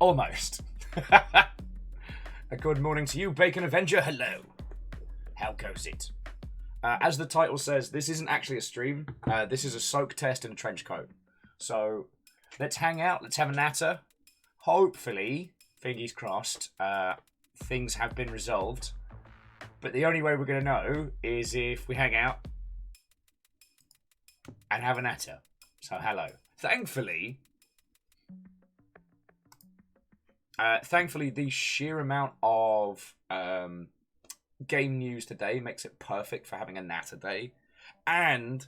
Almost. A good morning to you, Bacon Avenger. Hello. How goes it? As the title says, this isn't actually a stream. This is a soak test in a trench coat. So, let's hang out. Let's have a natter. Hopefully, fingers crossed, things have been resolved. But the only way we're going to know is if we hang out and have a natter. So, hello. Thankfully, the sheer amount of game news today makes it perfect for having a natter day. And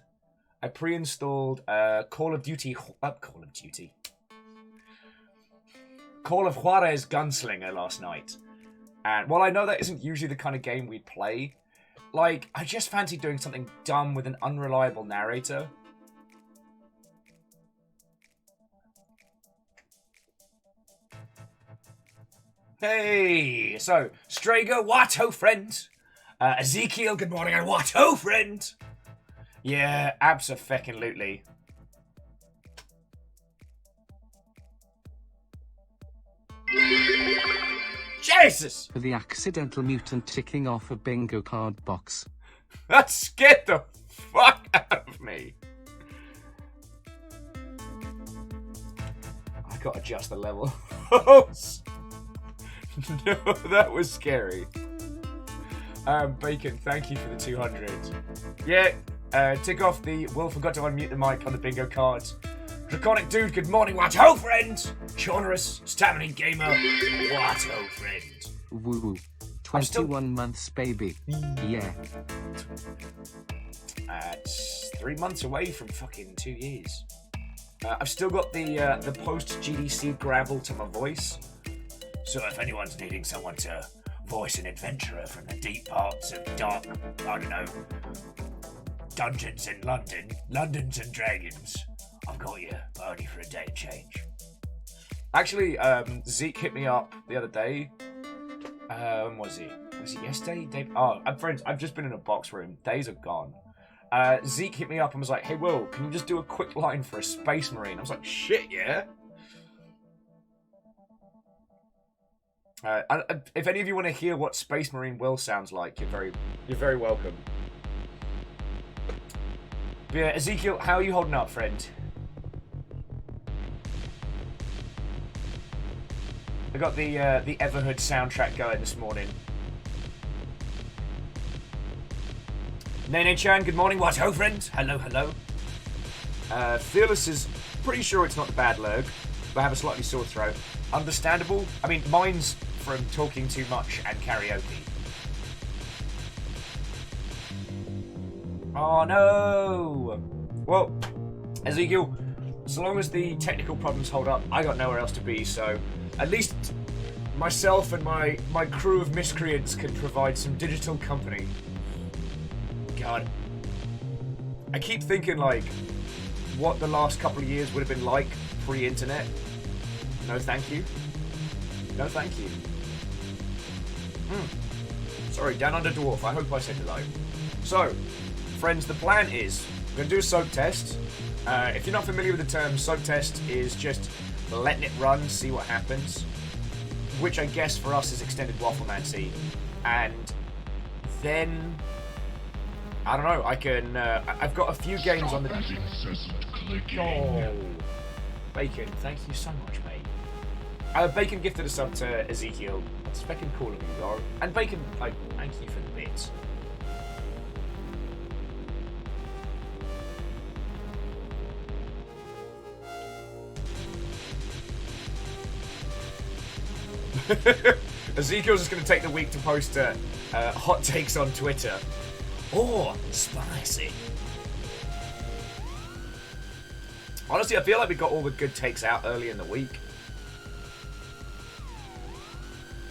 I pre-installed Call of Juarez Gunslinger last night. And while I know that isn't usually the kind of game we'd play, like, I just fancy doing something dumb with an unreliable narrator. Hey, so, Strager, what ho, friend? Ezekiel, good morning, and what ho, friend? Yeah, abso-feckin-lutely. Jesus! The accidental mutant ticking off a bingo card box. That scared the fuck out of me. I gotta adjust the level. No, that was scary. Bacon, thank you for the 200. Yeah, tick off the Will forgot to unmute the mic on the bingo cards. Draconic Dude, good morning, what ho, friend? Chaunerous, Stamina Gamer, what ho, friend? Woo woo. 21 months, baby. Yeah. It's 3 months away from fucking 2 years. I've still got the post-GDC gravel to my voice. So if anyone's needing someone to voice an adventurer from the deep parts of dark, I don't know, dungeons in London, Londons and Dragons, I've got you, but only for a day change. Actually, Zeke hit me up the other day. Was it yesterday? Friends, I've just been in a box room. Days are gone. Zeke hit me up and was like, hey, Will, can you just do a quick line for a Space Marine? I was like, shit, yeah? If any of you want to hear what Space Marine Will sounds like, you're very welcome. But yeah, Ezekiel, how are you holding up, friend? I got the Everhood soundtrack going this morning. Nene-chan, good morning. What ho, friend? Hello, hello. Fearless is pretty sure it's not the bad lurg, but I have a slightly sore throat. Understandable. I mean, mine's from talking too much and karaoke. Oh no! Well, Ezekiel, so long as the technical problems hold up, I got nowhere else to be, so at least myself and my crew of miscreants can provide some digital company. God. I keep thinking, like, what the last couple of years would have been like pre-internet. No thank you. No thank you. Sorry, Down Under Dwarf. I hope I said hello. So, friends, the plan is we're going to do a soak test. If you're not familiar with the term, soak test is just letting it run, see what happens. Which I guess for us is extended wafflemancy. And then, I don't know, I can, I've got a few games on the... Oh, Bacon, thank you so much, mate. Bacon gifted a sub to Ezekiel. What's Bacon calling you, bro? And Bacon, like, thank you for the bits. Ezekiel's just going to take the week to post hot takes on Twitter. Oh, spicy. Honestly, I feel like we got all the good takes out early in the week.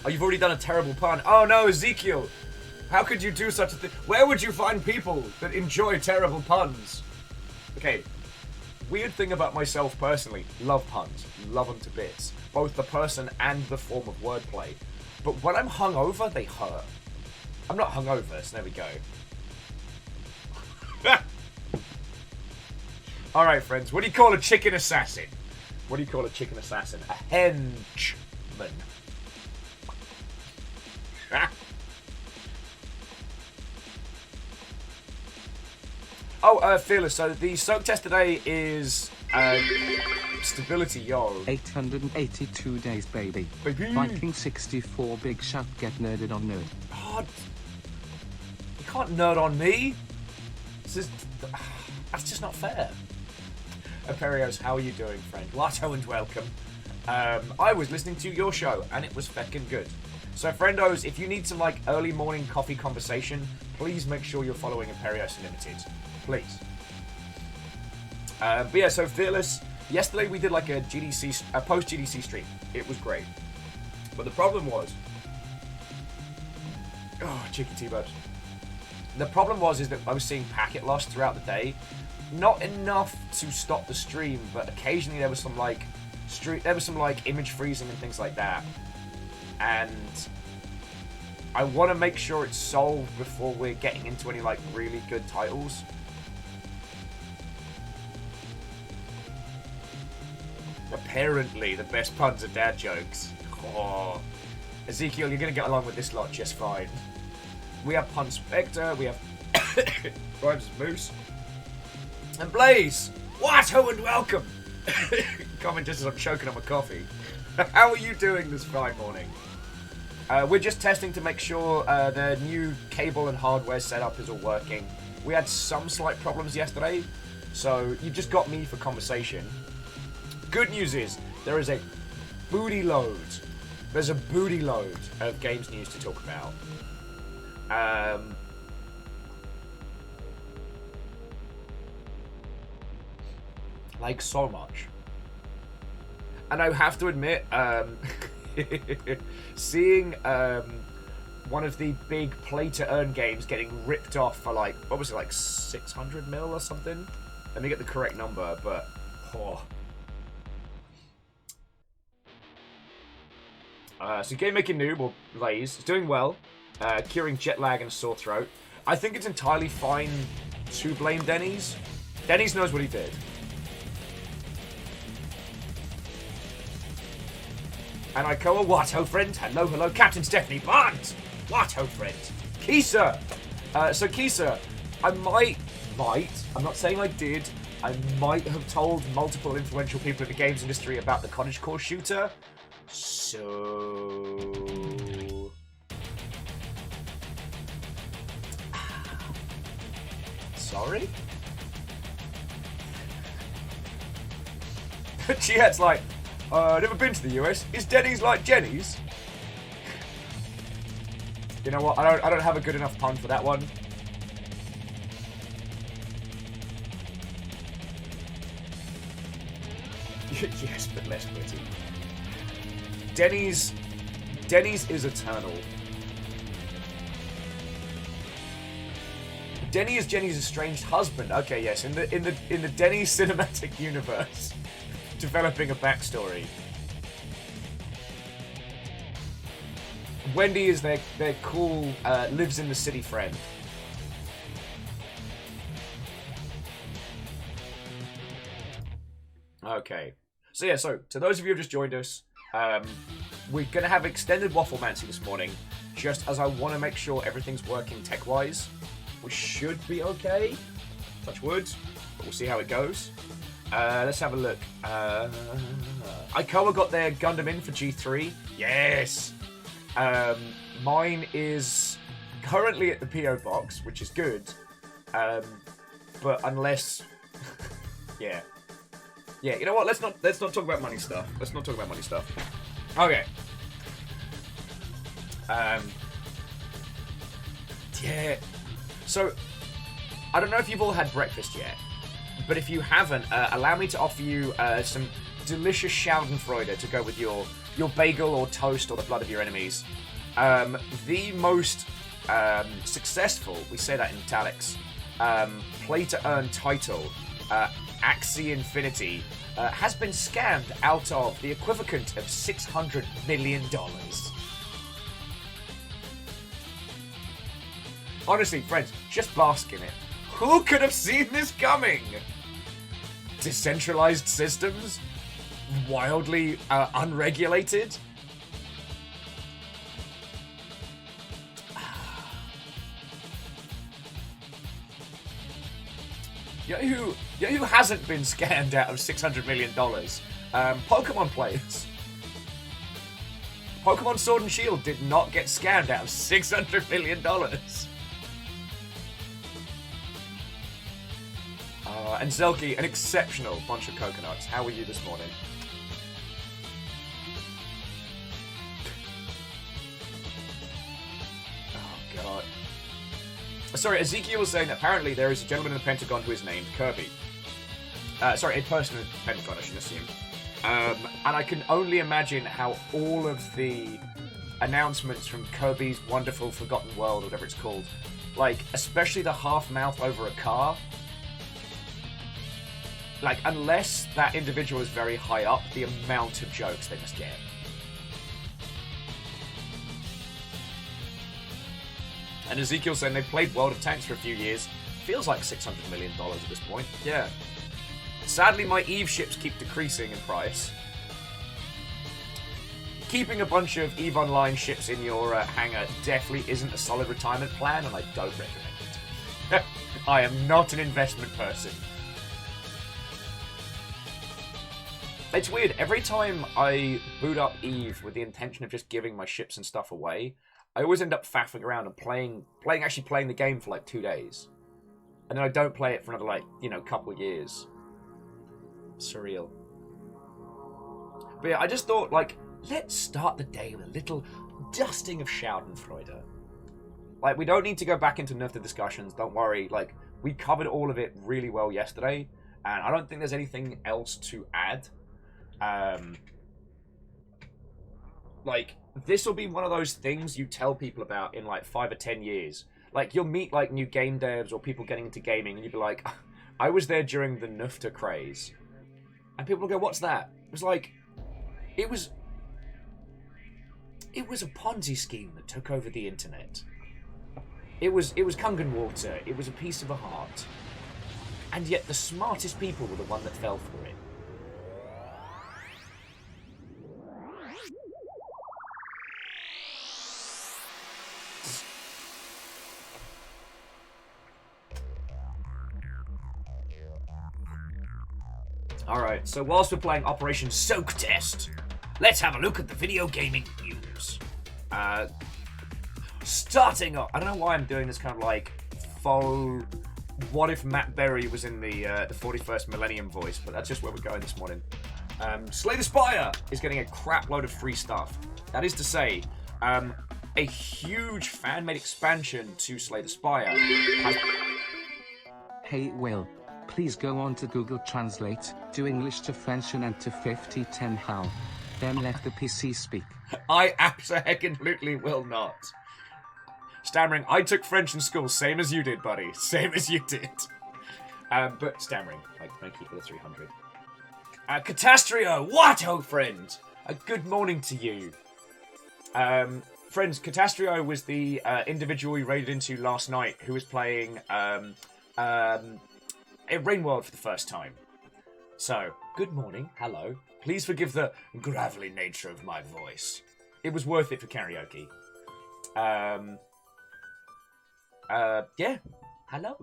Oh, you've already done a terrible pun. Oh no, Ezekiel. How could you do such a thing? Where would you find people that enjoy terrible puns? Okay, weird thing about myself personally. Love puns. Love them to bits. Both the person and the form of wordplay. But when I'm hungover, they hurt. I'm not hungover, so there we go. Alright, friends. What do you call a chicken assassin? What do you call a chicken assassin? A hench. Chapman. Oh, Fearless, so the soak test today is stability, yo. 882 days, baby. Viking 64, big shot, get nerded on nerd. God. You can't nerd on me. That's just not fair. Aperios, how are you doing, friend? Lato and welcome. I was listening to your show, and it was feckin' good. So, friendos, if you need some, like, early morning coffee conversation, please make sure you're following Imperios Unlimited. Please. But yeah, so Fearless, yesterday we did, like, a post-GDC stream. It was great. But the problem was... Oh, cheeky T-Birds. The problem is that I was seeing packet loss throughout the day. Not enough to stop the stream, but occasionally there was some, like, image freezing and things like that. And I want to make sure it's solved before we're getting into any, like, really good titles. Apparently, the best puns are dad jokes. Oh. Ezekiel, you're going to get along with this lot just fine. We have Pun Spectre, we have Grimes Moose, and Blaze. What? Oh, and welcome. Comment just as I'm choking on my coffee. How are you doing this fine morning? We're just testing to make sure the new cable and hardware setup is all working. We had some slight problems yesterday, so you just got me for conversation. Good news is, there is a booty load. There's a booty load of games news to talk about. Like so much. And I have to admit, seeing one of the big play-to-earn games getting ripped off for, like, what was it, like 600 mil or something? Let me get the correct number, but... Oh. So Game Making Noob, or Blaze, is doing well, curing jet lag and sore throat. I think it's entirely fine to blame Denny's. Denny's knows what he did. And I call a Watto friend. Hello, hello, Captain Stephanie Bond. Watto friend. Kisa. So Kisa, I might, I'm not saying I did, I might have told multiple influential people in the games industry about the cottagecore shooter. So... Sorry? Jihad's like, never been to the US. Is Denny's like Jenny's? You know what? I don't have a good enough pun for that one. Yes, but less pretty. Denny's is eternal. Denny is Jenny's estranged husband. Okay, yes, in the Denny's cinematic universe, developing a backstory. Wendy is their cool lives in the city friend. Okay, so yeah, so to those of you who have just joined us. We're going to have extended Wafflemancy this morning, just as I want to make sure everything's working tech-wise. We should be okay. Touch wood. But we'll see how it goes. Let's have a look. Ikoa got their Gundam in for G3. Yes! Mine is currently at the PO box, which is good. But unless... yeah. Yeah, you know what? Let's not talk about money stuff. Let's not talk about money stuff. Okay. Yeah. So, I don't know if you've all had breakfast yet, but if you haven't, allow me to offer you some delicious Schadenfreude to go with your bagel or toast or the blood of your enemies. The most successful, we say that in italics, play-to-earn title, Axie Infinity, has been scammed out of the equivalent of $600 million. Honestly, friends, just bask in it. Who could have seen this coming? Decentralized systems? Wildly unregulated? You know who hasn't been scammed out of $600 million? Pokemon players. Pokemon Sword and Shield did not get scammed out of $600 million. And Zelky, an exceptional bunch of coconuts. How are you this morning? Oh, God. Sorry, Ezekiel was saying that apparently there is a gentleman in the Pentagon who is named Kirby. Sorry, a person in the Pentagon, I should assume. And I can only imagine how all of the announcements from Kirby's Wonderful Forgotten World, or whatever it's called, like, especially the half-mouth over a car, like, unless that individual is very high up, the amount of jokes they must get. And Ezekiel saying they played World of Tanks for a few years. Feels like $600 million at this point. Yeah. Sadly, my EVE ships keep decreasing in price. Keeping a bunch of EVE Online ships in your hangar definitely isn't a solid retirement plan, and I don't recommend it. I am not an investment person. It's weird, every time I boot up EVE with the intention of just giving my ships and stuff away, I always end up faffing around and playing the game for like 2 days. And then I don't play it for another, like, you know, couple of years. Surreal. But yeah, I just thought, like, let's start the day with a little dusting of Schadenfreude. Like, we don't need to go back into none of the discussions, don't worry. Like, we covered all of it really well yesterday, and I don't think there's anything else to add. Like, this will be one of those things you tell people about in like 5 or 10 years. Like, you'll meet like new game devs or people getting into gaming, and you'll be like, I was there during the Nufta craze. And people will go, what's that? It was like, it was a Ponzi scheme that took over the internet. It was Kangen water. It was a piece of a heart. And yet the smartest people were the one that fell for it. Alright, so whilst we're playing Operation Soak Test, let's have a look at the video gaming news. Starting off, I don't know why I'm doing this kind of like faux, what if Matt Berry was in the 41st Millennium voice, but that's just where we're going this morning. Slay the Spire is getting a crap load of free stuff. That is to say, a huge fan-made expansion to Slay the Spire has... Hey Will, please go on to Google Translate, do English to French and enter 5010 how. Then let the PC speak. I absolutely will not. Stammering, I took French in school, same as you did, buddy. Same as you did. But stammering, thank you for the 300. Catastrio, what, oh friend? Good morning to you. Friends, Catastrio was the individual we raided into last night who was playing Rainworld for the first time. So, good morning, hello. Please forgive the gravelly nature of my voice. It was worth it for karaoke. Yeah, hello.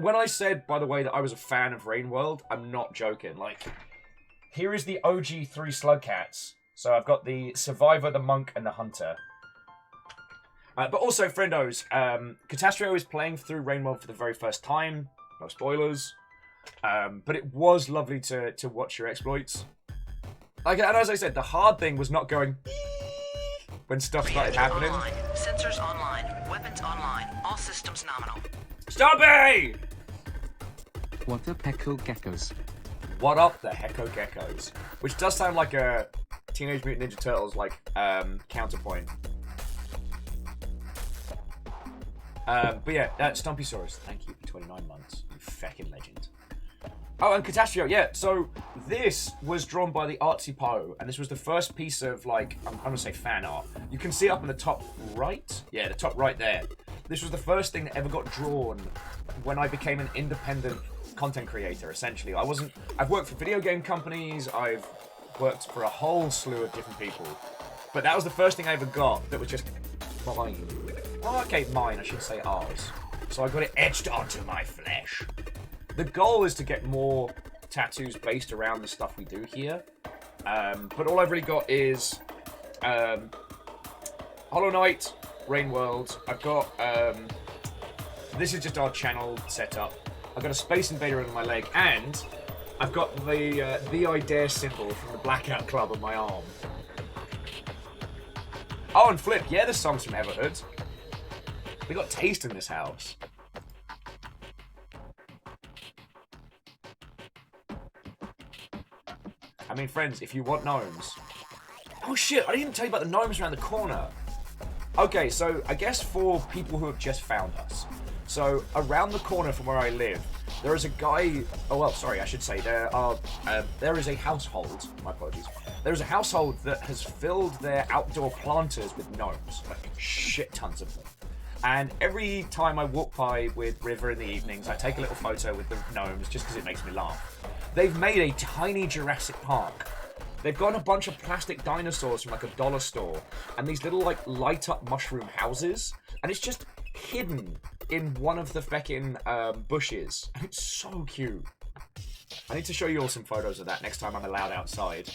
When I said, by the way, that I was a fan of Rainworld, I'm not joking. Like, here is the OG 3 Slugcats. So I've got the Survivor, the Monk, and the Hunter. But also, friendos, Catastrio is playing through Rainworld for the very first time. No spoilers. But it was lovely to watch your exploits. Like, and as I said, the hard thing was not going when stuff started happening. Online. Sensors online. Weapons online. All systems nominal. Stop it! What the Pecco Geckos? What up, the Hecko Geckos? Which does sound like a Teenage Mutant Ninja Turtles, like, counterpoint. But yeah, Stompysaurus, thank you for 29 months. You feckin' legend. Oh, and Catastrio, yeah, so this was drawn by the Artsy Poe, and this was the first piece of, like, I'm gonna say fan art. You can see up in the top right? Yeah, the top right there. This was the first thing that ever got drawn when I became an independent content creator, essentially. I've worked for video game companies, I've worked for a whole slew of different people, but that was the first thing I ever got that was just mine. Oh, okay, mine, I should say ours. so I got it etched onto my flesh. The goal is to get more tattoos based around the stuff we do here. But all I've really got is Hollow Knight, Rain World. I've got this is just our channel setup. I've got a Space Invader on my leg, and I've got the I Dare symbol from the Blackout Club on my arm. Oh, and Flip, yeah, there's songs from Everhood. We got taste in this house. I mean, friends, if you want gnomes... Oh shit, I didn't even tell you about the gnomes around the corner. Okay, so I guess for people who have just found us. So, around the corner from where I live, there is a guy... Oh, well, sorry, I should say, there is a household... My apologies. There is a household that has filled their outdoor planters with gnomes. Like, shit tons of them. And every time I walk by with River in the evenings, I take a little photo with the gnomes just because it makes me laugh. They've made a tiny Jurassic Park. They've got a bunch of plastic dinosaurs from like a dollar store and these little like light up mushroom houses, and it's just hidden in one of the feckin' bushes, and it's so cute. I need to show you all some photos of that next time I'm allowed outside.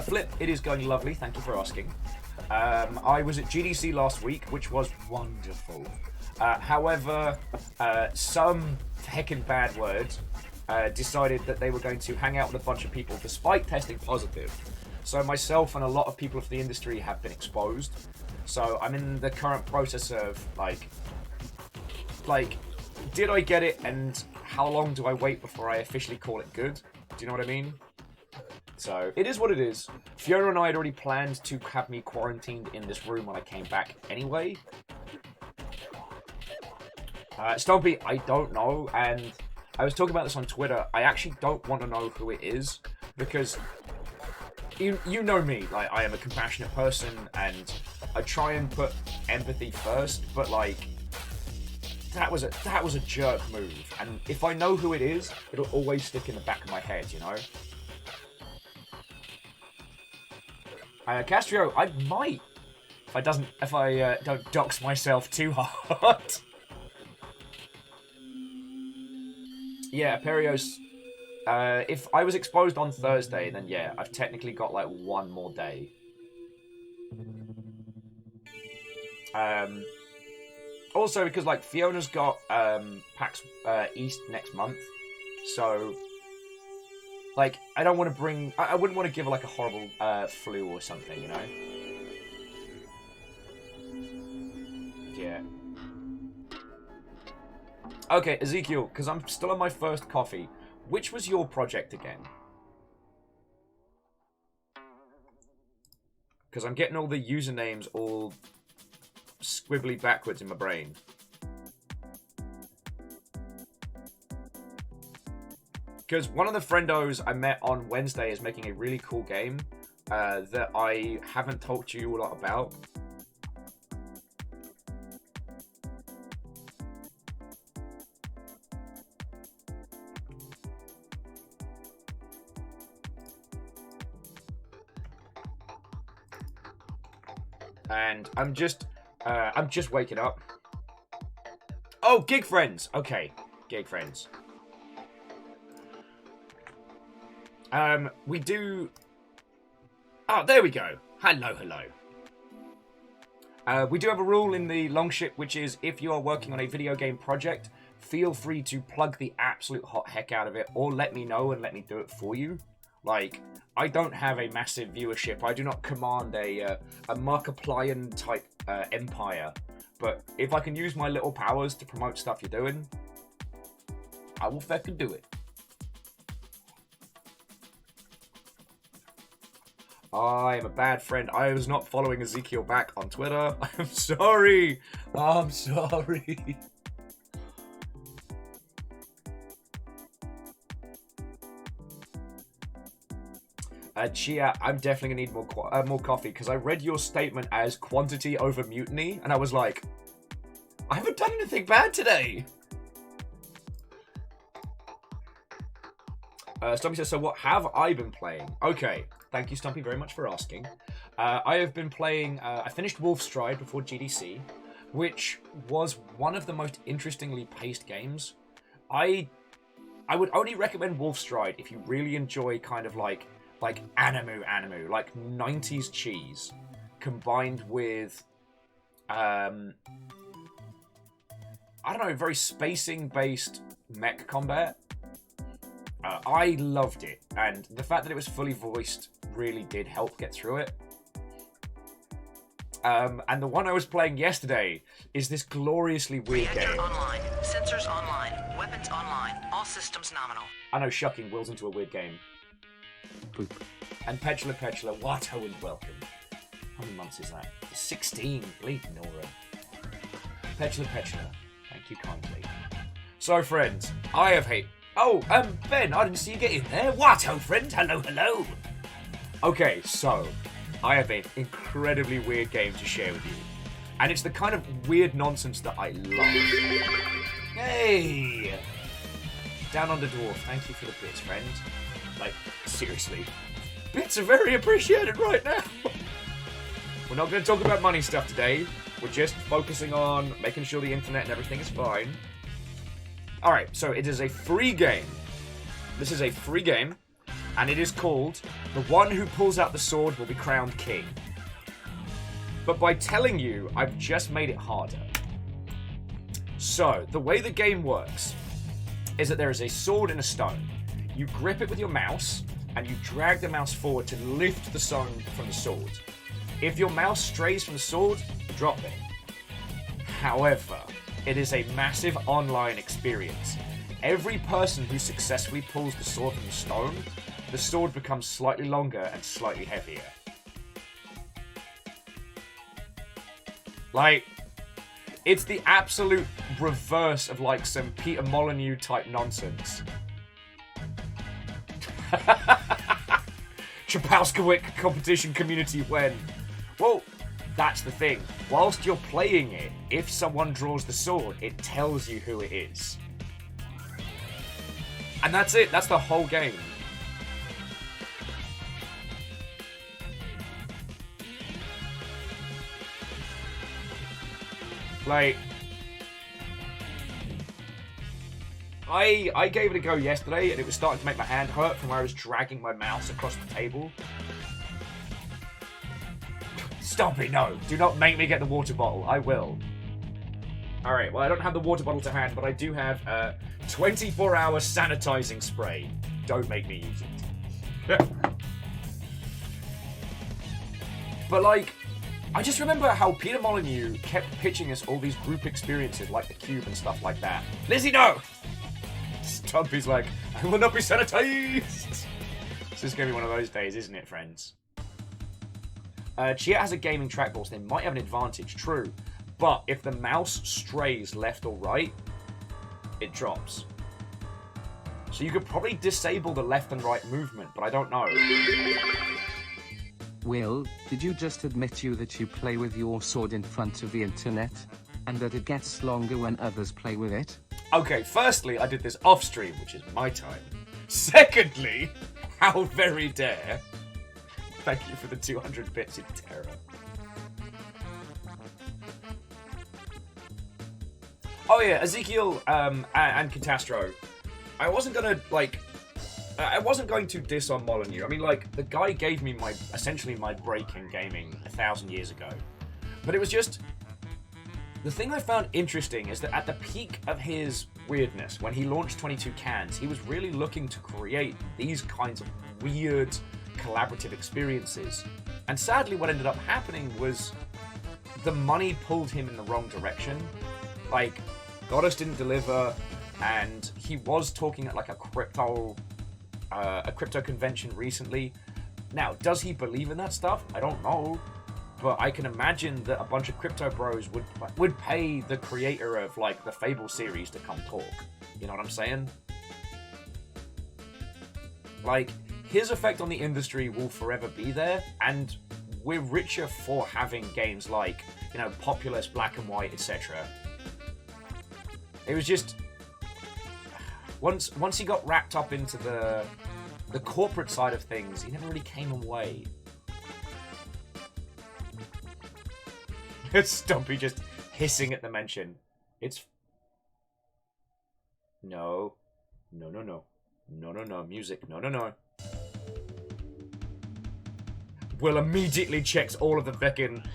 Flip, it is going lovely, thank you for asking. I was at GDC last week, which was wonderful. However, some heckin' bad words decided that they were going to hang out with a bunch of people despite testing positive. So myself and a lot of people of the industry have been exposed. So I'm in the current process of, like, did I get it and how long do I wait before I officially call it good? Do you know what I mean? So, it is what it is. Fiona and I had already planned to have me quarantined in this room when I came back anyway. Stompy, I don't know, and I was talking about this on Twitter. I actually don't want to know who it is, because you know me, like, I am a compassionate person, and I try and put empathy first, but, like, that was a jerk move, and if I know who it is, it'll always stick in the back of my head, you know? Castro, I might, if I don't dox myself too hard. Yeah, Perios. If I was exposed on Thursday, then yeah, I've technically got like one more day. Also, because like Fiona's got PAX East next month, so. Like, I don't want to bring... I wouldn't want to give her, like, a horrible flu or something, you know? Yeah. Okay, Ezekiel, because I'm still on my first coffee. Which was your project again? Because I'm getting all the usernames all squibbly backwards in my brain. Because one of the friendos I met on Wednesday is making a really cool game that I haven't talked to you a lot about. And I'm just waking up. Oh, Gig Friends. Okay, Gig Friends. We do... Oh, there we go. Hello, hello. We do have a rule in the Longship, which is if you are working on a video game project, feel free to plug the absolute hot heck out of it, or let me know and let me do it for you. Like, I don't have a massive viewership. I do not command a Markiplier type empire. But if I can use my little powers to promote stuff you're doing, I will fucking do it. I am a bad friend. I was not following Ezekiel back on Twitter. I'm sorry. I'm sorry. Chia, I'm definitely gonna need more coffee because I read your statement as quantity over mutiny, and I was like, I haven't done anything bad today. Stumpy says, so what have I been playing? Okay, thank you, Stumpy, very much for asking. I have been playing, I finished Wolfstride before GDC, which was one of the most interestingly paced games. I would only recommend Wolfstride if you really enjoy kind of like anime, like 90s cheese, combined with, I don't know, very spacing-based mech combat. I loved it, and the fact that it was fully voiced really did help get through it. And the one I was playing yesterday is this gloriously weird game. Online. Sensors online. Weapons online. All systems nominal. I know shucking wills into a weird game. Boop. And Petula, Watto and welcome. How many months is that? 16. Bleed Nora. Petula, thank you kindly. So, friends, I have hate. Oh, Ben, I didn't see you get in there. Watto, friend. Hello. Okay, so I have an incredibly weird game to share with you. And it's the kind of weird nonsense that I love. Hey! Down Under Dwarf, thank you for the bits, friend. Like, seriously. Bits are very appreciated right now. We're not going to talk about money stuff today. We're just focusing on making sure the internet and everything is fine. Alright, so it is a free game. This is a free game. And it is called The One Who Pulls Out the Sword Will Be Crowned King. But by telling you, I've just made it harder. So, the way the game works is that there is a sword and a stone. You grip it with your mouse, and you drag the mouse forward to lift the stone from the sword. If your mouse strays from the sword, drop it. However, it is a massive online experience. Every person who successfully pulls the sword from the stone, the sword becomes slightly longer and slightly heavier. Like, it's the absolute reverse of like some Peter Molyneux type nonsense. Chapowskiwick competition community when. Well, that's the thing. Whilst you're playing it, if someone draws the sword, it tells you who it is. And that's it. That's the whole game. Like, I gave it a go yesterday, and it was starting to make my hand hurt from where I was dragging my mouse across the table. Stop it, no. Do not make me get the water bottle. I will. Alright, well, I don't have the water bottle to hand, but I do have 24-hour sanitizing spray. Don't make me use it. But, like, I just remember how Peter Molyneux kept pitching us all these group experiences like the Cube and stuff like that. Lizzie, no! Stumpy's like, I will not be sanitized! This is going to be one of those days, isn't it, friends? Chia has a gaming trackball, so they might have an advantage, true. But if the mouse strays left or right, it drops. So you could probably disable the left and right movement, but I don't know. Will, did you just admit that you play with your sword in front of the internet? And that it gets longer when others play with it? Okay, firstly, I did this off stream, which is my time. Secondly, how very dare. Thank you for the 200 bits in terror. Oh yeah, Ezekiel and Catastro. I wasn't going to diss on Molyneux. I mean, like, the guy gave me essentially my break in gaming 1,000 years ago. But it was just, the thing I found interesting is that at the peak of his weirdness, when he launched 22 Cans, he was really looking to create these kinds of weird collaborative experiences. And sadly, what ended up happening was the money pulled him in the wrong direction. Like, Goddess didn't deliver, and he was talking at like a crypto convention recently. Now, does he believe in that stuff? I don't know, but I can imagine that a bunch of crypto bros would pay the creator of like the Fable series to come talk. You know what I'm saying? Like, his effect on the industry will forever be there, and we're richer for having games like, you know, Populous, Black and White, etc. It was just, once he got wrapped up into the corporate side of things, he never really came away. It's Stumpy just hissing at the mention. It's... No. No, no, no. No, no, no. Music. No, no, no. Will immediately checks all of the frickin'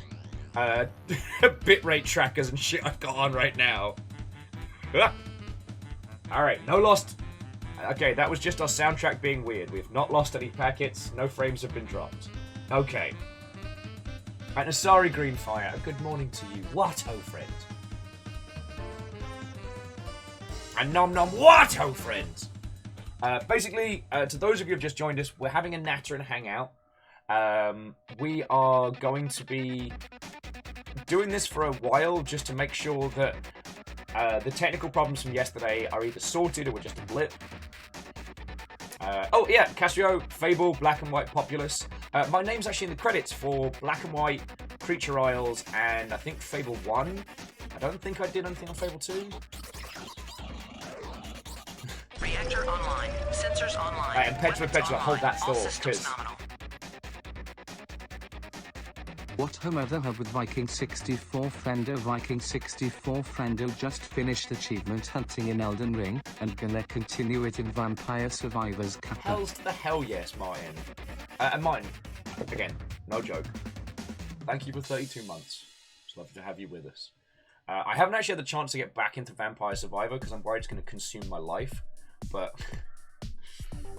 bitrate trackers and shit I've got on right now. Alright, no lost. Okay, that was just our soundtrack being weird. We've not lost any packets. No frames have been dropped. Okay. And Asari Greenfire, good morning to you. What, oh friend? And Nom Nom, what, oh friend? Basically, to those of you who have just joined us, we're having a natter and hangout. We are going to be doing this for a while just to make sure that the technical problems from yesterday are either sorted or were just a blip. Oh yeah, Castro, Fable, Black and White Populous. My name's actually in the credits for Black and White, Creature Isles, and I think Fable 1. I don't think I did anything on Fable 2. Reactor online. Sensors online. And Petra, hold that All thought, systems because... nominal. What home other hub with Viking 64 Friendo? Viking 64 Friendo just finished achievement hunting in Elden Ring and gonna continue it in Vampire Survivors Kappa. Hells to the hell yes, Martin. And Martin, again, no joke. Thank you for 32 months. It's lovely to have you with us. I haven't actually had the chance to get back into Vampire Survivor because I'm worried it's going to consume my life. But...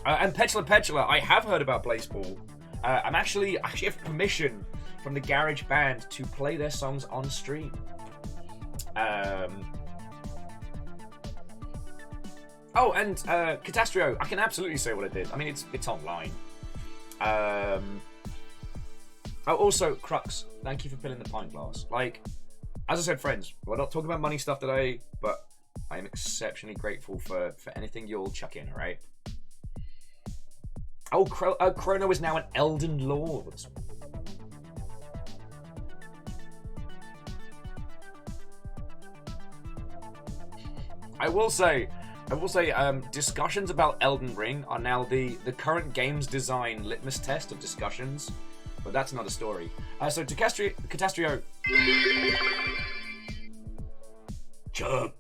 and Petula, I have heard about Blazeball. I actually have permission from the Garage Band to play their songs on stream. Oh, and Catastro, I can absolutely say what I did. I mean, it's online. Oh, also, Crux, thank you for filling the pint glass. Like, as I said, friends, we're not talking about money stuff today, but I am exceptionally grateful for anything you'll chuck in, alright? Oh, Chrono is now an Elden Lord. I will say, discussions about Elden Ring are now the current games design litmus test of discussions, but that's another story. So to Catastrio, Chub,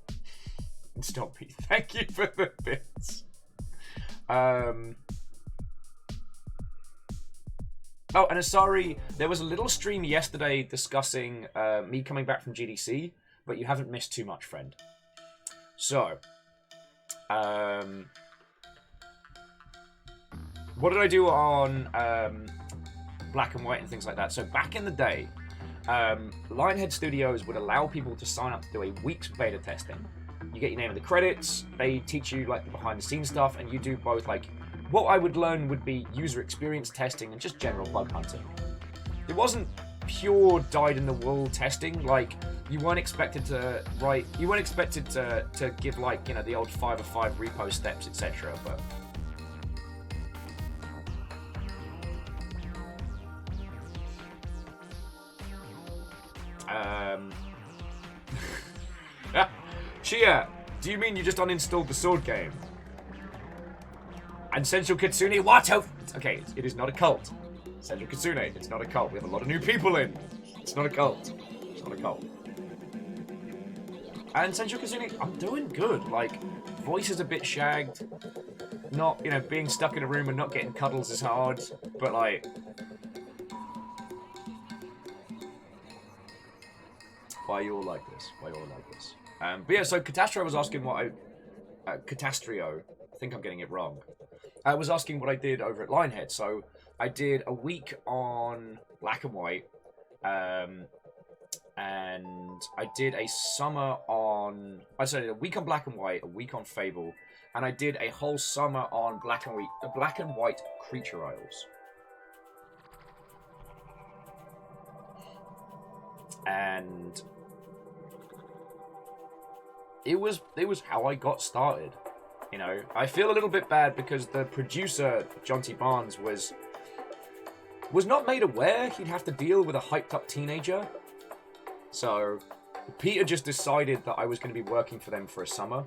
stop me. Thank you for the bits. Oh, and Asari, there was a little stream yesterday discussing me coming back from GDC, but you haven't missed too much, friend. So, what did I do on Black and White and things like that? So back in the day, Lionhead Studios would allow people to sign up to do a week's beta testing. You get your name in the credits, they teach you like the behind the scenes stuff, and you do both like, what I would learn would be user experience testing and just general bug hunting. It wasn't pure dyed-in-the-wool testing, like, you weren't expected to write, you weren't expected to give, like, you know, the old 5 of 5 repo steps, etc., but... Chia, do you mean you just uninstalled the sword game? And Sensual Kitsune, what? Okay, it is not a cult. Sensual Kitsune, it's not a cult. We have a lot of new people in. It's not a cult. It's not a cult. And Sensual Kitsune, I'm doing good. Like, voice is a bit shagged. Not, you know, being stuck in a room and not getting cuddles is hard. But, like... Why are you all like this? Why are you all like this? But yeah, so Catastro was asking what I... Catastrio. I think I'm getting it wrong. I was asking what I did over at Lionhead. So I did a week on Black and White, and I did a summer on... I said a week on Black and White, a week on Fable, and I did a whole summer on Black and White Creature Isles. And it was how I got started. You know, I feel a little bit bad because the producer, John T. Barnes, was not made aware he'd have to deal with a hyped-up teenager. So, Peter just decided that I was going to be working for them for a summer.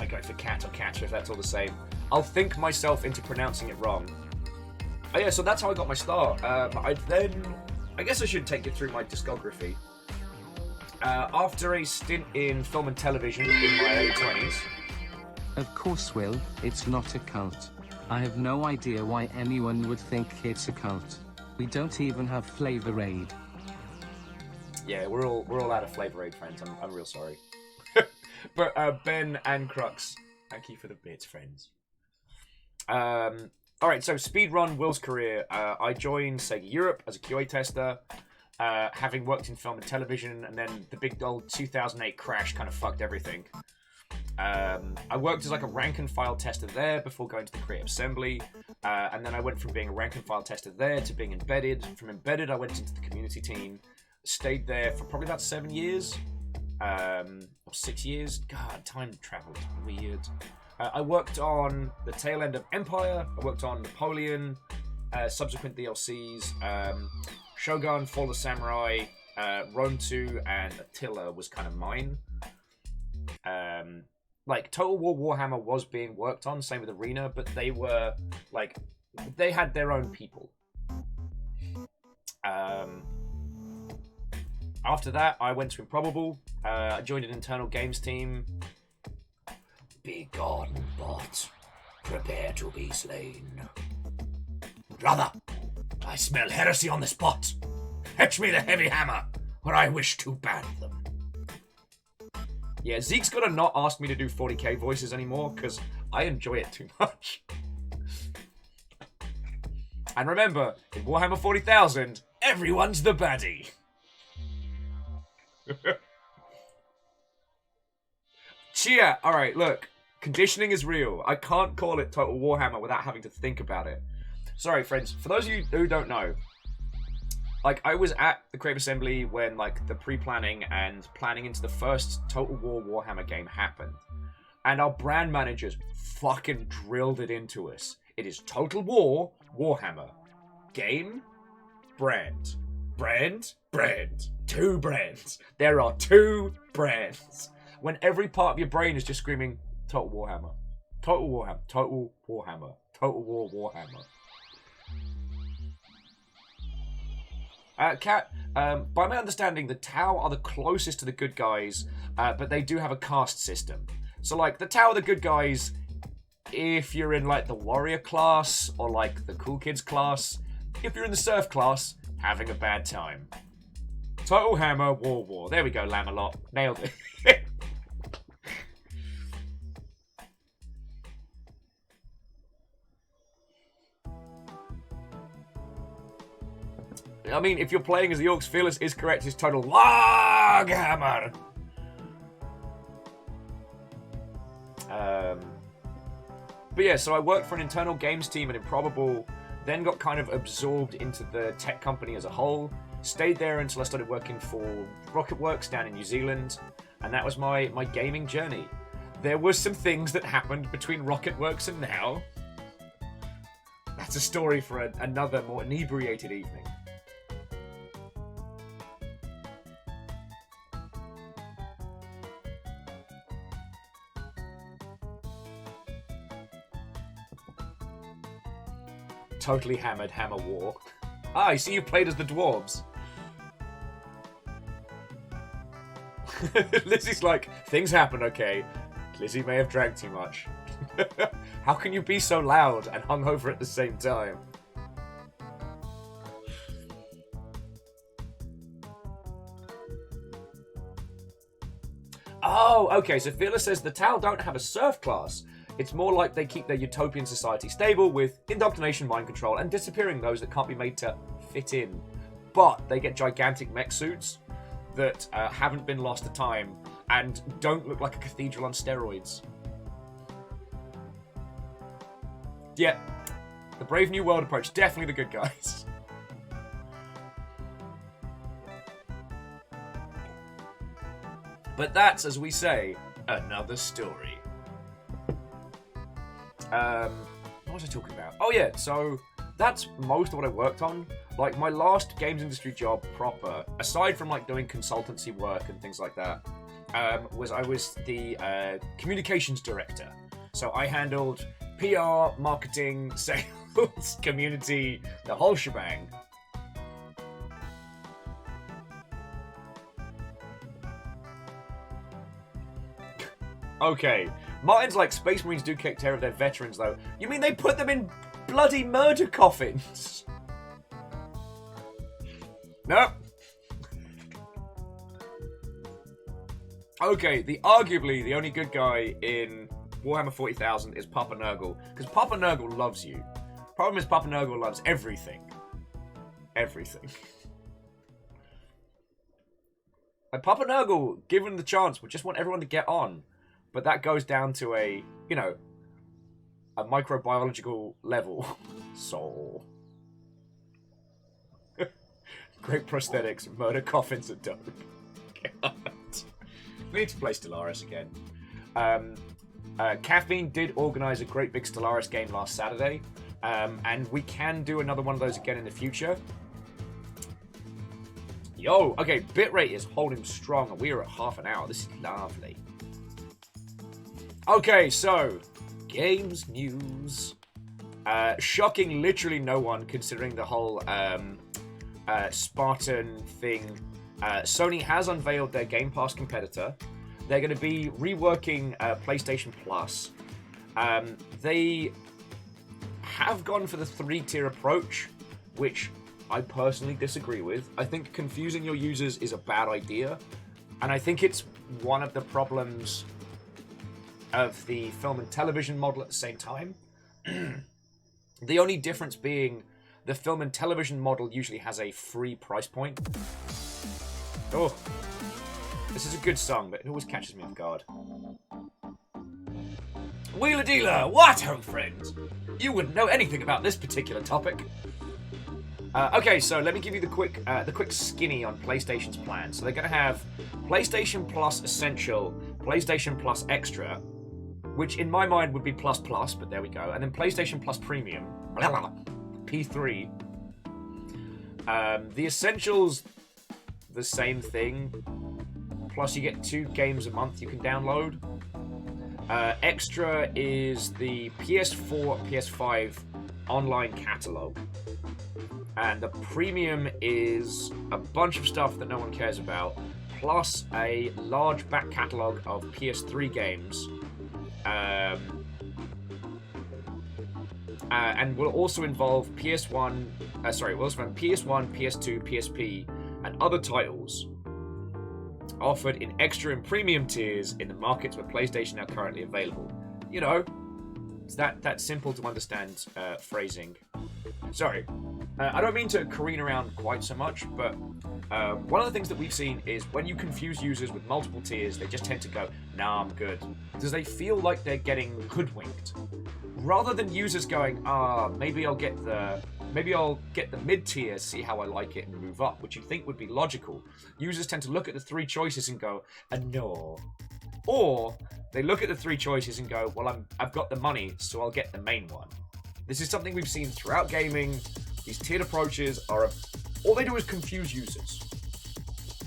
I go for cat or catcher if that's all the same. I'll think myself into pronouncing it wrong. Oh yeah, so that's how I got my start. I guess I should take you through my discography. After a stint in film and television in my early 20s. Of course, Will, it's not a cult. I have no idea why anyone would think it's a cult. We don't even have Flavor Aid. Yeah, we're all out of Flavor Aid, friends. I'm real sorry. But Ben and Crux, thank you for the bits, friends. Alright, so speedrun Will's career. I joined Sega Europe as a QA tester, having worked in film and television, and then the big old 2008 crash kind of fucked everything. I worked as like a rank and file tester there before going to the Creative Assembly, and then I went from being a rank and file tester there to being embedded. From embedded, I went into the community team, stayed there for probably about 7 years, or 6 years. God, time travel is weird. I worked on the tail end of Empire. I worked on Napoleon, subsequent DLCs, Shogun, Fall of Samurai, Rome 2, and Attila was kind of mine. Like, Total War Warhammer was being worked on, same with Arena, but they were, like, they had their own people. After that, I went to Improbable. I joined an internal games team. Be gone, bot. Prepare to be slain. Brother, I smell heresy on the spot. Fetch me the heavy hammer, or I wish to ban them. Yeah, Zeke's gotta not ask me to do 40k voices anymore, because I enjoy it too much. And remember, in Warhammer 40,000, everyone's the baddie. Chia! Alright, look. Conditioning is real. I can't call it Total Warhammer without having to think about it. Sorry, friends. For those of you who don't know, like, I was at the Creative Assembly when, like, the pre-planning and planning into the first Total War Warhammer game happened. And our brand managers fucking drilled it into us. It is Total War Warhammer. Game, brand. Brand, brand. 2 brands. There are 2 brands. When every part of your brain is just screaming, Total Warhammer. Total Warhammer. Total Warhammer. Total War Warhammer. Cat, by my understanding, the Tau are the closest to the good guys, but they do have a caste system. So, like, the Tau are the good guys if you're in, like, the warrior class or, like, the cool kids class. If you're in the serf class, having a bad time. Total Hammer, War. There we go, Lamalot. Nailed it. I mean, if you're playing as the Orcs, Fearless is correct. It's Total Warhammer. But yeah, so I worked for an internal games team at Improbable, then got kind of absorbed into the tech company as a whole, stayed there until I started working for Rocketworks down in New Zealand, and that was my gaming journey. There were some things that happened between Rocketworks and now. That's a story for another more inebriated evening. Totally hammered Hammer War. Ah, I see you played as the dwarves. Lizzie's like, things happen, okay. Lizzie may have drank too much. How can you be so loud and hungover at the same time? Oh, okay, so Fearless says the Tau don't have a serf class. It's more like they keep their utopian society stable with indoctrination, mind control, and disappearing those that can't be made to fit in. But they get gigantic mech suits that haven't been lost to time and don't look like a cathedral on steroids. Yeah, the Brave New World approach, definitely the good guys. But that's, as we say, another story. What was I talking about? Oh yeah, so that's most of what I worked on. Like, my last games industry job proper, aside from like doing consultancy work and things like that, was I was the communications director. So I handled PR, marketing, sales, community, the whole shebang. Okay, Martin's like, Space Marines do take care of their veterans, though. You mean they put them in bloody murder coffins? Nope. Okay, arguably the only good guy in Warhammer 40,000 is Papa Nurgle, because Papa Nurgle loves you. Problem is, Papa Nurgle loves everything. Everything. And Papa Nurgle, given the chance, would just want everyone to get on. But that goes down to a, you know, a microbiological level. Soul. Great prosthetics, murder coffins are dope. God. We need to play Stellaris again. Caffeine did organise a great big Stellaris game last Saturday. And we can do another one of those again in the future. Yo, okay, bitrate is holding strong, and we are at half an hour. This is lovely. Okay, so, games news. Shocking literally no one, considering the whole Spartan thing. Sony has unveiled their Game Pass competitor. They're going to be reworking PlayStation Plus. They have gone for the 3-tier approach, which I personally disagree with. I think confusing your users is a bad idea, and I think it's one of the problems of the film and television model at the same time. The only difference being the film and television model usually has a free price point. Oh, this is a good song, but it always catches me off guard. Wheeler Dealer, what ho, friends? You wouldn't know anything about this particular topic. Okay, so let me give you the quick skinny on PlayStation's plan. So they're going to have PlayStation Plus Essential, PlayStation Plus Extra, which in my mind would be Plus Plus, but there we go. And then PlayStation Plus Premium, P3. The Essentials, the same thing. Plus you get 2 games a month you can download. Extra is the PS4, PS5 online catalog. And the Premium is a bunch of stuff that no one cares about, plus a large back catalogue of PS3 games. And will also involve PS1, PS2, PSP, and other titles offered in extra and premium tiers in the markets where PlayStation are currently available. You know, it's that simple to understand phrasing. Sorry, I don't mean to careen around quite so much, but one of the things that we've seen is when you confuse users with multiple tiers, they just tend to go, nah, I'm good. Because they feel like they're getting hoodwinked. Rather than users going, maybe I'll get the mid-tier, see how I like it, and move up, which you think would be logical. Users tend to look at the 3 choices and go, no. Or they look at the 3 choices and go, well, I've got the money, so I'll get the main one. This is something we've seen throughout gaming. These tiered approaches are all they do is confuse users.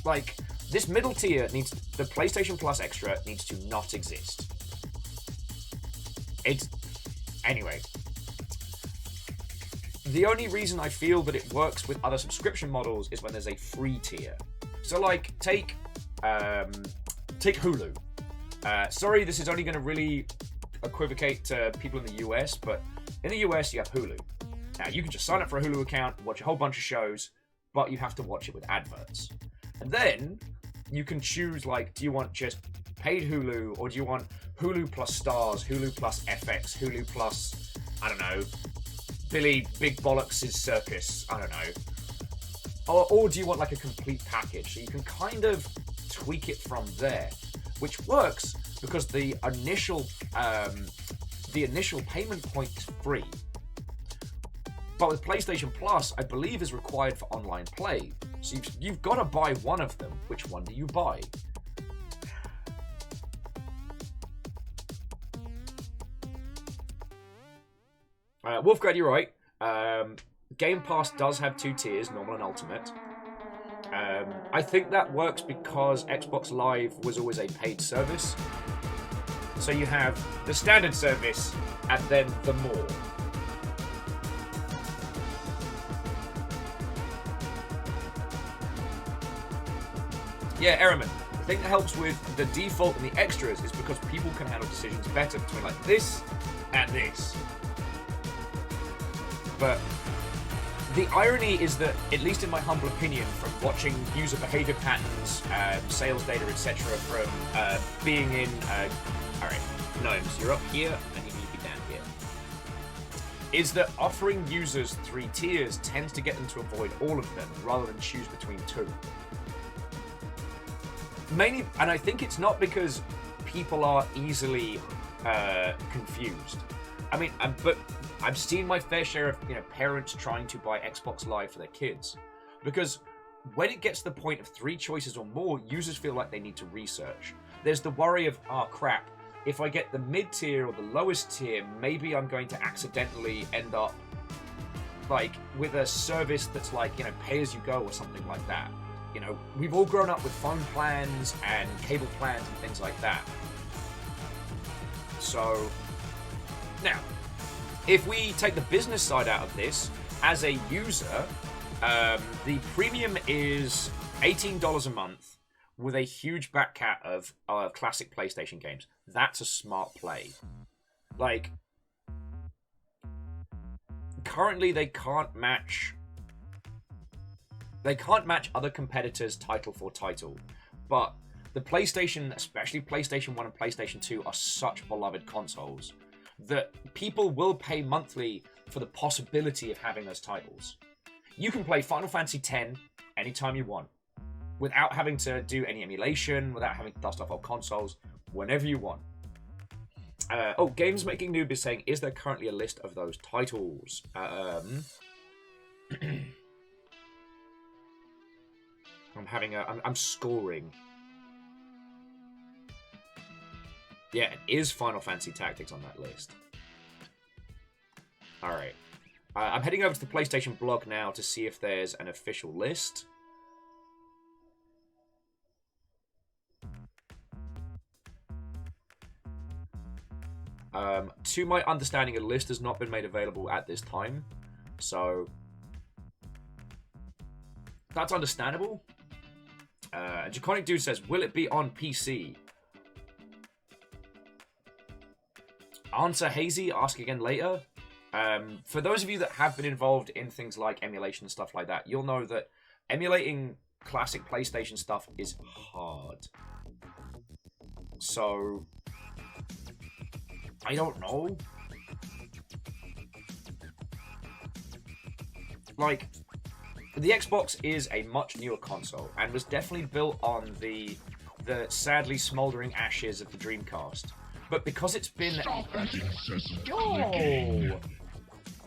Like, this middle tier the PlayStation Plus Extra needs to not exist. Anyway. The only reason I feel that it works with other subscription models is when there's a free tier. So, like, take Hulu. Sorry, this is only going to really equivocate to people in the US, but in the US, you have Hulu. Now, you can just sign up for a Hulu account, watch a whole bunch of shows, but you have to watch it with adverts. And then you can choose, like, do you want just paid Hulu, or do you want Hulu plus Stars, Hulu plus FX, Hulu plus, I don't know, Billy Big Bollocks' Circus, I don't know. Or do you want, like, a complete package? So you can kind of tweak it from there, which works because the initial payment point is free. But with PlayStation Plus, I believe is required for online play. So you've got to buy one of them. Which one do you buy? Wolfgrad, you're right. Game Pass does have 2 tiers, normal and ultimate. I think that works because Xbox Live was always a paid service. So you have the standard service and then the more. Yeah, Ehrman, the thing that helps with the default and the extras is because people can handle decisions better between like this and this. But the irony is that, at least in my humble opinion, from watching user behavior patterns, sales data, etc., from being in... Alright, Gnomes, you're up here, and you need to be down here. Is that offering users 3 tiers tends to get them to avoid all of them, rather than choose between 2. Mainly, and I think it's not because people are easily confused. I mean, but I've seen my fair share of parents trying to buy Xbox Live for their kids, because when it gets to the point of 3 choices or more, users feel like they need to research. There's the worry of, oh crap, if I get the mid tier or the lowest tier, maybe I'm going to accidentally end up like with a service that's like pay as you go or something like that. We've all grown up with phone plans and cable plans and things like that. So, now, if we take the business side out of this, as a user, the premium is $18 a month with a huge back cat of classic PlayStation games. That's a smart play. Like, currently they can't match other competitors title for title, but the PlayStation, especially PlayStation 1 and PlayStation 2, are such beloved consoles that people will pay monthly for the possibility of having those titles. You can play Final Fantasy X anytime you want, without having to do any emulation, without having to dust off old consoles, whenever you want. Games Making Noob is saying, is there currently a list of those titles? I'm scoring. Yeah, it is Final Fantasy Tactics on that list. Alright. I'm heading over to the PlayStation blog now to see if there's an official list. To my understanding, a list has not been made available at this time. So, that's understandable. Draconic Dude says, will it be on PC? Answer hazy, ask again later. For those of you that have been involved in things like emulation and stuff like that, you'll know that emulating classic PlayStation stuff is hard. So, I don't know. Like, the Xbox is a much newer console and was definitely built on the sadly smouldering ashes of the Dreamcast. But because it's been... Oh!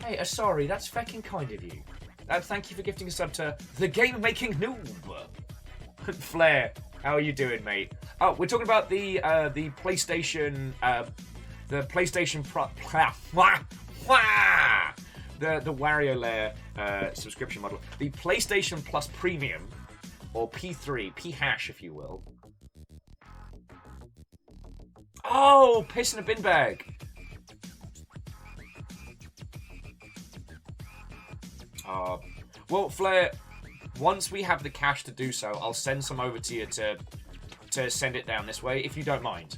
Hey, sorry, that's fucking kind of you. Thank you for gifting a sub to the Game Making Noob. Flair, how are you doing, mate? Oh, we're talking about the PlayStation... the PlayStation Pro... The Wario Lair subscription model. The PlayStation Plus Premium, or P3, P-hash if you will. Oh, piss in a bin bag. Well, Flair, once we have the cash to do so, I'll send some over to you to send it down this way, if you don't mind.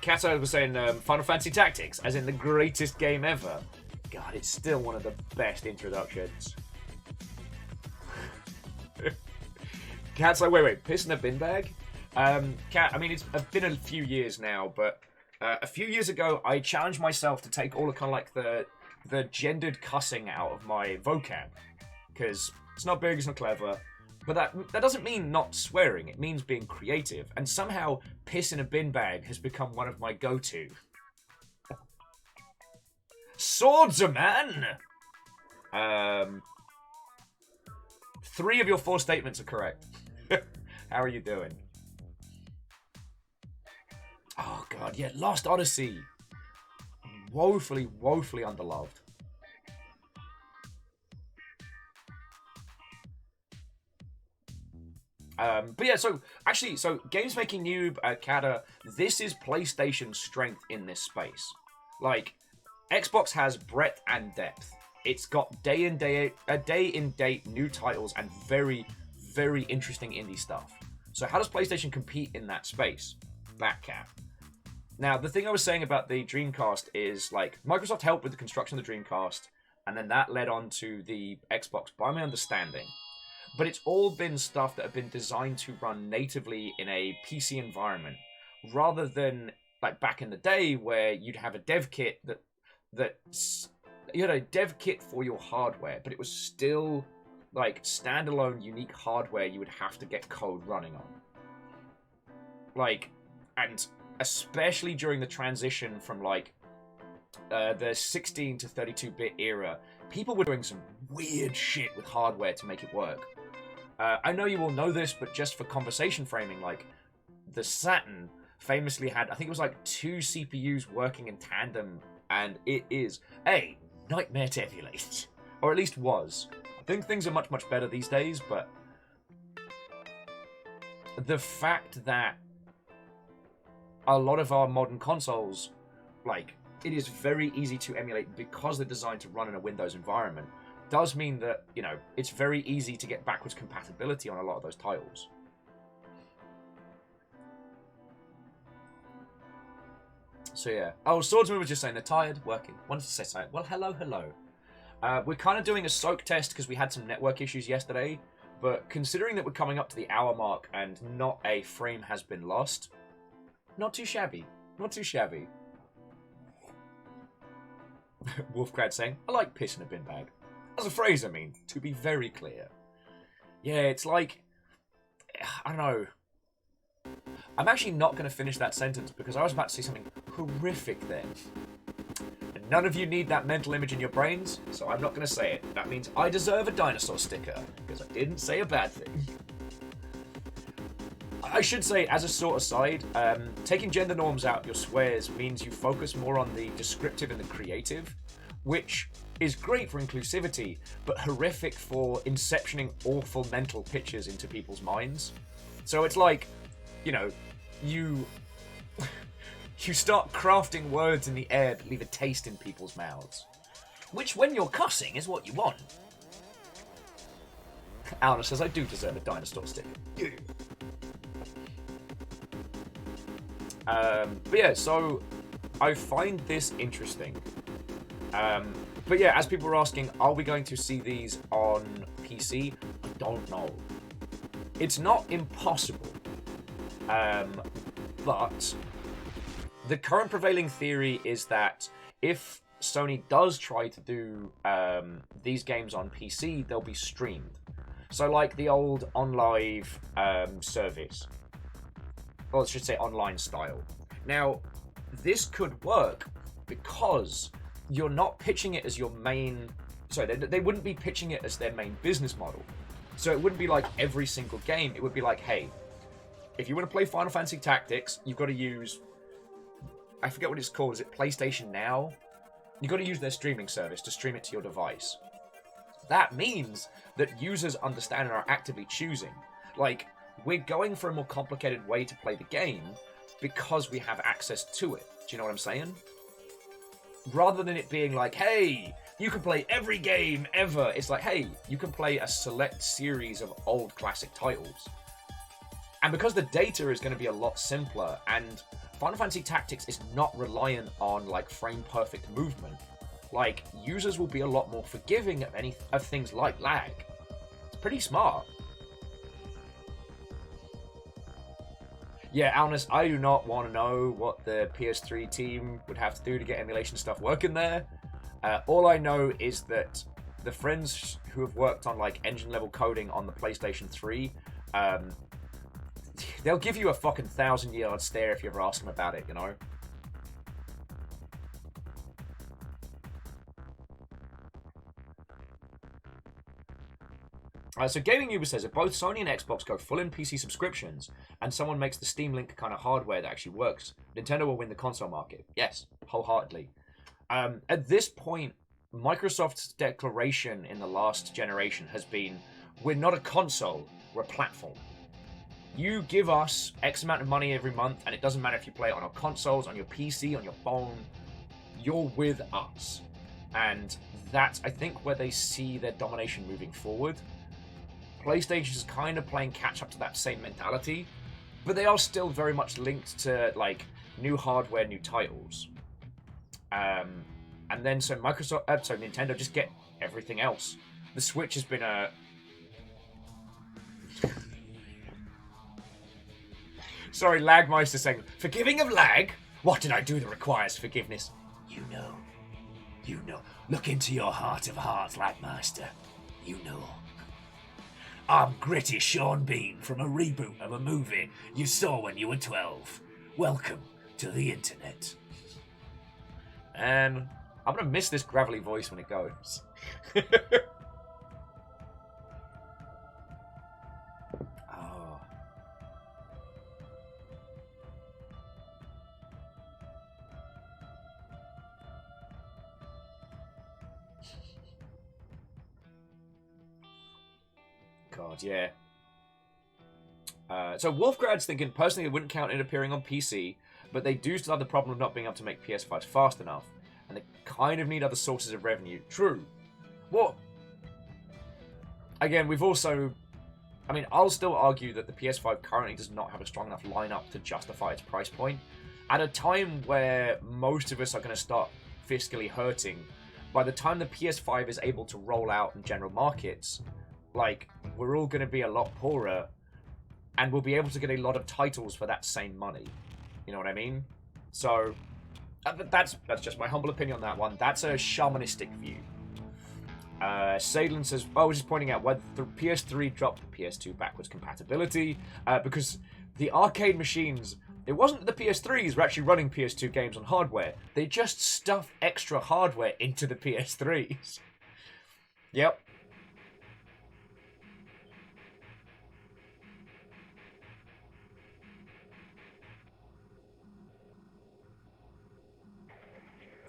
Kato was saying Final Fantasy Tactics, as in the greatest game ever. God, it's still one of the best introductions. Cat's like, wait, piss in a bin bag? Cat, I mean, it's been a few years now, but a few years ago, I challenged myself to take all the kind of like the gendered cussing out of my vocab. Because it's not big, it's not clever. But that doesn't mean not swearing, it means being creative. And somehow, piss in a bin bag has become one of my go-to. Swords, man! 3 of your 4 statements are correct. How are you doing? God, yeah, Lost Odyssey. Woefully, woefully underloved. But yeah, so actually, Games Making Noob, Kata, this is PlayStation's strength in this space. Like, Xbox has breadth and depth. It's got day in date new titles and very, very interesting indie stuff. So how does PlayStation compete in that space? Batcat. Now, the thing I was saying about the Dreamcast is, like, Microsoft helped with the construction of the Dreamcast, and then that led on to the Xbox, by my understanding. But it's all been stuff that have been designed to run natively in a PC environment, rather than, like, back in the day where you'd have a dev kit you had a dev kit for your hardware, but it was still, like, standalone, unique hardware you would have to get code running on. Like, and especially during the transition from, like, the 16 to 32-bit era, people were doing some weird shit with hardware to make it work. I know you all know this, but just for conversation framing, like, the Saturn famously had, I think it was like 2 CPUs working in tandem, and it is a nightmare to emulate. Or at least was. I think things are much, much better these days, but the fact that a lot of our modern consoles, like, it is very easy to emulate because they're designed to run in a Windows environment, does mean that, you know, it's very easy to get backwards compatibility on a lot of those titles. So yeah. Oh, Swordsman was just saying they're tired, working. Wanted to say something. Well, hello. We're kind of doing a soak test because we had some network issues yesterday, but considering that we're coming up to the hour mark and not a frame has been lost, not too shabby. Not too shabby. Wolfcrad saying, I like piss in a bin bag. As a phrase, I mean, to be very clear. Yeah, it's like, I don't know. I'm actually not going to finish that sentence because I was about to say something horrific then. And none of you need that mental image in your brains, so I'm not going to say it. That means I deserve a dinosaur sticker because I didn't say a bad thing. I should say, as a sort of side, taking gender norms out of your swears means you focus more on the descriptive and the creative, which is great for inclusivity, but horrific for inceptioning awful mental pictures into people's minds. So it's like, you know, you start crafting words in the air that leave a taste in people's mouths. Which, when you're cussing, is what you want. Alna says, I do deserve a dinosaur sticker. Yeah. But yeah, so I find this interesting. But yeah, as people were asking, are we going to see these on PC? I don't know. It's not impossible. But the current prevailing theory is that if Sony does try to do these games on PC, they'll be streamed. So like the old OnLive service. Well, I should say online style. Now, this could work because you're not pitching it as your main... Sorry, they wouldn't be pitching it as their main business model. So it wouldn't be like every single game. It would be like, hey, if you want to play Final Fantasy Tactics, you've got to use... I forget what it's called. Is it PlayStation Now? You've got to use their streaming service to stream it to your device. That means that users understand and are actively choosing. Like, we're going for a more complicated way to play the game because we have access to it. Do you know what I'm saying? Rather than it being like, hey, you can play every game ever. It's like, hey, you can play a select series of old classic titles. And because the data is going to be a lot simpler, and Final Fantasy Tactics is not reliant on, like, frame-perfect movement, like, users will be a lot more forgiving of things like lag. It's pretty smart. Yeah, Alnus, I do not want to know what the PS3 team would have to do to get emulation stuff working there. All I know is that the friends who have worked on, like, engine-level coding on the PlayStation 3, they'll give you a fucking 1,000-yard stare if you ever ask them about it, you know? So Gaming Uber says, if both Sony and Xbox go full in PC subscriptions, and someone makes the Steam Link kind of hardware that actually works, Nintendo will win the console market. Yes, wholeheartedly. At this point, Microsoft's declaration in the last generation has been, we're not a console, we're a platform. You give us X amount of money every month, and it doesn't matter if you play it on our consoles, on your PC, on your phone, you're with us. And that's, I think, where they see their domination moving forward. PlayStation is kind of playing catch up to that same mentality, but they are still very much linked to like new hardware, new titles. And then so Nintendo just get everything else. The Switch has been a sorry, Lagmeister saying, forgiving of lag? What did I do that requires forgiveness? You know. Look into your heart of hearts, Lagmeister. You know. I'm gritty Sean Bean from a reboot of a movie you saw when you were 12. Welcome to the internet. And I'm gonna miss this gravelly voice when it goes. Oh. God, yeah. So Wolfgrad's thinking, personally, it wouldn't count it appearing on PC, but they do still have the problem of not being able to make PS5s fast enough, and they kind of need other sources of revenue. True. What? Again, we've also... I mean, I'll still argue that the PS5 currently does not have a strong enough lineup to justify its price point. At a time where most of us are going to start fiscally hurting, by the time the PS5 is able to roll out in general markets, like, we're all going to be a lot poorer, and we'll be able to get a lot of titles for that same money. You know what I mean? So, that's just my humble opinion on that one. That's a shamanistic view. Sadlin says, I was just pointing out why the PS3 dropped the PS2 backwards compatibility, because the arcade machines, it wasn't that the PS3s were actually running PS2 games on hardware. They just stuffed extra hardware into the PS3s. Yep.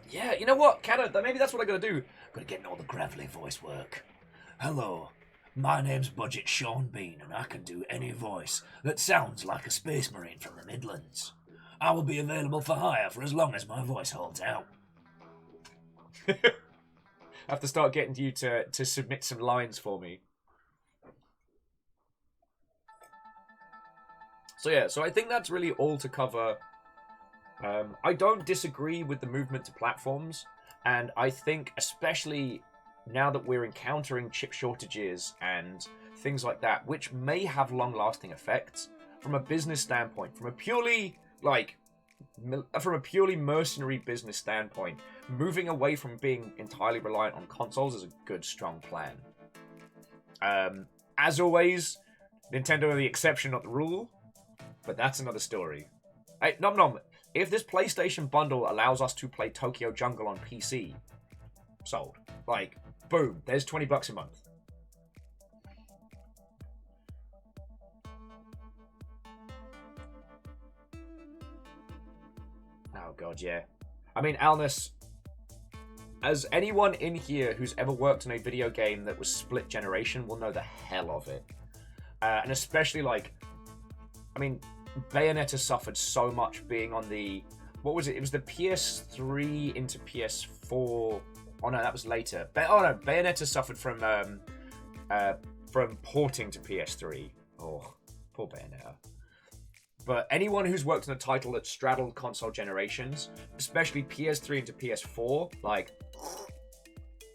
Yeah, you know what, Canada, maybe that's what I gotta do. I'm gonna get in all the gravelly voice work. Hello, my name's Budget Sean Bean, and I can do any voice that sounds like a space marine from the Midlands. I will be available for hire for as long as my voice holds out. I have to start getting you to submit some lines for me. So yeah, so I think that's really all to cover. I don't disagree with the movement to platforms, and I think especially now that we're encountering chip shortages and things like that, which may have long-lasting effects from a business standpoint, from a purely mercenary business standpoint, moving away from being entirely reliant on consoles is a good, strong plan. As always, Nintendo are the exception, not the rule, but that's another story. Hey, nom nom. If this PlayStation bundle allows us to play Tokyo Jungle on PC, sold. Like, boom, there's $20 a month. Oh god, yeah. I mean, Alnus, as anyone in here who's ever worked in a video game that was split generation will know the hell of it. And especially, like, I mean, Bayonetta suffered so much being on the... What was it? It was the PS3 into PS4. Oh no, that was later. Bayonetta suffered from porting to PS3. Oh, poor Bayonetta. But anyone who's worked on a title that straddled console generations, especially PS3 into PS4, like,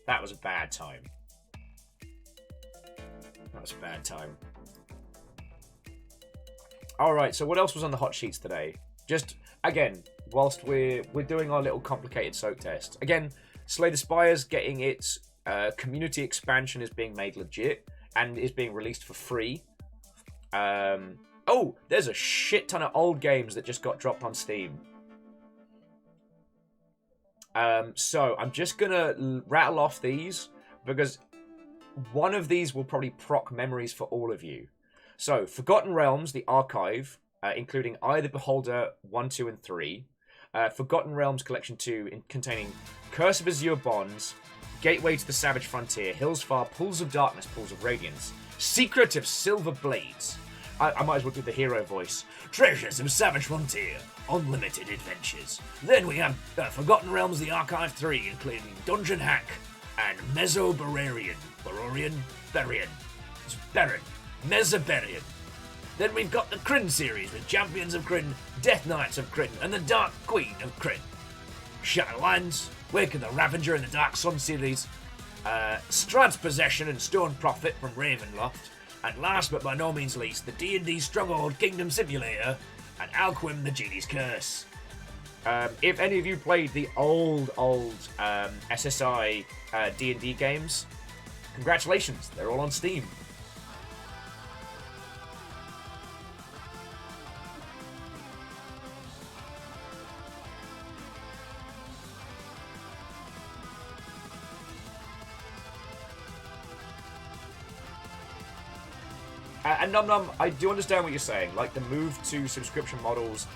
that was a bad time. That was a bad time. Alright, so what else was on the hot sheets today? Just, again, whilst we're doing our little complicated soak test. Again, Slay the Spires getting its community expansion is being made legit and is being released for free. Oh, there's a shit ton of old games that just got dropped on Steam. So I'm just gonna rattle off these because one of these will probably proc memories for all of you. So, Forgotten Realms, the archive, including Eye the Beholder 1, 2, and 3. Forgotten Realms Collection 2, containing Curse of Azure Bonds, Gateway to the Savage Frontier, Hills Far, Pools of Darkness, Pools of Radiance, Secret of Silver Blades. I might as well do the hero voice. Treasures of Savage Frontier, Unlimited Adventures. Then we have Forgotten Realms, the Archive 3, including Dungeon Hack and Mesobarian. Mesobarian. Then we've got the Kryn series with Champions of Kryn, Death Knights of Kryn, and the Dark Queen of Kryn. Shadowlands, Wake of the Ravager and the Dark Sun series, Strahd's Possession and Stone Prophet from Ravenloft, and last but by no means least, the D&D Stronghold Kingdom Simulator and Alquim the Genie's Curse. If any of you played the old SSI D&D games, congratulations, they're all on Steam. And Num Num, I do understand what you're saying. Like, the move to subscription models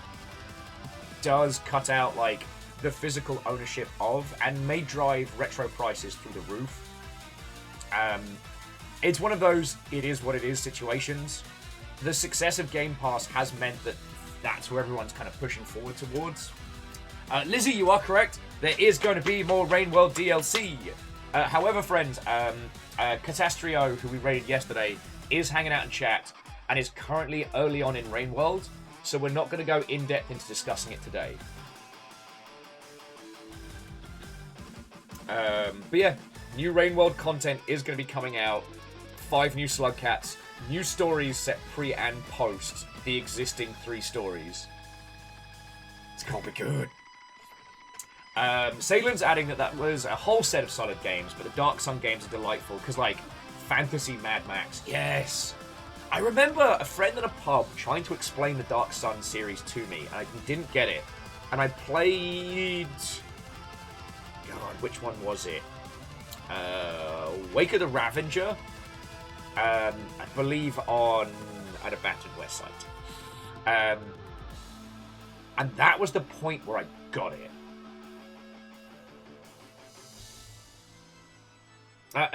does cut out, like, the physical ownership of, and may drive retro prices through the roof. It's one of those it is what it is situations. The success of Game Pass has meant that that's where everyone's kind of pushing forward towards. Lizzie, you are correct. There is going to be more Rain World DLC. However, friends, Catastrio, who we raided yesterday, is hanging out in chat and is currently early on in Rain World, so we're not going to go in depth into discussing it today. But yeah, new Rain World content is going to be coming out. 5 new slug cats, new stories set pre and post the existing 3 stories. It's gonna be good. Salen's adding that was a whole set of solid games, but the Dark Sun games are delightful because, like, fantasy Mad Max. Yes! I remember a friend at a pub trying to explain the Dark Sun series to me, and I didn't get it. And I played... God, which one was it? Wake of the Ravager? I believe on an abandoned West site. And that was the point where I got it.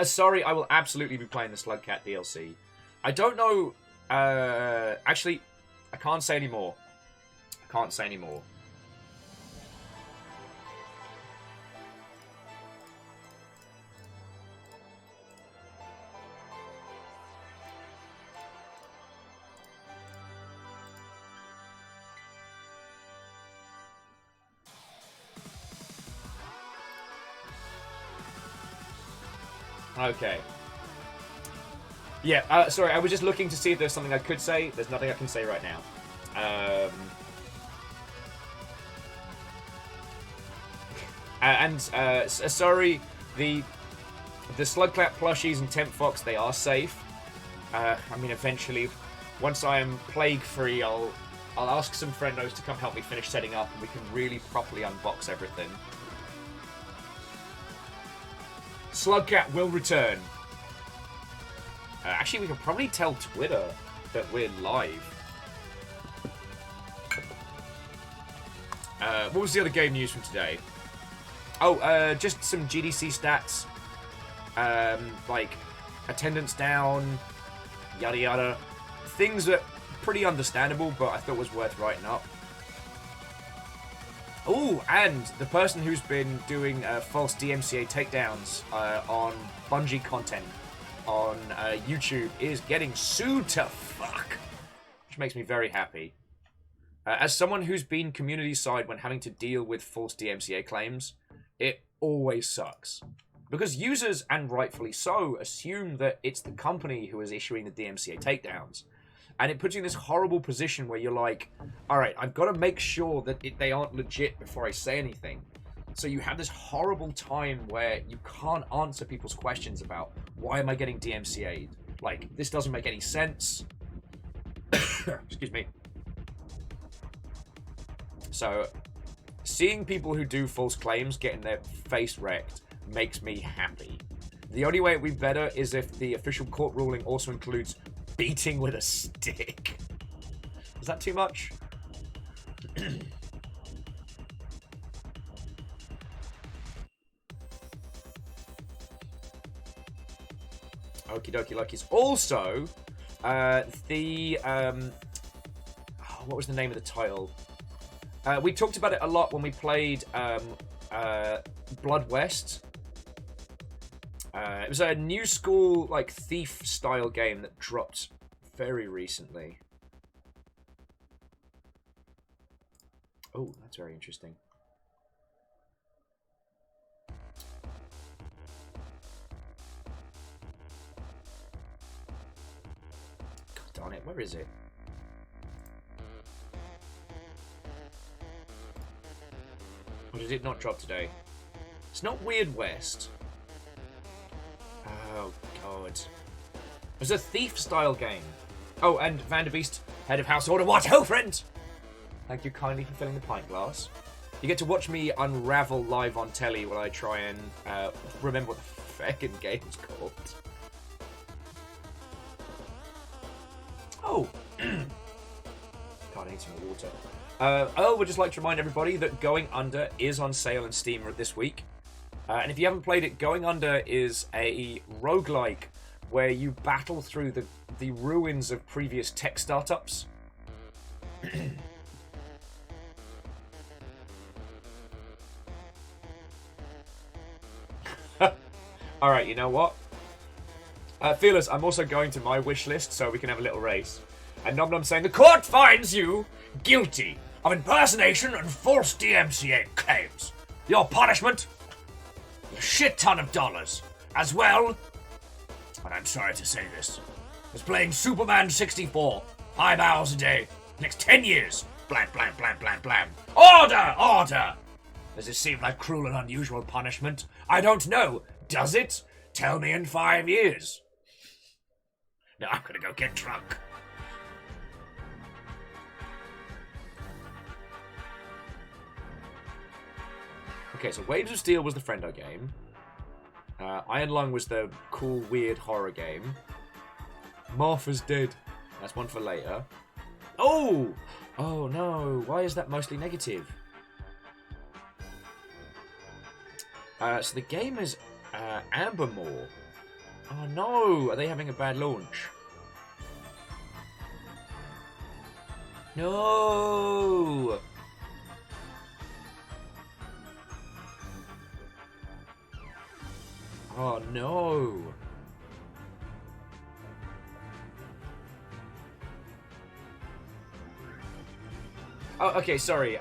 Sorry, I will absolutely be playing the Slugcat DLC. I don't know... actually, I can't say anymore. I can't say anymore. Okay. Yeah, sorry, I was just looking to see if there's something I could say. There's nothing I can say right now. Sorry, the Slugclap plushies and Temp Fox, they are safe. I mean, eventually, once I am plague-free, I'll ask some friendos to come help me finish setting up, and we can really properly unbox everything. Slugcat will return. Actually, we can probably tell Twitter that we're live. What was the other game news from today? Oh, just some GDC stats. Like, attendance down, yada yada. Things that are pretty understandable, but I thought was worth writing up. Oh, and the person who's been doing false DMCA takedowns on Bungie content on YouTube is getting sued to fuck, which makes me very happy. As someone who's been community side when having to deal with false DMCA claims, it always sucks. Because users, and rightfully so, assume that it's the company who is issuing the DMCA takedowns. And it puts you in this horrible position where you're like, alright, I've got to make sure that they aren't legit before I say anything. So you have this horrible time where you can't answer people's questions about, why am I getting DMCA'd? Like, this doesn't make any sense. Excuse me. So, seeing people who do false claims getting their face wrecked makes me happy. The only way it'd be better is if the official court ruling also includes beating with a stick. Is that too much? Okie dokie luckies. Also, what was the name of the title? We talked about it a lot when we played Blood West. It was a new school, like, thief-style game that dropped very recently. Oh, that's very interesting. God darn it, where is it? Or did it not drop today? It's not Weird West. Oh, God. It was a thief-style game. Oh, and Vanderbeest, head of household, what ho, friend! Thank you kindly for filling the pint glass. You get to watch me unravel live on telly while I try and remember what the feckin' game's called. Oh! God, I need some more water. Would just like to remind everybody that Going Under is on sale in Steam this week. And if you haven't played it, Going Under is a roguelike where you battle through the ruins of previous tech startups. Alright, you know what? Fearless, I'm also going to my wish list so we can have a little race. And Nom Nom saying, the court finds you guilty of impersonation and false DMCA claims. Your punishment? A shit ton of dollars. As well, and I'm sorry to say this, is playing Superman 64 5 hours a day, next 10 years. Blam, blam, blam, blam, blam. Order! Order! Does it seem like cruel and unusual punishment? I don't know. Does it? Tell me in 5 years. Now I'm gonna go get drunk. Okay, so Waves of Steel was the Friendo game. Iron Lung was the cool, weird horror game. Martha's Dead. That's one for later. Oh! Oh no, why is that mostly negative? So the game is Ambermore. Oh no, are they having a bad launch? No! Oh no! Oh, okay, sorry.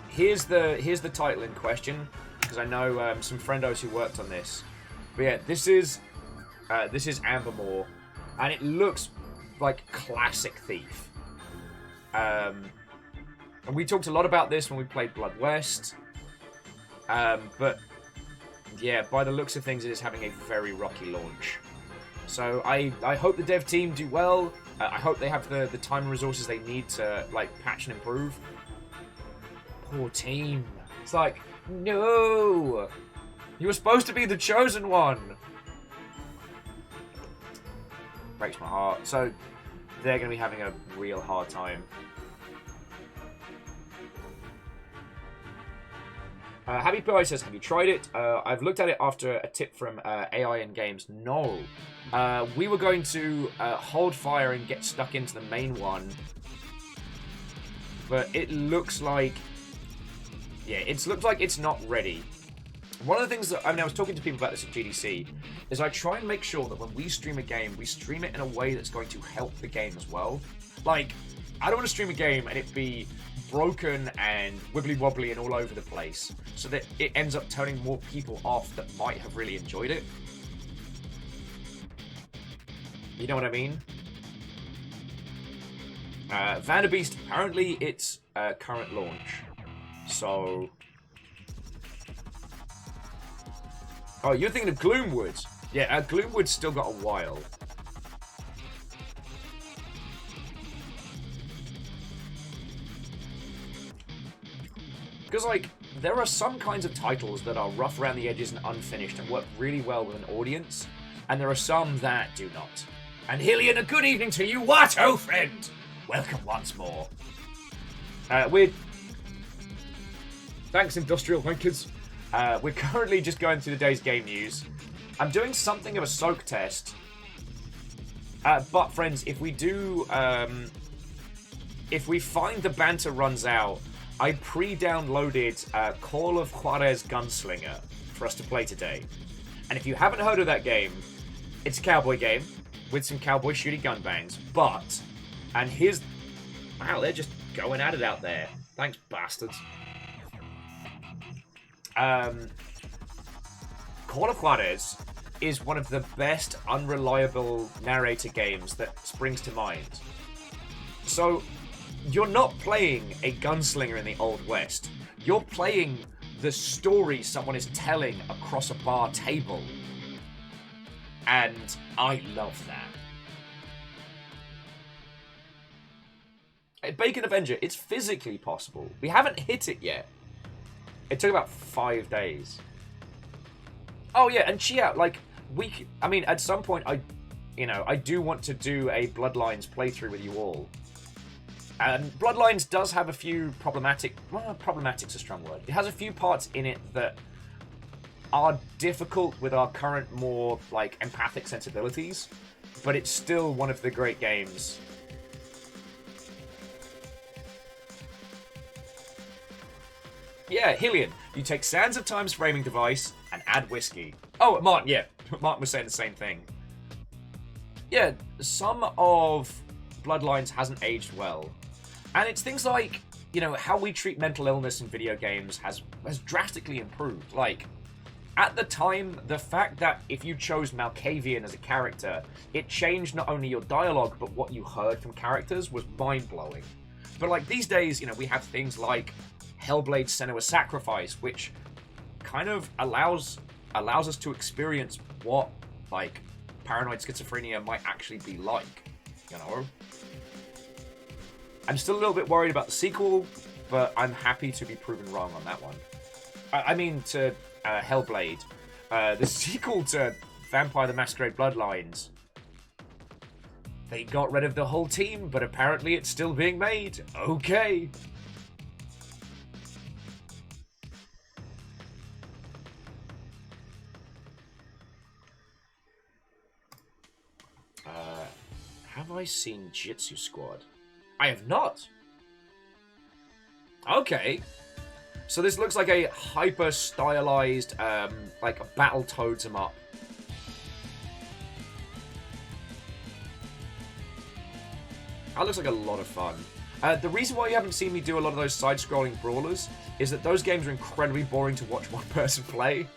Here's the title in question, because I know some friendos who worked on this. But yeah, this is Ambermore, and it looks like classic Thief. And we talked a lot about this when we played Blood West. But yeah, by the looks of things, it is having a very rocky launch. So I hope the dev team do well. I hope they have the time and resources they need to like patch and improve. Poor team. It's like, no! You were supposed to be the chosen one! Breaks my heart. So, they're going to be having a real hard time. Happy Pie says, have you tried it? I've looked at it after a tip from AI in Games. No. We were going to hold fire and get stuck into the main one. But it looks like... yeah, it looks like it's not ready. One of the things that... I was talking to people about this at GDC, is I try and make sure that when we stream a game, we stream it in a way that's going to help the game as well. Like, I don't want to stream a game and it be broken and wibbly-wobbly and all over the place, so that it ends up turning more people off that might have really enjoyed it. You know what I mean? Vanderbeest, apparently it's current launch. So... oh, you're thinking of Gloomwood. Yeah, Gloomwood's still got a while. Because, like, there are some kinds of titles that are rough around the edges and unfinished and work really well with an audience, and there are some that do not. And Hillian, a good evening to you, Watto friend! Welcome once more. Thanks, Industrial Wankers. We're currently just going through the day's game news. I'm doing something of a soak test. But, friends, if we do... if we find the banter runs out, I pre-downloaded Call of Juarez Gunslinger for us to play today. And if you haven't heard of that game, it's a cowboy game with some cowboy shooty gun bangs. But, and here's... Wow, they're just going at it out there. Thanks, bastards. Call of Juarez is one of the best unreliable narrator games that springs to mind. So, you're not playing a gunslinger in the Old West. You're playing the story someone is telling across a bar table. And I love that. Bacon Avenger, it's physically possible. We haven't hit it yet. It took about 5 days. Oh yeah, and Chia, like, I mean, at some point, I do want to do a Bloodlines playthrough with you all. And Bloodlines does have a few problematic's a strong word. It has a few parts in it that are difficult with our current, more, like, empathic sensibilities. But it's still one of the great games. Yeah, Hillian, you take Sands of Time's framing device and add whiskey. Oh, Martin, yeah. Martin was saying the same thing. Yeah, some of Bloodlines hasn't aged well. And it's things like, you know, how we treat mental illness in video games has drastically improved. Like, at the time, the fact that if you chose Malkavian as a character, it changed not only your dialogue, but what you heard from characters was mind-blowing. But, like, these days, you know, we have things like Hellblade Senua's Sacrifice, which kind of allows us to experience what, like, paranoid schizophrenia might actually be like, you know? I'm still a little bit worried about the sequel, but I'm happy to be proven wrong on that one. I mean, to Hellblade. The sequel to Vampire the Masquerade Bloodlines. They got rid of the whole team, but apparently it's still being made. Okay. Have I seen Jitsu Squad? I have not. Okay. So this looks like a hyper-stylized, like a Battletoads 'em up. That looks like a lot of fun. The reason why you haven't seen me do a lot of those side-scrolling brawlers is that those games are incredibly boring to watch one person play.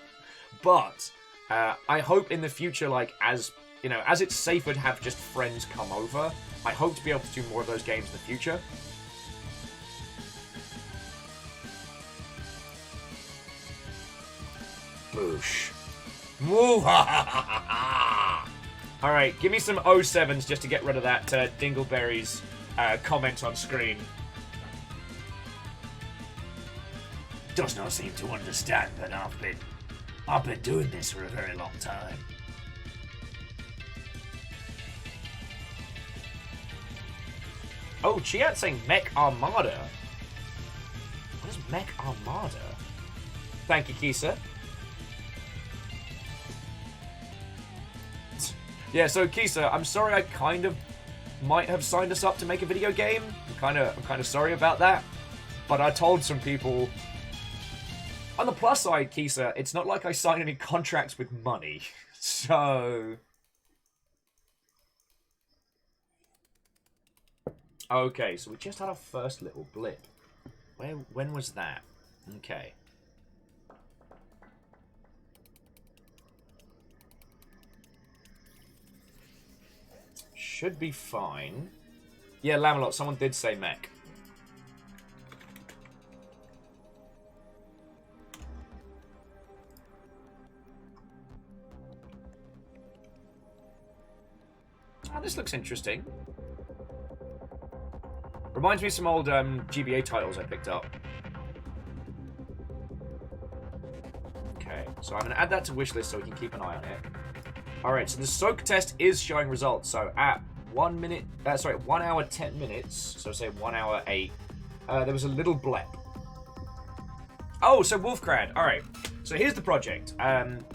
But I hope in the future, like, as you know, as it's safer to have just friends come over, I hope to be able to do more of those games in the future. Boosh. Alright, give me some 07s just to get rid of that Dingleberry's comment on screen. Does not seem to understand that I've been doing this for a very long time. Oh, Chiat's saying Mech Armada. What is Mech Armada? Thank you, Kisa. Yeah, so Kisa, I'm sorry I kind of might have signed us up to make a video game. I'm kind of sorry about that. But I told some people. On the plus side, Kisa, it's not like I signed any contracts with money. So okay, so we just had our first little blip. When was that? Okay. Should be fine. Yeah, Lamelot, someone did say mech. Oh, this looks interesting. Reminds me of some old GBA titles I picked up. Okay, so I'm going to add that to wishlist so we can keep an eye on it. Alright, so the soak test is showing results. So at 1 hour 10 minutes, so say 1 hour 8, there was a little blep. Oh, so Wolfcrad. Alright, so here's the project.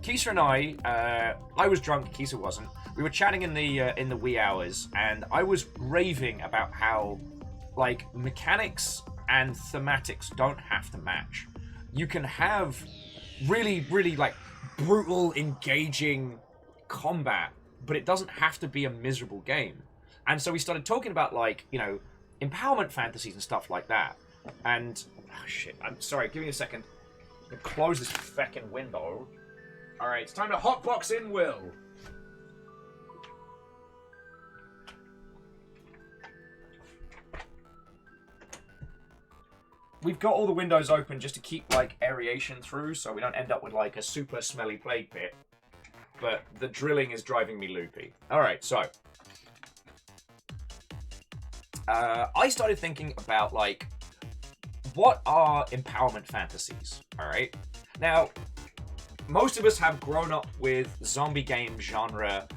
Kisa and I was drunk, Kisa wasn't. We were chatting in the wee hours, and I was raving about how, like, mechanics and thematics don't have to match. You can have really, really, like, brutal, engaging combat, but it doesn't have to be a miserable game. And so we started talking about, like, you know, empowerment fantasies and stuff like that. And, oh shit, I'm sorry, give me a second. I'm gonna close this feckin' window. Alright, it's time to hotbox in Will. We've got all the windows open just to keep, like, aeration through, so we don't end up with, like, a super smelly plague pit. But the drilling is driving me loopy. Alright, so. I started thinking about, like, what are empowerment fantasies? Alright? Now, most of us have grown up with zombie game genre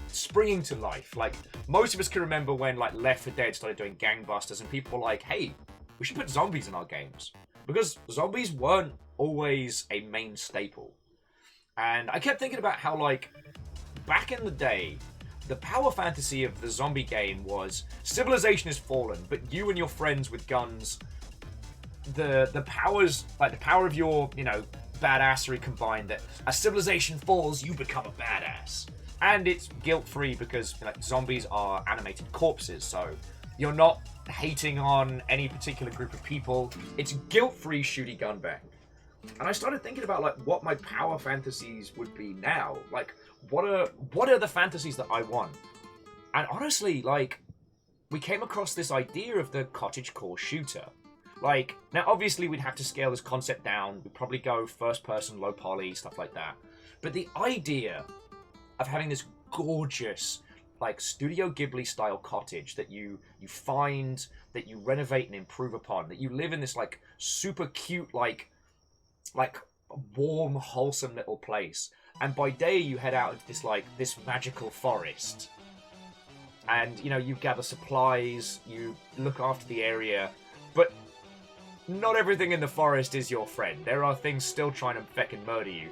springing to life. Like, most of us can remember when, like, Left 4 Dead started doing gangbusters and people were like, hey, we should put zombies in our games. Because zombies weren't always a main staple. And I kept thinking about how, like, back in the day, the power fantasy of the zombie game was civilization has fallen, but you and your friends with guns, the powers, like the power of your, you know, badassery combined, that as civilization falls, you become a badass. And it's guilt-free because, like, zombies are animated corpses, so you're not hating on any particular group of people. It's guilt-free shooty gun bang. And I started thinking about, like, what my power fantasies would be now. Like, what are the fantasies that I want? And honestly, like, we came across this idea of the cottagecore shooter. Like, now obviously we'd have to scale this concept down. We'd probably go first person, low poly, stuff like that. But the idea of having this gorgeous, like, Studio Ghibli style cottage that you find, that you renovate and improve upon, that you live in this, like, super cute, like warm, wholesome little place. And by day you head out into this, like, this magical forest. And, you know, you gather supplies, you look after the area, but not everything in the forest is your friend. There are things still trying to feckin' murder you.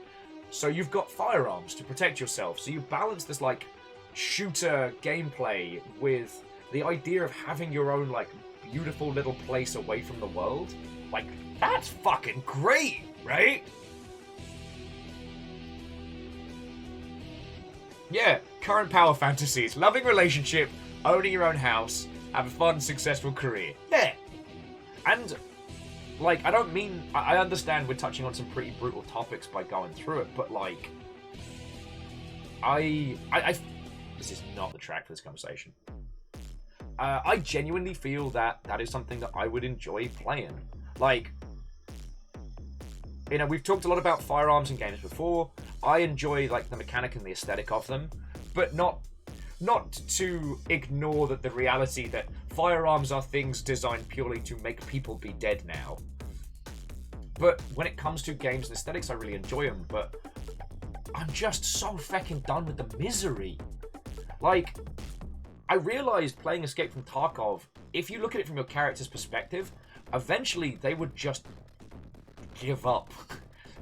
So you've got firearms to protect yourself. So you balance this, like, shooter gameplay with the idea of having your own, like, beautiful little place away from the world. Like, that's fucking great, right? Yeah, current power fantasies. Loving relationship, owning your own house, have a fun, successful career. Yeah. And, like, I understand we're touching on some pretty brutal topics by going through it, but, like, this is not the track for this conversation. I genuinely feel that is something that I would enjoy playing. Like, you know, we've talked a lot about firearms in games before. I enjoy, like, the mechanic and the aesthetic of them, but not to ignore that the reality that firearms are things designed purely to make people be dead now. But when it comes to games and aesthetics, I really enjoy them, but I'm just so fucking done with the misery. Like, I realized playing Escape from Tarkov, if you look at it from your character's perspective, eventually they would just give up.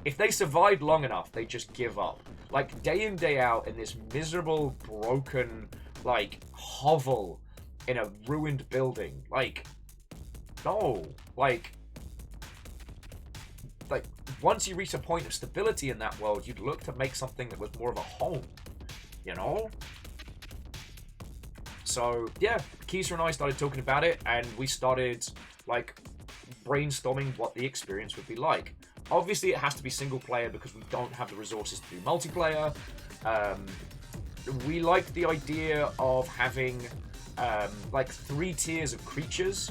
If they survived long enough, they just give up. Like, day in, day out, in this miserable, broken, like, hovel in a ruined building. Like, no. Like, once you reach a point of stability in that world, you'd look to make something that was more of a home. You know? So, yeah, Kisa and I started talking about it, and we started, like, brainstorming what the experience would be like. Obviously, it has to be single player because we don't have the resources to do multiplayer. We liked the idea of having, like, 3 tiers of creatures.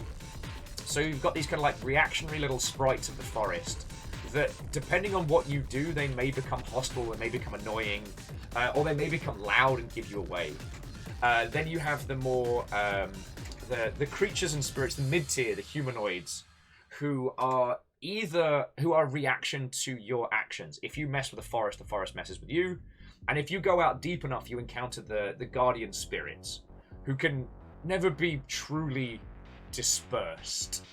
So you've got these kind of, like, reactionary little sprites of the forest that, depending on what you do, they may become hostile and may become annoying, or they may become loud and give you away. Then you have the more, the creatures and spirits, the mid-tier, the humanoids, who are either who are a reaction to your actions. If you mess with the forest messes with you. And if you go out deep enough, you encounter the guardian spirits, who can never be truly dispersed.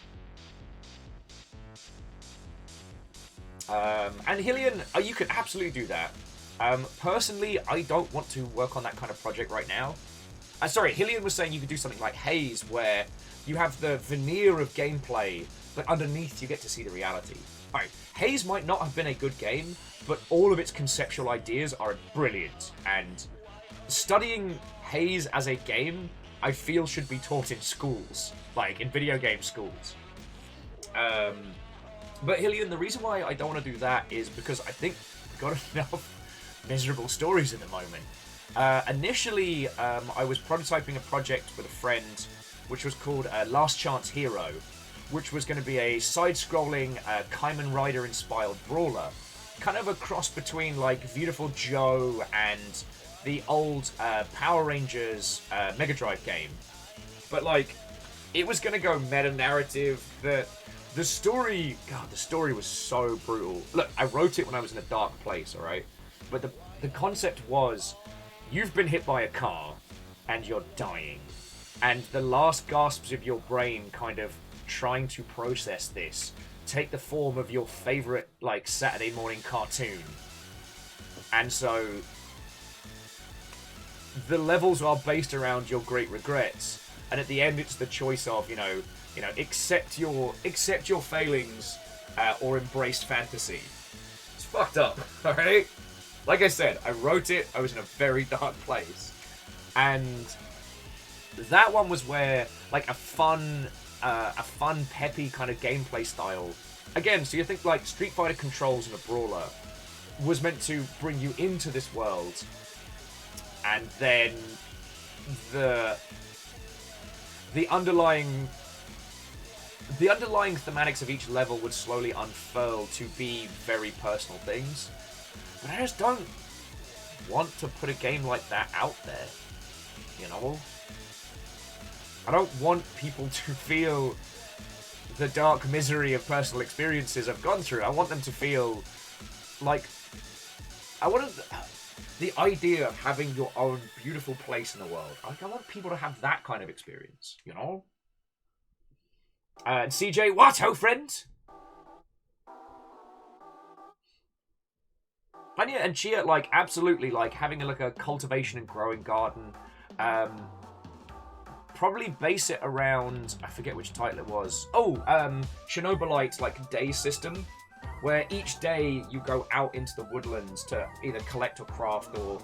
And Hillian, you can absolutely do that. Personally, I don't want to work on that kind of project right now. Sorry, Hillian was saying you could do something like Haze, where you have the veneer of gameplay, but underneath you get to see the reality. Alright, Haze might not have been a good game, but all of its conceptual ideas are brilliant, and studying Haze as a game, I feel should be taught in schools, like in video game schools. But Hillian, the reason why I don't want to do that is because I think we've got enough miserable stories at the moment. Initially, I was prototyping a project with a friend, which was called Last Chance Hero, which was going to be a side-scrolling Kamen Rider-inspired brawler. Kind of a cross between, like, Beautiful Joe and the old Power Rangers Mega Drive game. But, like, it was going to go meta-narrative. The story... God, the story was so brutal. Look, I wrote it when I was in a dark place, alright? But the concept was, you've been hit by a car, and you're dying. And the last gasps of your brain kind of trying to process this take the form of your favorite, like, Saturday morning cartoon. And so the levels are based around your great regrets, and at the end it's the choice of, you know, accept your failings or embrace fantasy. It's fucked up, alright? Like I said, I wrote it, I was in a very dark place. And that one was where, like, a fun, peppy kind of gameplay style. Again, so you think, like, Street Fighter controls in a brawler was meant to bring you into this world, and then the underlying thematics of each level would slowly unfurl to be very personal things. But I just don't want to put a game like that out there, you know? I don't want people to feel the dark misery of personal experiences I've gone through. I want them to feel like... the idea of having your own beautiful place in the world. Like, I want people to have that kind of experience, you know? And CJ, what, oh friend? And yeah, and Chia, like, absolutely, like, having a cultivation and growing garden. Probably base it around, I forget which title it was. Oh, Chernobyl-like, like, day system, where each day you go out into the woodlands to either collect or craft or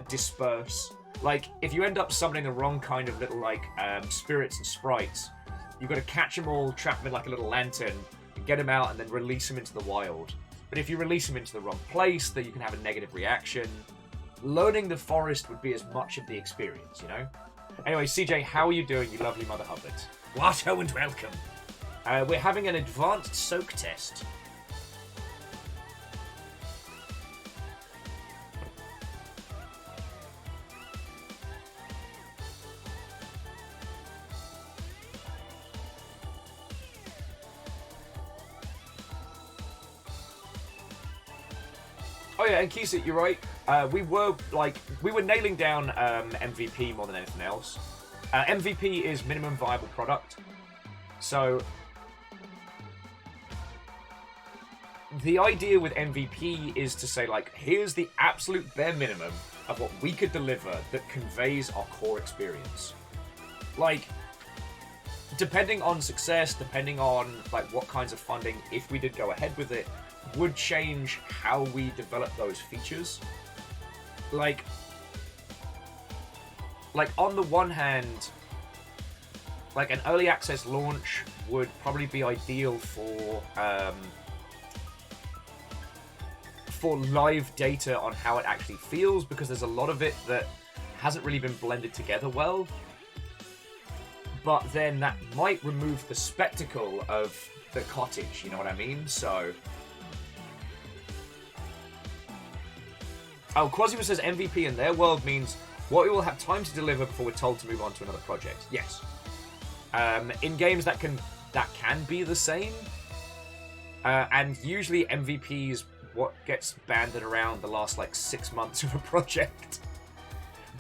disperse. Like, if you end up summoning the wrong kind of little, like, spirits and sprites, you've got to catch them all, trap them in, like, a little lantern, get them out, and then release them into the wild. But if you release them into the wrong place, then you can have a negative reaction. Learning the forest would be as much of the experience, you know? Anyway, CJ, how are you doing, you lovely Mother Hubbard? What, oh, and welcome. We're having an advanced soak test. Oh yeah, and Keesit, you're right. We were nailing down MVP more than anything else. MVP is minimum viable product. So the idea with MVP is to say, like, here's the absolute bare minimum of what we could deliver that conveys our core experience. Like, depending on success, depending on, like, what kinds of funding, if we did go ahead with it, would change how we develop those features. Like on the one hand, like, an early access launch would probably be ideal for live data on how it actually feels, because there's a lot of it that hasn't really been blended together well. But then that might remove the spectacle of the cottage, you know what I mean? So... Oh, Quasima says MVP in their world means what we will have time to deliver before we're told to move on to another project. Yes. In games that can be the same, And usually MVP is what gets banded around the last like 6 months of a project.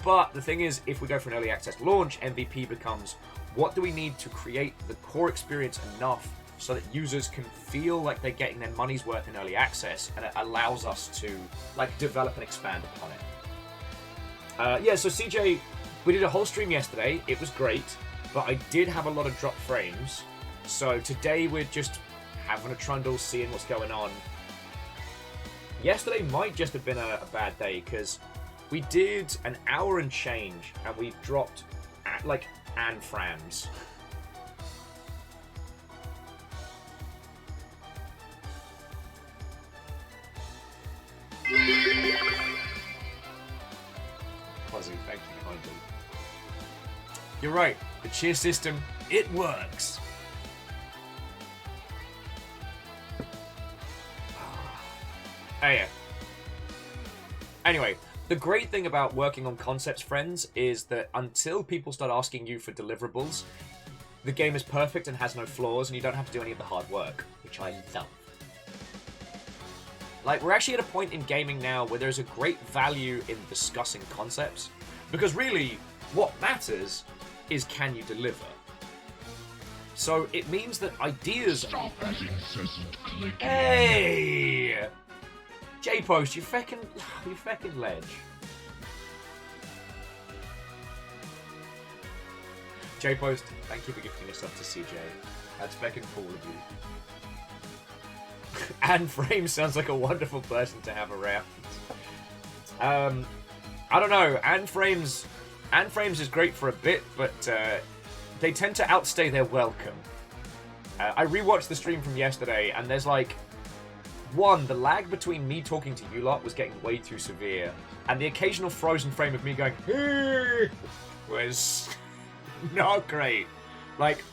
But the thing is, if we go for an early access launch, MVP becomes what do we need to create the core experience enough so that users can feel like they're getting their money's worth in early access, and it allows us to like develop and expand upon it. Yeah, so CJ, we did a whole stream yesterday. It was great, but I did have a lot of drop frames. So today we're just having a trundle, seeing what's going on. Yesterday might just have been a bad day because we did an hour and change and we dropped like and frames. Quasi, thank you kindly. You're right, the cheer system, it works. Oh yeah. Anyway, the great thing about working on concepts, friends, is that until people start asking you for deliverables, the game is perfect and has no flaws, and you don't have to do any of the hard work, which I love. Like, we're actually at a point in gaming now where there's a great value in discussing concepts, because really, what matters is can you deliver. So it means that ideas... Stop that incessant clicking. Hey! J-Post, you feckin' ledge. J-Post, thank you for gifting us up to CJ. That's feckin' cool of you. Anne Frame sounds like a wonderful person to have around. I don't know. Anne Frames is great for a bit, but they tend to outstay their welcome. I rewatched the stream from yesterday, and there's like... One, the lag between me talking to you lot was getting way too severe, and the occasional frozen frame of me going, hey, was not great. Like,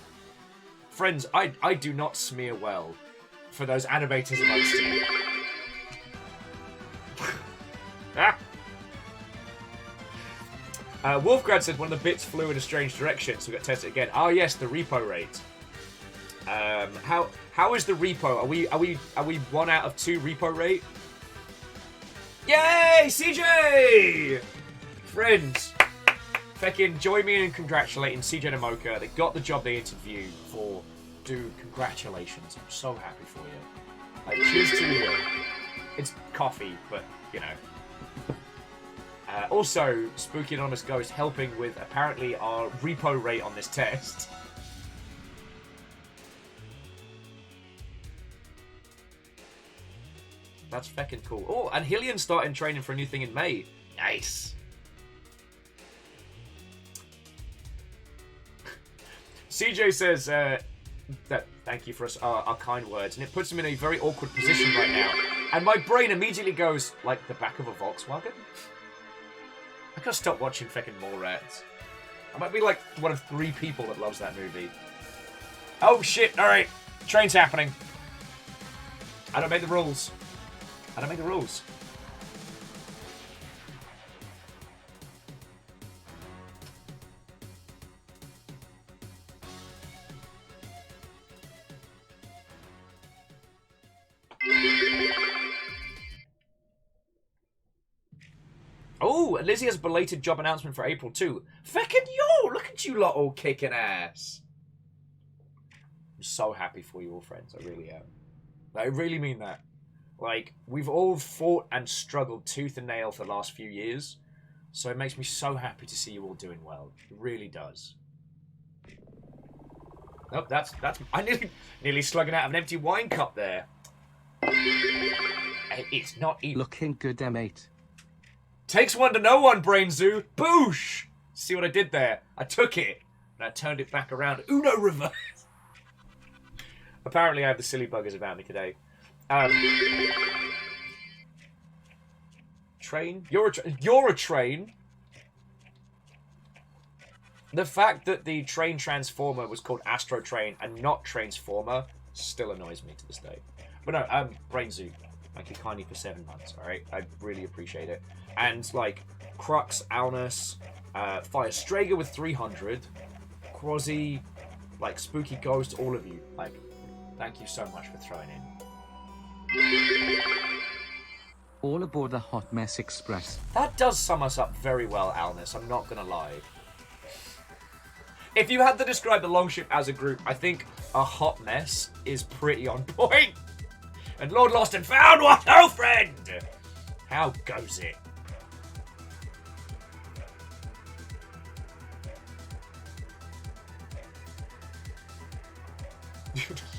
friends, I do not smear well for those animators amongst you. Wolfgrad said one of the bits flew in a strange direction, so we got to test it again. Oh yes, the repo rate. How is the repo? Are we 1 out of 2 repo rate? Yay, CJ! Friends, feckin' join me in congratulating CJ and Mocha. They got the job they interviewed for. Dude, congratulations! I'm so happy for you. Like, cheers to you. It's coffee, but you know. Also, Spooky Anonymous Ghost helping with apparently our repo rate on this test. That's feckin' cool. Oh, and Hillian's starting training for a new thing in May. Nice. CJ says that thank you for our kind words, and it puts him in a very awkward position right now. And my brain immediately goes, like the back of a Volkswagen? I gotta stop watching feckin' Mallrats. I might be like one of 3 people that loves that movie. Oh shit, alright. Train's happening. I don't make the rules. I don't make the rules. Oh, and Lizzie has a belated job announcement for April too. Feckin' yo! Look at you lot all kicking ass. I'm so happy for you all, friends. I really am. I really mean that. Like, we've all fought and struggled tooth and nail for the last few years, so it makes me so happy to see you all doing well. It really does. Nope, that's I nearly slugging out of an empty wine cup there. It's not even... Looking good, M8. Takes one to know one, Brain Zoo. Boosh! See what I did there? I took it, and I turned it back around. Uno reverse! Apparently I have the silly buggers about me today. Train? You're a train? The fact that the train transformer was called Astro Train and not Transformer still annoys me to this day. But no, Brain Zoo, thank you kindly for 7 months, alright? I really appreciate it. And, like, Crux, Alnus, Fire Strager with 300, Quasi, like, Spooky Ghost, all of you, like, thank you so much for throwing in. All aboard the Hot Mess Express. That does sum us up very well, Alnus, I'm not gonna lie. If you had to describe the Longship as a group, I think a hot mess is pretty on point. And Lord Lost and Found, what oh friend! How goes it?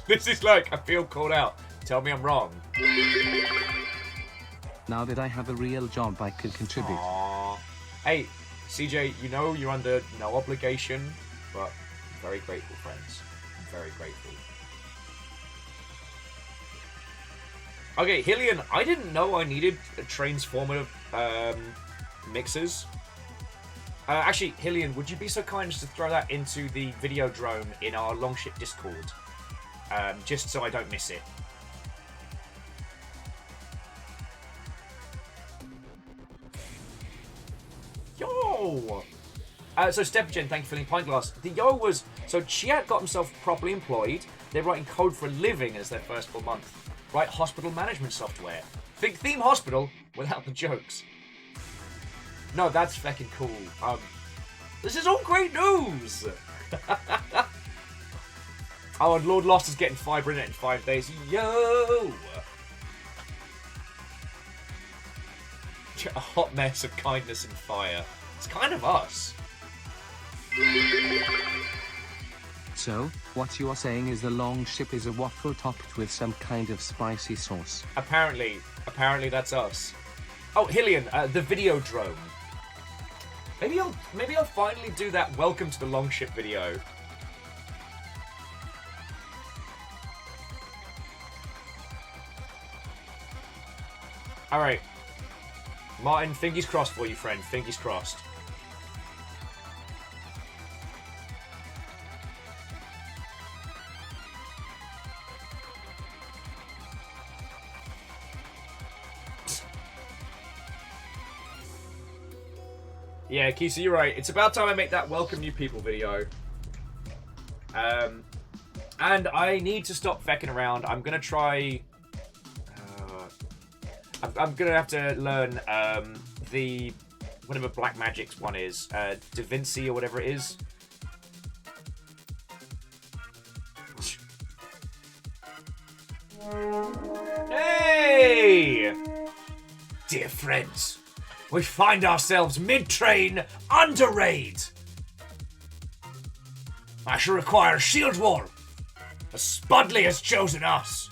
This is like, I feel called out. Tell me I'm wrong. Now that I have a real job, I could contribute. Aww. Hey, CJ, you know you're under no obligation, but I'm very grateful, friends. I'm very grateful. Okay, Hillian, I didn't know I needed transformative mixers. Actually, Hillian, would you be so kind as to throw that into the video drone in our Longship Discord? Just so I don't miss it. Yo! So Stepgen, thank you for the pint glass. The yo was... So Chiat got himself properly employed. They're writing code for a living as their first full month. Write hospital management software. Think Theme Hospital without the jokes. No, that's fucking cool. This is all great news! Oh, and Lord Lost is getting fibre in it in 5 days. Yo! A hot mess of kindness and fire. It's kind of us. So, what you are saying is the Longship is a waffle topped with some kind of spicy sauce. Apparently that's us. Oh, Hillian, the video drone. Maybe I'll finally do that welcome to the Longship video. Alright. Martin, fingers crossed for you, friend. Fingers crossed. Yeah, Kisa, you're right. It's about time I make that welcome new people video. And I need to stop fecking around. I'm gonna try... I'm gonna have to learn the... whatever Black Magic's one is. Da Vinci or whatever it is. Hey! Dear friends, we find ourselves mid-train under raid. I shall require a shield wall. As Spudley has chosen us.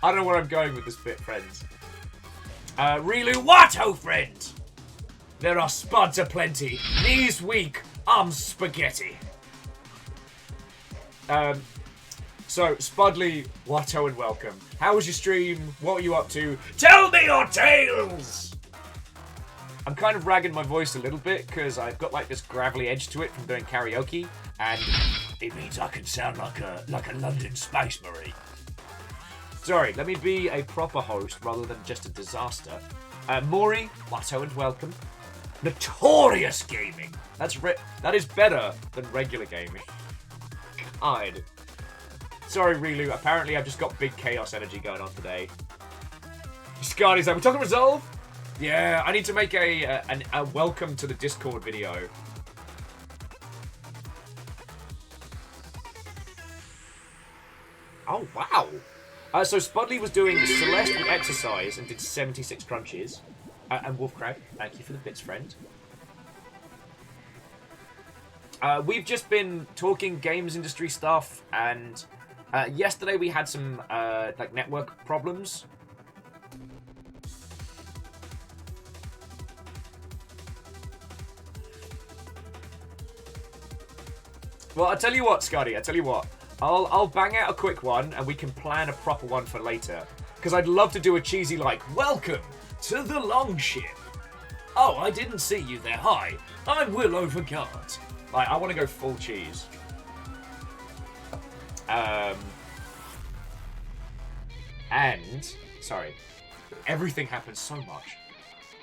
I don't know where I'm going with this bit, friends. Really, what, ho, friend? There are spuds aplenty, knees weak, arms spaghetti. So, Spudley, Watto, and welcome. How was your stream? What were you up to? Tell me your tales! I'm kind of ragging my voice a little bit, because I've got like this gravelly edge to it from doing karaoke, and it means I can sound like a London Space Marine. Sorry, let me be a proper host rather than just a disaster. Maury, Watto, and welcome. Notorious Gaming. That is better than regular gaming. God. Sorry, Rilu. Apparently, I've just got big chaos energy going on today. Scardy's like, we're talking Resolve? Yeah, I need to make a welcome to the Discord video. Oh, wow. So Spudley was doing Celeste with exercise and did 76 crunches. And Wolfcrab, thank you for the bits, friend. We've just been talking games industry stuff, and yesterday we had some like network problems. Well, I tell you what, Scotty. I tell you what. I'll bang out a quick one, and we can plan a proper one for later. Because I'd love to do a cheesy like, welcome to the Longship. Oh, I didn't see you there. Hi, I'm Will Overguard. Like, I want to go full cheese. And, sorry, everything happens so much.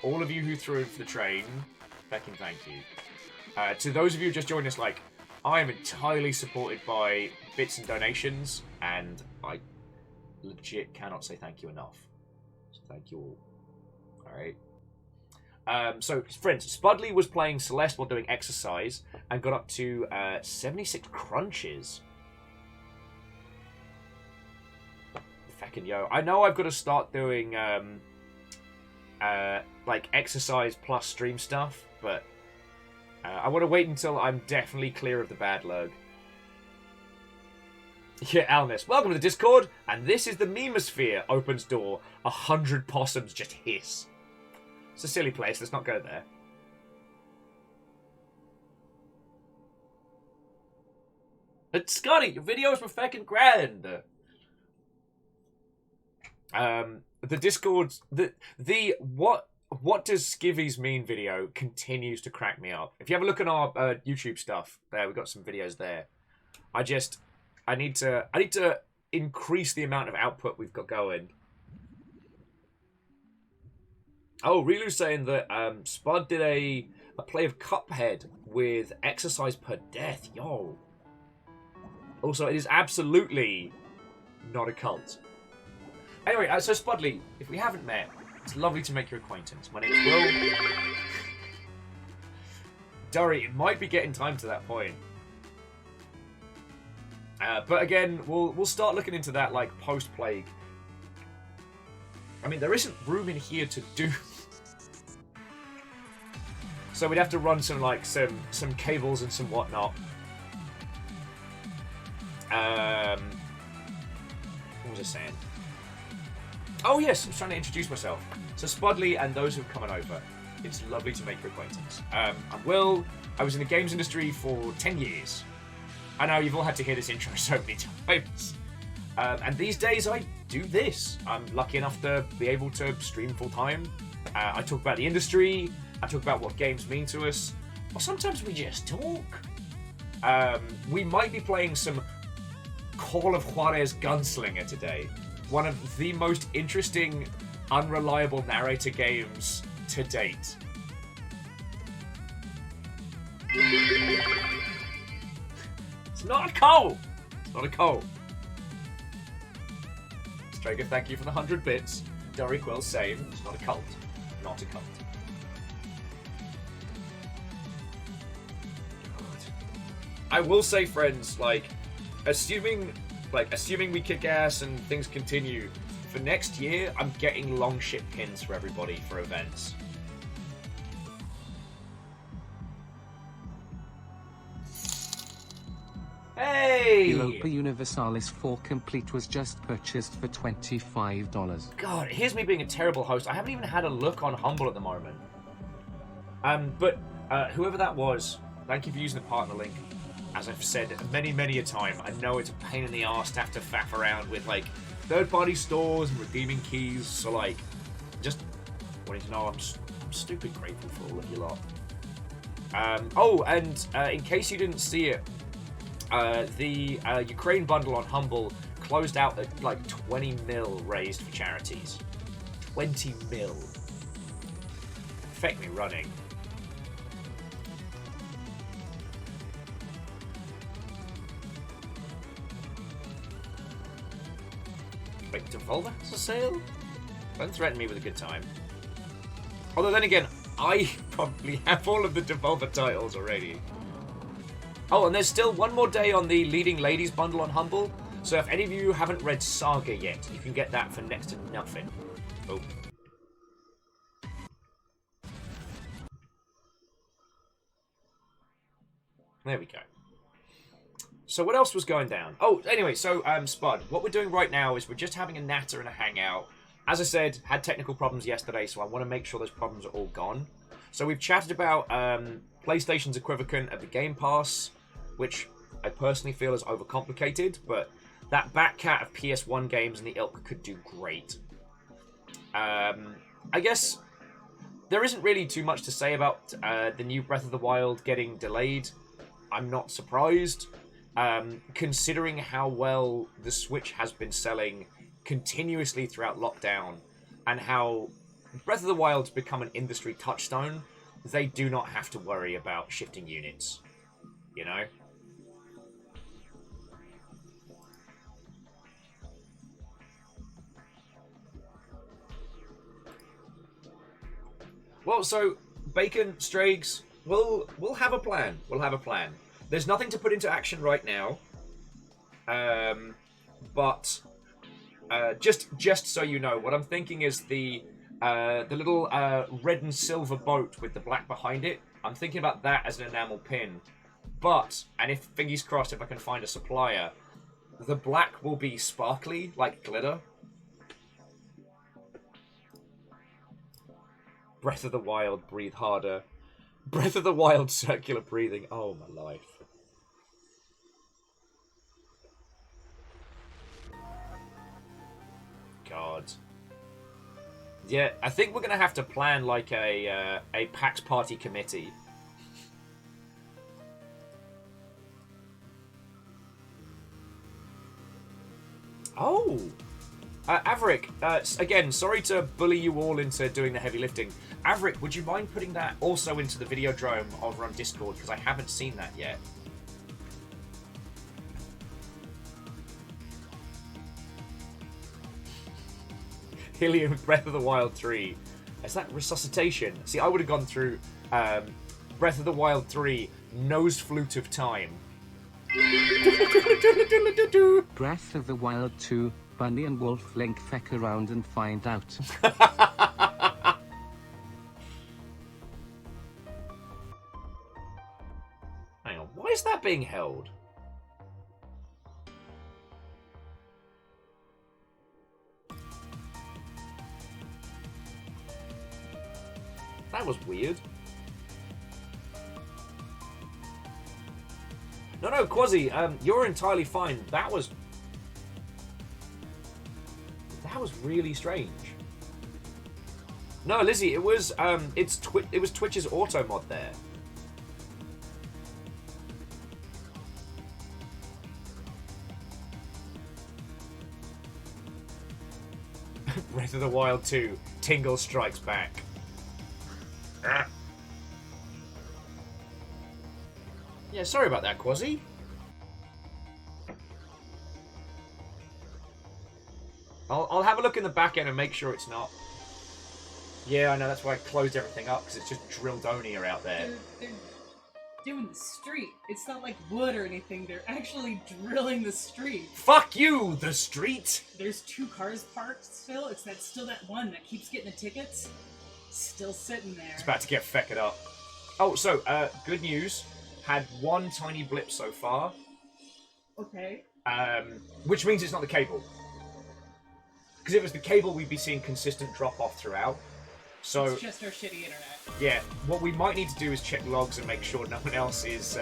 All of you who threw in for the train, Beck and thank you. To those of you who just joined us, like, I am entirely supported by bits and donations, and legit cannot say thank you enough. So thank you all. Alright. So, friends, Spudley was playing Celeste while doing exercise and got up to 76 crunches. Feckin' yo. I know I've got to start doing, like, exercise plus stream stuff, but I want to wait until I'm definitely clear of the bad lurg. Yeah, Alness, welcome to the Discord, and this is the Memosphere. Opens door, 100 possums just hiss. It's a silly place, let's not go there. But Scotty, your videos were fucking grand. The Discord's the what does Skivvy's mean video continues to crack me up. If you have a look at our YouTube stuff, there we've got some videos there. I need to increase the amount of output we've got going. Oh, Rilu's saying that Spud did a play of Cuphead with exercise per death. Yo. Also, it is absolutely not a cult. Anyway, so Spudley, if we haven't met, it's lovely to make your acquaintance. My name is Will. Durry, it might be getting time to that point. But again, we'll start looking into that like post-plague. I mean, there isn't room in here to do. So we'd have to run some cables and some whatnot. What was I saying? Oh yes, I was trying to introduce myself. So Spudley and those who've come on over, it's lovely to make your acquaintance. I'm Will. I was in the games industry for 10 years. I know you've all had to hear this intro so many times. And these days I do this. I'm lucky enough to be able to stream full time. I talk about the industry. I talk about what games mean to us. Or sometimes we just talk. We might be playing some Call of Juarez Gunslinger today. One of the most interesting, unreliable narrator games to date. It's not a cult! It's not a cult. Strager, thank you for the 100 bits. Derek Will, same. It's not a cult. Not a cult. God. I will say, friends, assuming we kick ass and things continue, for next year, I'm getting long ship pins for everybody for events. Hey! Europa Universalis 4 Complete was just purchased for $25. God, here's me being a terrible host. I haven't even had a look on Humble at the moment. But whoever that was, thank you for using the partner link. As I've said many, many a time, I know it's a pain in the arse to have to faff around with, third-party stores and redeeming keys. So, just wanting to know, I'm stupid grateful for all of you lot. In case you didn't see it, the Ukraine bundle on Humble closed out at 20 mil raised for charities. 20 mil. Affect me running. Wait, Devolver has a sale? Don't threaten me with a good time. Although then again, I probably have all of the Devolver titles already. Oh, and there's still one more day on the Leading Ladies bundle on Humble. So if any of you haven't read Saga yet, you can get that for next to nothing. Oh. There we go. So what else was going down? Oh, anyway, so Spud, what we're doing right now is we're just having a natter and a hangout. As I said, had technical problems yesterday, so I want to make sure those problems are all gone. So we've chatted about PlayStation's equivalent of the Game Pass, which I personally feel is overcomplicated, but that backcat of PS1 games and the ilk could do great. I guess there isn't really too much to say about the new Breath of the Wild getting delayed. I'm not surprised, considering how well the Switch has been selling continuously throughout lockdown, and how Breath of the Wild's become an industry touchstone. They do not have to worry about shifting units, you know? Well, so Bacon, Strags, we'll have a plan. We'll have a plan. There's nothing to put into action right now. But just so you know, what I'm thinking is the little red and silver boat with the black behind it. I'm thinking about that as an enamel pin. But, and if fingers crossed, if I can find a supplier, the black will be sparkly, like glitter. Breath of the Wild, breathe harder. Breath of the Wild, circular breathing. Oh, my life. God. Yeah, I think we're going to have to plan like a PAX party committee. Oh! Averick, again, sorry to bully you all into doing the heavy lifting. Averick, would you mind putting that also into the Videodrome over on Discord? Because I haven't seen that yet. Helium, Breath of the Wild 3. Is that Resuscitation? See, I would have gone through Breath of the Wild 3, Nose Flute of Time. Breath of the Wild 2, Bunny and Waffling feck around and find out. Hang on, why is that being held? That was weird. No, Quasi, you're entirely fine. That was really strange. No, Lizzie, it was it was Twitch's auto mod there. Breath of the Wild 2, Tingle Strikes Back. Yeah, sorry about that, Quasi. I'll have a look in the back end and make sure it's not. Yeah, I know, that's why I closed everything up, because it's just drilldonia out there. They're doing the street. It's not like wood or anything. They're actually drilling the street. Fuck you, the street! There's 2 cars parked still. It's still that one that keeps getting the tickets. Still sitting there. It's about to get fecked up. Oh, so, good news. Had one tiny blip so far. Okay. Which means it's not the cable. Because if it was the cable, we'd be seeing consistent drop-off throughout. So, it's just our shitty internet. Yeah, what we might need to do is check logs and make sure no one else is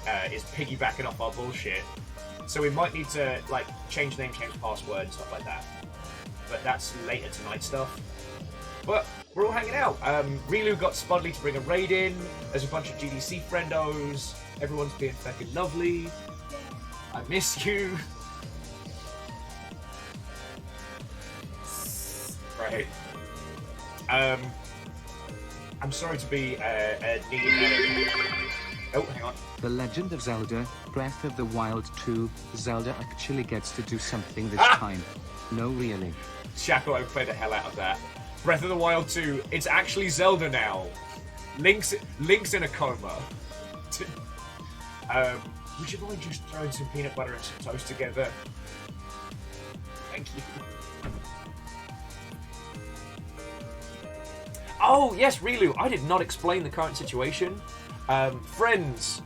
piggybacking off our bullshit. So we might need to, like, change name, change password, and stuff like that. But that's later tonight stuff. But we're all hanging out. Rilu got Spudley to bring a raid in. There's a bunch of GDC friendos. Everyone's being fucking lovely. I miss you. Right. I'm sorry to be oh, hang on. The Legend of Zelda, Breath of the Wild 2, Zelda actually gets to do something this time. No, really. Shaco, I played the hell out of that. Breath of the Wild 2, it's actually Zelda now. Link's in a coma. Would you mind just throwing some peanut butter and some toast together? Thank you. Oh, yes, Rilu, I did not explain the current situation. Friends.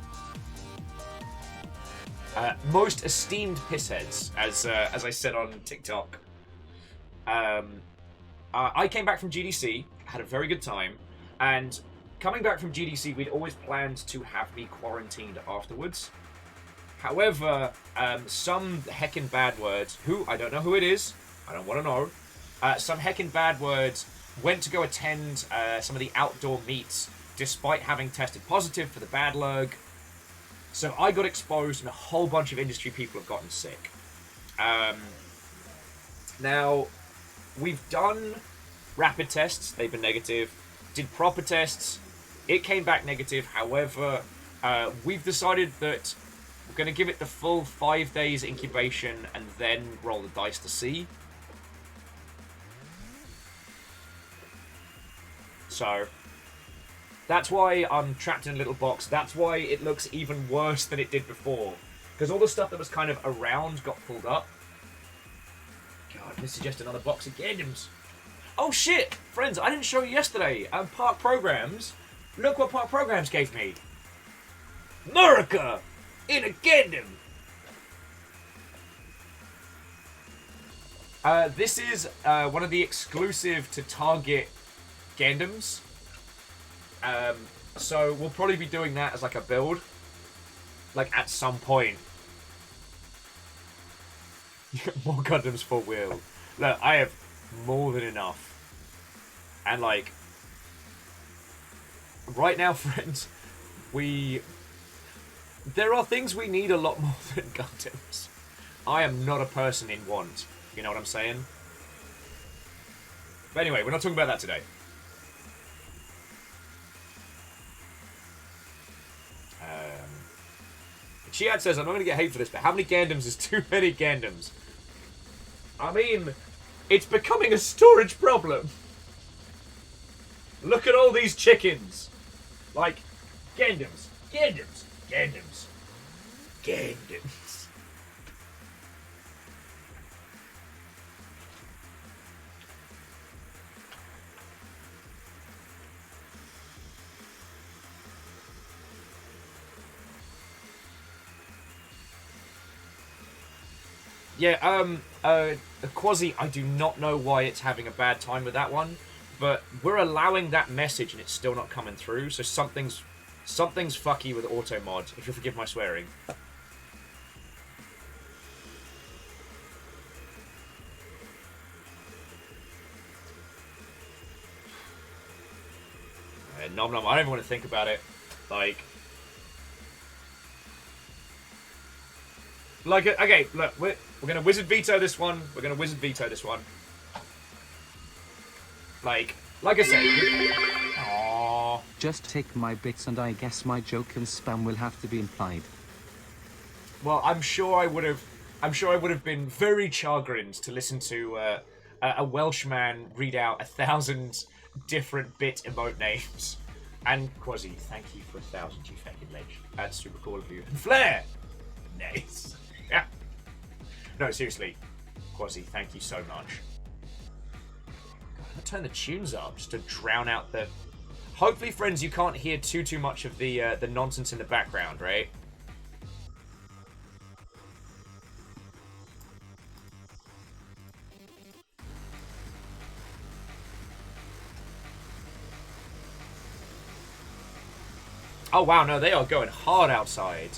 Most esteemed pissheads, as I said on TikTok. I came back from GDC, had a very good time, and coming back from GDC, we'd always planned to have me quarantined afterwards. However, some heckin' bad words, who, I don't know who it is, I don't want to know, some heckin' bad words went to go attend some of the outdoor meets despite having tested positive for the bad lurg. So I got exposed and a whole bunch of industry people have gotten sick. Now, we've done rapid tests, they've been negative. Did proper tests, it came back negative. However, we've decided that we're going to give it the full 5 days incubation and then roll the dice to see. So that's why I'm trapped in a little box. That's why it looks even worse than it did before. Because all the stuff that was kind of around got pulled up. God, this is just another box of Gundams. Oh shit! Friends, I didn't show you yesterday. Park Programs. Look what Park Programs gave me. America! In a Gundam! This is one of the exclusive to Target Gundams. So we'll probably be doing that as like a build. Like at some point. More Gundams for wheel. Look, I have more than enough. And like, right now, friends, there are things we need a lot more than Gundams. I am not a person in want. You know what I'm saying? But anyway, we're not talking about that today. Chiad says, I'm not going to get hate for this, but how many Gundams is too many Gundams? I mean, it's becoming a storage problem. Look at all these chickens. Like, Gundams, Gundams, Gundams, Gundams. Yeah, Quasi, I do not know why it's having a bad time with that one, but we're allowing that message and it's still not coming through, so something's fucky with auto mod, if you'll forgive my swearing. Nom nom, I don't even want to think about it. Like, okay, look, we're gonna wizard veto this one. We're gonna wizard veto this one. Like I said. Aww. Just take my bits, and I guess my joke and spam will have to be implied. Well, I'm sure I would have been very chagrined to listen to a Welshman read out 1,000 different bit emote names. And Quasi, thank you for 1,000, you fucking ledge. That's super cool of you. And Flair, nice. Yeah. No, seriously, Quasi, thank you so much. I'm gonna turn the tunes up just to drown out the. Hopefully, friends, you can't hear too much of the nonsense in the background, right? Oh wow, no, they are going hard outside.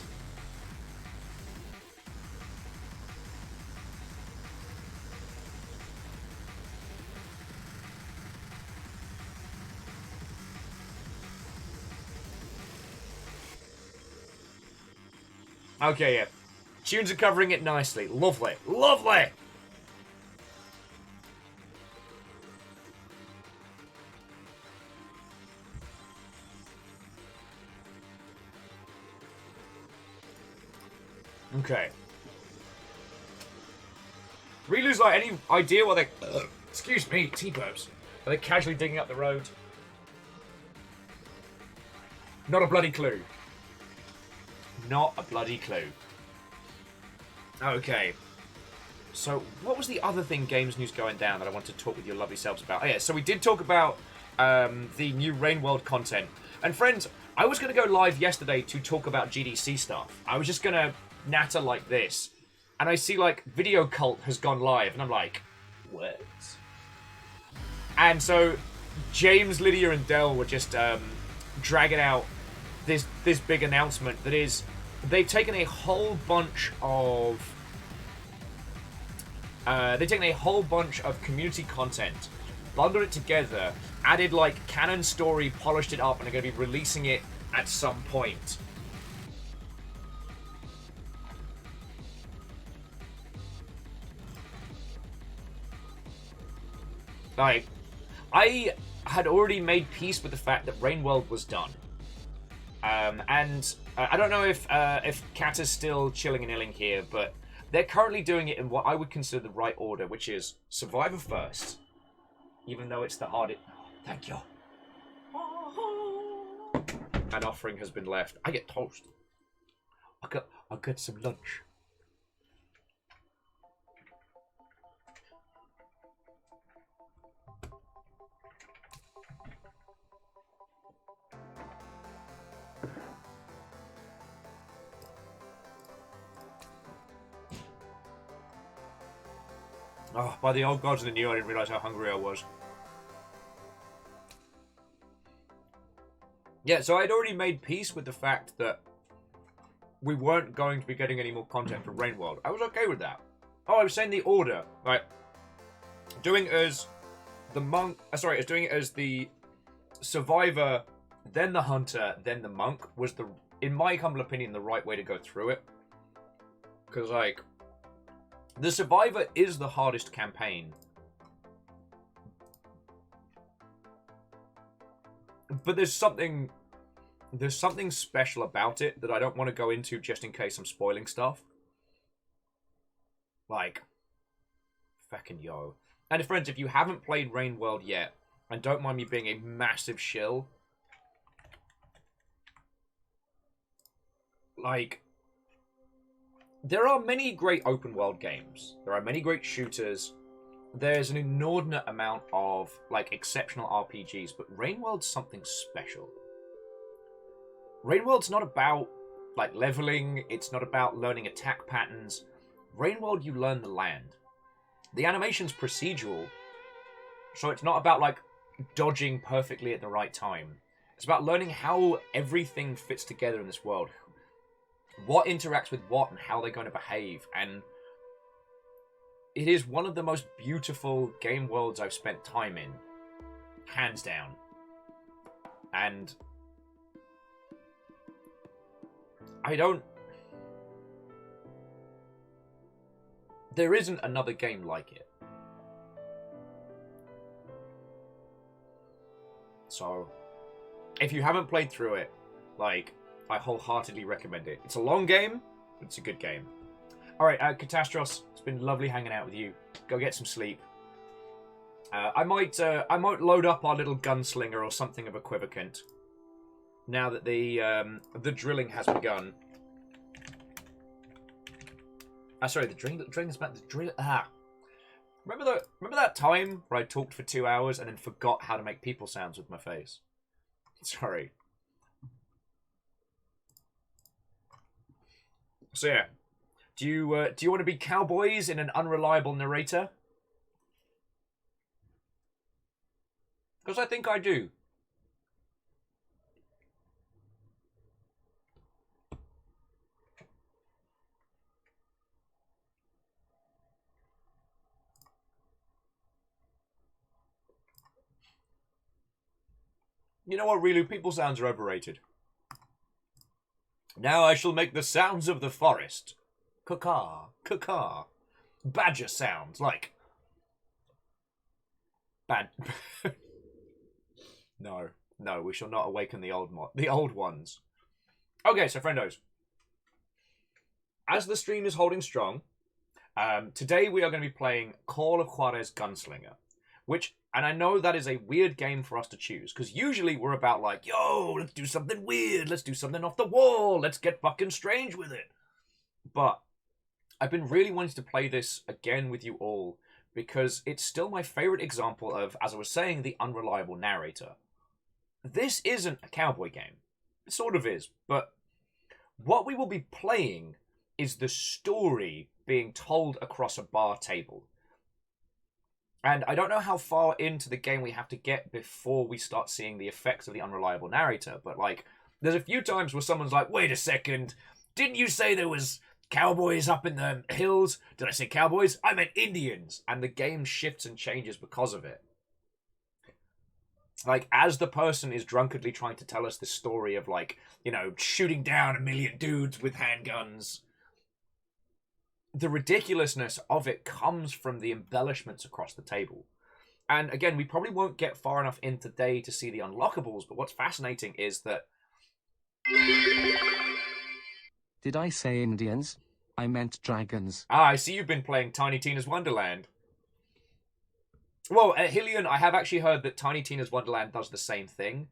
Okay, yeah. Tunes are covering it nicely. Lovely. Lovely! Okay. Really lose like any idea what they... excuse me, T-burps. Are they casually digging up the road? Not a bloody clue. Not a bloody clue. Okay. So, what was the other thing Games News going down that I wanted to talk with your lovely selves about? Oh yeah, so we did talk about the new Rain World content. And friends, I was going to go live yesterday to talk about GDC stuff. I was just going to natter like this. And I see, like, Video Cult has gone live. And I'm like, what? And so, James, Lydia, and Dell were just dragging out this big announcement that is... They've taken a whole bunch of community content, bundled it together, added like canon story, polished it up, and are going to be releasing it at some point. Like, I had already made peace with the fact that Rain World was done. And I don't know if Kat is still chilling and illing here, but they're currently doing it in what I would consider the right order, which is Survivor first, even though it's the hardest. Oh, thank you. Oh. An offering has been left. I get toast. I'll get some lunch. Oh, by the old gods and the new, I didn't realise how hungry I was. Yeah, so I'd already made peace with the fact that we weren't going to be getting any more content from Rainworld. I was okay with that. Oh, I was saying the order. Right. Doing it as the monk... sorry, doing it as the survivor, then the hunter, then the monk was, in my humble opinion, the right way to go through it. Because, like... the survivor is the hardest campaign. But there's something special about it that I don't want to go into just in case I'm spoiling stuff. Like, feckin' yo. And friends, if you haven't played Rainworld yet, and don't mind me being a massive shill, like, there are many great open world games. There are many great shooters. There's an inordinate amount of, like, exceptional RPGs, but Rainworld's something special. Rainworld's not about, like, leveling. It's not about learning attack patterns. Rainworld, you learn the land. The animation's procedural, so it's not about, like, dodging perfectly at the right time. It's about learning how everything fits together in this world. What interacts with what and how they're going to behave. And it is one of the most beautiful game worlds I've spent time in. Hands down. And I don't... there isn't another game like it. So, if you haven't played through it, like, I wholeheartedly recommend it. It's a long game, but it's a good game. Alright, Catastros, it's been lovely hanging out with you. Go get some sleep. I might load up our little gunslinger or something of equivalent now that the drilling has begun. Sorry, the drilling is back. The drill. Remember that time where I talked for 2 hours and then forgot how to make people sounds with my face? Sorry. So yeah, do you want to be cowboys in an unreliable narrator? Because I think I do. You know what, really? People sounds are overrated. Now I shall make the sounds of the forest. Caw-caw, caw-caw. Badger sounds, like... bad... No, we shall not awaken the old ones. Okay, so friendos. As the stream is holding strong, today we are going to be playing Call of Juarez Gunslinger, which, and I know that is a weird game for us to choose, because usually we're about like, yo, let's do something weird, let's do something off the wall, let's get fucking strange with it. But I've been really wanting to play this again with you all, because it's still my favorite example of, as I was saying, the unreliable narrator. This isn't a cowboy game. It sort of is, but what we will be playing is the story being told across a bar table. And I don't know how far into the game we have to get before we start seeing the effects of the unreliable narrator, but, like, there's a few times where someone's like, wait a second, didn't you say there was cowboys up in the hills? Did I say cowboys? I meant Indians. And the game shifts and changes because of it. Like, as the person is drunkenly trying to tell us the story of, like, you know, shooting down a million dudes with handguns, the ridiculousness of it comes from the embellishments across the table. And again, we probably won't get far enough in today to see the unlockables, but what's fascinating is that... Did I say Indians? I meant dragons. Ah, I see you've been playing Tiny Tina's Wonderland. Well, Hillian, I have actually heard that Tiny Tina's Wonderland does the same thing,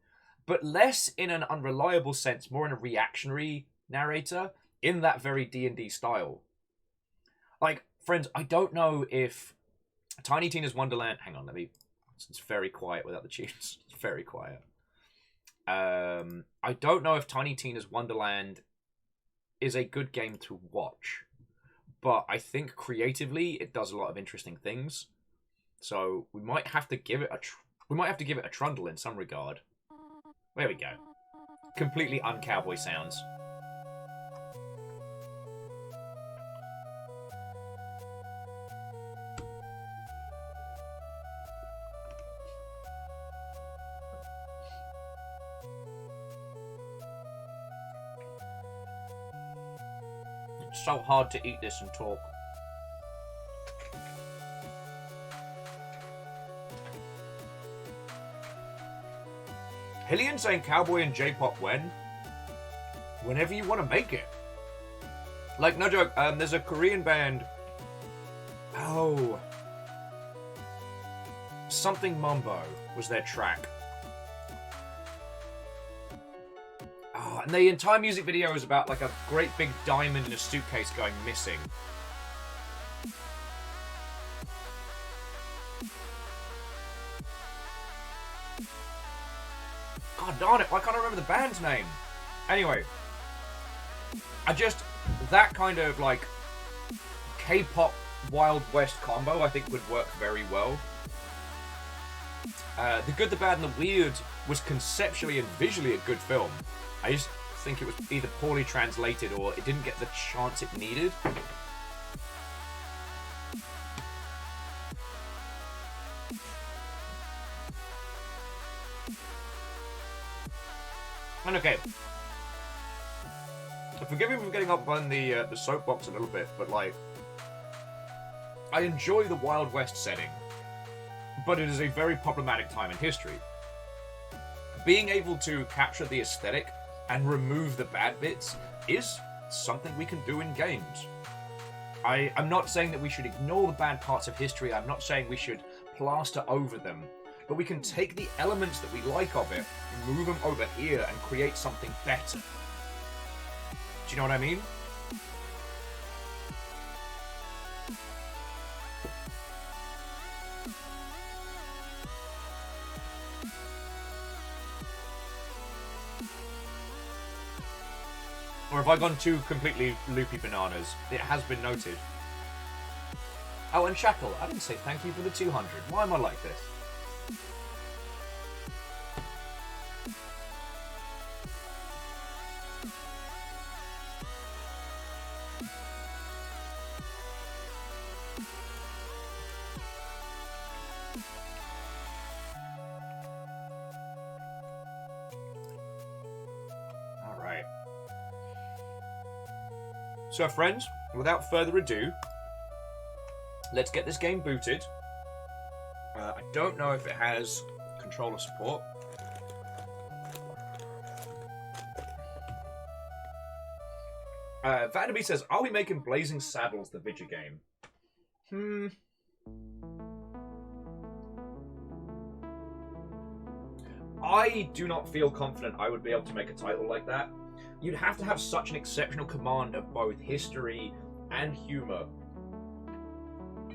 but less in an unreliable sense, more in a reactionary narrator in that very D&D style. Like, friends, I don't know if Tiny Tina's Wonderland... Hang on, it's very quiet without the tunes. It's very quiet. I don't know if Tiny Tina's Wonderland is a good game to watch, but I think creatively it does a lot of interesting things. So we might have to give it a trundle in some regard. There we go. Completely uncowboy sounds. It's so hard to eat this and talk. Hillian saying cowboy and J-pop when? Whenever you want to make it. Like, no joke, there's a Korean band. Oh. Something Mumbo was their track. Oh, and the entire music video is about like a great big diamond in a suitcase going missing. God darn it, why can't I remember the band's name? Anyway, that kind of like K-pop Wild West combo I think would work very well. The Good, the Bad and the Weird was conceptually and visually a good film. I just think it was either poorly translated or it didn't get the chance it needed. And okay, forgive me for getting up on the soapbox a little bit, but like, I enjoy the Wild West setting, but it is a very problematic time in history. Being able to capture the aesthetic and remove the bad bits is something we can do in games. I'm not saying that we should ignore the bad parts of history, I'm not saying we should plaster over them, but we can take the elements that we like of it, move them over here, and create something better. Do you know what I mean? Or have I gone too completely loopy bananas? It has been noted. Oh, and Shackle, I didn't say thank you for the 200. Why am I like this? So friends, without further ado, let's get this game booted. I don't know if it has controller support. Vanderby says, are we making Blazing Saddles the video game? I do not feel confident I would be able to make a title like that. You'd have to have such an exceptional command of both history and humor.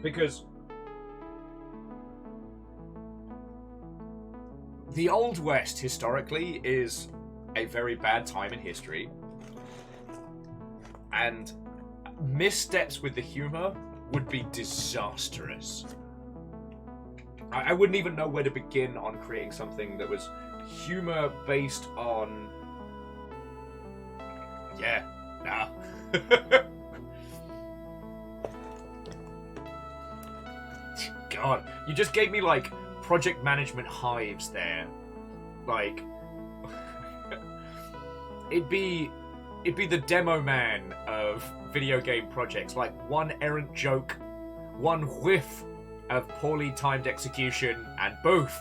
Because the Old West, historically, is a very bad time in history. And missteps with the humor would be disastrous. I wouldn't even know where to begin on creating something that was humor based on... Yeah, nah. God, you just gave me, like, project management hives there. Like, it'd be the demo man of video game projects. Like, one errant joke, one whiff of poorly timed execution, and both,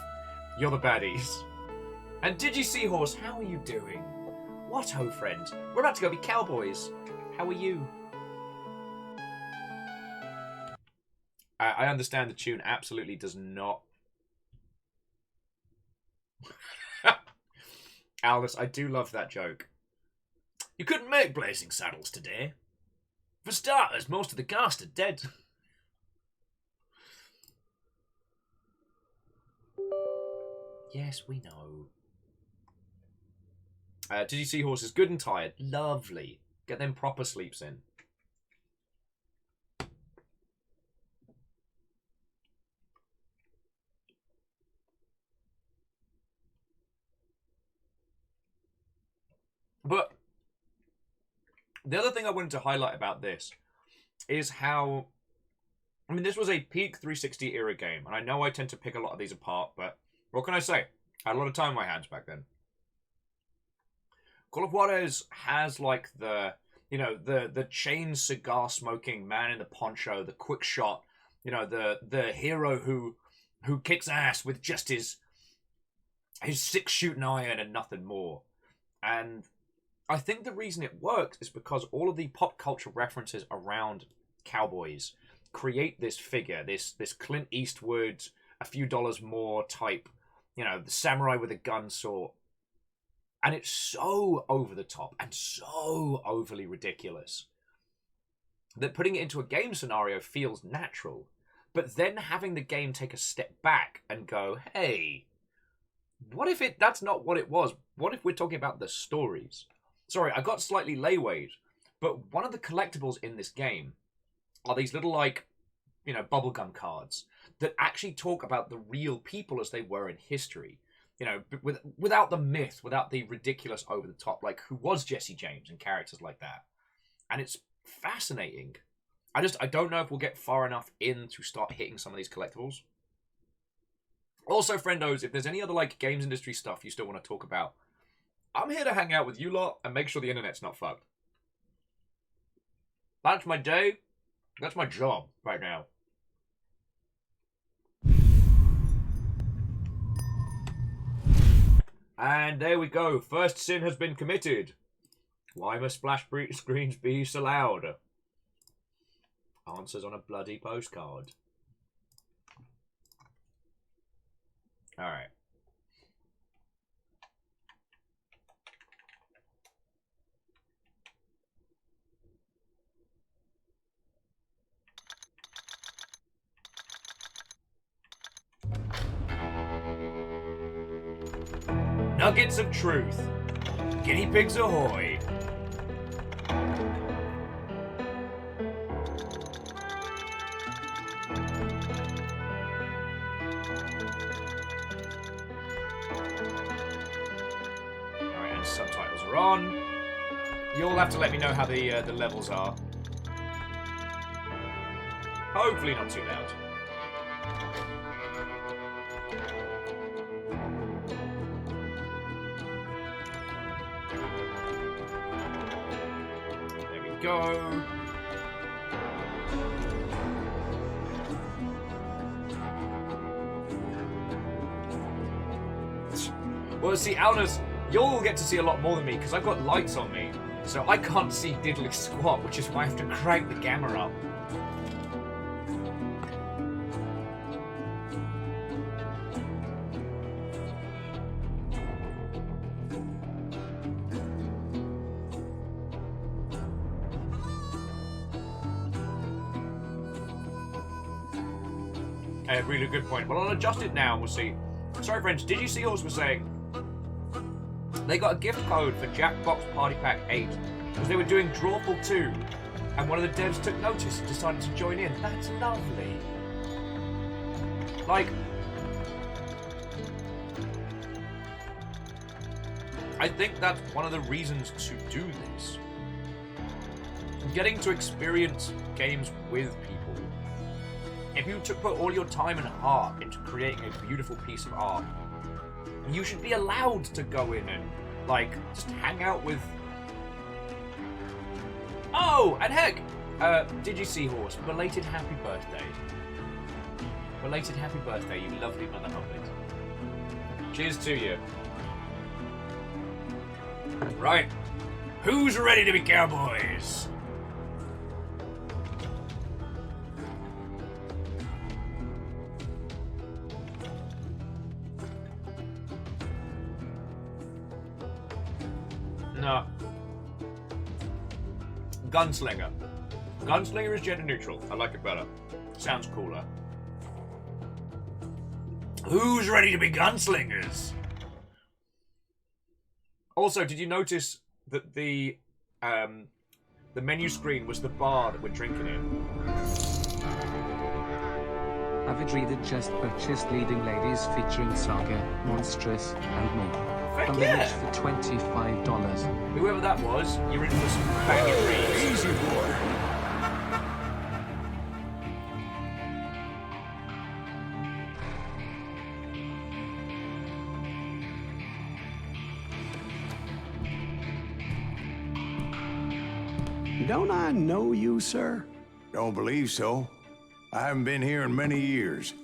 you're the baddies. And DigiSeahorse, how are you doing? What ho, friend? We're about to go be cowboys. How are you? I understand the tune absolutely does not... Aldous, I do love that joke. You couldn't make blazing saddles today. For starters, most of the cast are dead. Yes, we know. Did you see horses good and tired? Lovely. Get them proper sleeps in. But the other thing I wanted to highlight about this is how, I mean, this was a peak 360 era game, and I know I tend to pick a lot of these apart, but what can I say? I had a lot of time in my hands back then. Call of Juarez has like the, you know, the chain cigar smoking man in the poncho, the quick shot, you know, the hero who kicks ass with just his 6 shooting iron and nothing more. And I think the reason it works is because all of the pop culture references around cowboys create this figure, this Clint Eastwood, a few dollars more type, you know, the samurai with a gun sort. And it's so over the top and so overly ridiculous that putting it into a game scenario feels natural. But then having the game take a step back and go, hey, what if that's not what it was? What if we're talking about the stories? Sorry, I got slightly laywayed, but one of the collectibles in this game are these little, like, you know, bubblegum cards that actually talk about the real people as they were in history. You know, without the myth, without the ridiculous over the top, like who was Jesse James and characters like that. And it's fascinating. I don't know if we'll get far enough in to start hitting some of these collectibles. Also, friendos, if there's any other like games industry stuff you still want to talk about, I'm here to hang out with you lot and make sure the internet's not fucked. That's my day. That's my job right now. And there we go. First sin has been committed. Why must splash screens be so loud? Answers on a bloody postcard. Alright. Nuggets of truth. Guinea pigs ahoy. Alright, and subtitles are on. You'll have to let me know how the levels are. Hopefully not too loud. Go. Well, see, Aldous, you'll get to see a lot more than me because I've got lights on me, so I can't see diddly squat, which is why I have to crank the gamma up. A really good point. Well, I'll adjust it now and we'll see. Sorry, friends, did you see what was saying? They got a gift code for Jackbox Party Pack 8 because they were doing Drawful 2 and one of the devs took notice and decided to join in. That's lovely. Like, I think that's one of the reasons to do this. Getting to experience games with people. If you put all your time and heart into creating a beautiful piece of art, you should be allowed to go in and, like, just hang out with... Oh, and heck, did you see, Horse? Belated happy birthday. Belated happy birthday, you lovely mother hobbit. Cheers to you. Right. Who's ready to be cowboys? Nah. Gunslinger. Gunslinger is gender neutral. I like it better. Sounds cooler. Who's ready to be gunslingers? Also, did you notice that the menu screen was the bar that we're drinking in? Avid reader just purchased Leading Ladies featuring Saga, Monstrous, and more. Heck On the yeah! list for $25. Whoever that was, you're in for some banging reads. Easy, boy. Don't I know you, sir? Don't believe so. I haven't been here in many years.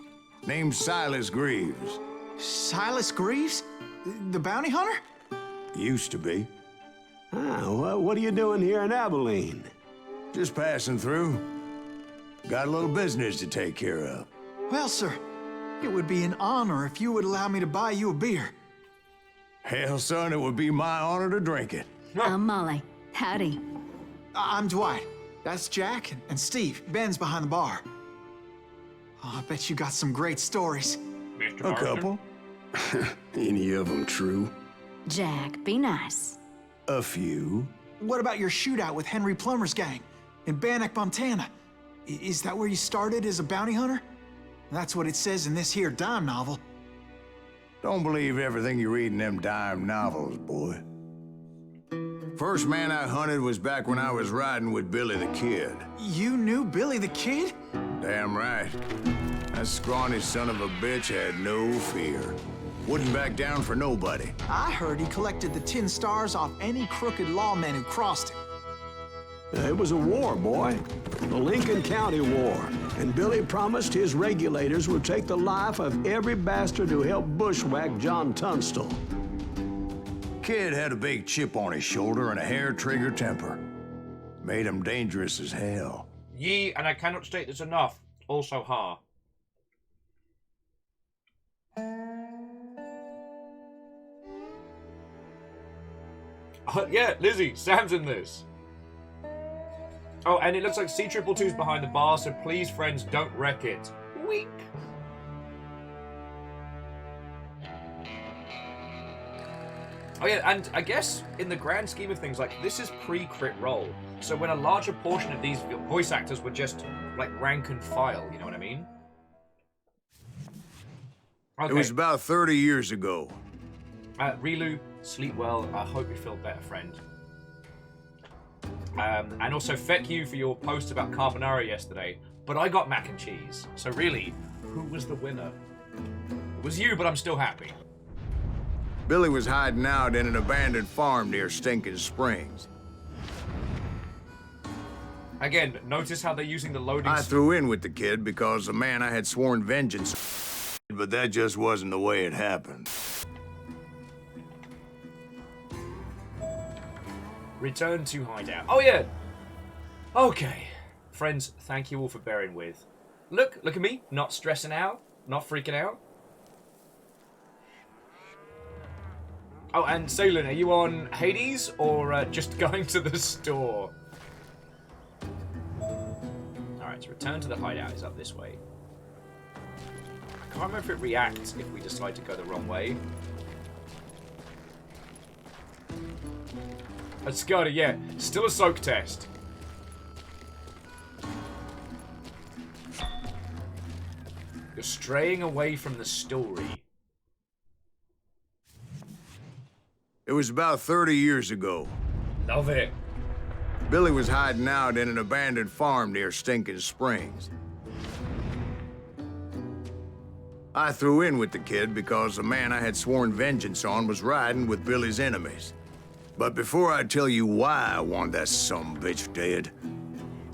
Name's Silas Greaves. Silas Greaves? The bounty hunter? Used to be. Ah, well, what are you doing here in Abilene? Just passing through. Got a little business to take care of. Well, sir, it would be an honor if you would allow me to buy you a beer. Hell, son, it would be my honor to drink it. I'm Molly. Howdy. I'm Dwight. That's Jack and Steve. Ben's behind the bar. Oh, I bet you got some great stories. A couple. Any of them true? Jack, be nice. A few. What about your shootout with Henry Plummer's gang in Bannock, Montana? Is that where you started as a bounty hunter? That's what it says in this here dime novel. Don't believe everything you read in them dime novels, boy. First man I hunted was back when I was riding with Billy the Kid. You knew Billy the Kid? Damn right. That scrawny son of a bitch had no fear. Wouldn't back down for nobody. I heard he collected the 10 stars off any crooked lawmen who crossed him. It was a war, boy. The Lincoln County War. And Billy promised his regulators would take the life of every bastard who helped bushwhack John Tunstall. Kid had a big chip on his shoulder and a hair-trigger temper. Made him dangerous as hell. Ye, and I cannot state this enough, also ha. Yeah, Lizzie, Sam's in this. Oh, and it looks like C222's behind the bar, so please, friends, don't wreck it. Wink. Oh yeah, and I guess in the grand scheme of things, like, this is pre-crit roll. So when a larger portion of these voice actors were just, like, rank and file, you know what I mean? Okay. It was about 30 years ago. Rilu, sleep well. I hope you feel better, friend. And also, feck you for your post about carbonara yesterday. But I got mac and cheese. So really, who was the winner? It was you, but I'm still happy. Billy was hiding out in an abandoned farm near Stinking Springs. Again, notice how they're using the loading... I threw in with the kid because the man I had sworn vengeance, but that just wasn't the way it happened. Return to hideout. Oh, yeah. Okay. Friends, thank you all for bearing with. Look at me. Not stressing out. Not freaking out. Oh, and Salin, are you on Hades or just going to the store? Alright, so return to the hideout is up this way. I can't remember if it reacts if we decide to go the wrong way. Let's go to, yeah, still a soak test. You're straying away from the story. It was about 30 years ago. Love it. Billy was hiding out in an abandoned farm near Stinking Springs. I threw in with the kid because the man I had sworn vengeance on was riding with Billy's enemies. But before I tell you why I want that sumbitch dead,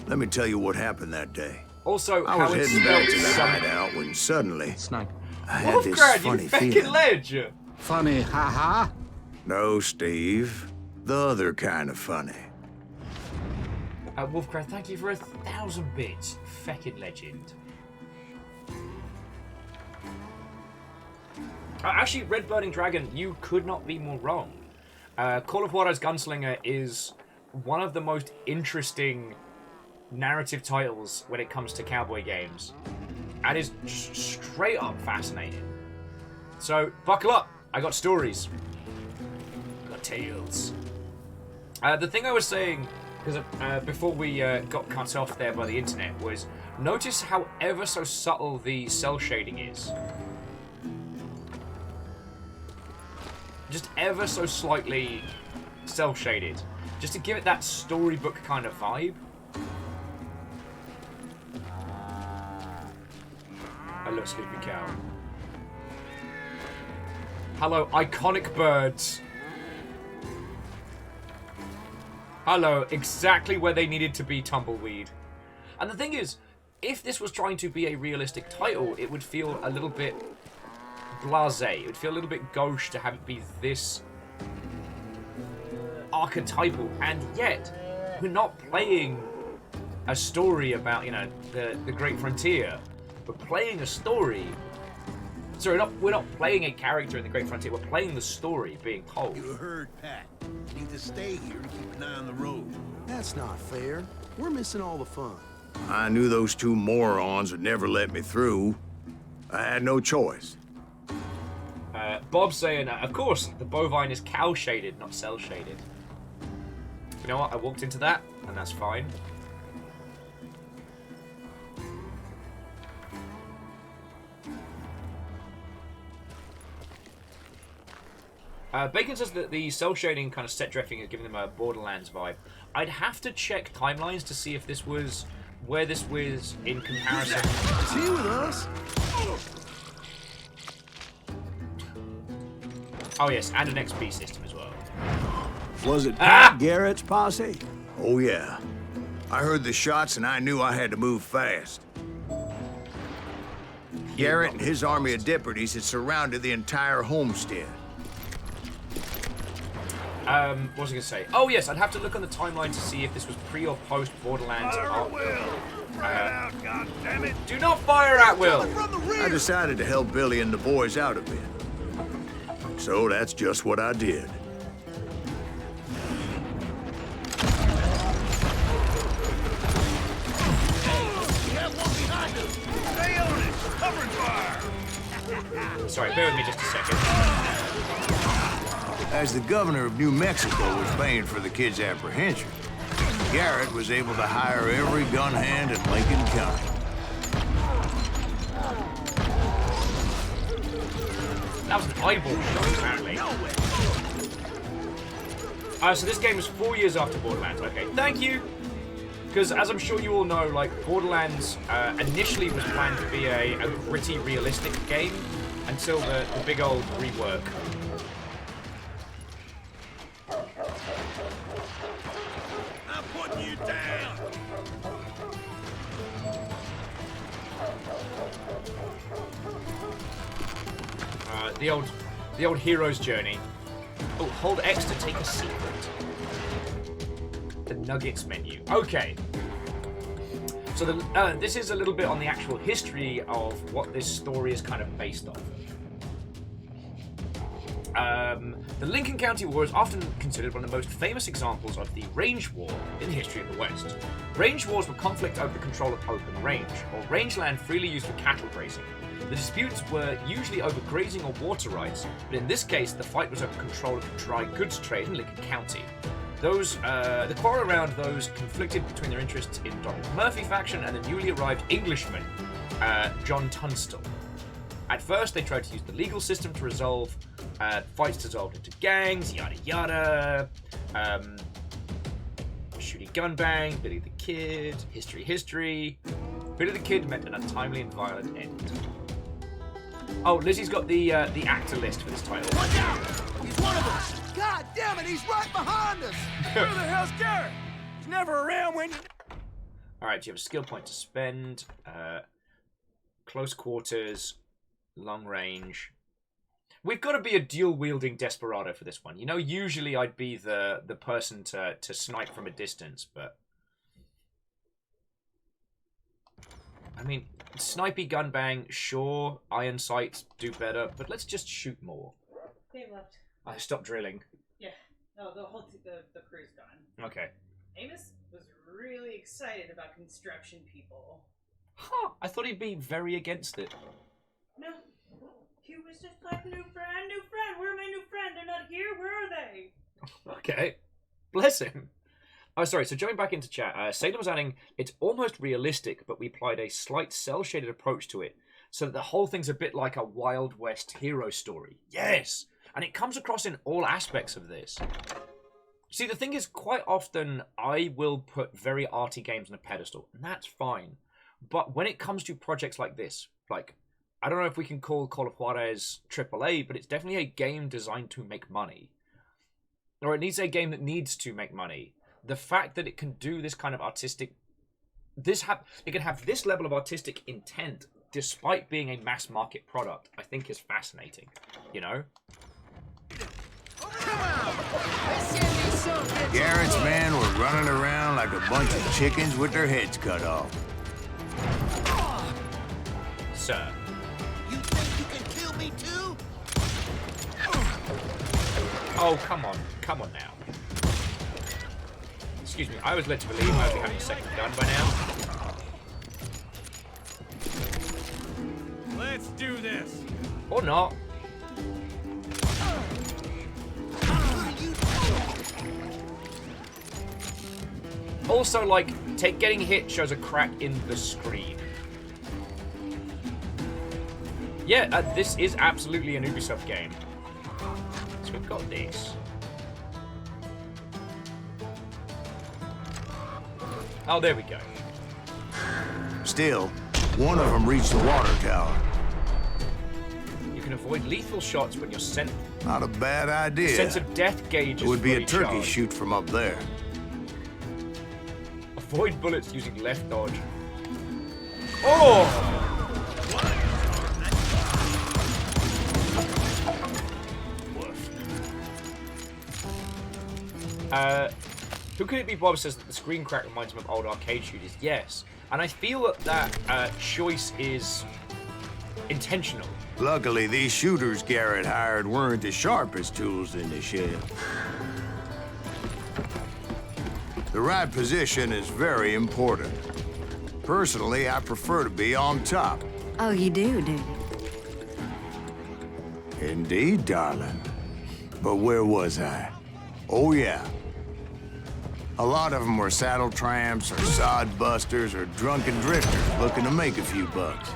let me tell you what happened that day. Also, I was heading back to the hideout when suddenly Snag. I had this Wolfgrad, funny you fucking feeling. ledge! Funny, haha. No, Steve. The other kind of funny. Wolfgrad, thank you for 1,000 bits. Feckin' legend. Actually, Red Burning Dragon, you could not be more wrong. Call of Juarez Gunslinger is one of the most interesting narrative titles when it comes to cowboy games. And is straight up fascinating. So, buckle up. I got stories. I got tales. The thing I was saying, because before we got cut off there by the internet, was notice how ever so subtle the cell shading is. Just ever so slightly cell shaded. Just to give it that storybook kind of vibe. Hello, Sleepy Cow. Hello, iconic birds. Hello, exactly where they needed to be, Tumbleweed. And the thing is, if this was trying to be a realistic title, it would feel a little bit blasé. It would feel a little bit gauche to have it be this archetypal. And yet, we're not playing a story about, you know, the Great Frontier. We're playing a story. Sorry, we're not playing a character in the Great Frontier. We're playing the story being told. You heard Pat. Need to stay here and keep an eye on the road. That's not fair. We're missing all the fun. I knew those two morons would never let me through. I had no choice. Bob's saying, of course, the bovine is cow-shaded, not cell-shaded. You know what? I walked into that, and that's fine. Bacon says that the cell shading kind of set dressing is giving them a Borderlands vibe. I'd have to check timelines to see if this was where this was in comparison. Is he with us? Oh yes, and an XP system as well. Was it Pat Garrett's posse? Oh yeah. I heard the shots and I knew I had to move fast. Garrett and his army of deputies had surrounded the entire homestead. What was I going to say? Oh yes, I'd have to look on the timeline to see if this was pre or post Borderlands. Do not fire at Will! I decided to help Billy and the boys out a bit. So that's just what I did. Sorry, bear with me just a second. As the governor of New Mexico was paying for the kids' apprehension, Garrett was able to hire every gun hand in Lincoln County. That was an eyeball shot, apparently. So this game was 4 years after Borderlands. Okay, thank you. Because as I'm sure you all know, like, Borderlands initially was planned to be a gritty, realistic game until the big old rework. I'm putting you down. The old hero's journey. Oh, hold X to take a secret. The Nuggets menu. Okay. So this is a little bit on the actual history of what this story is kind of based off of. The Lincoln County War is often considered one of the most famous examples of the range war in the history of the West. Range wars were conflict over the control of open range, or rangeland freely used for cattle grazing. The disputes were usually over grazing or water rights, but in this case the fight was over control of the dry goods trade in Lincoln County. The quarrel around those conflicted between their interests in Donald Murphy faction and the newly arrived Englishman, John Tunstall. At first, they tried to use the legal system to resolve fights dissolved into gangs, yada yada. Shooty Gunbang, Billy the Kid, history. Billy the Kid met an untimely and violent end. Oh, Lizzie's got the actor list for this title. Watch out! He's one of us! God damn it, he's right behind us! Where the hell's Garrett? He's never around when you... Alright, you have a skill point to spend. Close quarters, long range. We've got to be a dual-wielding desperado for this one. You know, usually I'd be the person to snipe from a distance, but... I mean, snipey gunbang, sure, iron sights do better, but let's just shoot more. They left. I stopped drilling. Yeah. No, the crew's gone. Okay. Amos was really excited about construction people. Huh. I thought he'd be very against it. No. He was just like, new friend, where are my new friend? They're not here, where are they? Okay. Bless him. Oh, sorry, so jumping back into chat, Salem was adding, it's almost realistic, but we applied a slight cel-shaded approach to it, so that the whole thing's a bit like a Wild West hero story. Yes! And it comes across in all aspects of this. See, the thing is, quite often, I will put very arty games on a pedestal, and that's fine. But when it comes to projects like this, like, I don't know if we can call Call of Juarez AAA, but it's definitely a game designed to make money. Or it needs a game that needs to make money. The fact that it can do this kind of artistic... it can have this level of artistic intent despite being a mass market product, I think is fascinating. You know? Garrett's men were running around like a bunch of chickens with their heads cut off. Sir. You think you can kill me too? Oh, come on. Come on now. Excuse me, I was led to believe I would be having a second gun by now. Let's do this. Or not. Also, like, getting hit shows a crack in the screen. Yeah, this is absolutely an Ubisoft game. So we've got this. Oh, there we go. Still, one of them reached the water tower. You can avoid lethal shots when you're sent. Not a bad idea. Sense of death gauge. It would be a turkey shoot from up there. Avoid bullets using left dodge. Oh! Who could it be? Bob says that the screen crack reminds him of old arcade shooters. Yes, and I feel that choice is intentional. Luckily, these shooters Garrett hired weren't the sharpest tools in the shed. The right position is very important. Personally, I prefer to be on top. Oh, you do you? Indeed, darling. But where was I? Oh, yeah. A lot of them were saddle tramps or sod busters or drunken drifters looking to make a few bucks.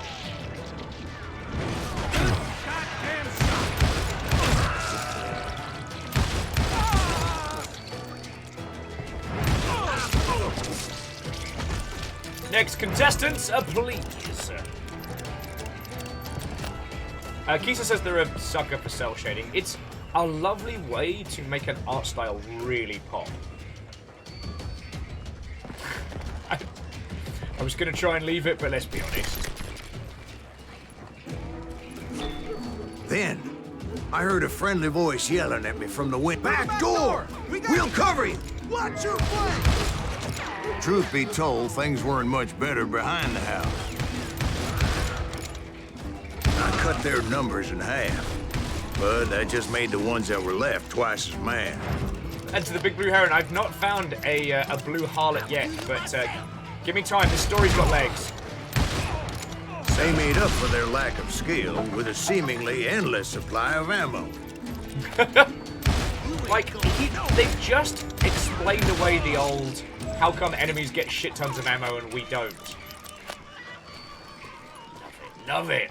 Next contestants, please. Kisa says they're a sucker for cel shading. It's a lovely way to make an art style really pop. I was going to try and leave it, but let's be honest. Then, I heard a friendly voice yelling at me from the window. Back door! We'll cover you! Watch your flank! Truth be told, things weren't much better behind the house. I cut their numbers in half, but that just made the ones that were left twice as mad. And to the Big Blue Heron, I've not found a blue harlot yet, but give me time, this story's got legs. They made up for their lack of skill with a seemingly endless supply of ammo. Like, they've just explained away the old, how come enemies get shit tons of ammo and we don't? Love it.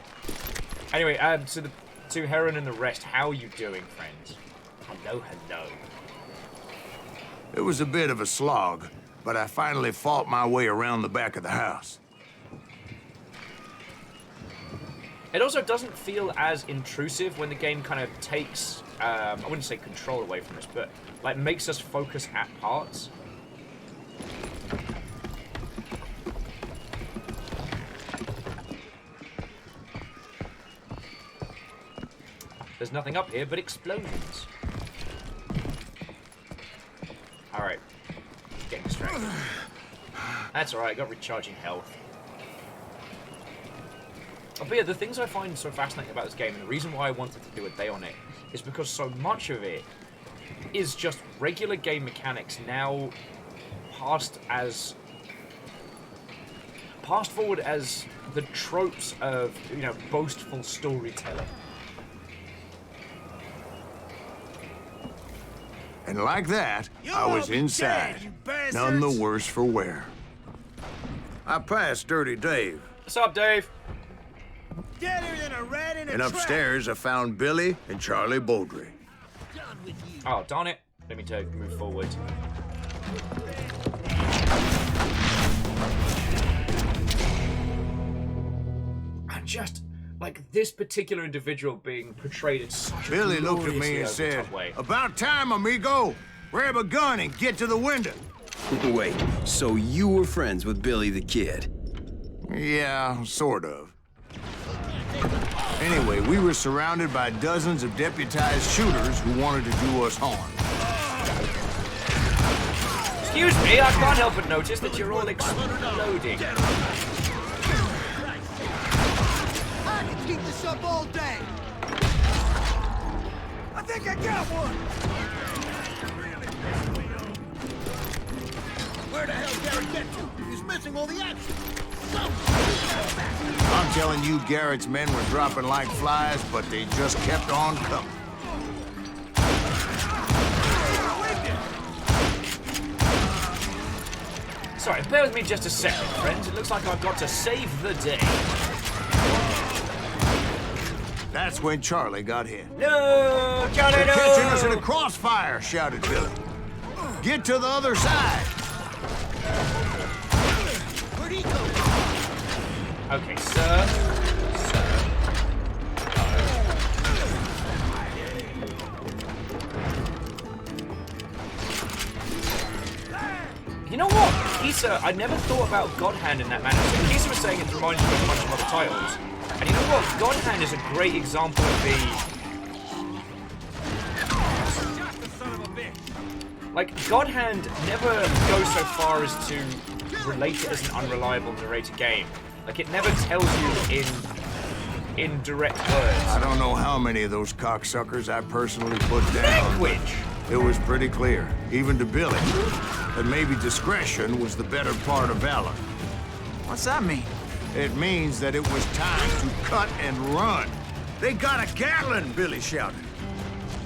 Anyway, to Heron and the rest, how are you doing, friends? Hello, hello. It was a bit of a slog, but I finally fought my way around the back of the house. It also doesn't feel as intrusive when the game kind of takes, I wouldn't say control away from us, but like makes us focus at parts. There's nothing up here but explosions. Alright. Getting distracted. That's alright, I got recharging health. Oh, but yeah, the things I find so fascinating about this game, and the reason why I wanted to do a day on it, is because so much of it is just regular game mechanics now passed forward as the tropes of, you know, boastful storytelling. And like that, I was inside, none the worse for wear. I passed Dirty Dave. What's up, Dave? Deader than a rat in a And trap. upstairs, I found Billy and Charlie Beaudry. Oh, darn it. Let me move forward. And just, like, this particular individual being portrayed in such a Billy looked at me gloriously and said, over-the-top way. "About time, amigo. Grab a gun and get to the window." Wait, so you were friends with Billy the Kid? Yeah, sort of. Anyway, we were surrounded by dozens of deputized shooters who wanted to do us harm. Excuse me, I can't help but notice that you're all exploding. I can keep this up all day. I think I got one. Where the hell Garrett get to? He's missing all the action. I'm telling you, Garrett's men were dropping like flies, but they just kept on coming. Sorry, bear with me just a second, friends. It looks like I've got to save the day. That's when Charlie got hit. No! Charlie, "They're no! catching us in a crossfire," shouted Billy. "Get to the other side." Where'd he go? Okay, sir. You know what? Kisa, I never thought about God Hand in that manner. So Kisa was saying it reminds me of a bunch of other titles. And you know what? God Hand is a great example of like, God Hand never goes so far as to relate it as an unreliable narrated game. Like, it never tells you in direct words. I don't know how many of those cocksuckers I personally put down. Language! It was pretty clear, even to Billy, that maybe discretion was the better part of valor. What's that mean? It means that it was time to cut and run. "They got a Gatling," Billy shouted.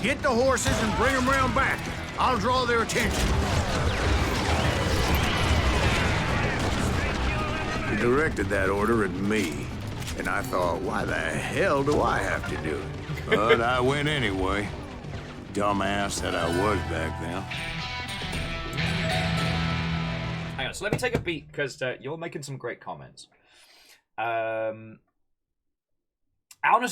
"Get the horses and bring them round back. I'll draw their attention." He directed that order at me, and I thought, why the hell do I have to do it? But I went anyway. Dumbass that I was back then. Hang on, so let me take a beat, because you're making some great comments. Alnus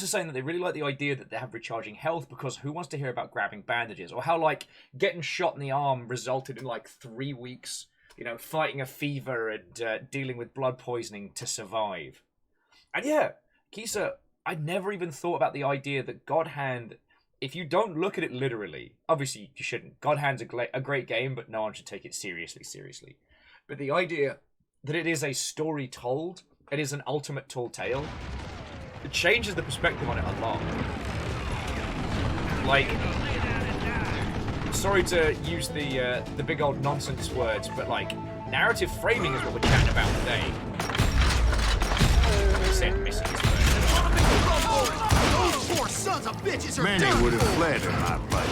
is saying that they really like the idea that they have recharging health, because who wants to hear about grabbing bandages? Or how, like, getting shot in the arm resulted in, like, 3 weeks, you know, fighting a fever and dealing with blood poisoning to survive. And yeah, Kisa, I never even thought about the idea that God Hand, if you don't look at it literally, obviously you shouldn't. God Hand's a great game, but no one should take it seriously. But the idea that it is a story told, it is an ultimate tall tale, it changes the perspective on it a lot. Like, sorry to use the big old nonsense words, but like, narrative framing is what we're chatting about today. I said missing his Those poor sons of bitches are Many done. would have fled in my place.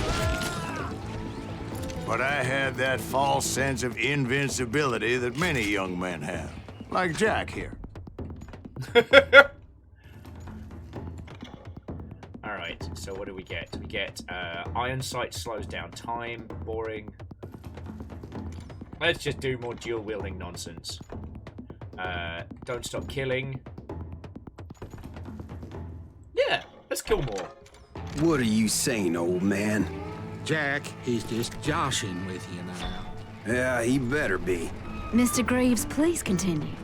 But I had that false sense of invincibility that many young men have. Like Jack here. Alright, so what do we get? We get Iron Sight slows down time, boring. Let's just do more dual-wielding nonsense. Don't stop killing. Yeah, let's kill more. What are you saying, old man? Jack, he's just joshing with you now. Yeah, he better be. Mr. Greaves, please continue.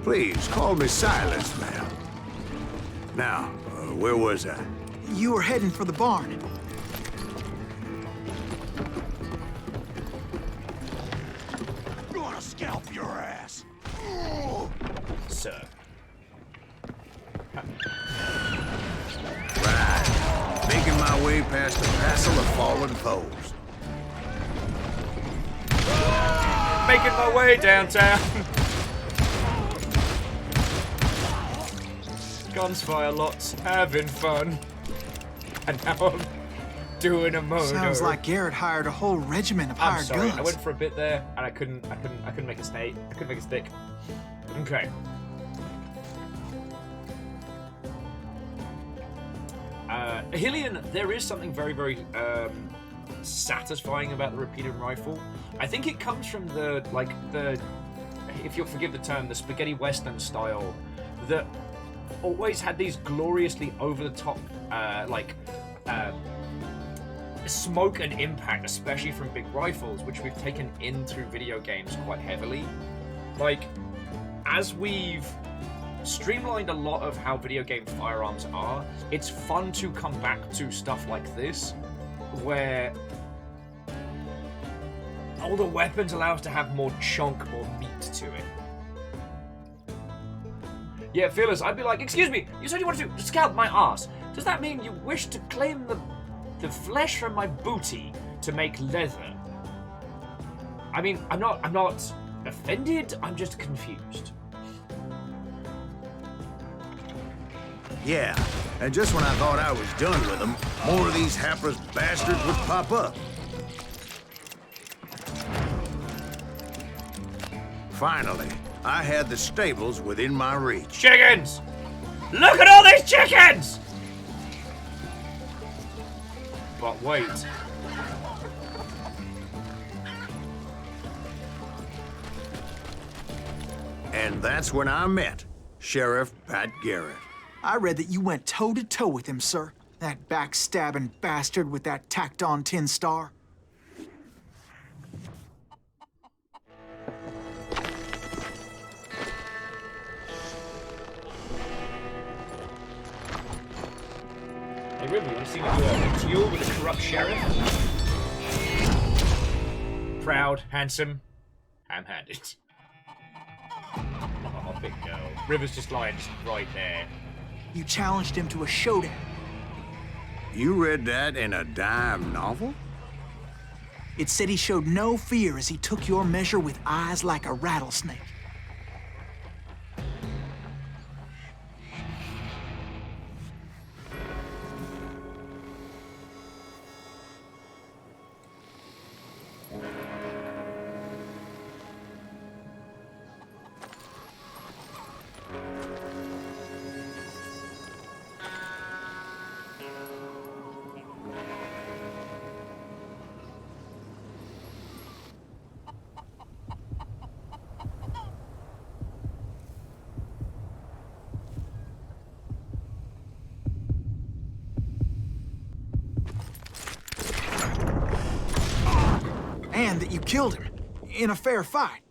Please, call me Silas, ma'am. Now, where was I? You were heading for the barn. Gonna scalp your ass. Sir. Right. Making my way past a passel of fallen foes. Making my way downtown. Gunsfire lots, having fun. And now I'm doing a motor. Sounds like Garrett hired a whole regiment of I'm hired sorry, guns. I went for a bit there and I couldn't make it stay. I couldn't make it stick. Okay. Hillian, there is something very, very satisfying about the repeated rifle. I think it comes from the, if you'll forgive the term, the spaghetti western style that always had these gloriously over-the-top, smoke and impact, especially from big rifles, which we've taken in through video games quite heavily. Like, as we've streamlined a lot of how video game firearms are, it's fun to come back to stuff like this, where older weapons allow us to have more chunk, more meat to it. Yeah, Phyllis, I'd be like, excuse me, you said you wanted to scalp my ass. Does that mean you wish to claim the flesh from my booty to make leather? I mean, I'm not offended, I'm just confused. Yeah, and just when I thought I was done with them, more of these hapless bastards would pop up. Finally, I had the stables within my reach. Chickens! Look at all these chickens! But wait. And that's when I met Sheriff Pat Garrett. I read that you went toe-to-toe with him, sir. That backstabbing bastard with that tacked-on tin star. Hey, River, you want to see me do a duel with a corrupt sheriff? Proud, handsome, ham-handed. Oh, big girl. River's just lying right there. You challenged him to a showdown. You read that in a dime novel? It said he showed no fear as he took your measure with eyes like a rattlesnake. And that you killed him in a fair fight.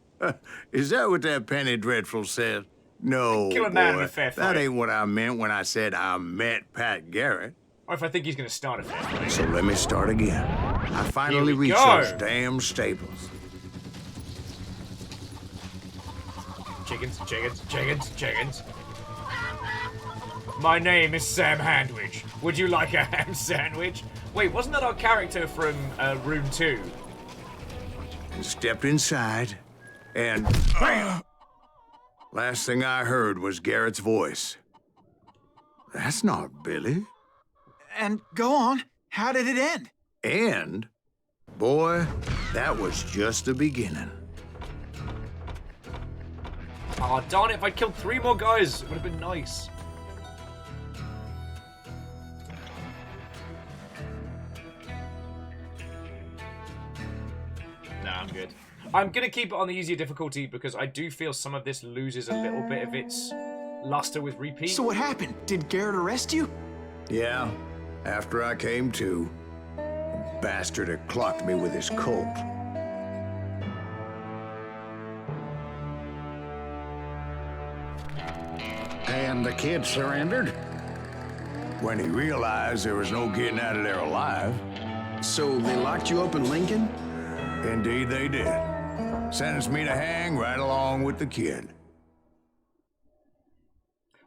Is that what that penny dreadful said? No, Kill a man in boy, a fair that fight. ain't what I meant when I said I met Pat Garrett. Or if I think he's gonna start a fair fight. So let me start again. I finally Here we reached go. those damn stables. Chickens, chickens, chickens, chickens. My name is Sam Handwich. Would you like a ham sandwich? Wait, wasn't that our character from Room 2? And stepped inside, and bam! Last thing I heard was Garrett's voice. That's not Billy. And go on, how did it end? And, boy, that was just the beginning. Aw, darn it, if I killed 3 more guys, it would have been nice. Nah, I'm good. I'm gonna keep it on the easier difficulty because I do feel some of this loses a little bit of its luster with repeat. So what happened? Did Garrett arrest you? Yeah, after I came to, the bastard had clocked me with his Colt. And the kid surrendered? When he realized there was no getting out of there alive. So they locked you up in Lincoln? Indeed they did. Sentenced me to hang right along with the kid.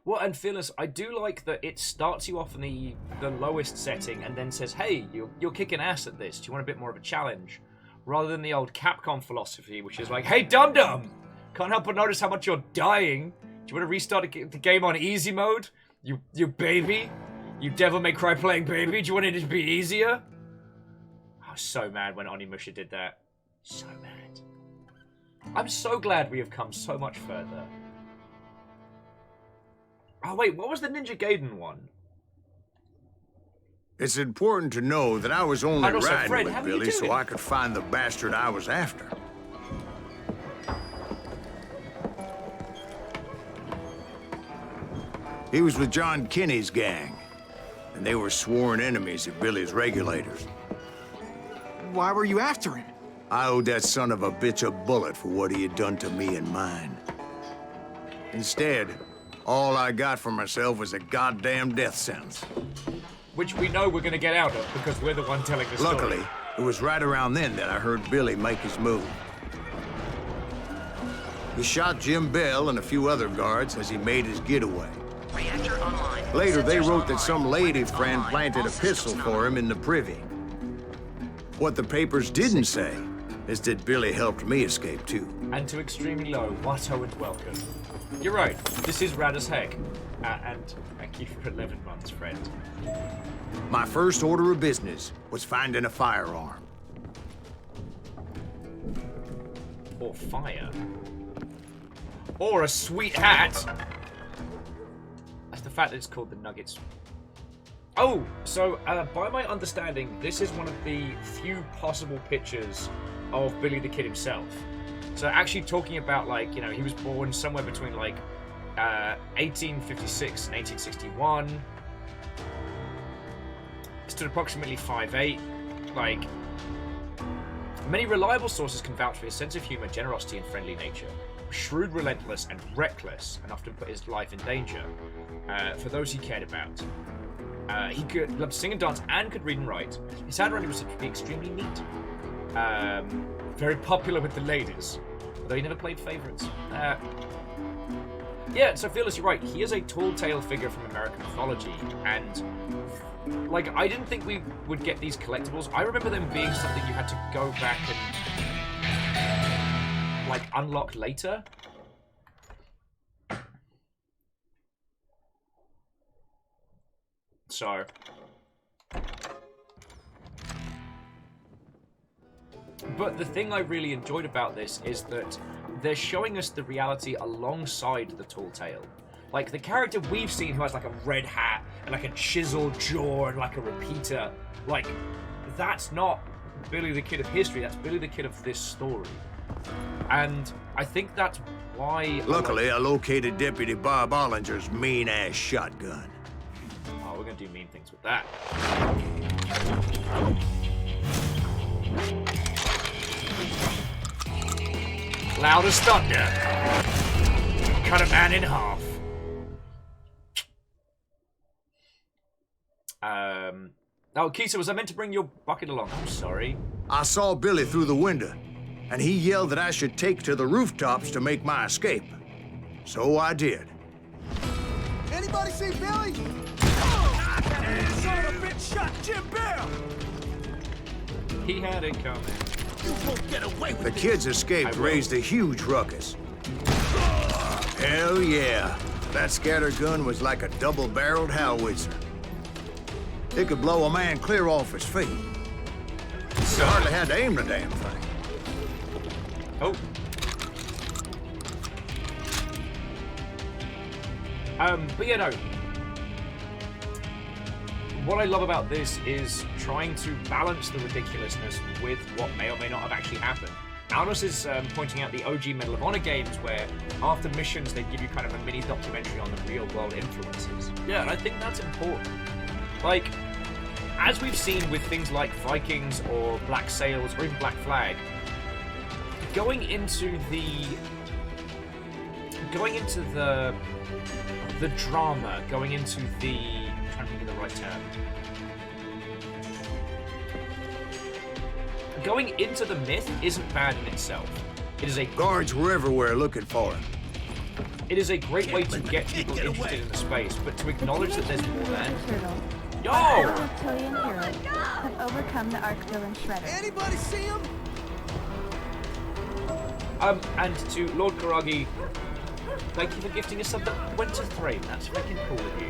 Well, and Phyllis, I do like that it starts you off in the lowest setting and then says, hey, you're kicking ass at this. Do you want a bit more of a challenge? Rather than the old Capcom philosophy, which is like, hey, dum-dum, can't help but notice how much you're dying. Do you want to restart the game on easy mode? You baby? You Devil May Cry playing baby? Do you want it to be easier? I was so mad when Onimusha did that. So mad. I'm so glad we have come so much further. Oh wait, what was the Ninja Gaiden one? It's important to know that I was only also, riding Fred, with Billy so I could find the bastard I was after. He was with John Kinney's gang, and they were sworn enemies of Billy's regulators. Why were you after him? I owed that son of a bitch a bullet for what he had done to me and mine. Instead, all I got for myself was a goddamn death sentence. Which we know we're gonna get out of, because we're the one telling the story. Luckily, it was right around then that I heard Billy make his move. He shot Jim Bell and a few other guards as he made his getaway. Reactor online. Later, they Sensors wrote that online. some lady Weapons friend online. planted All a pistol systems for him in the privy. What the papers didn't say is that Billy helped me escape too. And to extremely low, Watto and welcome. You're right, this is rad as heck. And thank you for 11 months, friend. My first order of business was finding a firearm. Or fire. Or a sweet hat! That's the fact that it's called the Nuggets. Oh, so by my understanding, this is one of the few possible pictures of Billy the Kid himself. So actually talking about, like, you know, he was born somewhere between, like, 1856 and 1861. Stood approximately 5'8". Like, many reliable sources can vouch for his sense of humor, generosity, and friendly nature. Shrewd, relentless, and reckless, and often put his life in danger for those he cared about. He could loved to sing and dance and could read and write. His handwriting was extremely neat. Very popular with the ladies, although he never played favorites. Yeah, so Fearless, you're right. He is a tall tale figure from American mythology, and like, I didn't think we would get these collectibles. I remember them being something you had to go back and like unlock later. So but the thing I really enjoyed about this is that they're showing us the reality alongside the tall tale. Like, the character we've seen who has like a red hat and like a chiseled jaw and like a repeater, like, that's not Billy the Kid of history, that's Billy the Kid of this story. And I think that's why... Luckily, I located Deputy Bob Ollinger's mean-ass shotgun. Oh, we're gonna do mean things with that. Loud as thunder. Cut a man in half. Oh, Keisa, was I meant to bring your bucket along? I'm sorry. I saw Billy through the window, and he yelled that I should take to the rooftops to make my escape. So I did. Anybody see Billy? Oh! That son of a bitch shot Jim Bell! He had it coming. You won't get away with The kids escaped raised a huge ruckus. Hell yeah. That scatter gun was like a double-barreled howitzer. It could blow a man clear off his feet. You hardly had to aim the damn thing. Oh. But yeah, no. What I love about this is trying to balance the ridiculousness with what may or may not have actually happened. Alnos is pointing out the OG Medal of Honor games where after missions they give you kind of a mini documentary on the real world influences. Yeah, and I think that's important. Like, as we've seen with things like Vikings or Black Sails or even Black Flag, going into the drama, going into the, I'm trying to think of the right term. Going into the myth isn't bad in itself. It is a Guards were everywhere looking for him. It is a great way to get people interested in the space, but to acknowledge that there's more than. Yo! Reptilian heroes have overcome the arch villain Shredder. Anybody see him? And to Lord Karagi, thank you for gifting us sub that went to frame. That's freaking cool of you.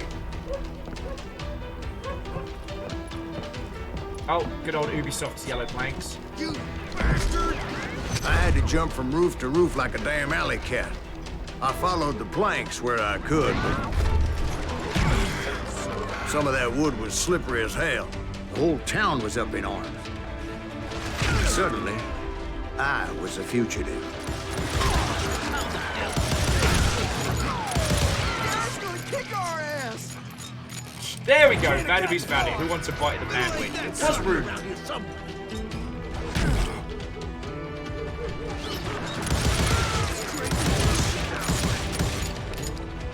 Oh, good old Ubisoft's yellow planks. You bastard! I had to jump from roof to roof like a damn alley cat. I followed the planks where I could, but some of that wood was slippery as hell. The whole town was up in arms. Suddenly, I was a fugitive. That's gonna kick our ass! There we go, Vanderbee's Valley. Who wants a bite of the man wing? That's rude.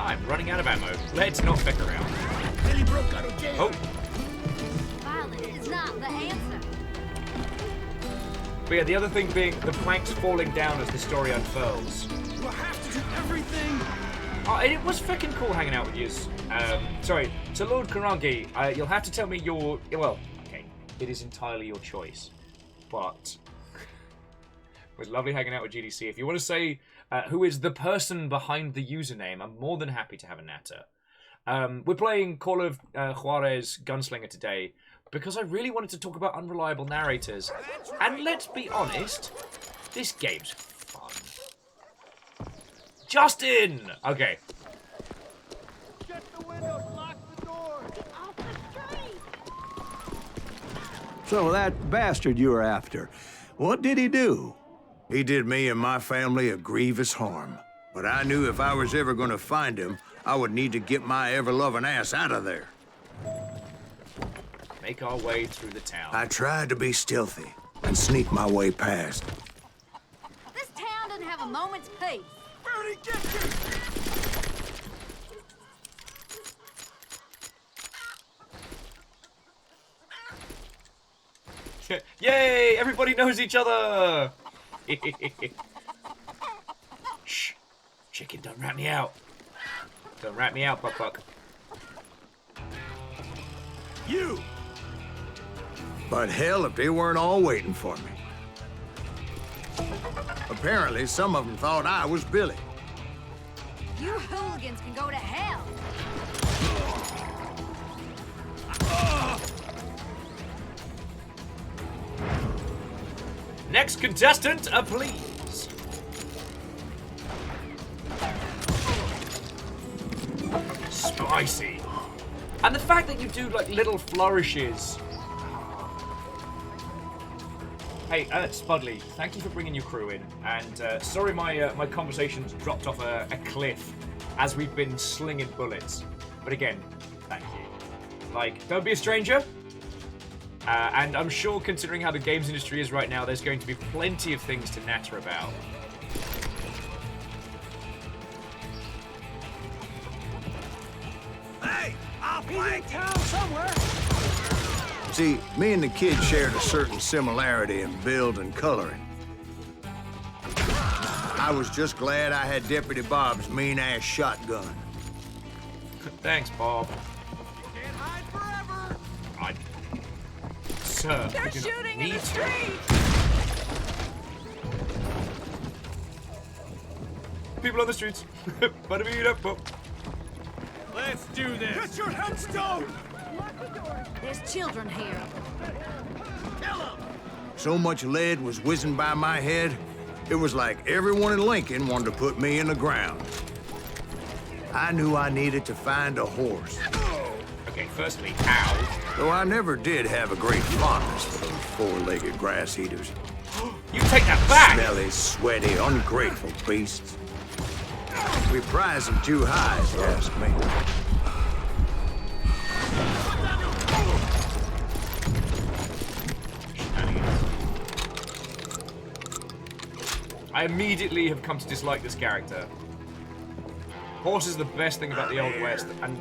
I'm running out of ammo. Let's not fuck around. Oh. Violence is not the answer. But yeah, the other thing being the planks falling down as the story unfurls. Do I have to do everything? It was freaking cool hanging out with you. Sorry, to Lord Karagi, you'll have to tell me your... Well, okay, it is entirely your choice. But it was lovely hanging out with GDC. If you want to say who is the person behind the username, I'm more than happy to have a natter. We're playing Call of Juarez Gunslinger today because I really wanted to talk about unreliable narrators. And let's be honest, this game's fun. Justin! Okay. Shut the windows, lock the door. Off the street! So that bastard you were after, what did he do? He did me and my family a grievous harm. But I knew if I was ever gonna find him, I would need to get my ever-loving ass out of there. Make our way through the town. I tried to be stealthy and sneak my way past. This town doesn't have a moment's peace. Bernie, get you! Yay! Everybody knows each other! Shh. Chicken, don't rat me out. Don't rat me out, Buck. You! But hell, if they weren't all waiting for me. Apparently, some of them thought I was Billy. You hooligans can go to hell. Next contestant, please. Spicy. And the fact that you do like little flourishes. Hey, Spudley, thank you for bringing your crew in. And sorry my conversations dropped off a cliff as we've been slinging bullets. But again, thank you. Like, don't be a stranger. And I'm sure, considering how the games industry is right now, there's going to be plenty of things to natter about. Hey! I'll be in town somewhere! See, me and the kid shared a certain similarity in build and coloring. I was just glad I had Deputy Bob's mean-ass shotgun. Thanks, Bob. You can't hide forever! Sir, They're we do not shooting in need the to. street! People on the streets. Let's do this! Get your headstone! There's children here. So much lead was whizzing by my head, it was like everyone in Lincoln wanted to put me in the ground. I knew I needed to find a horse. Okay, firstly, ow. Though I never did have a great fondness for those four-legged grass eaters. You take that back! Smelly, sweaty, ungrateful beasts. We prize them too high, if you ask me. I immediately have come to dislike this character. Horses are the best thing about the Old West, and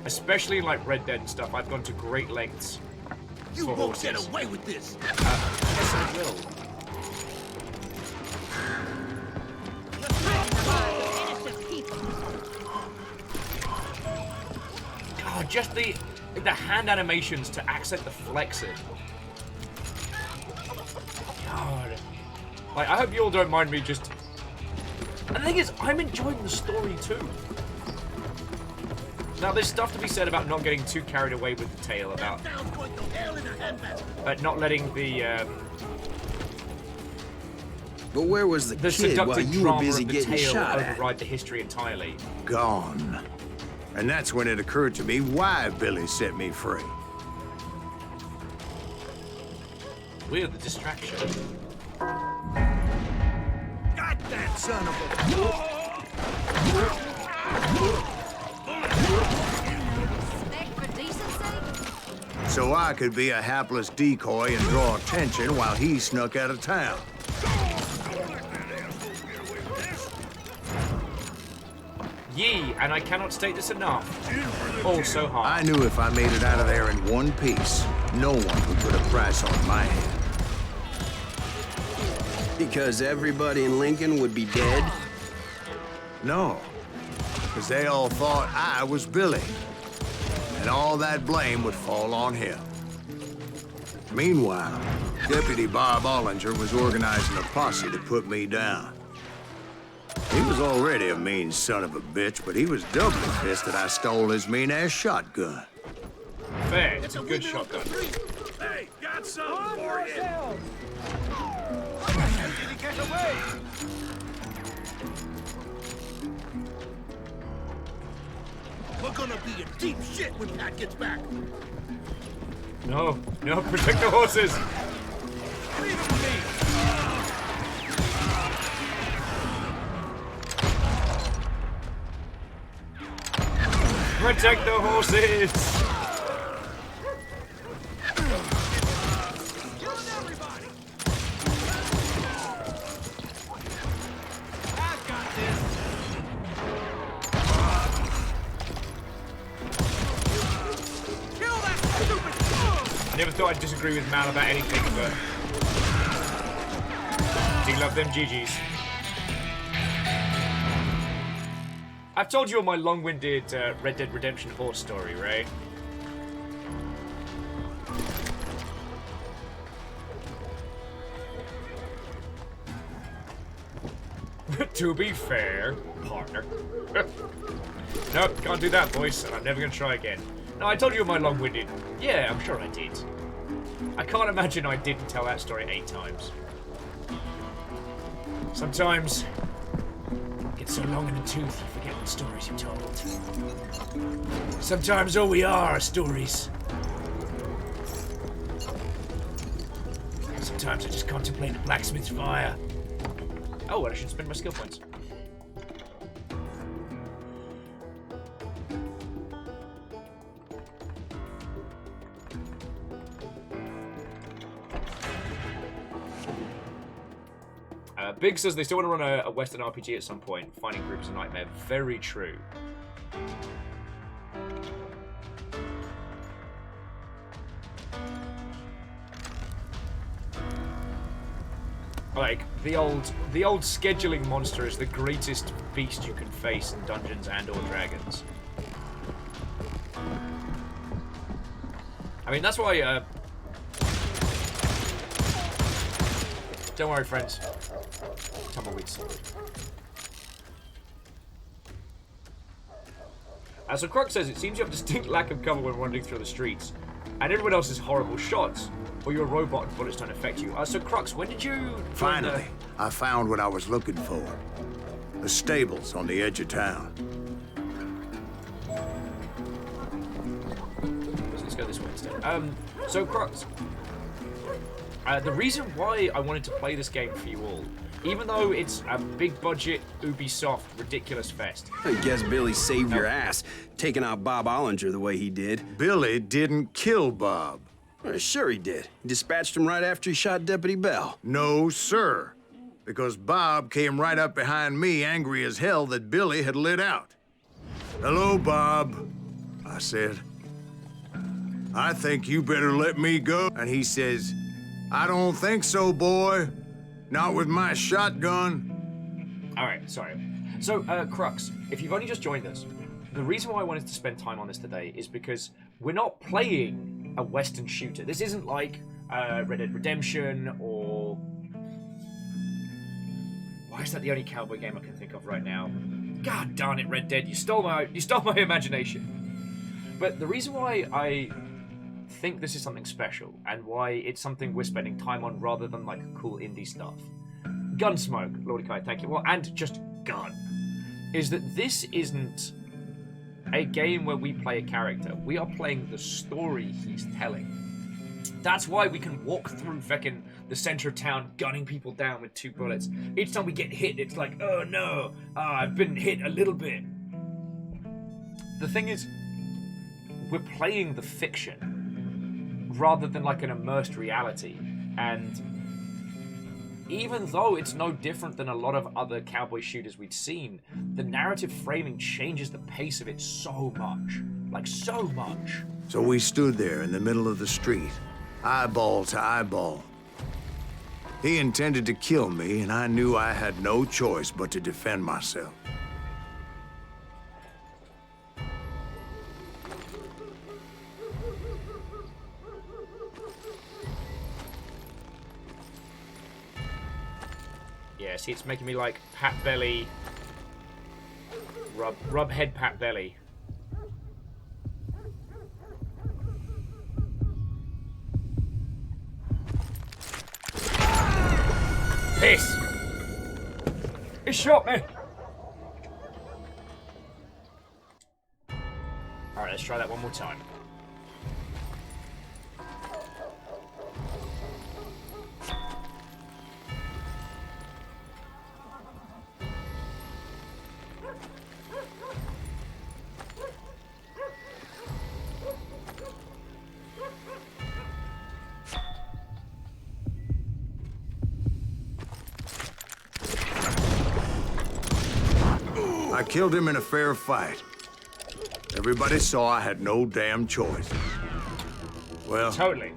especially in like Red Dead and stuff, I've gone to great lengths You for won't horses. get away with this! Yes, I will. just the hand animations to accent the flexing. God. Like, I hope you all don't mind me just... And the thing is, I'm enjoying the story too. Now, there's stuff to be said about not getting too carried away with the tale, about not letting the But where was the kid while seductive you were drama busy of the getting tale shot at? override the history entirely. Gone. And that's when it occurred to me why Billy set me free. We're the distraction. Got that son of Respect for decency? So I could be a hapless decoy and draw attention while he snuck out of town. Ye, and I cannot state this enough, all so hard. I knew if I made it out of there in one piece, no one would put a price on my head. Because everybody in Lincoln would be dead? No, because they all thought I was Billy, and all that blame would fall on him. Meanwhile, Deputy Bob Ollinger was organizing a posse to put me down. He was already a mean son of a bitch, but he was doubly pissed that I stole his mean-ass shotgun. Fair, it's a good shotgun. Hey, got something for you. Did he get away? We're gonna be in deep shit when Pat gets back. No, protect the horses! Leave it to me. Protect the horses! I never thought I'd disagree with Mal about anything, but... do love them GGs. I've told you all my long-winded Red Dead Redemption horse story, Ray. To be fair, partner. Nope, can't do that, boys, and I'm never gonna try again. No, I told you my long-winded. Yeah, I'm sure I did. I can't imagine I didn't tell that story 8 times. Sometimes, it gets so long in the tooth you forget what stories you told. Sometimes all we are stories. Sometimes I just contemplate the blacksmith's fire. Oh, well, I should spend my skill points. Big says they still want to run a Western RPG at some point. Finding groups a nightmare. Very true. Like, the old scheduling monster is the greatest beast you can face in Dungeons and or Dragons. I mean, that's why, don't worry, friends. Tumbleweeds. So Crux says, it seems you have a distinct lack of cover when wandering through the streets, and everyone else is horrible shots, or you're a robot and bullets don't affect you. So Crux, when did you... Finally, I found what I was looking for. The stables on the edge of town. Let's go this way instead. So Crux, the reason why I wanted to play this game for you all, even though it's a big budget, Ubisoft, ridiculous fest. I guess Billy saved your ass, taking out Bob Ollinger the way he did. Billy didn't kill Bob. Well, sure he did. He dispatched him right after he shot Deputy Bell. No, sir. Because Bob came right up behind me, angry as hell that Billy had lit out. Hello, Bob, I said. I think you better let me go. And he says, I don't think so, boy. Not with my shotgun. Alright, sorry. So, Crux, if you've only just joined us, the reason why I wanted to spend time on this today is because we're not playing a Western shooter. This isn't like Red Dead Redemption or... Why is that the only cowboy game I can think of right now? God darn it, Red Dead! You stole my imagination. But the reason why I think this is something special and why it's something we're spending time on rather than like cool indie stuff, Gunsmoke, Lordy Kai, thank you. Well, and just gun, is that this isn't a game where we play a character. We are playing the story he's telling. That's why we can walk through feckin' the center of town gunning people down with 2 bullets. Each time we get hit, it's like, oh no, I've been hit a little bit. The thing is, we're playing the fiction rather than like an immersed reality. And even though it's no different than a lot of other cowboy shooters we've seen, the narrative framing changes the pace of it so much. Like, so much. So we stood there in the middle of the street, eyeball to eyeball. He intended to kill me, and I knew I had no choice but to defend myself. Yeah, see, it's making me like pat belly, rub head, pat belly. Piss! He shot me! Alright, let's try that one more time. I killed him in a fair fight. Everybody saw I had no damn choice. Well, totally.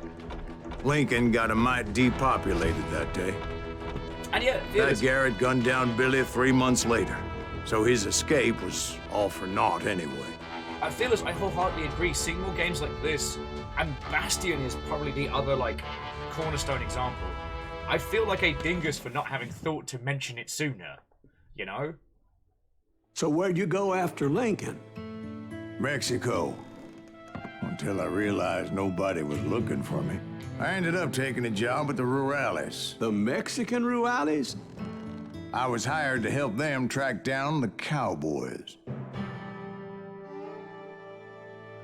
Lincoln got a mite depopulated that day. And yeah, that Garrett gunned down Billy 3 months later, so his escape was all for naught anyway. I feel as I wholeheartedly agree. Seeing more games like this, and Bastion is probably the other like cornerstone example. I feel like a dingus for not having thought to mention it sooner. You know? So where'd you go after Lincoln? Mexico. Until I realized nobody was looking for me. I ended up taking a job at the Rurales. The Mexican Rurales? I was hired to help them track down the cowboys.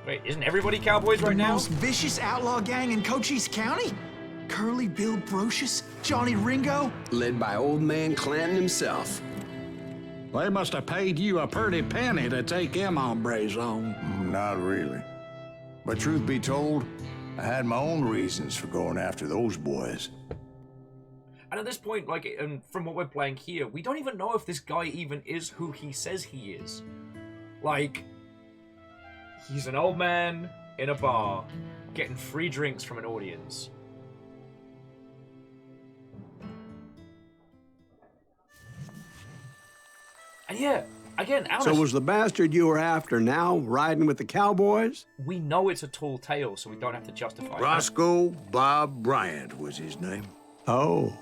Wait, isn't everybody cowboys right now? The most vicious outlaw gang in Cochise County? Curly Bill Brocious? Johnny Ringo? Led by old man Clanton himself. They must have paid you a pretty penny to take them hombres on. Not really. But truth be told, I had my own reasons for going after those boys. And at this point, like, from what we're playing here, we don't even know if this guy even is who he says he is. Like, he's an old man in a bar getting free drinks from an audience. And yeah, again, So was the bastard you were after now riding with the cowboys? We know it's a tall tale, so we don't have to justify it. Roscoe Bob Bryant was his name. Oh.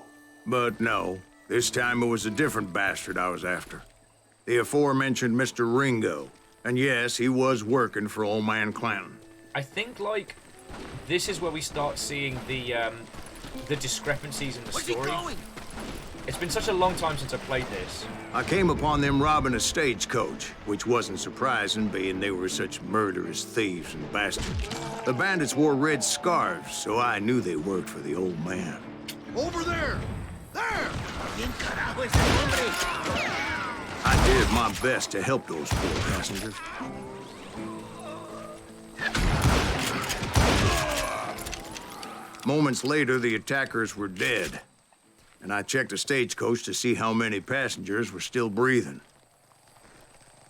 But no, this time it was a different bastard I was after. The aforementioned Mr. Ringo. And yes, he was working for old man Clanton. I think, like, this is where we start seeing the discrepancies in the story. It's been such a long time since I played this. I came upon them robbing a stagecoach, which wasn't surprising, being they were such murderous thieves and bastards. The bandits wore red scarves, so I knew they worked for the old man. Over there! There! I did my best to help those poor passengers. Moments later, the attackers were dead. And I checked the stagecoach to see how many passengers were still breathing.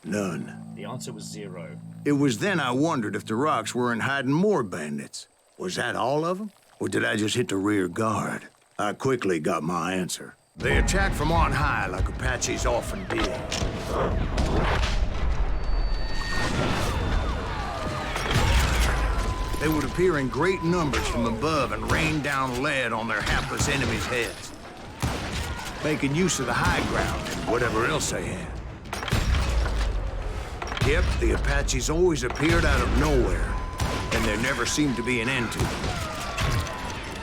None. The answer was 0. It was then I wondered if the rocks weren't hiding more bandits. Was that all of them? Or did I just hit the rear guard? I quickly got my answer. They attacked from on high like Apaches often did. They would appear in great numbers from above and rain down lead on their hapless enemies' heads, making use of the high ground and whatever else they had. Yep, the Apaches always appeared out of nowhere, and there never seemed to be an end to them.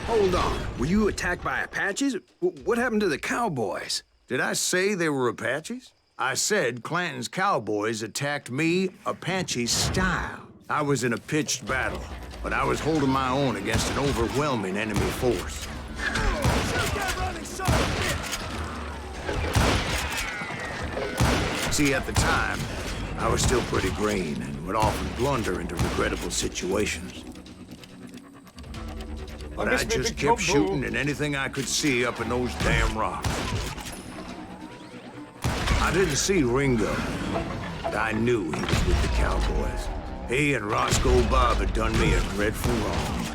Hold on. Were you attacked by Apaches? What happened to the cowboys? Did I say they were Apaches? I said Clanton's cowboys attacked me Apache style. I was in a pitched battle, but I was holding my own against an overwhelming enemy force. See, at the time, I was still pretty green and would often blunder into regrettable situations. But I just kept shooting at anything I could see up in those damn rocks. I didn't see Ringo, but I knew he was with the cowboys. He and Roscoe Bob had done me a dreadful wrong,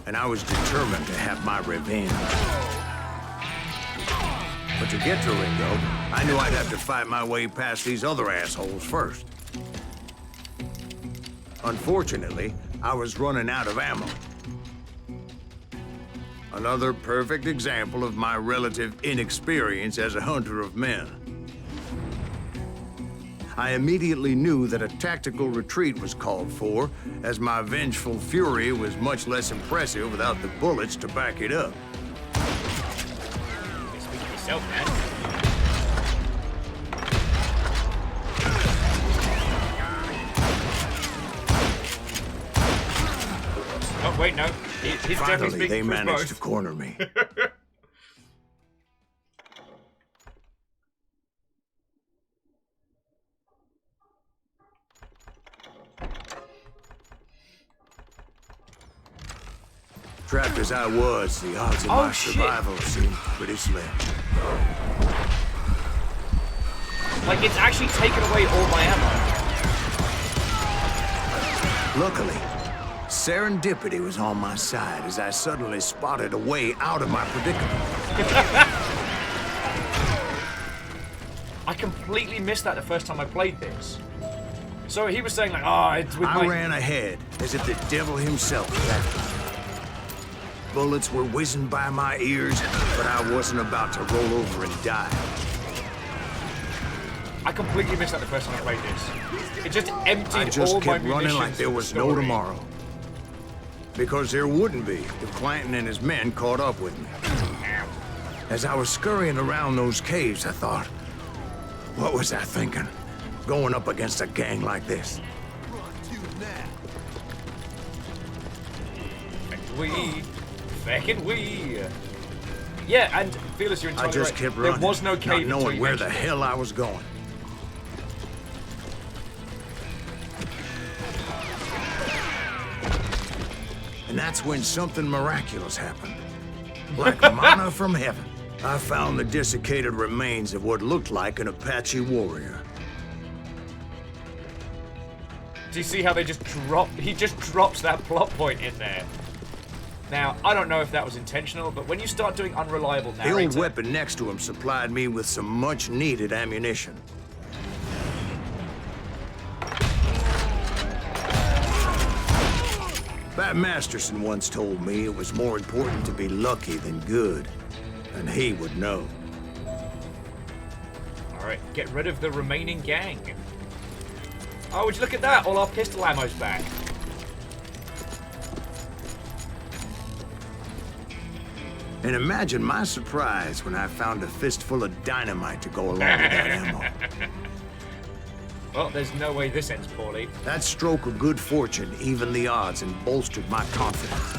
and I was determined to have my revenge. But to get to Ringo, I knew I'd have to fight my way past these other assholes first. Unfortunately, I was running out of ammo. Another perfect example of my relative inexperience as a hunter of men. I immediately knew that a tactical retreat was called for, as my vengeful fury was much less impressive without the bullets to back it up. Speak for yourself, man. Oh, wait, no. He's Finally, they managed to corner me. Trapped as I was, the odds of my survival seemed pretty slim. Like, it's actually taken away all my ammo. Luckily, serendipity was on my side as I suddenly spotted a way out of my predicament. I completely missed that the first time I played this. So he was saying like, oh, it's with I ran ahead as if the devil himself was after me. Bullets were whizzing by my ears, but I wasn't about to roll over and die. I completely missed that the first time I played this. It just emptied I just all my kept running munitions like there was no tomorrow. Because there wouldn't be if Clanton and his men caught up with me. As I was scurrying around those caves, I thought, what was I thinking? Going up against a gang like this. Feckin' we. Yeah, and Fearless, you're entirely I just right. kept running, There was no cave not knowing where the it. hell I was going. And that's when something miraculous happened. Like manna from heaven. I found the desiccated remains of what looked like an Apache warrior. Do you see how they just drop? He just drops that plot point in there. Now, I don't know if that was intentional, but when you start doing unreliable narrator... The old weapon next to him supplied me with some much-needed ammunition. Bat Masterson once told me it was more important to be lucky than good, and he would know. Alright, get rid of the remaining gang. Oh, would you look at that? All our pistol ammo's back. And imagine my surprise when I found a fistful of dynamite to go along with that ammo. Well, there's no way this ends poorly. That stroke of good fortune evened the odds and bolstered my confidence.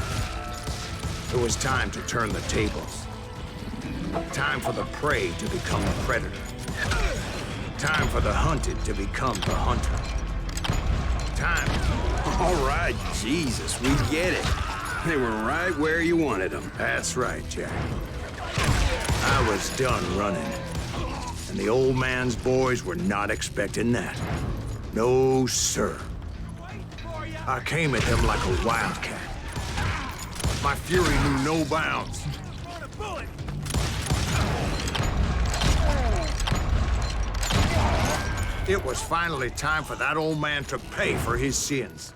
It was time to turn the tables. Time for the prey to become the predator. Time for the hunted to become the hunter. Time. All right, Jesus, we get it. They were right where you wanted them. That's right, Jack. I was done running. And the old man's boys were not expecting that. No, sir. I came at them like a wildcat. My fury knew no bounds. It was finally time for that old man to pay for his sins.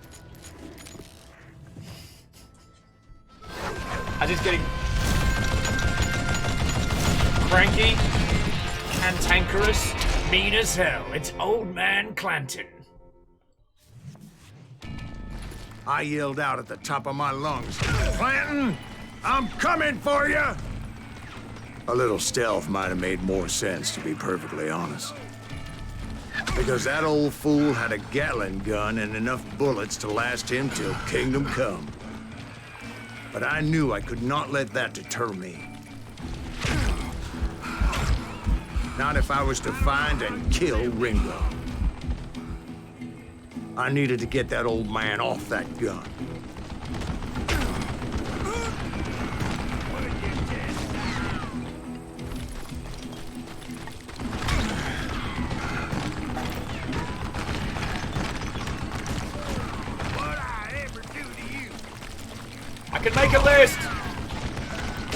As it's getting cranky, cantankerous, mean as hell. It's Old Man Clanton. I yelled out at the top of my lungs, "Clanton, I'm coming for you!" A little stealth might have made more sense, to be perfectly honest. Because that old fool had a Gatling gun and enough bullets to last him till Kingdom Come. But I knew I could not let that deter me. Not if I was to find and kill Ringo. I needed to get that old man off that gun. I can make a list!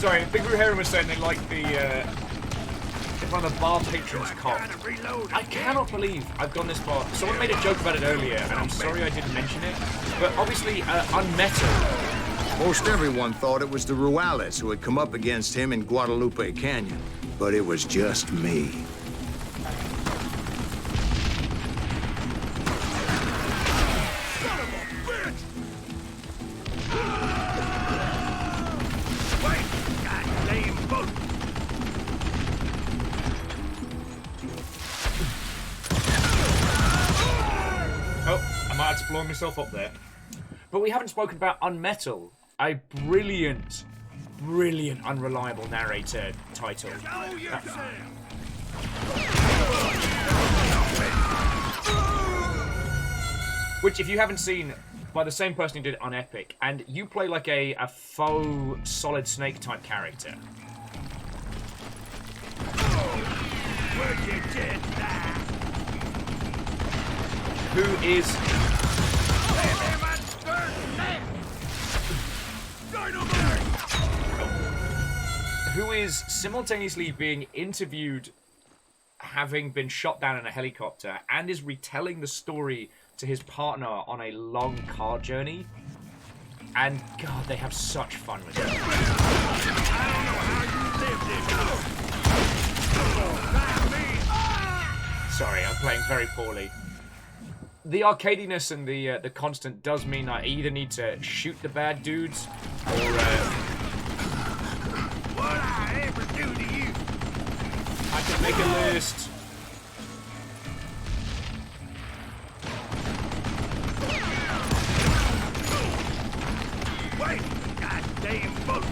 Sorry, Big Blue Heron was saying they like the, if one of the bar patrons cop. I cannot believe I've gone this far. Someone made a joke about it earlier, and I'm sorry I didn't mention it. But obviously, Unmetal. Most everyone thought it was the Ruales who had come up against him in Guadalupe Canyon. But it was just me. Blow myself up there. But we haven't spoken about Unmetal, a brilliant, brilliant unreliable narrator title. Which, if you haven't seen, by the same person who did on Epic, and you play like a faux Solid Snake type character. Who is simultaneously being interviewed having been shot down in a helicopter and is retelling the story to his partner on a long car journey. And God, they have such fun with it. Sorry, I'm playing very poorly. The arcadiness and the constant does mean I either need to shoot the bad dudes or what I ever do to you? I can make a list. Wait, goddamn boat.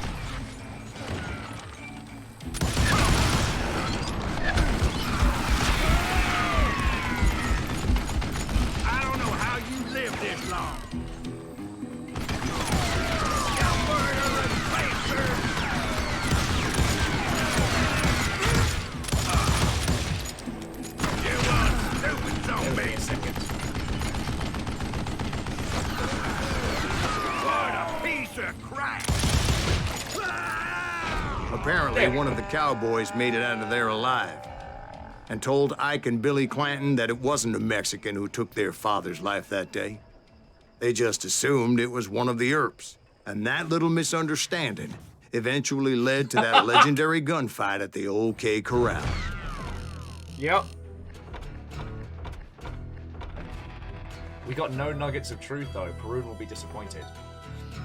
This long. Wait a second. What a piece of crap. Apparently, one of the cowboys made it out of there alive and told Ike and Billy Clanton that it wasn't a Mexican who took their father's life that day. They just assumed it was one of the Earps. And that little misunderstanding eventually led to that legendary gunfight at the OK Corral. Yep. We got no nuggets of truth, though. Perun will be disappointed.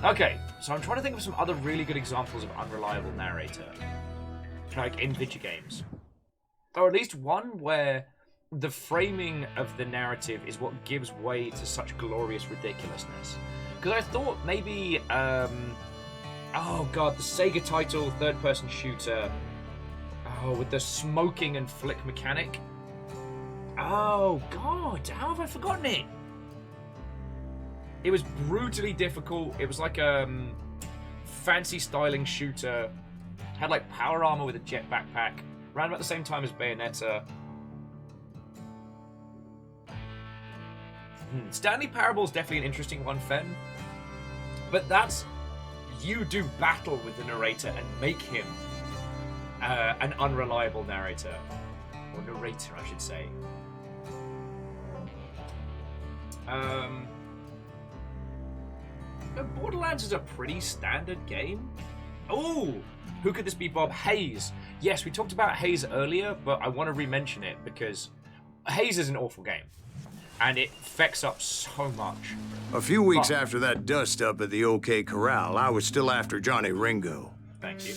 Okay, so I'm trying to think of some other really good examples of unreliable narrator. Like in video games. Or at least one where the framing of the narrative is what gives way to such glorious ridiculousness. Because I thought maybe, oh god, the Sega title, third-person shooter, with the smoking and flick mechanic. Oh god, how have I forgotten it? It was brutally difficult. It was like a fancy styling shooter. Had like power armor with a jet backpack. Around about the same time as Bayonetta. Stanley Parable's definitely an interesting one, Fen. But that's... you do battle with the narrator and make him an unreliable narrator. Or narrator, I should say. Borderlands is a pretty standard game. Oh, who could this be, Bob? Hayes. Yes, we talked about Hayes earlier, but I want to re-mention it because Hayes is an awful game, and it fecks up so much. A few weeks after that dust-up at the OK Corral, I was still after Johnny Ringo. Thank you.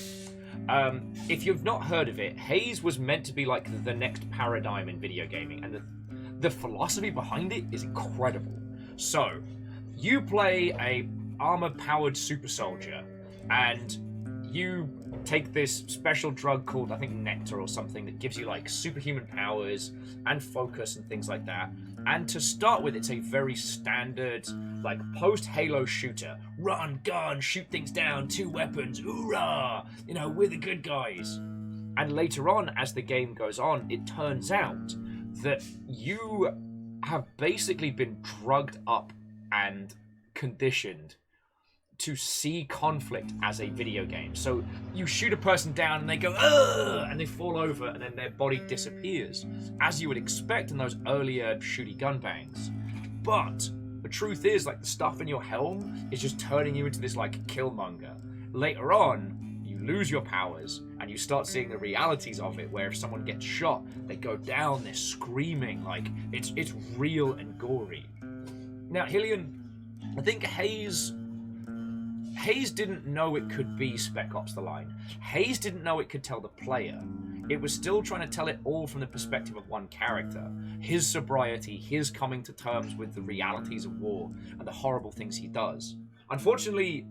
If you've not heard of it, Hayes was meant to be like the next paradigm in video gaming, and the philosophy behind it is incredible. So, you play a armor-powered super soldier, and you take this special drug called, I think, Nectar or something that gives you like superhuman powers and focus and things like that. And to start with, it's a very standard, like, post-Halo shooter. Run, gun, shoot things down, 2 weapons, hoorah! You know, we're the good guys. And later on, as the game goes on, it turns out that you have basically been drugged up and conditioned to see conflict as a video game. So you shoot a person down and they go, ugh, and they fall over and then their body disappears, as you would expect in those earlier shooty gun bangs. But the truth is, like, the stuff in your helm is just turning you into this like killmonger. Later on, you lose your powers and you start seeing the realities of it, where if someone gets shot, they go down, they're screaming, like it's real and gory. Now, Hillian, I think Hayes didn't know it could be Spec Ops: The Line. Hayes didn't know it could tell the player. It was still trying to tell it all from the perspective of one character. His sobriety, his coming to terms with the realities of war and the horrible things he does. Unfortunately,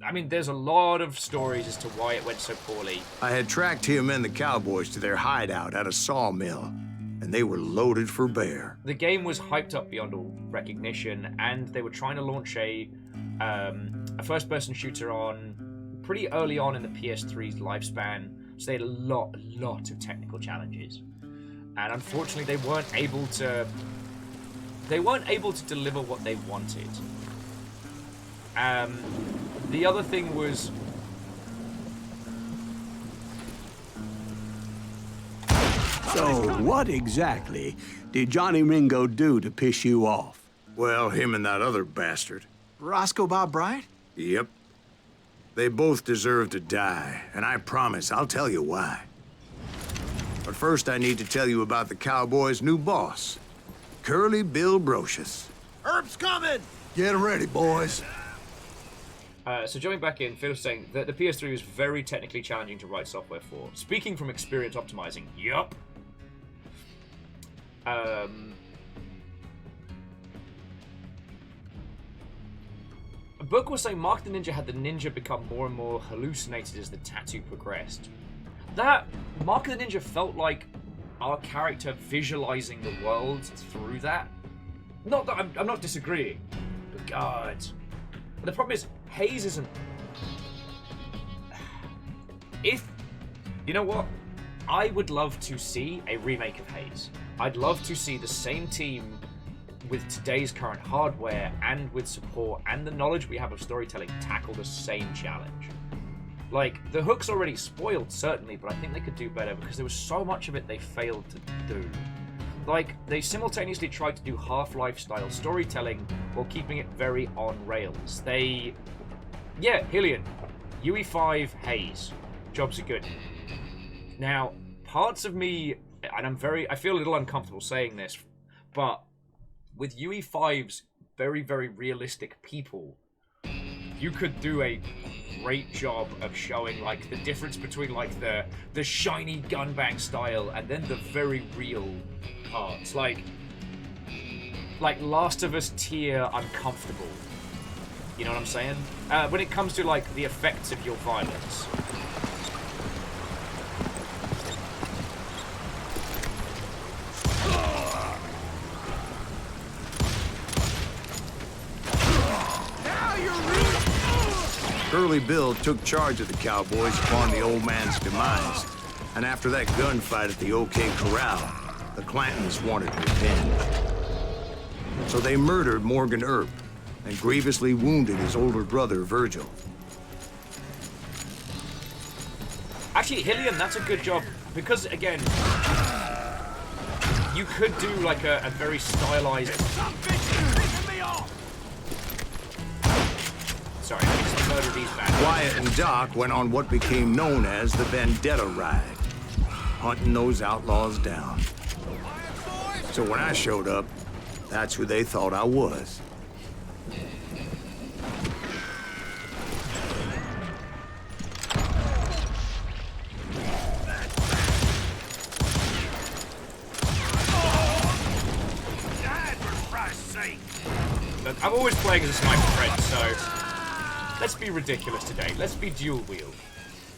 I mean, there's a lot of stories as to why it went so poorly. I had tracked him and the cowboys to their hideout at a sawmill, and they were loaded for bear. The game was hyped up beyond all recognition, and they were trying to launch a first-person shooter on pretty early on in the PS3's lifespan, so they had a lot of technical challenges. And unfortunately, they weren't able to deliver what they wanted. The other thing was, so what exactly did Johnny Ringo do to piss you off? Well, him and that other bastard. Roscoe Bob Bryant? Yep. They both deserve to die, and I promise I'll tell you why. But first I need to tell you about the Cowboys' new boss, Curly Bill Brocious. Herb's coming! Get ready, boys. So jumping back in, Phil was saying that the PS3 was very technically challenging to write software for. Speaking from experience optimizing, yup. Book was saying Mark the Ninja had the ninja become more and more hallucinated as the tattoo progressed. That Mark the Ninja felt like our character visualizing the world through that. Not that I'm not disagreeing, but God. But the problem is, Hayes isn't. If you know what, I would love to see a remake of Hayes. I'd love to see the same team with today's current hardware and with support and the knowledge we have of storytelling tackle the same challenge. Like, the hook's already spoiled, certainly, but I think they could do better because there was so much of it they failed to do. Like, they simultaneously tried to do Half-Life style storytelling while keeping it very on rails. Yeah, Hillian, UE5, Hayes. Jobs are good. Now, parts of me, and I feel a little uncomfortable saying this, but with UE5's very, very realistic people, you could do a great job of showing, like, the difference between, like, the shiny gunbang style and then the very real parts. Like Last of Us tier uncomfortable. You know what I'm saying? When it comes to, like, the effects of your violence. Curly Bill took charge of the Cowboys upon the old man's demise, and after that gunfight at the OK Corral, the Clantons wanted revenge. So they murdered Morgan Earp and grievously wounded his older brother, Virgil. Actually, Hillian, that's a good job, because, again, you could do, like, a very stylized... Sorry, I murder these bandits. Wyatt and Doc went on what became known as the Vendetta Ride, hunting those outlaws down. So when I showed up, that's who they thought I was. Look, I'm always playing as a sniper, friend, so let's be ridiculous today. Let's be dual wield.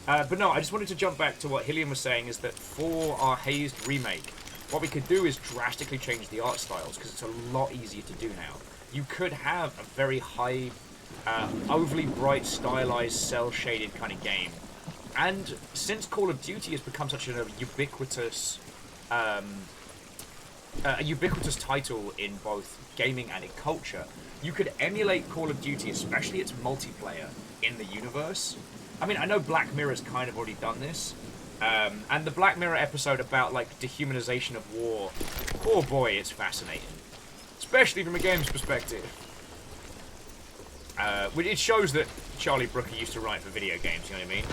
But no, I just wanted to jump back to what Hillian was saying, is that for our Hazed remake, what we could do is drastically change the art styles, because it's a lot easier to do now. You could have a very high, overly bright, stylized, cel-shaded kind of game. And since Call of Duty has become such a ubiquitous title in both gaming and in culture, you could emulate Call of Duty, especially its multiplayer, in the universe. I mean, I know Black Mirror's kind of already done this, and the Black Mirror episode about, like, dehumanization of war, oh boy, it's fascinating. Especially from a game's perspective. It shows that Charlie Brooker used to write for video games, you know what I mean?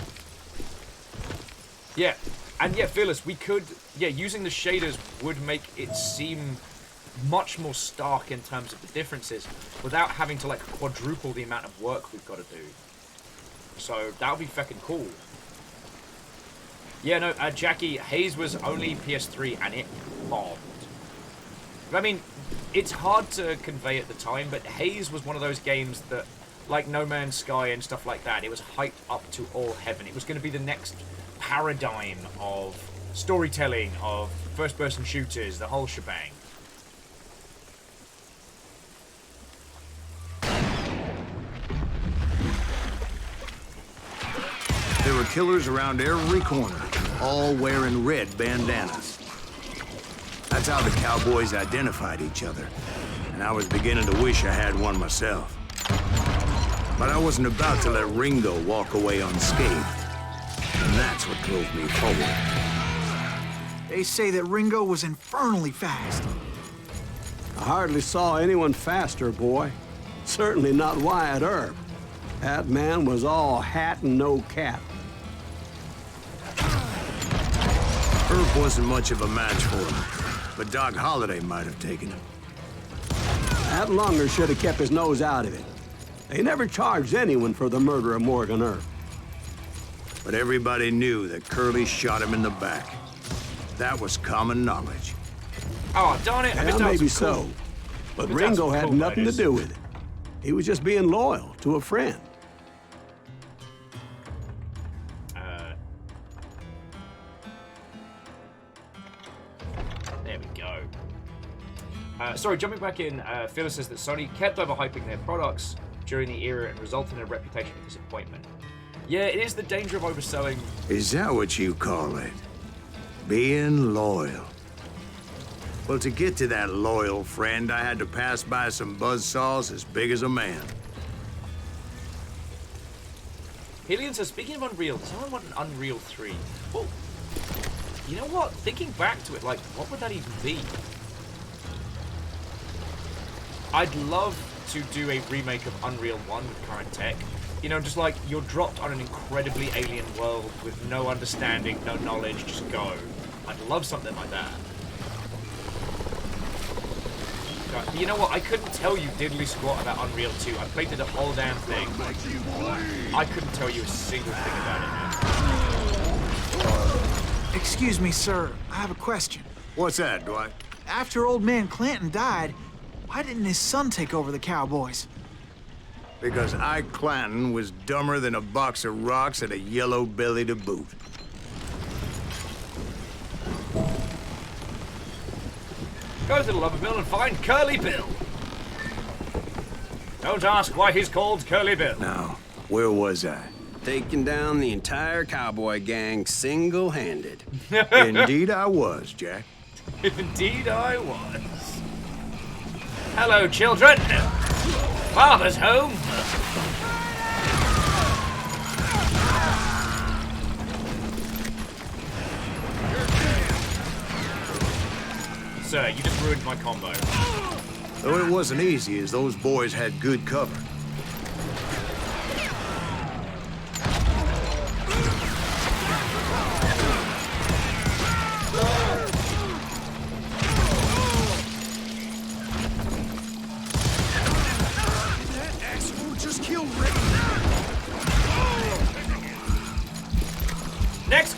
Yeah, and yeah, Fearless, we could, yeah, using the shaders would make it seem much more stark in terms of the differences without having to, like, quadruple the amount of work we've got to do. So that would be fucking cool. Yeah, no, Jackie, Haze was only PS3 and it bombed. I mean, it's hard to convey at the time, but Haze was one of those games that, like No Man's Sky and stuff like that, it was hyped up to all heaven. It was going to be the next paradigm of storytelling, of first-person shooters, the whole shebang. There were killers around every corner, all wearing red bandanas. That's how the cowboys identified each other, and I was beginning to wish I had one myself. But I wasn't about to let Ringo walk away unscathed, and that's what drove me forward. They say that Ringo was infernally fast. I hardly saw anyone faster, boy. Certainly not Wyatt Earp. That man was all hat and no cap. Earp wasn't much of a match for him, but Doc Holliday might have taken him. That Lunger should have kept his nose out of it. They never charged anyone for the murder of Morgan Earp. But everybody knew that Curly shot him in the back. That was common knowledge. Oh, darn it! Yeah, maybe so. But Ringo had nothing to do with it. He was just being loyal to a friend. There we go. Sorry, jumping back in, Phyllis says that Sony kept overhyping their products during the era and resulted in a reputation of disappointment. Yeah, it is the danger of overselling. Is that what you call it? Being loyal? Well, to get to that loyal friend, I had to pass by some buzzsaws as big as a man. Hillian says, speaking of Unreal, does someone want an Unreal 3? Well, you know what? Thinking back to it, like, what would that even be? I'd love to do a remake of Unreal 1 with current tech. You know, just like, you're dropped on an incredibly alien world with no understanding, no knowledge, just go. I'd love something like that. But you know what? I couldn't tell you diddly squat about Unreal 2. I played through the whole damn thing. I couldn't tell you a single thing about it, man. Excuse me, sir. I have a question. What's that, Dwight? After old man Clanton died, why didn't his son take over the Cowboys? Because Ike Clanton was dumber than a box of rocks and a yellow belly to boot. Go to the lumber mill and find Curly Bill. Don't ask why he's called Curly Bill. Now, where was I? Taking down the entire cowboy gang single-handed. Indeed I was, Jack. Indeed I was. Hello, children. Father's home. Sir, you just ruined my combo. Though it wasn't easy, as those boys had good cover.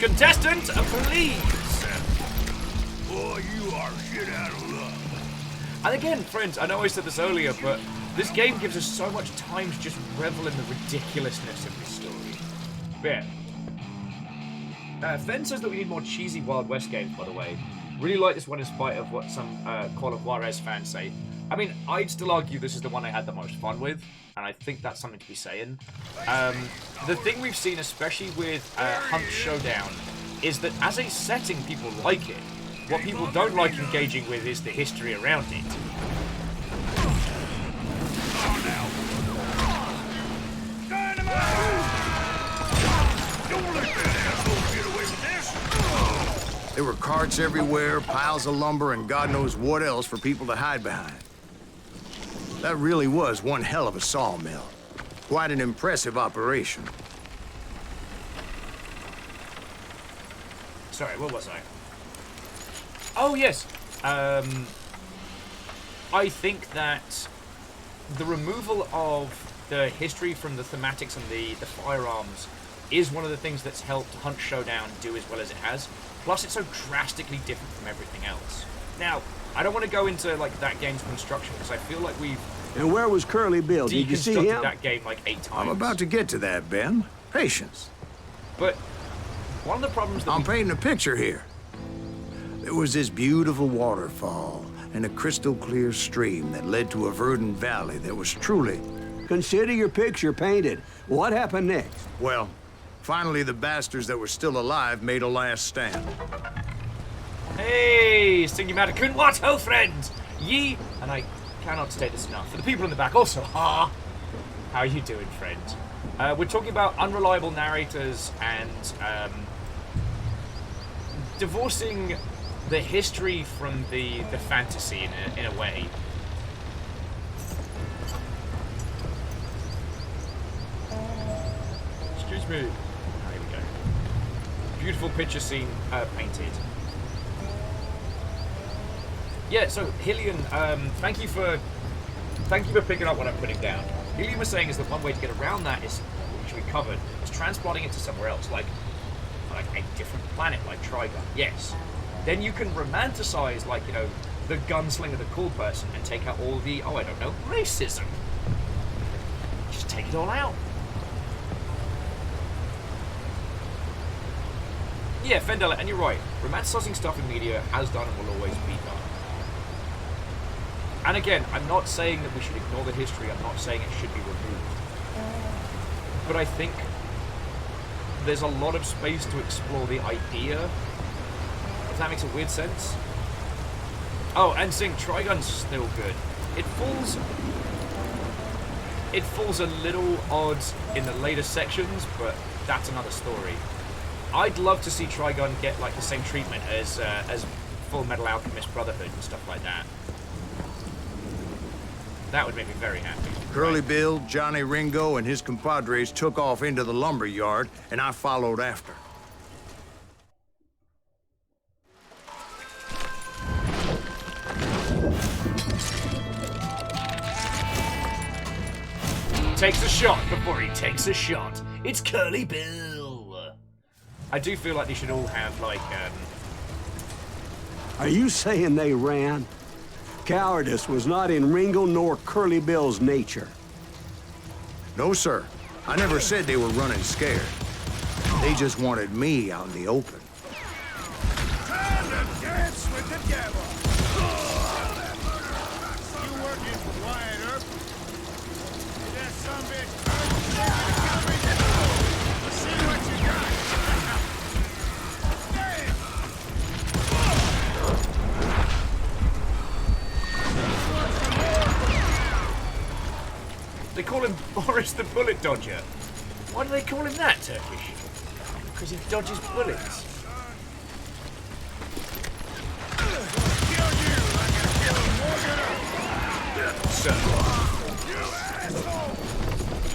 contestant, please. Boy, you are shit out of luck. And again, friends, I know I said this earlier, but this game gives us so much time to just revel in the ridiculousness of this story. Yeah. Fen says that we need more cheesy Wild West games, by the way. Really like this one in spite of what some Call of Juarez fans say. I mean, I'd still argue this is the one I had the most fun with, and I think that's something to be saying. The thing we've seen, especially with Hunt Showdown, is that as a setting, people like it. What people don't like engaging with is the history around it. There were carts everywhere, piles of lumber, and God knows what else for people to hide behind. That really was one hell of a sawmill. Quite an impressive operation. Sorry, what was I? Oh, yes. I think that the removal of the history from the thematics and the firearms is one of the things that's helped Hunt Showdown do as well as it has. Plus, it's so drastically different from everything else. Now, I don't want to go into like that game's construction because I feel like we've And where was Curly Bill? Did you see him? that game like 8 times. I'm about to get to that, Ben. Patience. But one of the problems that I'm painting a picture here. There was this beautiful waterfall and a crystal clear stream that led to a verdant valley that was truly... Consider your picture painted. What happened next? Well, finally the bastards that were still alive made a last stand. Hey, Singumaticun, what ho, friend? Ye, and I cannot state this enough, for the people in the back also, how are you doing, friend? We're talking about unreliable narrators and divorcing the history from the fantasy in a way. Excuse me. Oh, here we go. Beautiful picture scene painted. Yeah, so Hillian, thank you for picking up what I'm putting down. Hillian was saying is that one way to get around that is, which we covered, is transplanting it to somewhere else, like a different planet, like Trigon. Yes. Then you can romanticize, like, you know, the gunslinger, the cool person, and take out all the, oh, I don't know, racism. Just take it all out. Yeah, Fendella, and you're right. Romanticizing stuff in media has done and will always be done. And again, I'm not saying that we should ignore the history. I'm not saying it should be removed. But I think there's a lot of space to explore the idea. If that makes a weird sense. Oh, and Sing, Trigun's still good. It falls a little odd in the later sections, but that's another story. I'd love to see Trigun get like the same treatment as Full Metal Alchemist Brotherhood and stuff like that. That would make me very happy. Curly Bill, Johnny Ringo, and his compadres took off into the lumber yard, and I followed after. Takes a shot before he takes a shot. It's Curly Bill. I do feel like they should all have, like, Are you saying they ran? Cowardice was not in Ringo nor Curly Bill's nature. No, sir. I never said they were running scared. They just wanted me out in the open. Time to dance with the devil. You working for Wyatt Earp? Is that some bitch? Let's see what you got. They call him Boris the Bullet Dodger. Why do they call him that, Turkish? Because he dodges bullets. Sir.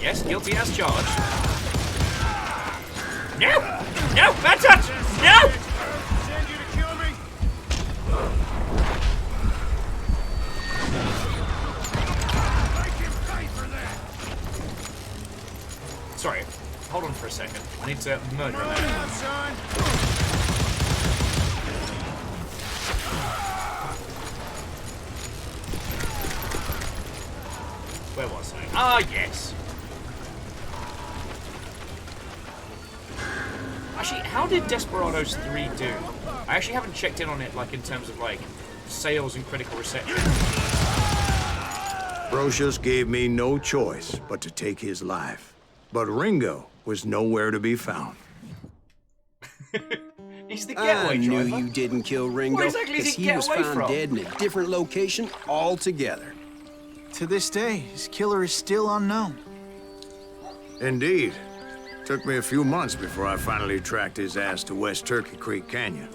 Yes, guilty as charged. No! No! Bad touch! No! Send you to kill me? Sorry, hold on for a second. need to murder him. Come on, son. Where was I? Ah, yes. Actually, how did Desperados 3 do? I actually haven't checked in on it, like, in terms of, like, sales and critical reception. Brocious gave me no choice but to take his life. But Ringo was nowhere to be found. He's the getaway I knew driver. you didn't kill Ringo, Where exactly because did he he get was away found from? dead in a different location altogether. To this day, his killer is still unknown. Indeed. Took me a few months before I finally tracked his ass to West Turkey Creek Canyon.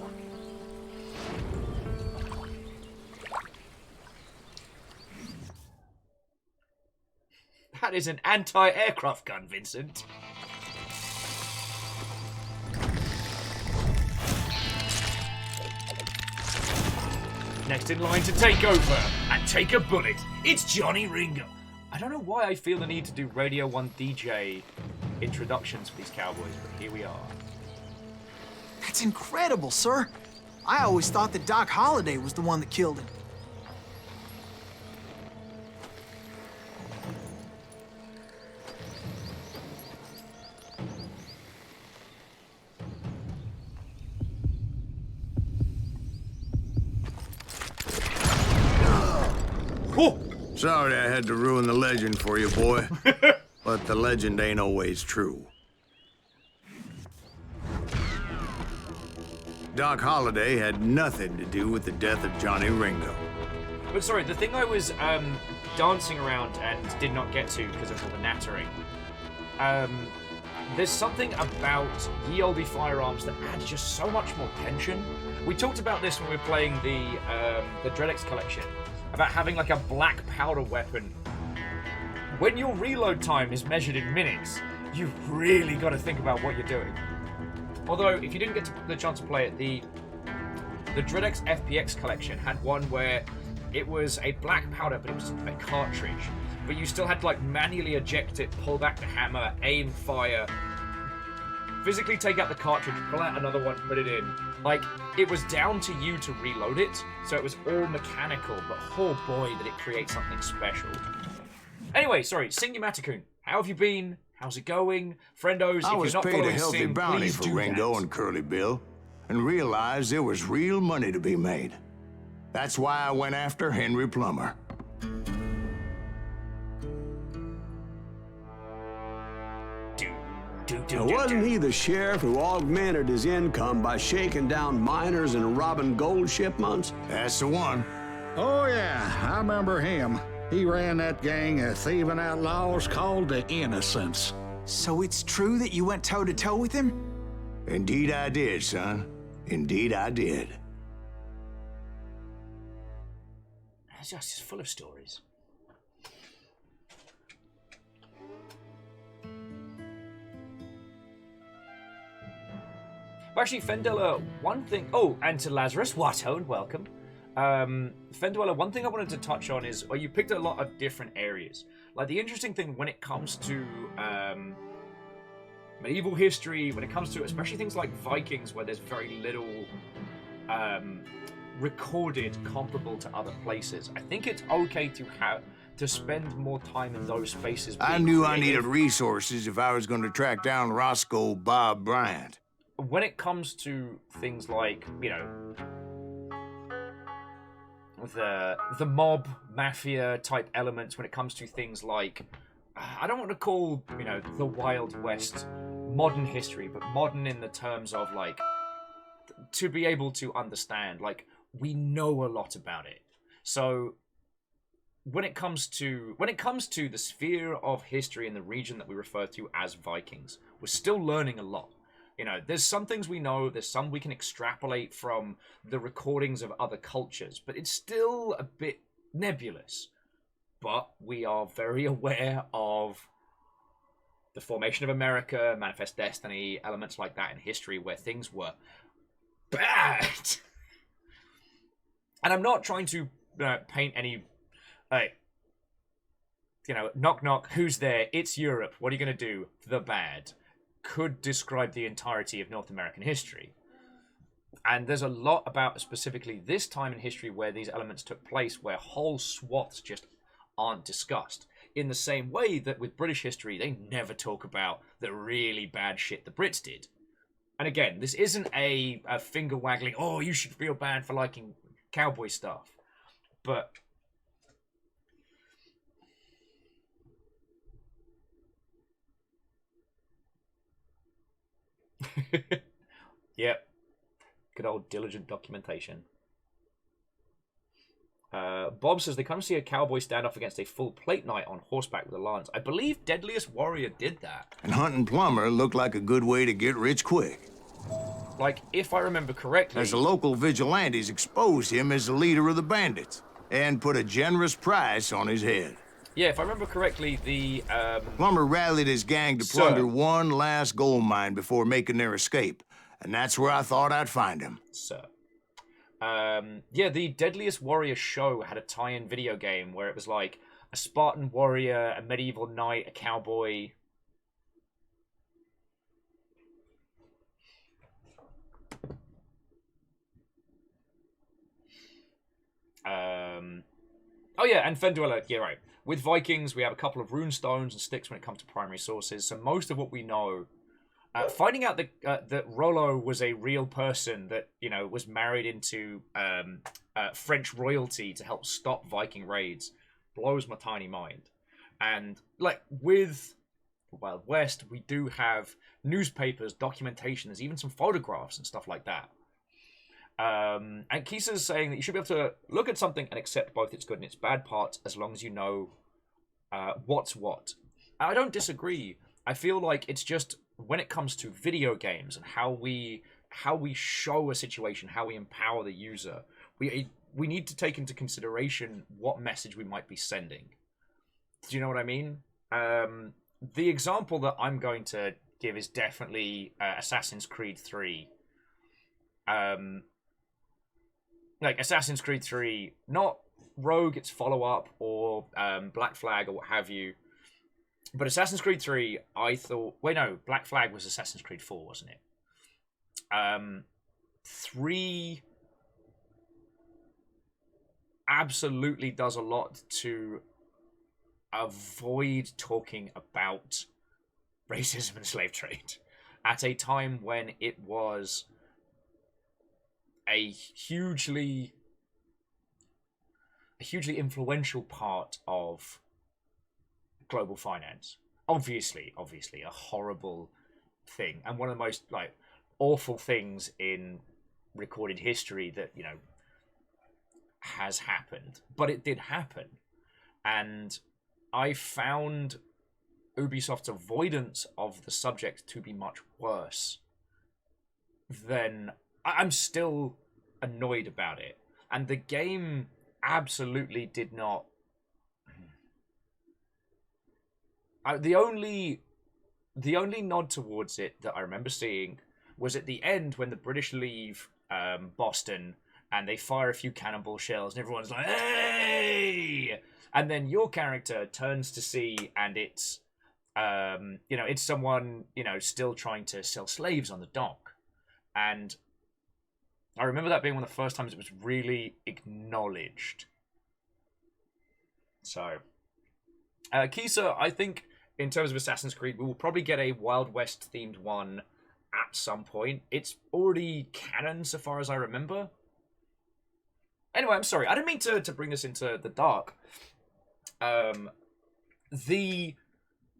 That is an anti-aircraft gun, Vincent. Next in line to take over and take a bullet, it's Johnny Ringo. I don't know why I feel the need to do Radio 1 DJ introductions for these cowboys, but here we are. That's incredible, sir. I always thought that Doc Holliday was the one that killed him. Oh. Sorry I had to ruin the legend for you, boy. But the legend ain't always true. Doc Holliday had nothing to do with the death of Johnny Ringo. But sorry, the thing I was dancing around and did not get to because of all the nattering. There's something about Ye Olde Firearms that adds just so much more tension. We talked about this when we were playing the Dreadx collection, about having like a black powder weapon. When your reload time is measured in minutes, you've really got to think about what you're doing. Although, if you didn't get the chance to play it, the Dreadx FPX collection had one where it was a black powder, but it was a cartridge. But you still had to like manually eject it, pull back the hammer, aim, fire, physically take out the cartridge, pull out another one, put it in. Like, it was down to you to reload it, so it was all mechanical, but oh boy, did it create something special. Anyway, sorry, Sing-U-Matakun, how have you been? How's it going? Friendos, I if was you're not paid a following healthy Sing, bounty please for do Ringo that. and Curly Bill, and realized there was real money to be made. That's why I went after Henry Plummer. Wasn't he the sheriff who augmented his income by shaking down miners and robbing gold shipments? That's the one. Oh, yeah, I remember him. He ran that gang of thieving outlaws called the Innocents. So it's true that you went toe-to-toe with him? Indeed I did, son. Indeed I did. It's just full of stories. But actually, Fendella, one thing... Oh, and to Lazarus, Watto, and welcome. Fendella, one thing I wanted to touch on is, you picked a lot of different areas. Like, the interesting thing when it comes to medieval history, when it comes to especially things like Vikings, where there's very little recorded comparable to other places, I think it's okay to spend more time in those spaces. I knew I needed resources if I was going to track down Roscoe Bob Bryant. When it comes to things like, you know, the mob, mafia type elements, when it comes to things like, I don't want to call, you know, the Wild West modern history, but modern in the terms of, like, to be able to understand, like, we know a lot about it. So when it comes to the sphere of history in the region that we refer to as Vikings, we're still learning a lot. You know, there's some things we know, there's some we can extrapolate from the recordings of other cultures, but it's still a bit nebulous. But we are very aware of the formation of America, Manifest Destiny, elements like that in history where things were bad. And I'm not trying to paint any, you know, knock knock, who's there? It's Europe. What are you going to do? The bad. could describe the entirety of North American history. And there's a lot about specifically this time in history where these elements took place, where whole swaths just aren't discussed. In the same way that with British history, they never talk about the really bad shit the Brits did. And again, this isn't a finger waggling, oh, you should feel bad for liking cowboy stuff. But yep. Good old diligent documentation. Bob says they come to see a cowboy stand off against a full plate knight on horseback with a lance. I believe Deadliest Warrior did that. And hunting Plumber looked like a good way to get rich quick. Like, if I remember correctly... As the local vigilantes exposed him as the leader of the bandits and put a generous price on his head. Yeah, if I remember correctly, the... Plumber rallied his gang to plunder one last gold mine before making their escape. And that's where I thought I'd find him. Sir. Yeah, the Deadliest Warrior show had a tie-in video game where it was like a Spartan warrior, a medieval knight, a cowboy. Oh yeah, and Fendweller, yeah, right. With Vikings, we have a couple of rune stones and sticks when it comes to primary sources, so most of what we know... finding out that Rollo was a real person that, you know, was married into French royalty to help stop Viking raids blows my tiny mind. And, like, with the Wild West, we do have newspapers, documentation, there's even some photographs and stuff like that. And Kisa's saying that you should be able to look at something and accept both its good and its bad parts as long as you know what's what. And I don't disagree. I feel like it's just... when it comes to video games and how we show a situation, how we empower the user, we need to take into consideration what message we might be sending. Do you know what I mean? The example that I'm going to give is definitely Assassin's Creed 3. Like Assassin's Creed 3, not Rogue, its follow-up, or Black Flag, or what have you. But Assassin's Creed 3, I thought... wait, no. Black Flag was Assassin's Creed 4, wasn't it? 3 absolutely does a lot to avoid talking about racism and slave trade at a time when it was a hugely influential part of global finance. Obviously a horrible thing, and one of the most like awful things in recorded history that, you know, has happened. But it did happen, and I found Ubisoft's avoidance of the subject to be much worse than... I'm still annoyed about it, and the game absolutely did not... The only nod towards it that I remember seeing was at the end when the British leave Boston and they fire a few cannonball shells and everyone's like, hey! And then your character turns to see and it's, you know, it's someone, you know, still trying to sell slaves on the dock. And I remember that being one of the first times it was really acknowledged. So, Kisa, I think... in terms of Assassin's Creed, we will probably get a Wild West themed one at some point. It's already canon so far as I remember. Anyway, I'm sorry. I didn't mean to bring this into the dark. The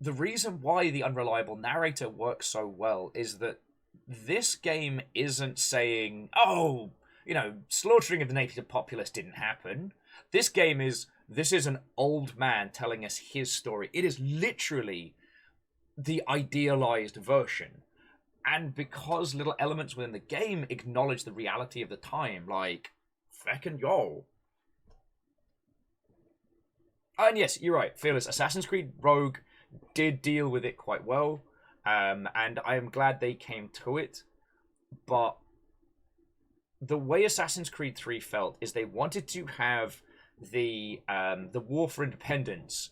reason why the unreliable narrator works so well is that this game isn't saying, oh, you know, slaughtering of the native populace didn't happen. This game is... this is an old man telling us his story. It is literally the idealized version. And because little elements within the game acknowledge the reality of the time, like, feckin' yo. And yes, you're right, Fearless. Assassin's Creed Rogue did deal with it quite well. And I am glad they came to it. But the way Assassin's Creed 3 felt is they wanted to have the war for independence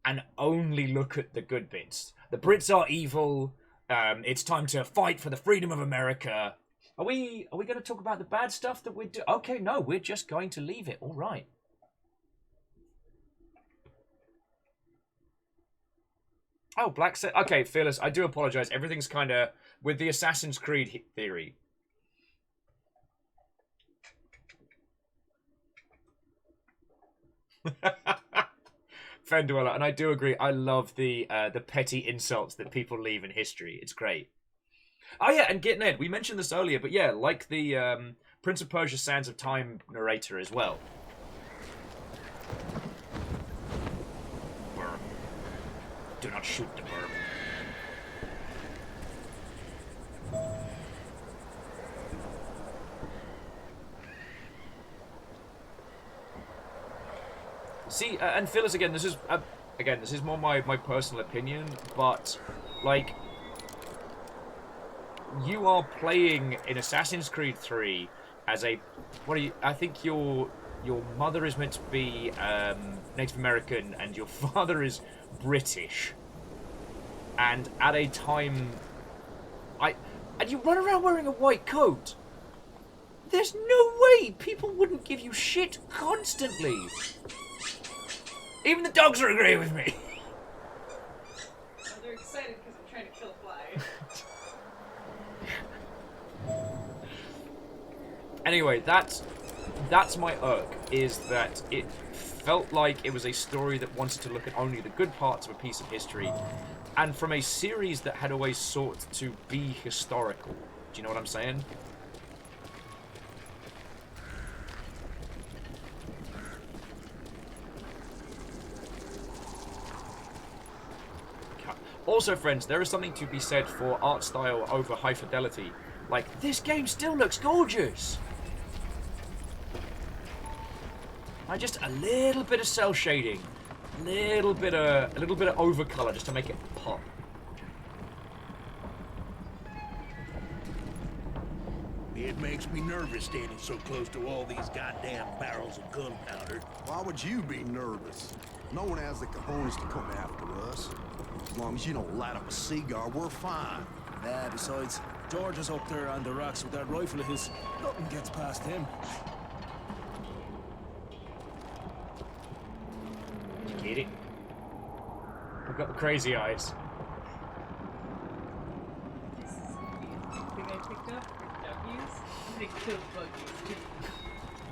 and only look at the good bits. The Brits are evil, It's time to fight for the freedom of America. Are we going to talk about the bad stuff that we're doing? Okay, no, we're just going to leave it. All right. Oh, Black set. Okay, Fearless, I do apologize. Everything's kind of with the Assassin's Creed theory. Fendweller, and I do agree. I love the petty insults that people leave in history. It's great. Oh yeah, and Git Ned, we mentioned this earlier, but yeah, like the Prince of Persia: Sands of Time narrator as well. Burr. Do not shoot the burr. See, and Phyllis, again, this is more my personal opinion, but like, you are playing in Assassin's Creed 3 as a I think your mother is meant to be Native American and your father is British, and at a time, and you run around wearing a white coat. There's no way people wouldn't give you shit constantly. Even the dogs are agreeing with me. Well, they're excited because I'm trying to kill a fly. Anyway, that's my irk, is that it felt like it was a story that wanted to look at only the good parts of a piece of history, and from a series that had always sought to be historical. Do you know what I'm saying? Also, friends, there is something to be said for art style over high fidelity. Like, this game still looks gorgeous. Just a little bit of cell shading, a little bit of overcolor just to make it pop. It makes me nervous standing so close to all these goddamn barrels of gunpowder. Why would you be nervous? No one has the cojones to come after us. As long as you don't light up a cigar, we're fine. Yeah, besides, George is up there on the rocks with that rifle of his. Nothing gets past him. Get it? I've got the crazy eyes. This is the thing I picked up for W's. They kill buggies.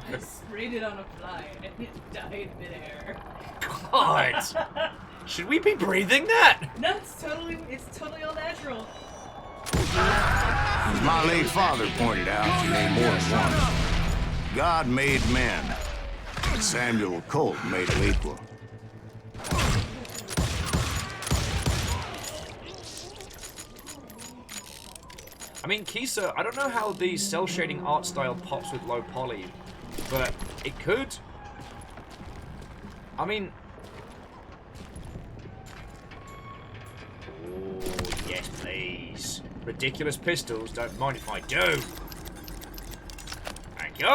I sprayed it on a fly and it died midair. God! Should we be breathing that? No, it's totally all natural. As my late father pointed out to me more than once, God made men, but Samuel Colt made them equal. I mean, Kisa, I don't know how the cell shading art style pops with low poly, but it could. I mean... Oh, yes, please. Ridiculous pistols, don't mind if I do. Thank you.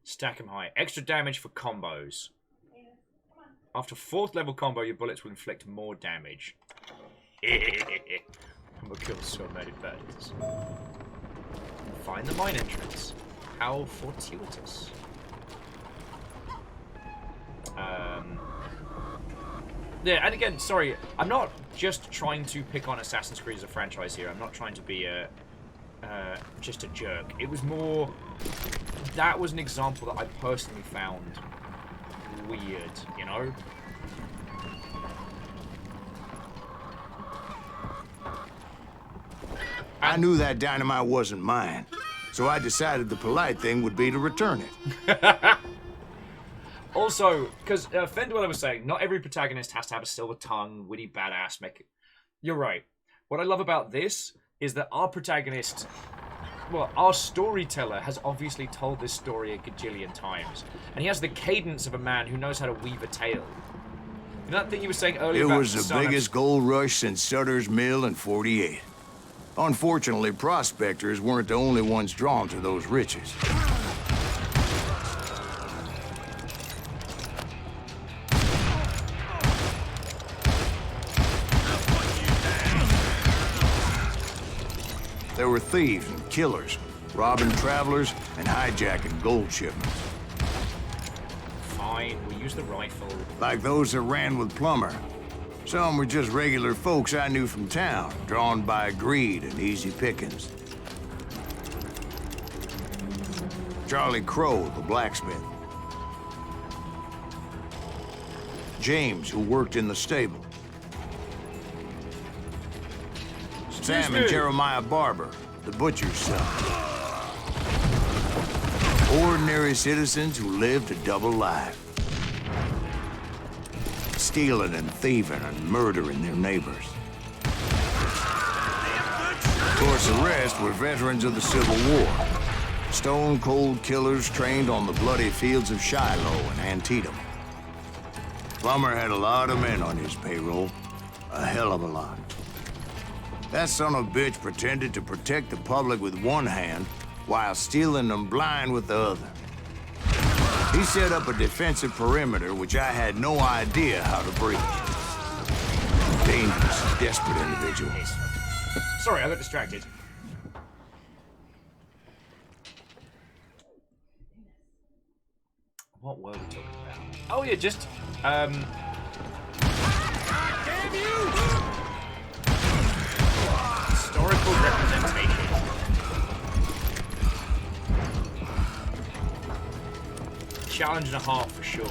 Stack them high. Extra damage for combos. After 4th level combo, your bullets will inflict more damage. I'm gonna kill so many baddies. Find the mine entrance. How fortuitous. Yeah, and again, sorry, I'm not just trying to pick on Assassin's Creed as a franchise here. I'm not trying to be just a jerk. It was more... That was an example that I personally found weird, you know? I knew that dynamite wasn't mine, so I decided the polite thing would be to return it. Also, because Fendweller was saying, not every protagonist has to have a silver tongue, witty badass make it. You're right. What I love about this is that our protagonist, well, our storyteller has obviously told this story a gajillion times. And he has the cadence of a man who knows how to weave a tale. You know that thing you were saying earlier It about was the biggest gold rush since Sutter's Mill in '48. Unfortunately, prospectors weren't the only ones drawn to those riches. There were thieves and killers, robbing travelers and hijacking gold shipments. Fine, we'll use the rifle. Like those that ran with Plummer. Some were just regular folks I knew from town, drawn by greed and easy pickings. Charlie Crow, the blacksmith. James, who worked in the stable. Sam and Jeremiah Barber, the butcher's son. Ordinary citizens who lived a double life. Stealing and thieving and murdering their neighbors. Of course, the rest were veterans of the Civil War. Stone-cold killers trained on the bloody fields of Shiloh and Antietam. Plummer had a lot of men on his payroll. A hell of a lot. That son of a bitch pretended to protect the public with one hand while stealing them blind with the other. He set up a defensive perimeter which I had no idea how to breach. Dangerous, desperate individual. Sorry, I got distracted. What were we talking about? Oh yeah, just Damn you! historical representation. Challenge and a half for sure.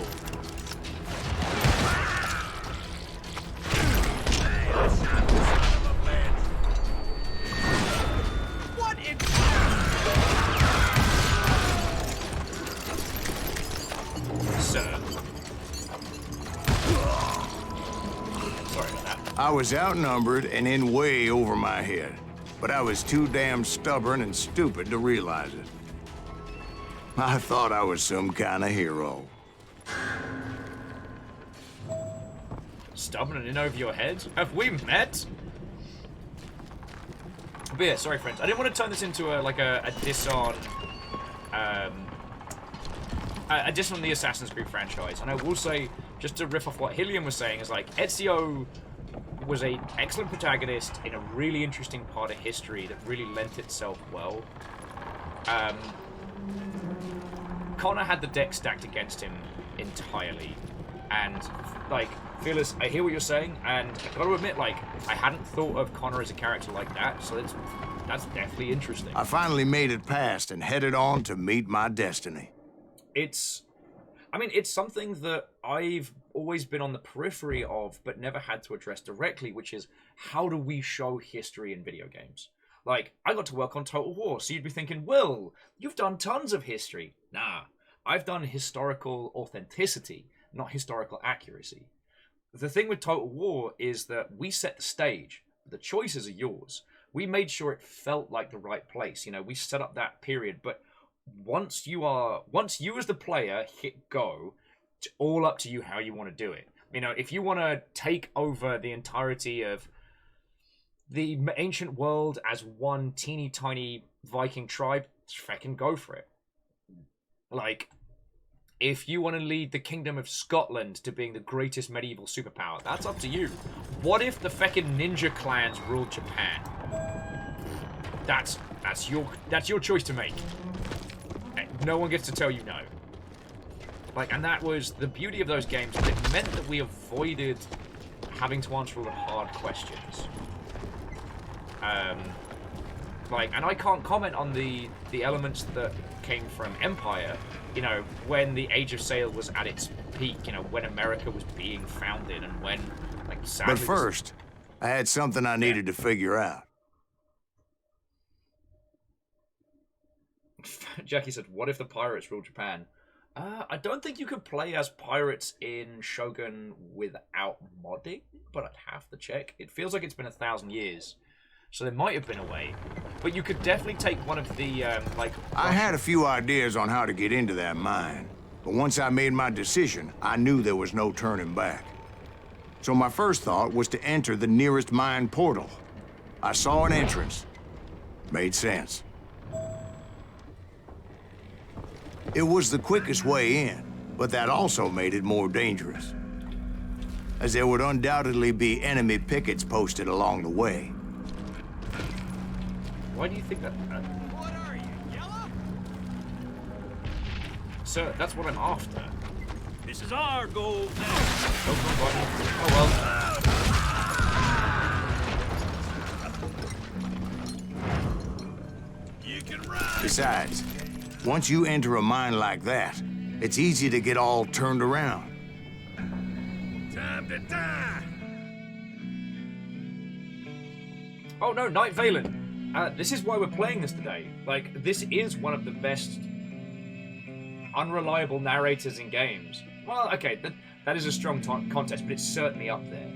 What in... Sir. Sorry about that. I was outnumbered and in way over my head, but I was too damn stubborn and stupid to realize it. I thought I was some kind of hero. Stubborn and in over your head? Have we met? But yeah, sorry friends. I didn't want to turn this into a diss on a diss on the Assassin's Creed franchise. And I will say, just to riff off what Hillian was saying, is like Ezio was an excellent protagonist in a really interesting part of history that really lent itself well. Connor had the deck stacked against him entirely, and like, Fearless, I hear what you're saying, and I gotta admit, like, I hadn't thought of Connor as a character like that, so that's definitely interesting. I finally made it past and headed on to meet my destiny. It's something that I've always been on the periphery of, but never had to address directly, which is, how do we show history in video games? Like, I got to work on Total War, so you'd be thinking, Will, you've done tons of history. Nah, I've done historical authenticity, not historical accuracy. The thing with Total War is that we set the stage. The choices are yours. We made sure it felt like the right place. You know, we set up that period, but once you as the player hit go, it's all up to you how you want to do it. You know, if you want to take over the entirety of the ancient world as one teeny tiny Viking tribe, fucking go for it. Like, if you want to lead the Kingdom of Scotland to being the greatest medieval superpower, that's up to you. What if the fucking ninja clans ruled Japan? That's your choice to make. No one gets to tell you no. Like, and that was the beauty of those games. It meant that we avoided having to answer all the hard questions. And I can't comment on the elements that came from Empire, you know, when the Age of Sail was at its peak, you know, when America was being founded and when, like, But first, I had something I needed to figure out. Jackie said, what if the pirates ruled Japan? I don't think you could play as pirates in Shogun without modding, but I'd have to check. It feels like it's been 1,000 years. So there might have been a way. But you could definitely take one of the, I had a few ideas on how to get into that mine. But once I made my decision, I knew there was no turning back. So my first thought was to enter the nearest mine portal. I saw an entrance. Made sense. It was the quickest way in, but that also made it more dangerous, as there would undoubtedly be enemy pickets posted along the way. Why do you think that? What are you, yellow? Sir, that's what I'm after. This is our gold now. Oh well. You can run. Besides, once you enter a mine like that, it's easy to get all turned around. Time to die. Oh no, Night Valen. This is why we're playing this today. Like, this is one of the best unreliable narrators in games. Well, okay, that is a strong contest, but it's certainly up there.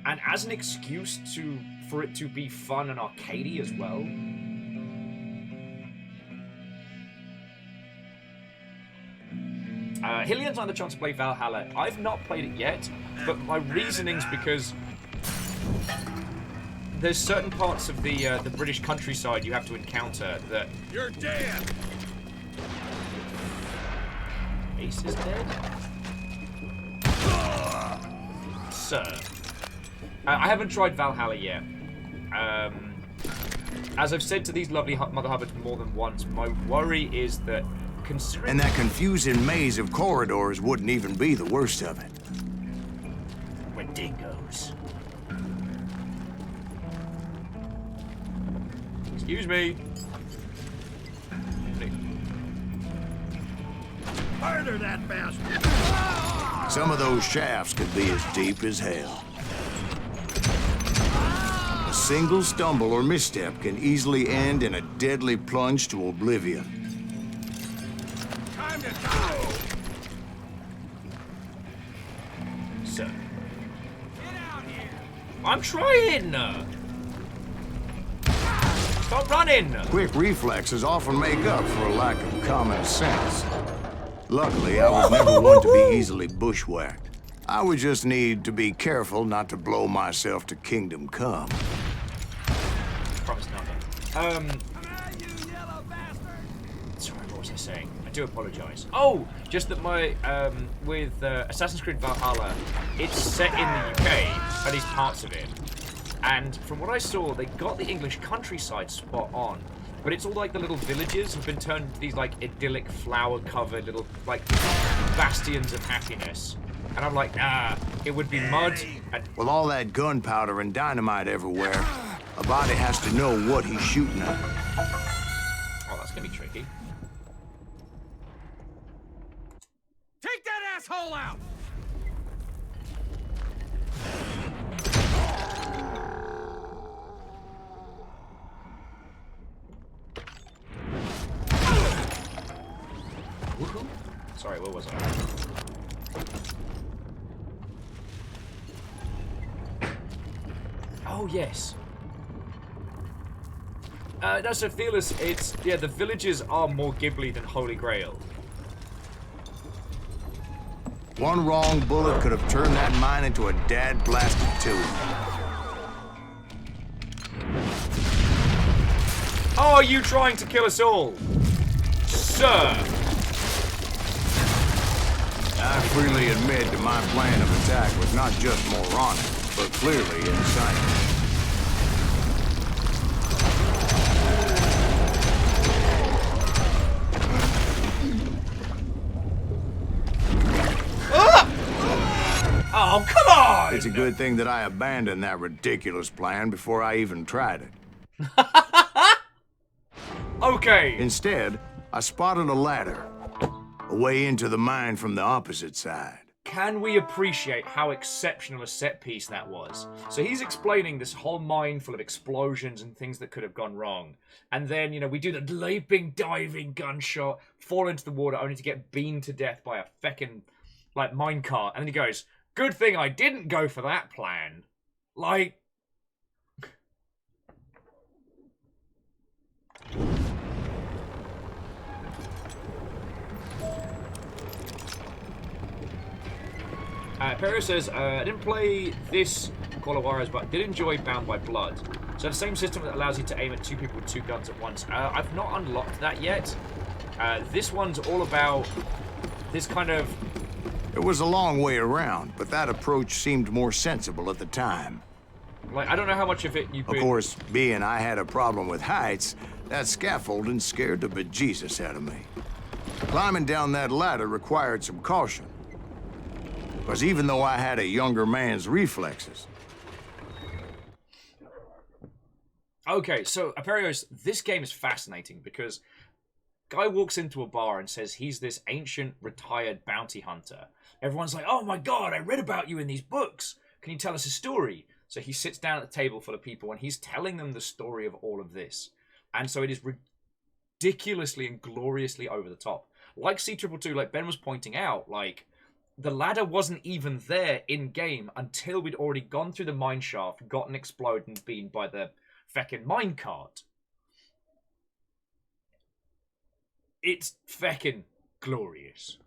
And as an excuse for it to be fun and arcadey as well. Hillian's had the chance to play Valhalla. I've not played it yet, but my reasoning's because there's certain parts of the British countryside you have to encounter that... You're dead! Ace is dead? Sir. I haven't tried Valhalla yet. As I've said to these lovely Mother Hubbards more than once, my worry is that considering... And that confusing maze of corridors wouldn't even be the worst of it. We're dingoes. Excuse me. Murder that bastard! Some of those shafts could be as deep as hell. A single stumble or misstep can easily end in a deadly plunge to oblivion. Time to go! Sir. Get out here! I'm trying! Stop running! Quick reflexes often make up for a lack of common sense. Luckily, I was never one to be easily bushwhacked. I would just need to be careful not to blow myself to kingdom come. Promise nothing. Sorry, what was I saying? I do apologise. Oh, just that my with Assassin's Creed Valhalla, it's set in the UK, at least parts of it. And from what I saw, they got the English countryside spot on. But it's all like the little villages have been turned into these like idyllic flower-covered little like bastions of happiness. And I'm like, nah, it would be mud. And with all that gunpowder and dynamite everywhere, a body has to know what he's shooting at. Oh, that's gonna be tricky. Take that asshole out! Sorry, where was I? Oh, yes. No, so Fearless, it's... Yeah, the villages are more Ghibli than Holy Grail. One wrong bullet could have turned that mine into a dad-blasted tomb. Oh, are you trying to kill us all? Sir! I freely admit that my plan of attack was not just moronic, but clearly insane. Oh, come on! It's a good thing that I abandoned that ridiculous plan before I even tried it. Okay. Instead, I spotted a ladder, a way into the mine from the opposite side. Can we appreciate how exceptional a set piece that was? So he's explaining this whole mine full of explosions and things that could have gone wrong. And then, you know, we do the leaping, diving gunshot, fall into the water only to get beamed to death by a feckin', like, minecart. And then he goes, good thing I didn't go for that plan. Like... Perio says, I didn't play this Call of Juarez, but did enjoy Bound by Blood. So the same system that allows you to aim at 2 people with 2 guns at once. I've not unlocked that yet. This one's all about this kind of... It was a long way around, but that approach seemed more sensible at the time. Like, I don't know how much of it you've been... Of course, being I had a problem with heights, that scaffolding scared the bejesus out of me. Climbing down that ladder required some caution. Because even though I had a younger man's reflexes... Okay, so, Aperios, this game is fascinating because guy walks into a bar and says he's this ancient, retired bounty hunter. Everyone's like, oh my god, I read about you in these books. Can you tell us a story? So he sits down at the table full of people and he's telling them the story of all of this. And so it is ridiculously and gloriously over the top. Like C222, like Ben was pointing out, like, the ladder wasn't even there in-game until we'd already gone through the mine shaft, gotten exploded, and been by the feckin' minecart. It's feckin' glorious.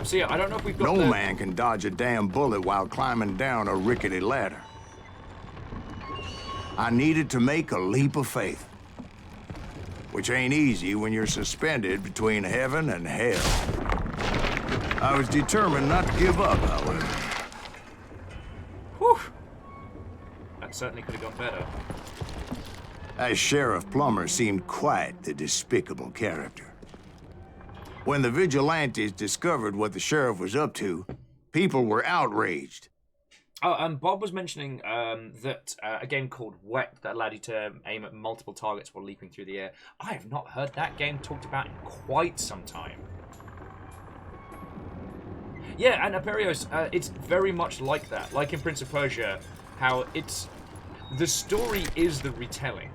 So yeah, I don't know if we've got No man can dodge a damn bullet while climbing down a rickety ladder. I needed to make a leap of faith. Which ain't easy when you're suspended between heaven and hell. I was determined not to give up, however. Whew. That certainly could have gone better. As Sheriff Plummer seemed quite the despicable character. When the vigilantes discovered what the sheriff was up to, people were outraged. Oh, Bob was mentioning that a game called Wet that allowed you to aim at multiple targets while leaping through the air. I have not heard that game talked about in quite some time. Yeah, and Aperios, it's very much like that. Like in Prince of Persia, how it's... the story is the retelling.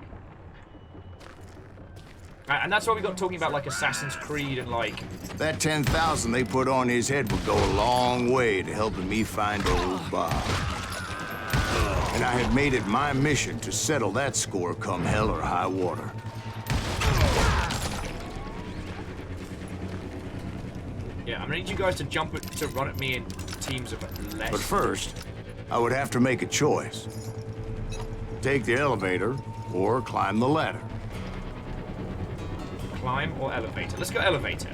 And that's why we got talking about, like, Assassin's Creed and, like... That 10,000 they put on his head would go a long way to helping me find old Bob. And I had made it my mission to settle that score come hell or high water. Yeah, I'm gonna need you guys to to run at me in teams of less. But first, I would have to make a choice. Take the elevator or climb the ladder. Climb or elevator? Let's go elevator.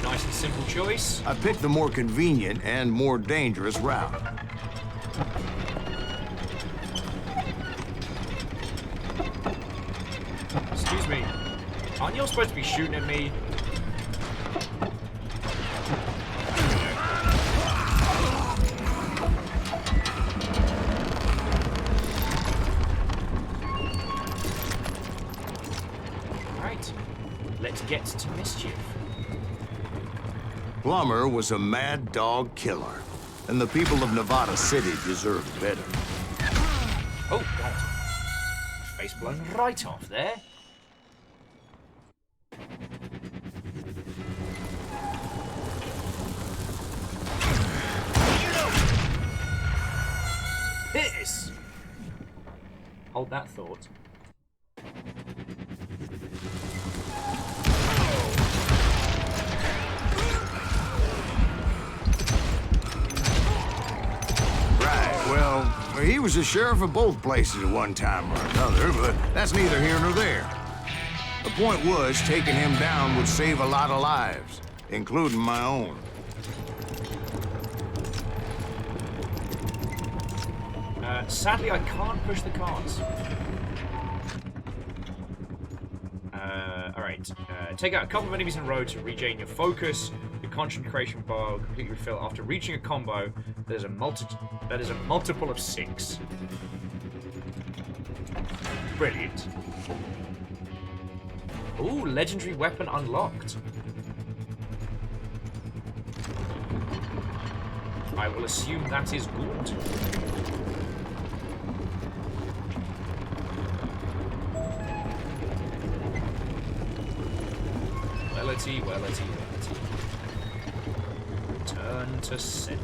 Nice and simple choice. I picked the more convenient and more dangerous route. Excuse me. Aren't you all supposed to be shooting at me? Let's get to mischief. Plummer was a mad dog killer, and the people of Nevada City deserved better. Oh, God. Face blown right off there. This! Hold that thought. Well, he was the sheriff of both places at one time or another, but that's neither here nor there. The point was, taking him down would save a lot of lives, including my own. Sadly, I can't push the cards. Alright. Take out a couple of enemies in a row to regain your focus. Your concentration bar will completely refill. After reaching a combo, that is a multiple of 6. Brilliant. Ooh, legendary weapon unlocked. I will assume that is good. Wellity. Return to sender.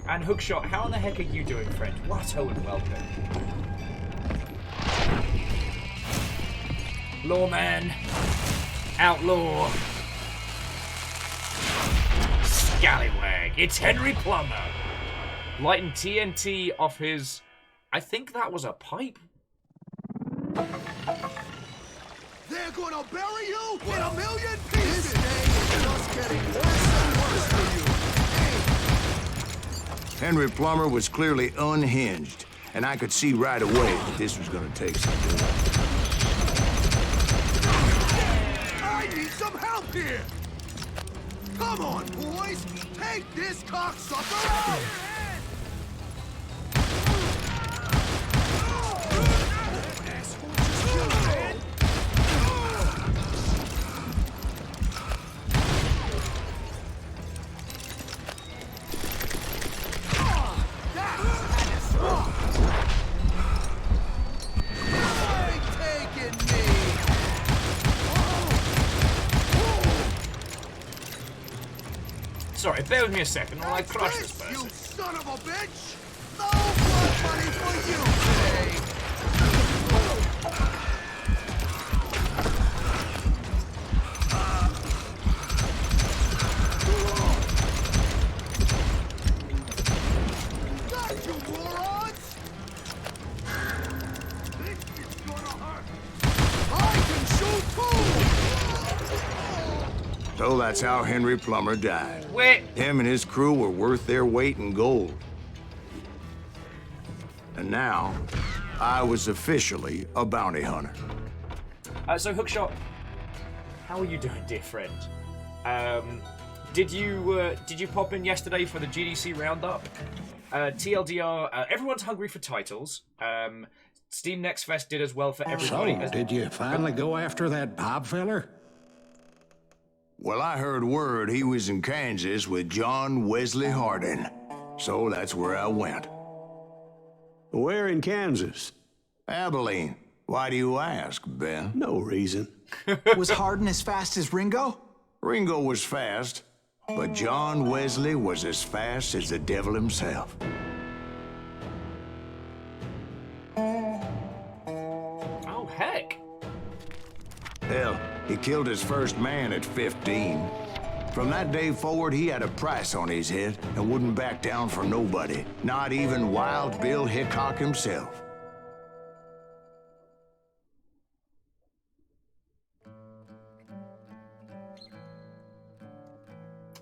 And And Hookshot, how in the heck are you doing, friend? What and welcome. Lawman. Outlaw. Scallywag. It's Henry Plummer. Lighting TNT off his... I think that was a pipe. They're gonna bury you in a million pieces! This day is just getting worse and worse for you. Henry Plummer was clearly unhinged, and I could see right away that this was gonna take some doing. I need some help here! Come on, boys! Take this cocksucker out! Sorry, bear with me a second while I crush this person. You son of a bitch! No blood money for you today! Got you, morons! This is gonna hurt! I can shoot too! So that's how Henry Plummer died. Wait. Him and his crew were worth their weight in gold. And now, I was officially a bounty hunter. So Hookshot, how are you doing, dear friend? Did you pop in yesterday for the GDC roundup? TLDR, everyone's hungry for titles. Steam Next Fest did as well for everybody. So, did you finally go after that Bob feller? Well, I heard word he was in Kansas with John Wesley Hardin. So that's where I went. Where in Kansas? Abilene. Why do you ask, Ben? No reason. Was Hardin as fast as Ringo? Ringo was fast, but John Wesley was as fast as the devil himself. Oh, heck. Hell, he killed his first man at 15. From that day forward, he had a price on his head and wouldn't back down for nobody, not even Wild Bill Hickok himself.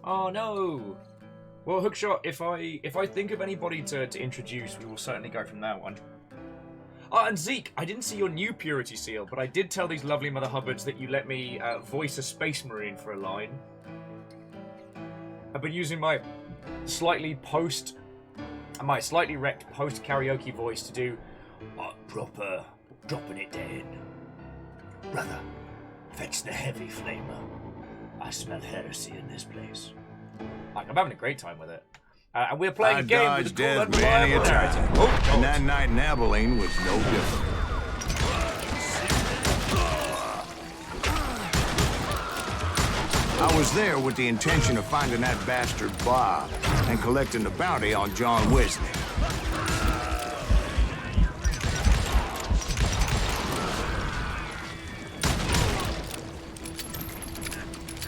Oh no. Well, Hookshot, if I think of anybody to introduce, we will certainly go from that one. Oh, and Zeke, I didn't see your new Purity Seal, but I did tell these lovely Mother Hubbards that you let me voice a Space Marine for a line. I've been using my slightly wrecked post-karaoke voice to do proper dropping it down. Brother, fetch the heavy flamer. I smell heresy in this place. Like, I'm having a great time with it. And we're playing a game with a cool unreliable narrative. Oh, and that night in Abilene was no different. I was there with the intention of finding that bastard Bob and collecting the bounty on John Wesley.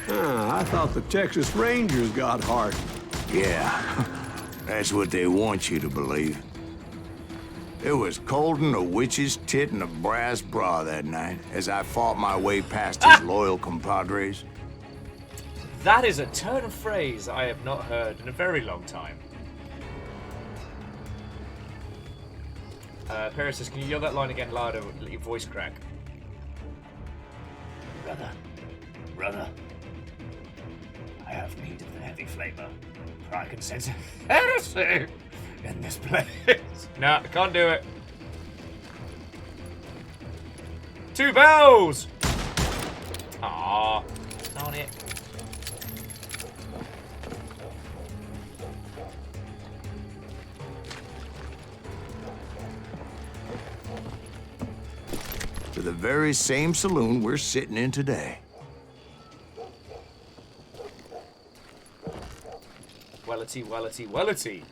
I thought the Texas Rangers got Hardin. Yeah, that's what they want you to believe. It was cold and a witch's tit and a brass bra that night as I fought my way past his loyal compadres. That is a turn of phrase I have not heard in a very long time. Paris says, can you yell that line again louder with your voice crack? Brother, I have need of the heavy flavor, for I can sense heresy in this place. Nah, I can't do it. 2 bells! Aww, darn it. To the very same saloon we're sitting in today. Wellity, wellity, wellity.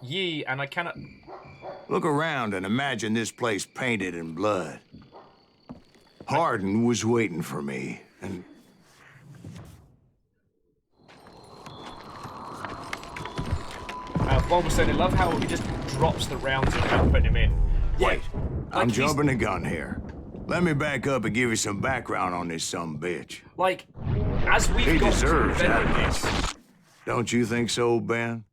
Ye, and I cannot... Look around and imagine this place painted in blood. Hardin was waiting for me, and... Bob was saying, I love how he just drops the rounds without putting him in. Wait, I'm jumping the gun here. Let me back up and give you some background on this sumbitch. Like, as we've he got deserves to that. this... Don't you think so, Ben?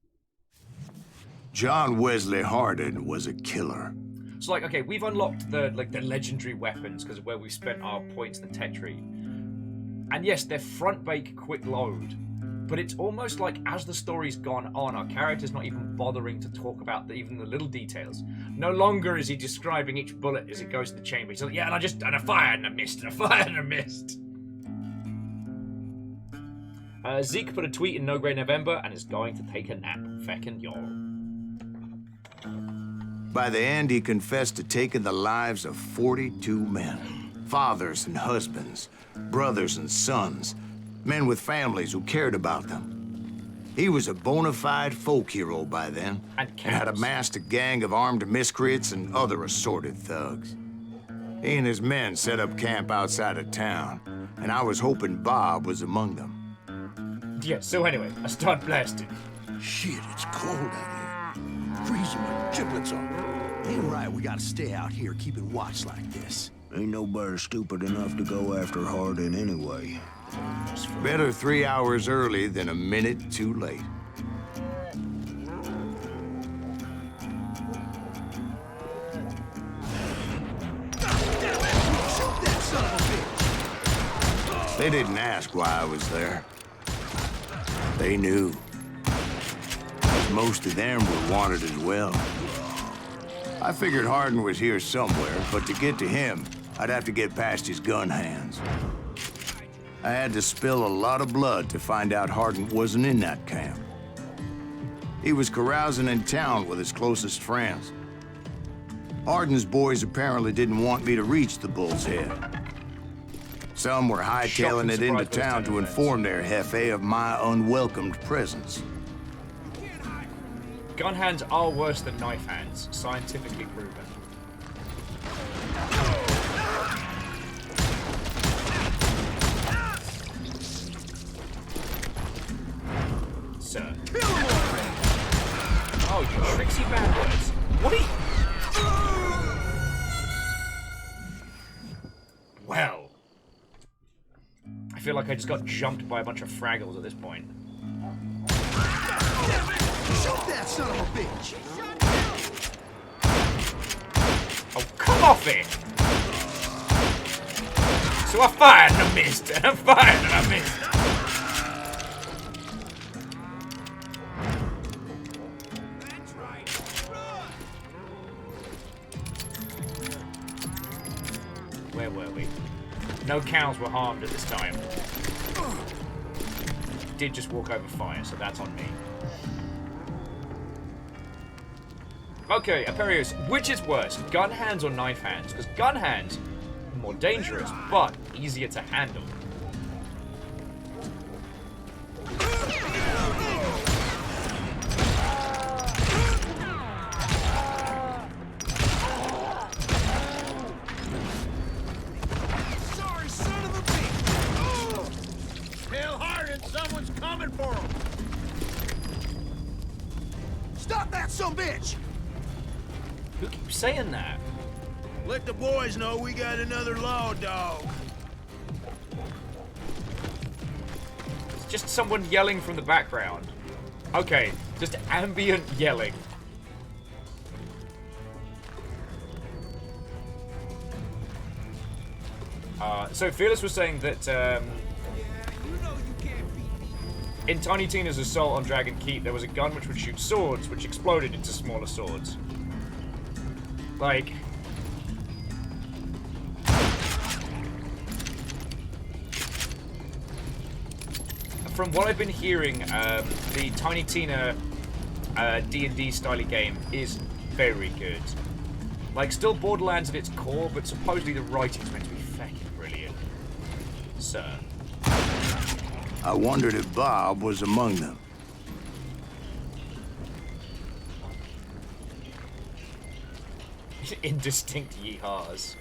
John Wesley Hardin was a killer. So, like, okay, we've unlocked the legendary weapons because of where we've spent our points in the Tetri. And yes, they're front bake quick load. But it's almost like as the story's gone on, our character's not even bothering to talk about even the little details. No longer is he describing each bullet as it goes to the chamber. He's like, yeah, and I fired and I missed, and I fired and I missed. Zeke put a tweet in No Grey November and is going to take a nap. Feckin' y'all. By the end, he confessed to taking the lives of 42 men. Fathers and husbands, brothers and sons, men with families who cared about them. He was a bona fide folk hero by then, and had amassed a gang of armed miscreants and other assorted thugs. He and his men set up camp outside of town, and I was hoping Bob was among them. Yeah, so anyway, I start blasting. Shit, it's cold out here. Freezing my giblets off. Ain't right we gotta stay out here keeping watch like this. Ain't nobody stupid enough to go after Hardin anyway. Better 3 hours early than a minute too late. They didn't ask why I was there. They knew. Most of them were wanted as well. I figured Hardin was here somewhere, but to get to him, I'd have to get past his gun hands. I had to spill a lot of blood to find out Hardin wasn't in that camp. He was carousing in town with his closest friends. Hardin's boys apparently didn't want me to reach the Bull's Head. Some were hightailing it into town to inform their Jefe of my unwelcomed presence. Gun hands are worse than knife hands, scientifically proven. Sir. Oh, you tricksy bad words. What are you... Well. I feel like I just got jumped by a bunch of Fraggles at this point. Shoot that son of a bitch! Oh, come off it! So I fired and I missed, and I fired and I missed. That's right. Run! Where were we? No cows were harmed at this time. Did just walk over fire, so that's on me. Okay, Aperius, which is worse, gun hands or knife hands? Because gun hands, more dangerous, but easier to handle. Sorry, son of a bitch! Tell Hardin someone's coming for him! Stop that sumbitch! Who keeps saying that? Let the boys know we got another law dog. It's just someone yelling from the background. Okay, just ambient yelling. So Fearless was saying that in Tiny Tina's assault on Dragon Keep, there was a gun which would shoot swords, which exploded into smaller swords. Like... From what I've been hearing, the Tiny Tina D&D style game is very good. Like, still Borderlands at its core, but supposedly the writing's meant to be fucking brilliant. Sir. I wondered if Bob was among them. Indistinct yeehaws.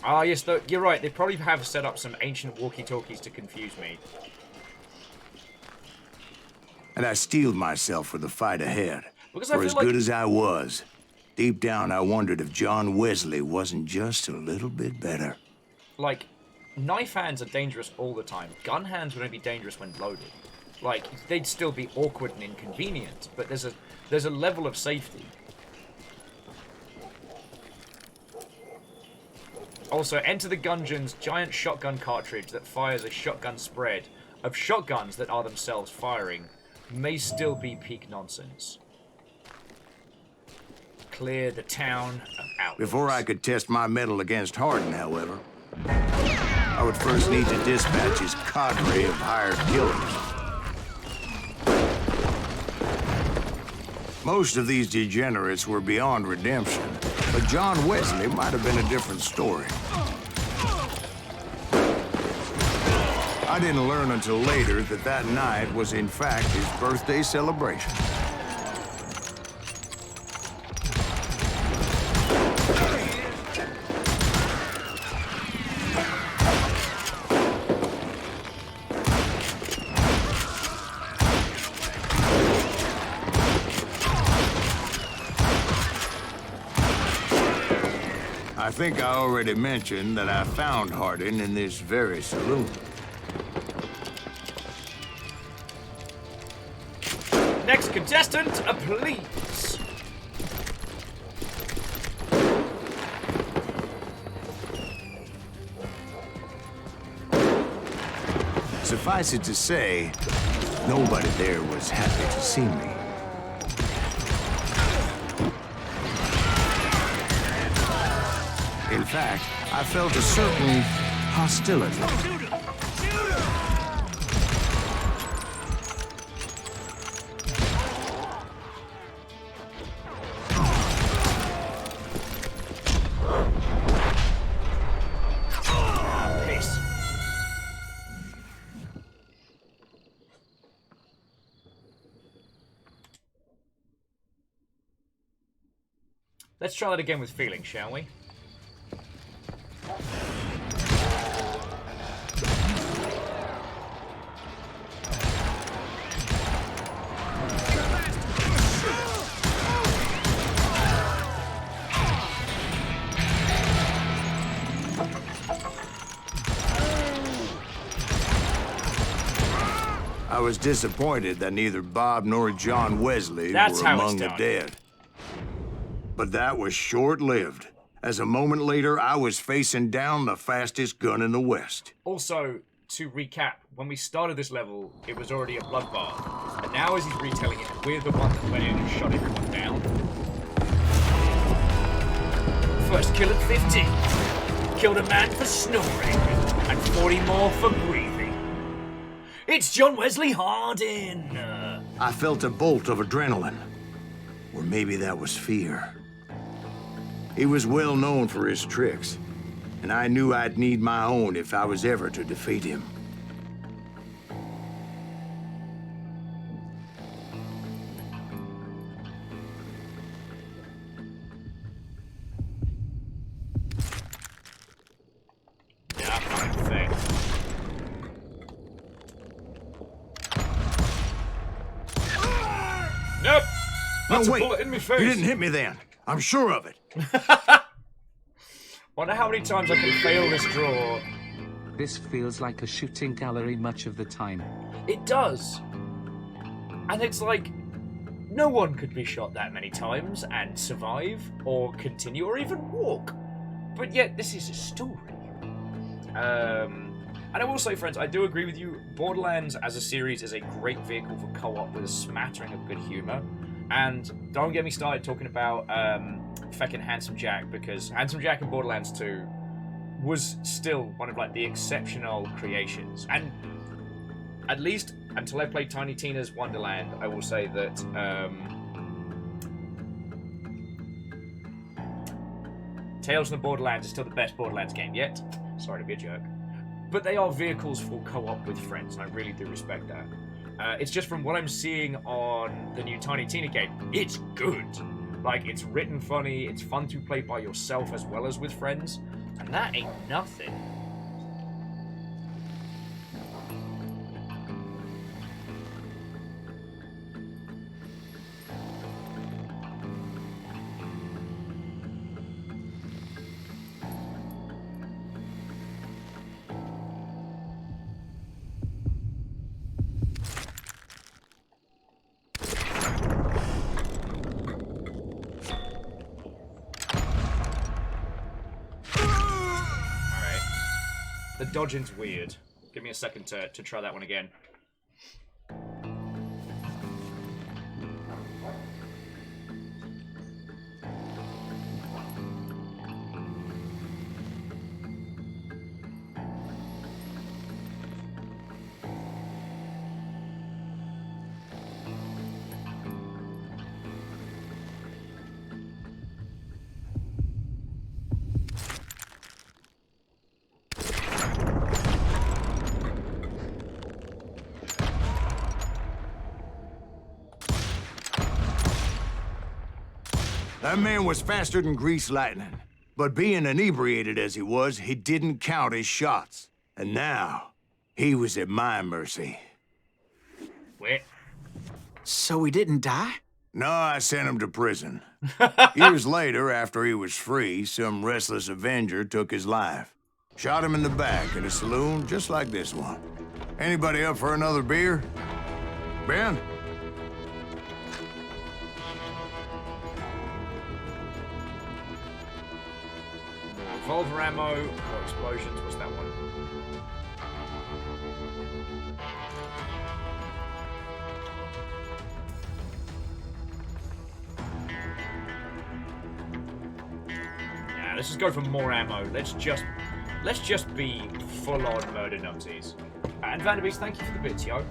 Ah, yes, though, you're right. They probably have set up some ancient walkie-talkies to confuse me. And I steeled myself for the fight ahead. Because For as good as I was, deep down I wondered if John Wesley wasn't just a little bit better. Like, knife hands are dangerous all the time. Gun hands would only be dangerous when loaded. Like, they'd still be awkward and inconvenient, but there's a level of safety. Also, enter the Gungeon's giant shotgun cartridge that fires a shotgun spread of shotguns that are themselves firing may still be peak nonsense. Clear the town of outlaws. Before I could test my mettle against Hardin, however, I would first need to dispatch his cadre of hired killers. Most of these degenerates were beyond redemption, but John Wesley might have been a different story. I didn't learn until later that that night was in fact his birthday celebration. I think I already mentioned that I found Hardin in this very saloon. Next contestant, please. Suffice it to say, nobody there was happy to see me. In fact, I felt a certain hostility. Let's try that again with feeling, shall we? I was disappointed that neither Bob nor John Wesley were among the dead. But that was short-lived. As a moment later, I was facing down the fastest gun in the West. Also, to recap, when we started this level, it was already a bloodbath. And now as he's retelling it, we're the one that went in and shot everyone down. First kill at 50. Killed a man for snoring, and 40 more for breathing. It's John Wesley Hardin! I felt a bolt of adrenaline. Or maybe that was fear. He was well known for his tricks, and I knew I'd need my own if I was ever to defeat him. Nope! That's No, a wait. bullet in my face! You didn't hit me then. I'm sure of it. Wonder how many times I can fail this draw. This feels like a shooting gallery much of the time. It does. And it's like, no one could be shot that many times and survive, or continue, or even walk. But yet, this is a story. And I will say, friends, I do agree with you. Borderlands as a series is a great vehicle for co-op with a smattering of good humor. And don't get me started talking about feckin' Handsome Jack, because Handsome Jack in Borderlands 2 was still one of like the exceptional creations. And at least until I played Tiny Tina's Wonderland, I will say that Tales from the Borderlands is still the best Borderlands game yet. Sorry to be a jerk. But they are vehicles for co-op with friends, and I really do respect that. It's just from what I'm seeing on the new Tiny Tina game, it's good. Like, it's written funny, it's fun to play by yourself as well as with friends, and that ain't nothing. The dodging's weird. Give me a second to try that one again. That man was faster than greased lightning. But being inebriated as he was, he didn't count his shots. And now, he was at my mercy. Wait. So he didn't die? No, I sent him to prison. Years later, after he was free, some restless Avenger took his life. Shot him in the back at a saloon just like this one. Anybody up for another beer? Ben? Revolver ammo or explosions, what's that one? Yeah, let's just go for more ammo. Let's just be full-on murder nutties. And Vanderbeest, thank you for the bits, yo.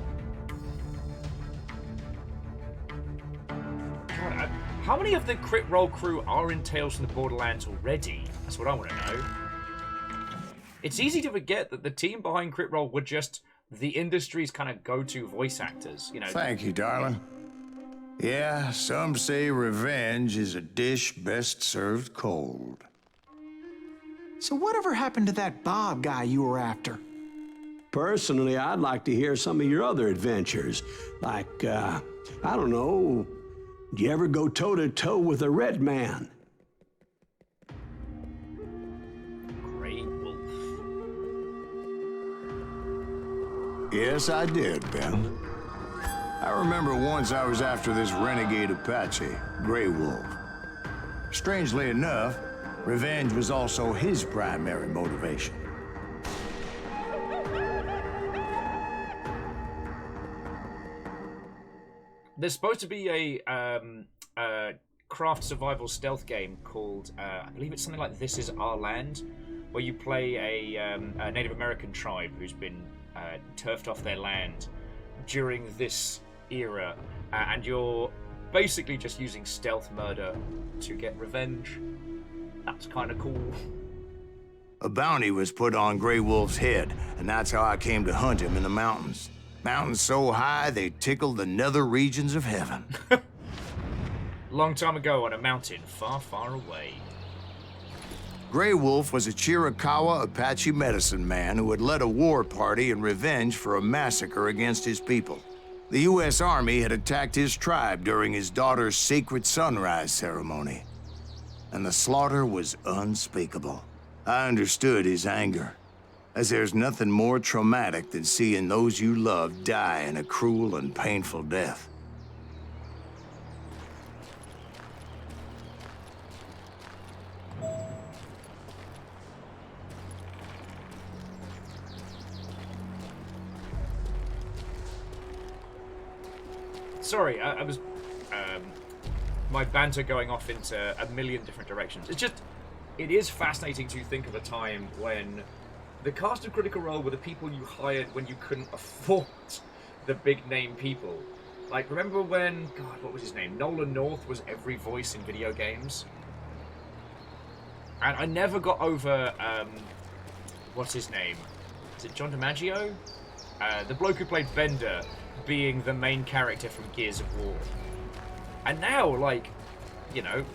God, how many of the crit roll crew are in Tales from the Borderlands already? That's what I want to know. It's easy to forget that the team behind Crit Roll were just the industry's kind of go-to voice actors, you know. Thank you, darling. Yeah, some say revenge is a dish best served cold. So whatever happened to that Bob guy you were after? Personally, I'd like to hear some of your other adventures. Like, I don't know, do you ever go toe-to-toe with a red man? Yes, I did, Ben. I remember once I was after this renegade Apache, Grey Wolf. Strangely enough, revenge was also his primary motivation. There's supposed to be a craft survival stealth game called, I believe it's something like This Is Our Land, where you play a Native American tribe who's been turfed off their land during this era, and you're basically just using stealth murder to get revenge. That's kind of cool. A bounty was put on Grey Wolf's head, and that's how I came to hunt him in the mountains. Mountains so high they tickled the nether regions of heaven. Long time ago on a mountain far, far away. Grey Wolf was a Chiricahua Apache medicine man who had led a war party in revenge for a massacre against his people. The U.S. Army had attacked his tribe during his daughter's sacred sunrise ceremony, and the slaughter was unspeakable. I understood his anger, as there's nothing more traumatic than seeing those you love die in a cruel and painful death. Sorry, I was my banter going off into a million different directions. It is fascinating to think of a time when the cast of Critical Role were the people you hired when you couldn't afford the big name people. Like, remember when, God, what was his name? Nolan North was every voice in video games. And I never got over, what's his name? Is it John DiMaggio? The bloke who played Bender being the main character from Gears of War. And now, like, you know...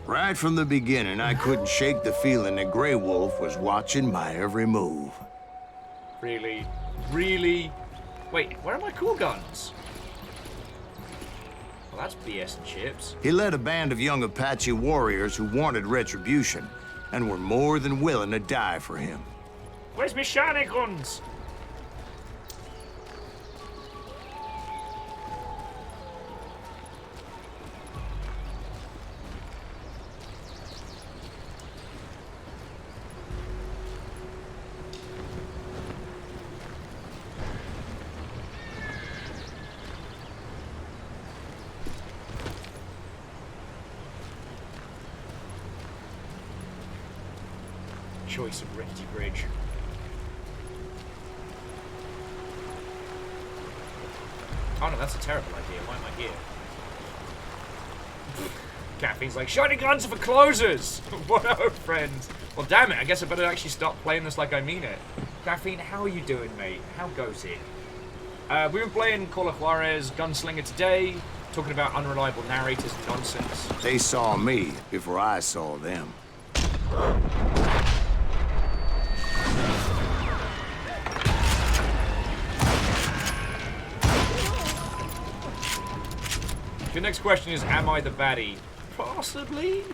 Right from the beginning, I couldn't shake the feeling that Grey Wolf was watching my every move. Really? Really? Wait, where are my cool guns? Well, that's BS and chips. He led a band of young Apache warriors who wanted retribution and were more than willing to die for him. Where's my shiny guns? Choice of rickety bridge. Oh no, that's a terrible idea. Why am I here? Caffeine's like, shiny guns are for closers! What up, friend? Well, damn it, I guess I better actually stop playing this like I mean it. Caffeine, how are you doing, mate? How goes it? We've been playing Call of Juarez, Gunslinger today, talking about unreliable narrators and nonsense. They saw me before I saw them. The next question is, am I the baddie? Possibly?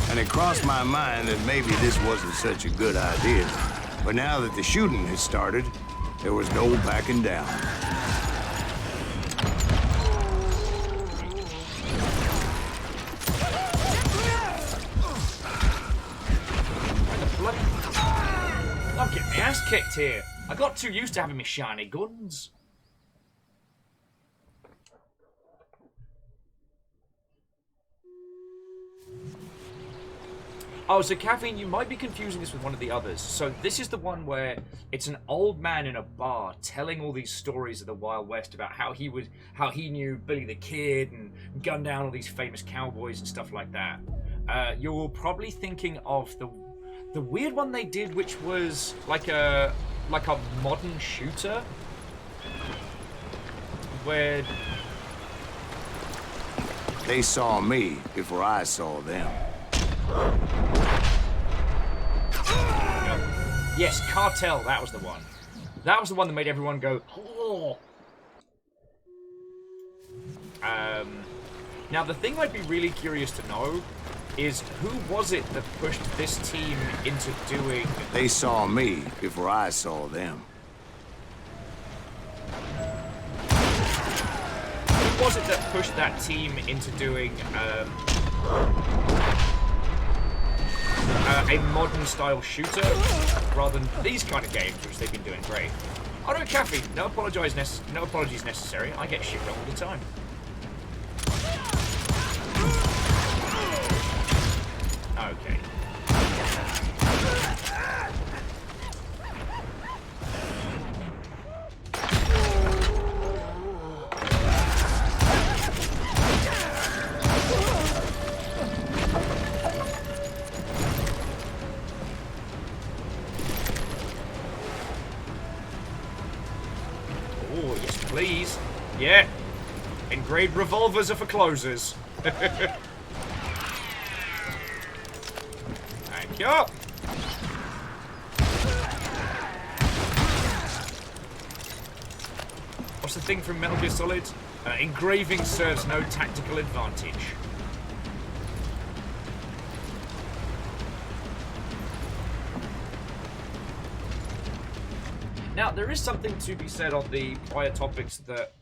And it crossed my mind that maybe this wasn't such a good idea. But now that the shooting had started, there was no backing down. I'm getting my ass kicked here. I got too used to having my shiny guns. Oh, so Caffeine, you might be confusing this with one of the others. So this is the one where it's an old man in a bar telling all these stories of the Wild West about how he knew Billy the Kid and gunned down all these famous cowboys and stuff like that. You're probably thinking of the weird one they did, which was like a modern shooter where they saw me before I saw them. Yes, Cartel, that was the one. That was the one that made everyone go, oh. Now, the thing I'd be really curious to know is who was it that pushed this team into doing... They saw me before I saw them. Who was it that pushed that team into doing a modern-style shooter rather than these kind of games, which they've been doing great? Oh no, Caffeine, no apologies necessary. I get shit wrong all the time. Okay. Oh, yes, please. Yeah. Engraved revolvers are for closers. Thank you. What's the thing from Metal Gear Solid? Engraving serves no tactical advantage. Now, there is something to be said on the prior topics that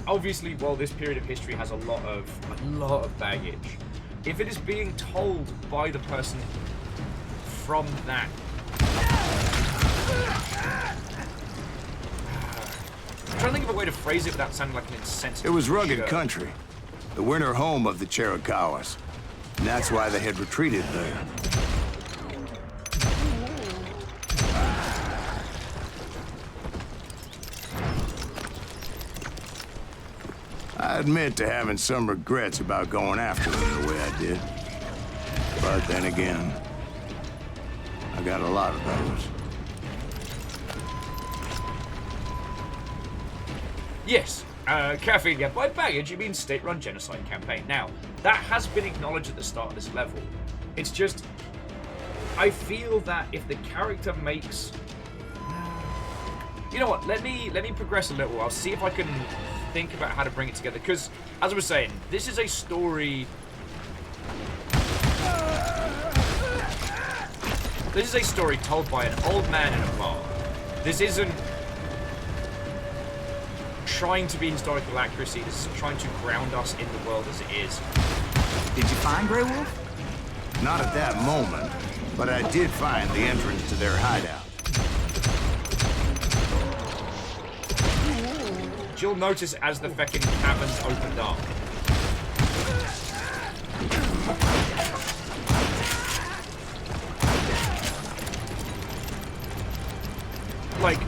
obviously, while this period of history has a lot of baggage, if it is being told by the person from that... I'm trying to think of a way to phrase it without sounding like an insensitive... It was rugged jerk. country, the winter home of the Chiricahuas, and that's why they had retreated there. I admit to having some regrets about going after them the way I did. But then again, I got a lot of those. Yes, caffeine. Yeah, by baggage, you mean state-run genocide campaign. Now, that has been acknowledged at the start of this level. It's just, I feel that if the character makes, you know what? Let me progress a little. I'll see if I can think about how to bring it together. Because, as I was saying, this is a story. This is a story told by an old man in a bar. This isn't trying to be historical accuracy. This is trying to ground us in the world as it is. Did you find Grey Wolf? Not at that moment, but I did find the entrance to their hideout. You'll notice as the feckin' caverns opened up. Like,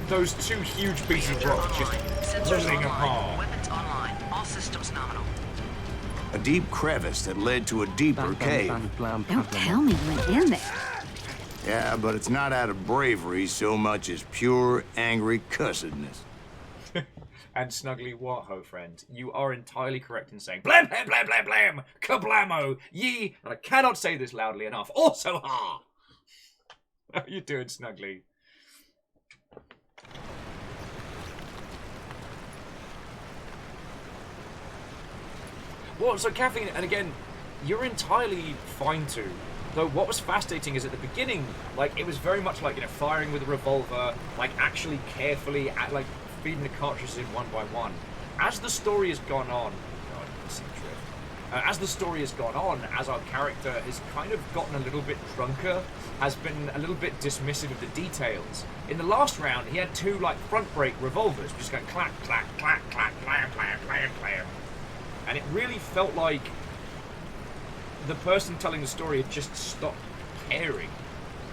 those two huge pieces of rock just pulling apart. Weapons online. All systems nominal. A deep crevice that led to a deeper cave. Don't tell me you went in there. Yeah, but it's not out of bravery so much as pure, angry cussedness. And Snuggly Warho, friend, you are entirely correct in saying blam, blam, blam, blam, blam, kablamo, ye, and I cannot say this loudly enough, also ha! How you doing, Snuggly? Well, so caffeine, and again, you're entirely fine to. Though what was fascinating is at the beginning, like, it was very much like, you know, firing with a revolver, like, actually carefully, like, feeding the cartridges in one by one. As the story has gone on, as the story has gone on, as our character has kind of gotten a little bit drunker, has been a little bit dismissive of the details. In the last round, he had two, like, front brake revolvers, just going clack, clack, clack, clack, clam, clam, clam, clam. And it really felt like the person telling the story had just stopped caring.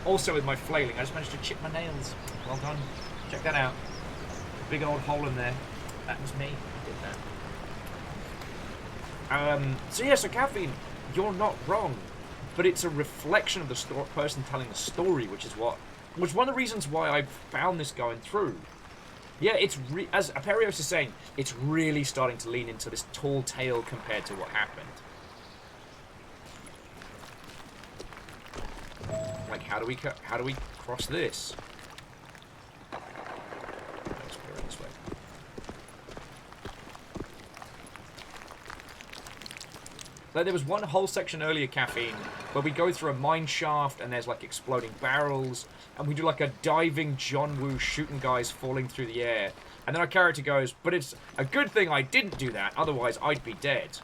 Also with my flailing, I just managed to chip my nails. Well done. Check that out. Big old hole in there. That was me. I did that. So yeah, so caffeine, you're not wrong. But it's a reflection of the person telling the story, which is one of the reasons why I found this going through. Yeah, it's as Aperios is saying, it's really starting to lean into this tall tale compared to what happened. Like, how do we cross this? Let's go this way. Like, there was one whole section earlier, caffeine, where we go through a mine shaft and there's like exploding barrels, and we do like a diving John Woo shooting guys falling through the air, and then our character goes, but it's a good thing I didn't do that, otherwise I'd be dead.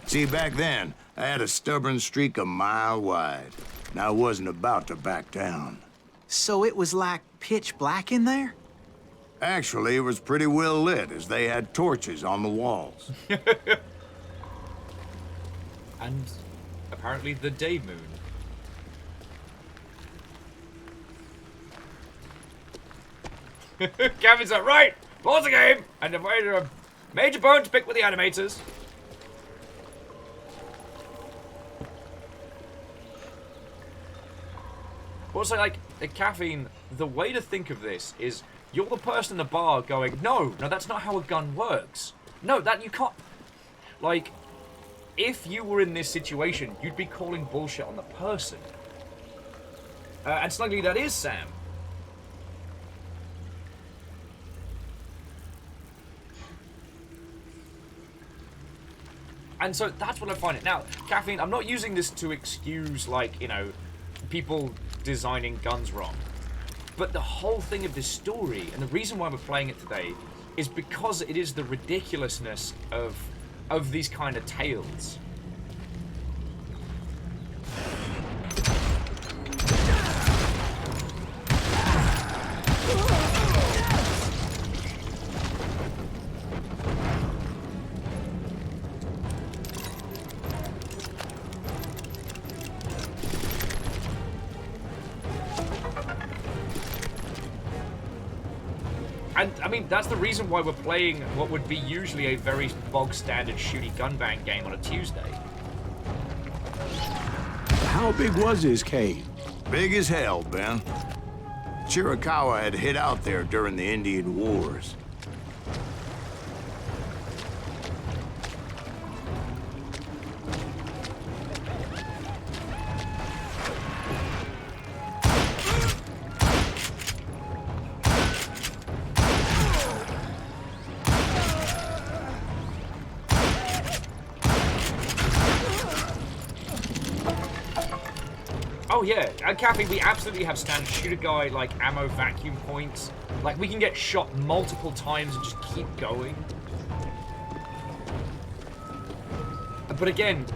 See, back then, I had a stubborn streak a mile wide, and I wasn't about to back down. So it was like pitch black in there? Actually, it was pretty well lit, as they had torches on the walls. And apparently the day moon. Gavin's like, right, pause the game, and a major bone to pick with the animators. Also, like, the caffeine, the way to think of this is you're the person in the bar going, no, that's not how a gun works. No, that you can't. Like, if you were in this situation, you'd be calling bullshit on the person. And Snuggly, that is Sam. And so that's what I find it. Now, caffeine, I'm not using this to excuse, like, you know, people designing guns wrong. But the whole thing of this story, and the reason why we're playing it today, is because it is the ridiculousness of these kind of tales. And, I mean, that's the reason why we're playing what would be usually a very bog-standard shooty gun bang game on a Tuesday. How big was this cave? Big as hell, Ben. Chiricahua had hid out there during the Indian Wars. Oh yeah, at Cafe we absolutely have standard shooter guy, like ammo vacuum points. Like we can get shot multiple times and just keep going. But again,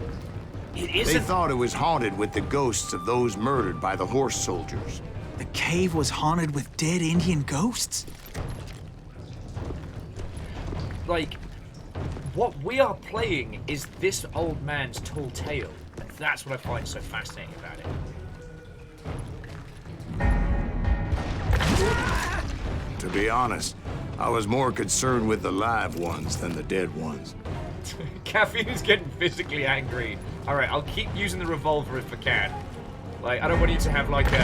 it isn't... They thought it was haunted with the ghosts of those murdered by the horse soldiers. The cave was haunted with dead Indian ghosts? Like, what we are playing is this old man's tall tale. That's what I find so fascinating about it. To be honest, I was more concerned with the live ones than the dead ones. Caffeine is getting physically angry. Alright, I'll keep using the revolver if I can. Like, I don't want you to have like a...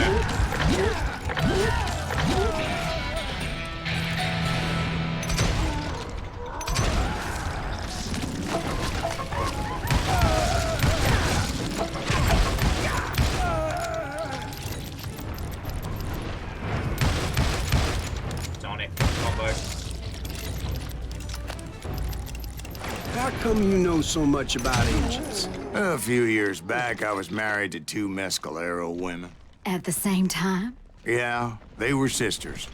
How come you know so much about Indians? A few years back, I was married to 2 Mescalero women. At the same time? Yeah, they were sisters.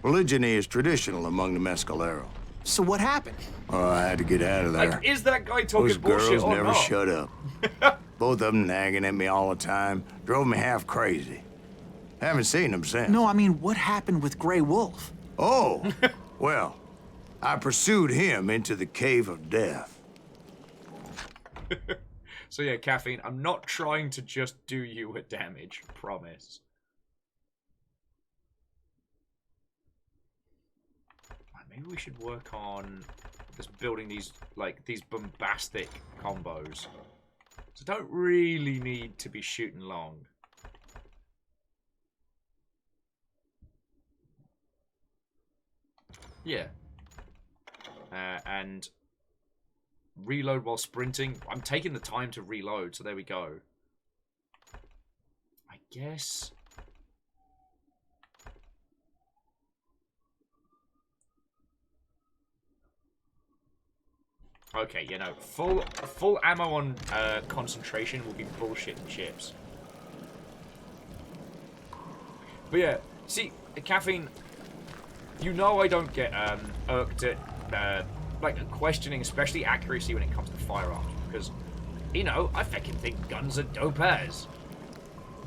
Polygyny is traditional among the Mescalero. So what happened? Oh, I had to get out of there. Like, is that guy talking Those bullshit girls or never not? shut up. Both of them nagging at me all the time. Drove me half crazy. Haven't seen them since. No, I mean, what happened with Grey Wolf? Oh, well, I pursued him into the Cave of Death. So yeah, Caffeine, I'm not trying to just do you a damage, promise. Maybe we should work on just building these, like, these bombastic combos. So don't really need to be shooting long. Yeah. And reload while sprinting. I'm taking the time to reload, so there we go. I guess... Okay, you know, full ammo on concentration will be bullshit and chips. But yeah, see, Caffeine, you know I don't get irked at like questioning, especially accuracy when it comes to firearms, because, you know, I fucking think guns are dope as.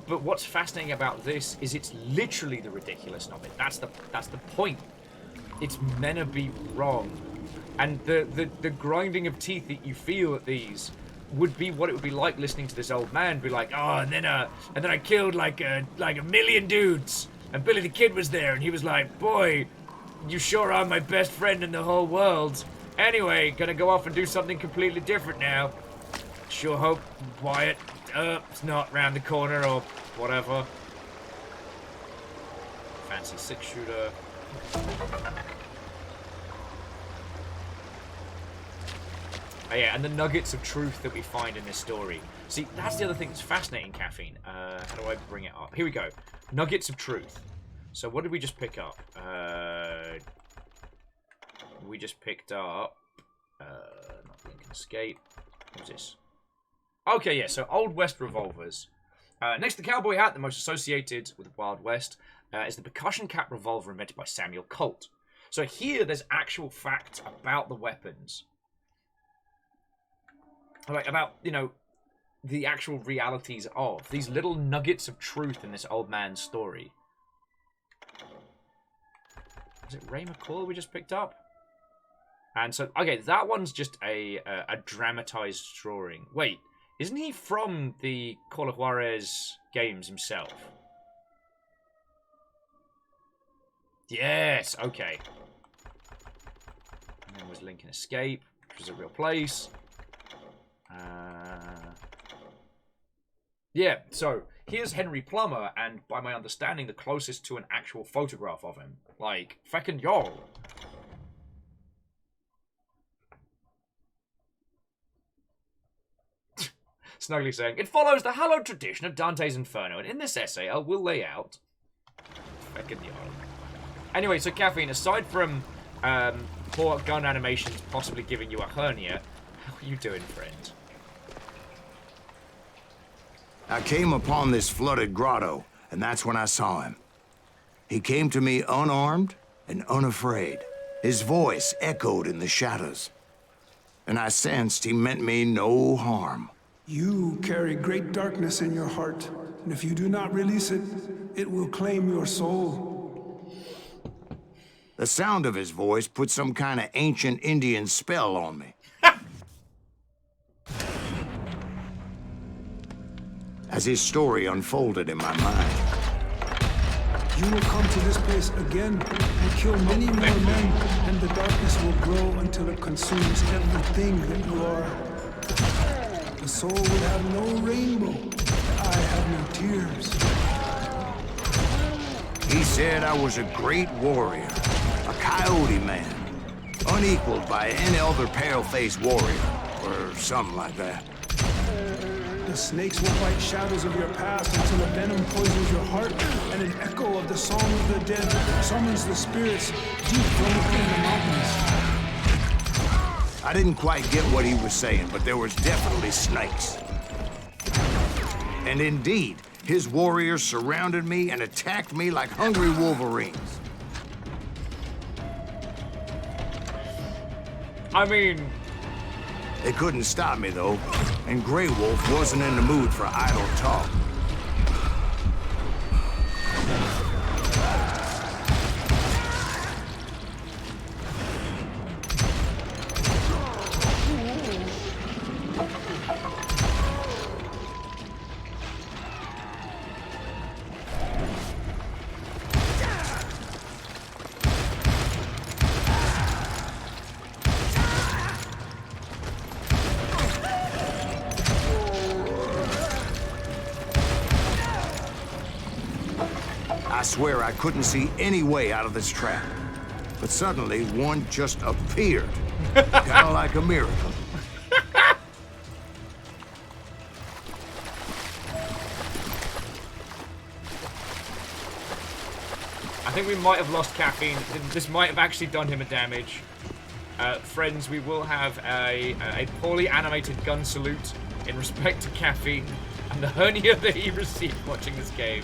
But what's fascinating about this is it's literally the ridiculousness of it. That's the point. It's meant to be wrong. And the grinding of teeth that you feel at these would be what it would be like listening to this old man be like, oh, and then I killed like a million dudes, and Billy the Kid was there, and he was like, boy, you sure are my best friend in the whole world. Anyway, gonna go off and do something completely different now. Sure hope Wyatt it's not round the corner or whatever. Fancy 6-shooter. Oh yeah, and the nuggets of truth that we find in this story. See, that's the other thing that's fascinating, Caffeine. How do I bring it up? Here we go. Nuggets of truth. So what did we just pick up? We just picked up... not Lincoln Escape. What was this? Okay, yeah, so Old West revolvers. Next to the cowboy hat, the most associated with the Wild West, is the percussion cap revolver invented by Samuel Colt. So here, there's actual facts about the weapons. Like, about, you know, the actual realities of these little nuggets of truth in this old man's story. Is it Ray McCall we just picked up? And so, okay, that one's just a dramatized drawing. Wait, isn't he from the Call of Juarez games himself? Yes, okay. And then was Lincoln Escape, which was a real place. Yeah, so here's Henry Plummer, and by my understanding, the closest to an actual photograph of him. Like, feckin' yo. Snugly saying, it follows the hallowed tradition of Dante's Inferno, and in this essay, I will lay out... Feckin' yo. Anyway, so Caffeine, aside from poor gun animations possibly giving you a hernia, how are you doing, friend? I came upon this flooded grotto, and that's when I saw him. He came to me unarmed and unafraid. His voice echoed in the shadows, and I sensed he meant me no harm. You carry great darkness in your heart, and if you do not release it, it will claim your soul. The sound of his voice put some kind of ancient Indian spell on me. As his story unfolded in my mind. You will come to this place again and kill many more men, and the darkness will grow until it consumes everything that you are. The soul will have no rainbow, the eye have no tears. He said I was a great warrior, a coyote man, unequaled by any other pale-faced warrior, or something like that. The snakes will bite shadows of your past until a venom poisons your heart, and an echo of the song of the dead summons the spirits deep from within the mountains. I didn't quite get what he was saying, but there was definitely snakes. And indeed, his warriors surrounded me and attacked me like hungry wolverines. I mean... They couldn't stop me, though, and Grey Wolf wasn't in the mood for idle talk. I swear I couldn't see any way out of this trap. But suddenly, one just appeared. Kinda like a miracle. I think we might have lost Caffeine. This might have actually done him a damage. Friends, we will have a poorly animated gun salute in respect to Caffeine and the hernia that he received watching this game.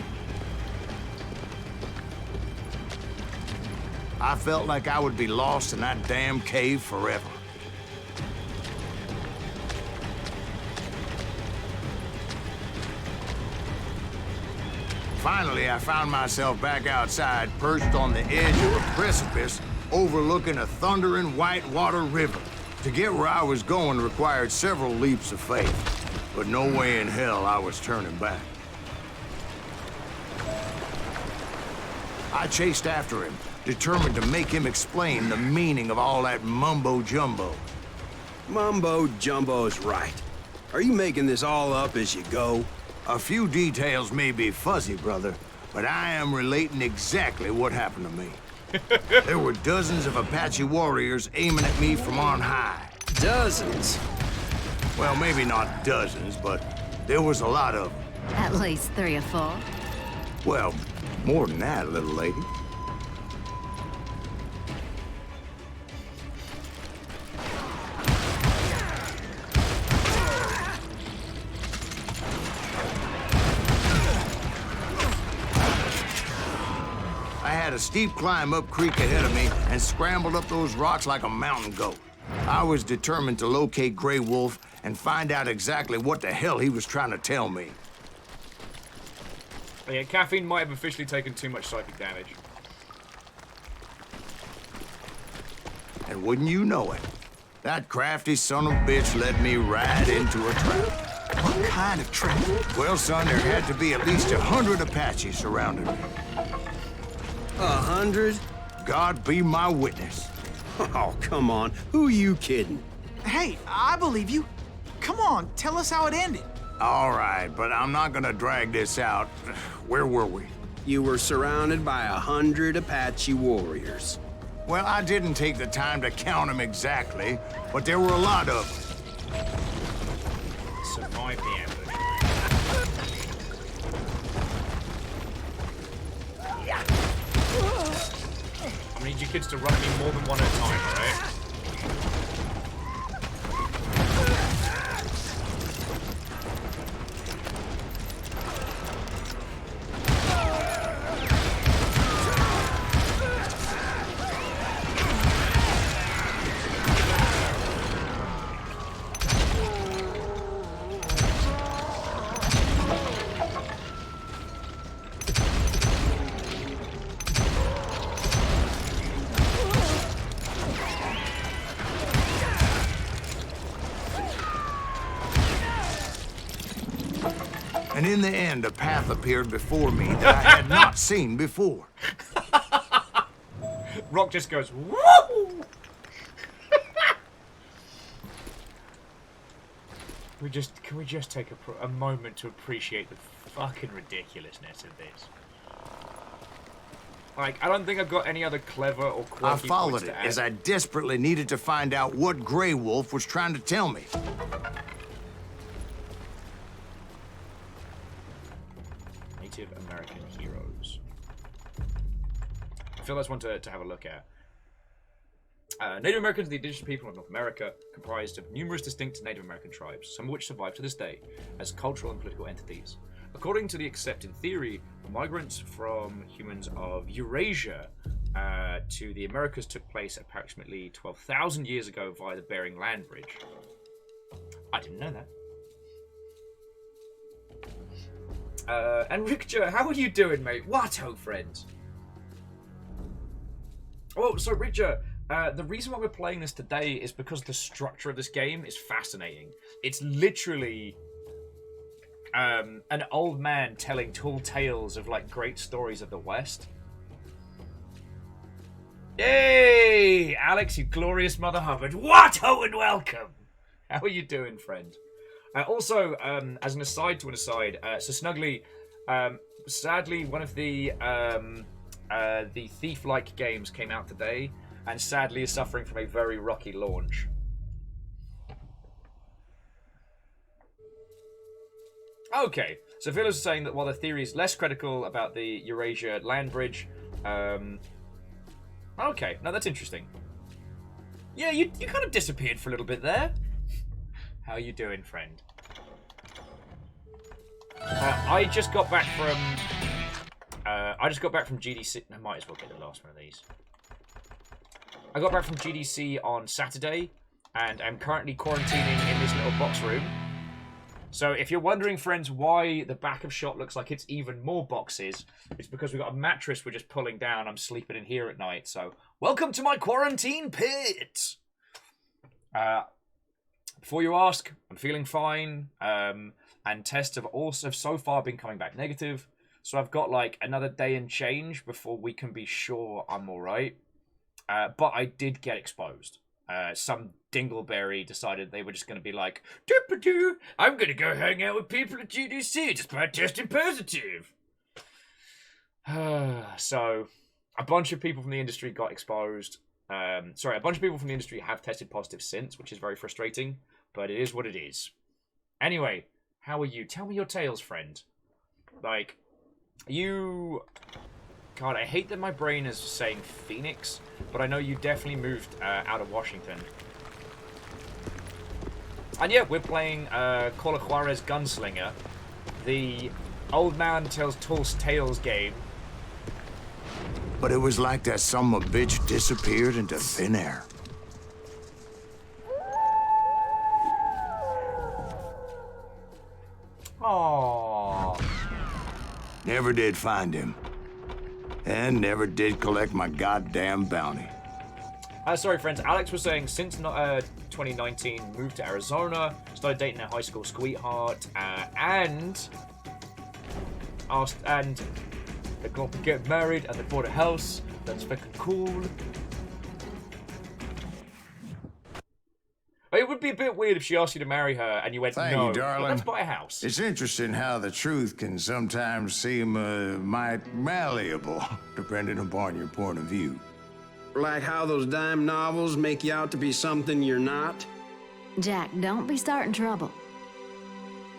I felt like I would be lost in that damn cave forever. Finally, I found myself back outside, perched on the edge of a precipice overlooking a thundering whitewater river. To get where I was going required several leaps of faith, but no way in hell I was turning back. I chased after him, determined to make him explain the meaning of all that mumbo-jumbo. Mumbo-jumbo's right. Are you making this all up as you go? A few details may be fuzzy, brother, but I am relating exactly what happened to me. There were dozens of Apache warriors aiming at me from on high. Dozens? Well, maybe not dozens, but there was a lot of them. At least 3 or 4. Well, more than that, little lady. I had a steep climb up creek ahead of me and scrambled up those rocks like a mountain goat. I was determined to locate Grey Wolf and find out exactly what the hell he was trying to tell me. Yeah, Caffeine might have officially taken too much psychic damage. And wouldn't you know it, that crafty son of a bitch led me right into a trap. What kind of trap? Well, son, there had to be at least 100 Apaches surrounding me. 100? God be my witness. Oh, come on. Who are you kidding? Hey, I believe you. Come on, tell us how it ended. All right, but I'm not gonna drag this out. Where were we? You were surrounded by 100 Apache warriors. Well, I didn't take the time to count them exactly, but there were a lot of them. Survive the ambush. I need you kids to run at me more than one at a time, alright? And in the end, a path appeared before me that I had not seen before. Rock just goes, woo! Can we just take a moment to appreciate the fucking ridiculousness of this? Like, I don't think I've got any other clever or quirky I followed points it to add. as I desperately needed to find out what Grey Wolf was trying to tell me. Native American heroes. I feel that's one to have a look at. Native Americans are the indigenous people of North America, comprised of numerous distinct Native American tribes, some of which survive to this day as cultural and political entities. According to the accepted theory, migrants from humans of Eurasia to the Americas took place approximately 12,000 years ago via the Bering Land Bridge. I didn't know that. And Richter, how are you doing, mate? What, ho, friends? Oh, so Richter, the reason why we're playing this today is because the structure of this game is fascinating. It's literally an old man telling tall tales of like great stories of the West. Yay! Alex, you glorious Mother Hubbard. What, ho, and welcome! How are you doing, friend? Also, as an aside to an aside, so Snuggly, sadly, one of the Thief-like games came out today, and sadly is suffering from a very rocky launch. Okay, so Phil is saying that while the theory is less critical about the Eurasia land bridge, okay, no, that's interesting. Yeah, you kind of disappeared for a little bit there. How are you doing, friend? I just got back from GDC. I might as well get the last one of these. I got back from GDC on Saturday, and I'm currently quarantining in this little box room. So if you're wondering, friends, why the back of shot looks like it's even more boxes, it's because we've got a mattress we're just pulling down. I'm sleeping in here at night. So welcome to my quarantine pit. Before you ask, I'm feeling fine, and tests have also so far been coming back negative. So I've got like another day and change before we can be sure I'm all right. But I did get exposed. Some dingleberry decided they were just going to be like, "Doo-ba-doo, I'm going to go hang out with people at GDC just by testing positive." So a bunch of people from the industry got exposed. Sorry, a bunch of people from the industry have tested positive since, which is very frustrating, but it is what it is. Anyway, how are you? Tell me your tales, friend. Like, you... God, I hate that my brain is saying Phoenix, but I know you definitely moved out of Washington. And yeah, we're playing Call of Juarez Gunslinger, the old man tells tall tales game. But it was like that son of a bitch disappeared into thin air. Aww. Never did find him. And never did collect my goddamn bounty. Sorry, friends. Alex was saying since 2019, moved to Arizona, started dating a high school sweetheart, and they got to get married, and they bought a house. That's fucking cool. It would be a bit weird if she asked you to marry her and you went, Thank no, you, darling. well, let's buy a house. It's interesting how the truth can sometimes seem might malleable, depending upon your point of view. Like how those dime novels make you out to be something you're not? Jack, don't be starting trouble.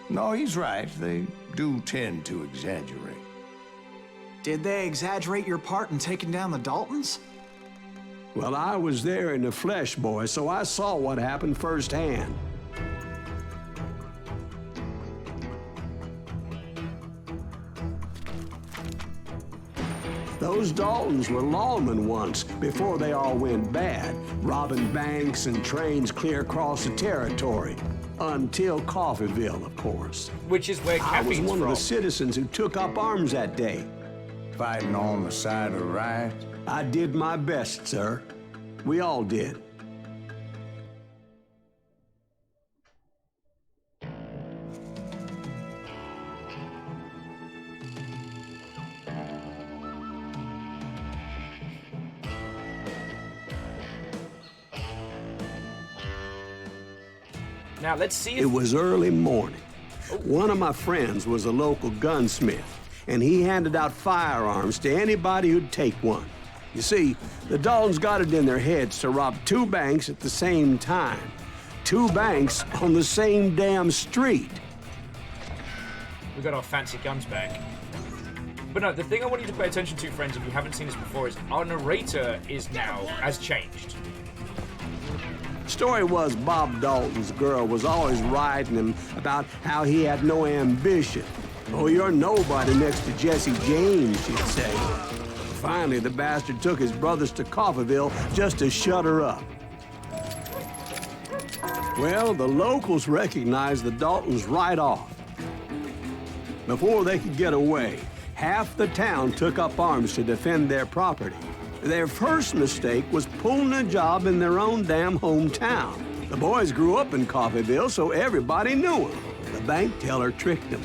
No, he's right. They do tend to exaggerate. Did they exaggerate your part in taking down the Daltons? Well, I was there in the flesh, boy, so I saw what happened firsthand. Those Daltons were lawmen once, before they all went bad, robbing banks and trains clear across the territory. Until Coffeeville, of course. Which is where I was caffeine's one from. of the citizens who took up arms that day. Fighting on the side of the right? I did my best, sir. We all did. Now, let's see if... It was early morning. One of my friends was a local gunsmith, and he handed out firearms to anybody who'd take one. You see, the Daltons got it in their heads to rob 2 banks at the same time. 2 banks on the same damn street. We got our fancy guns back. But no, the thing I want you to pay attention to, friends, if you haven't seen this before, is our narrator has changed. Story was Bob Dalton's girl was always riding him about how he had no ambition. Oh, you're nobody next to Jesse James, she'd say. Finally, the bastard took his brothers to Coffeeville just to shut her up. Well, the locals recognized the Daltons right off. Before they could get away, half the town took up arms to defend their property. Their first mistake was pulling a job in their own damn hometown. The boys grew up in Coffeeville, so everybody knew them. The bank teller tricked them,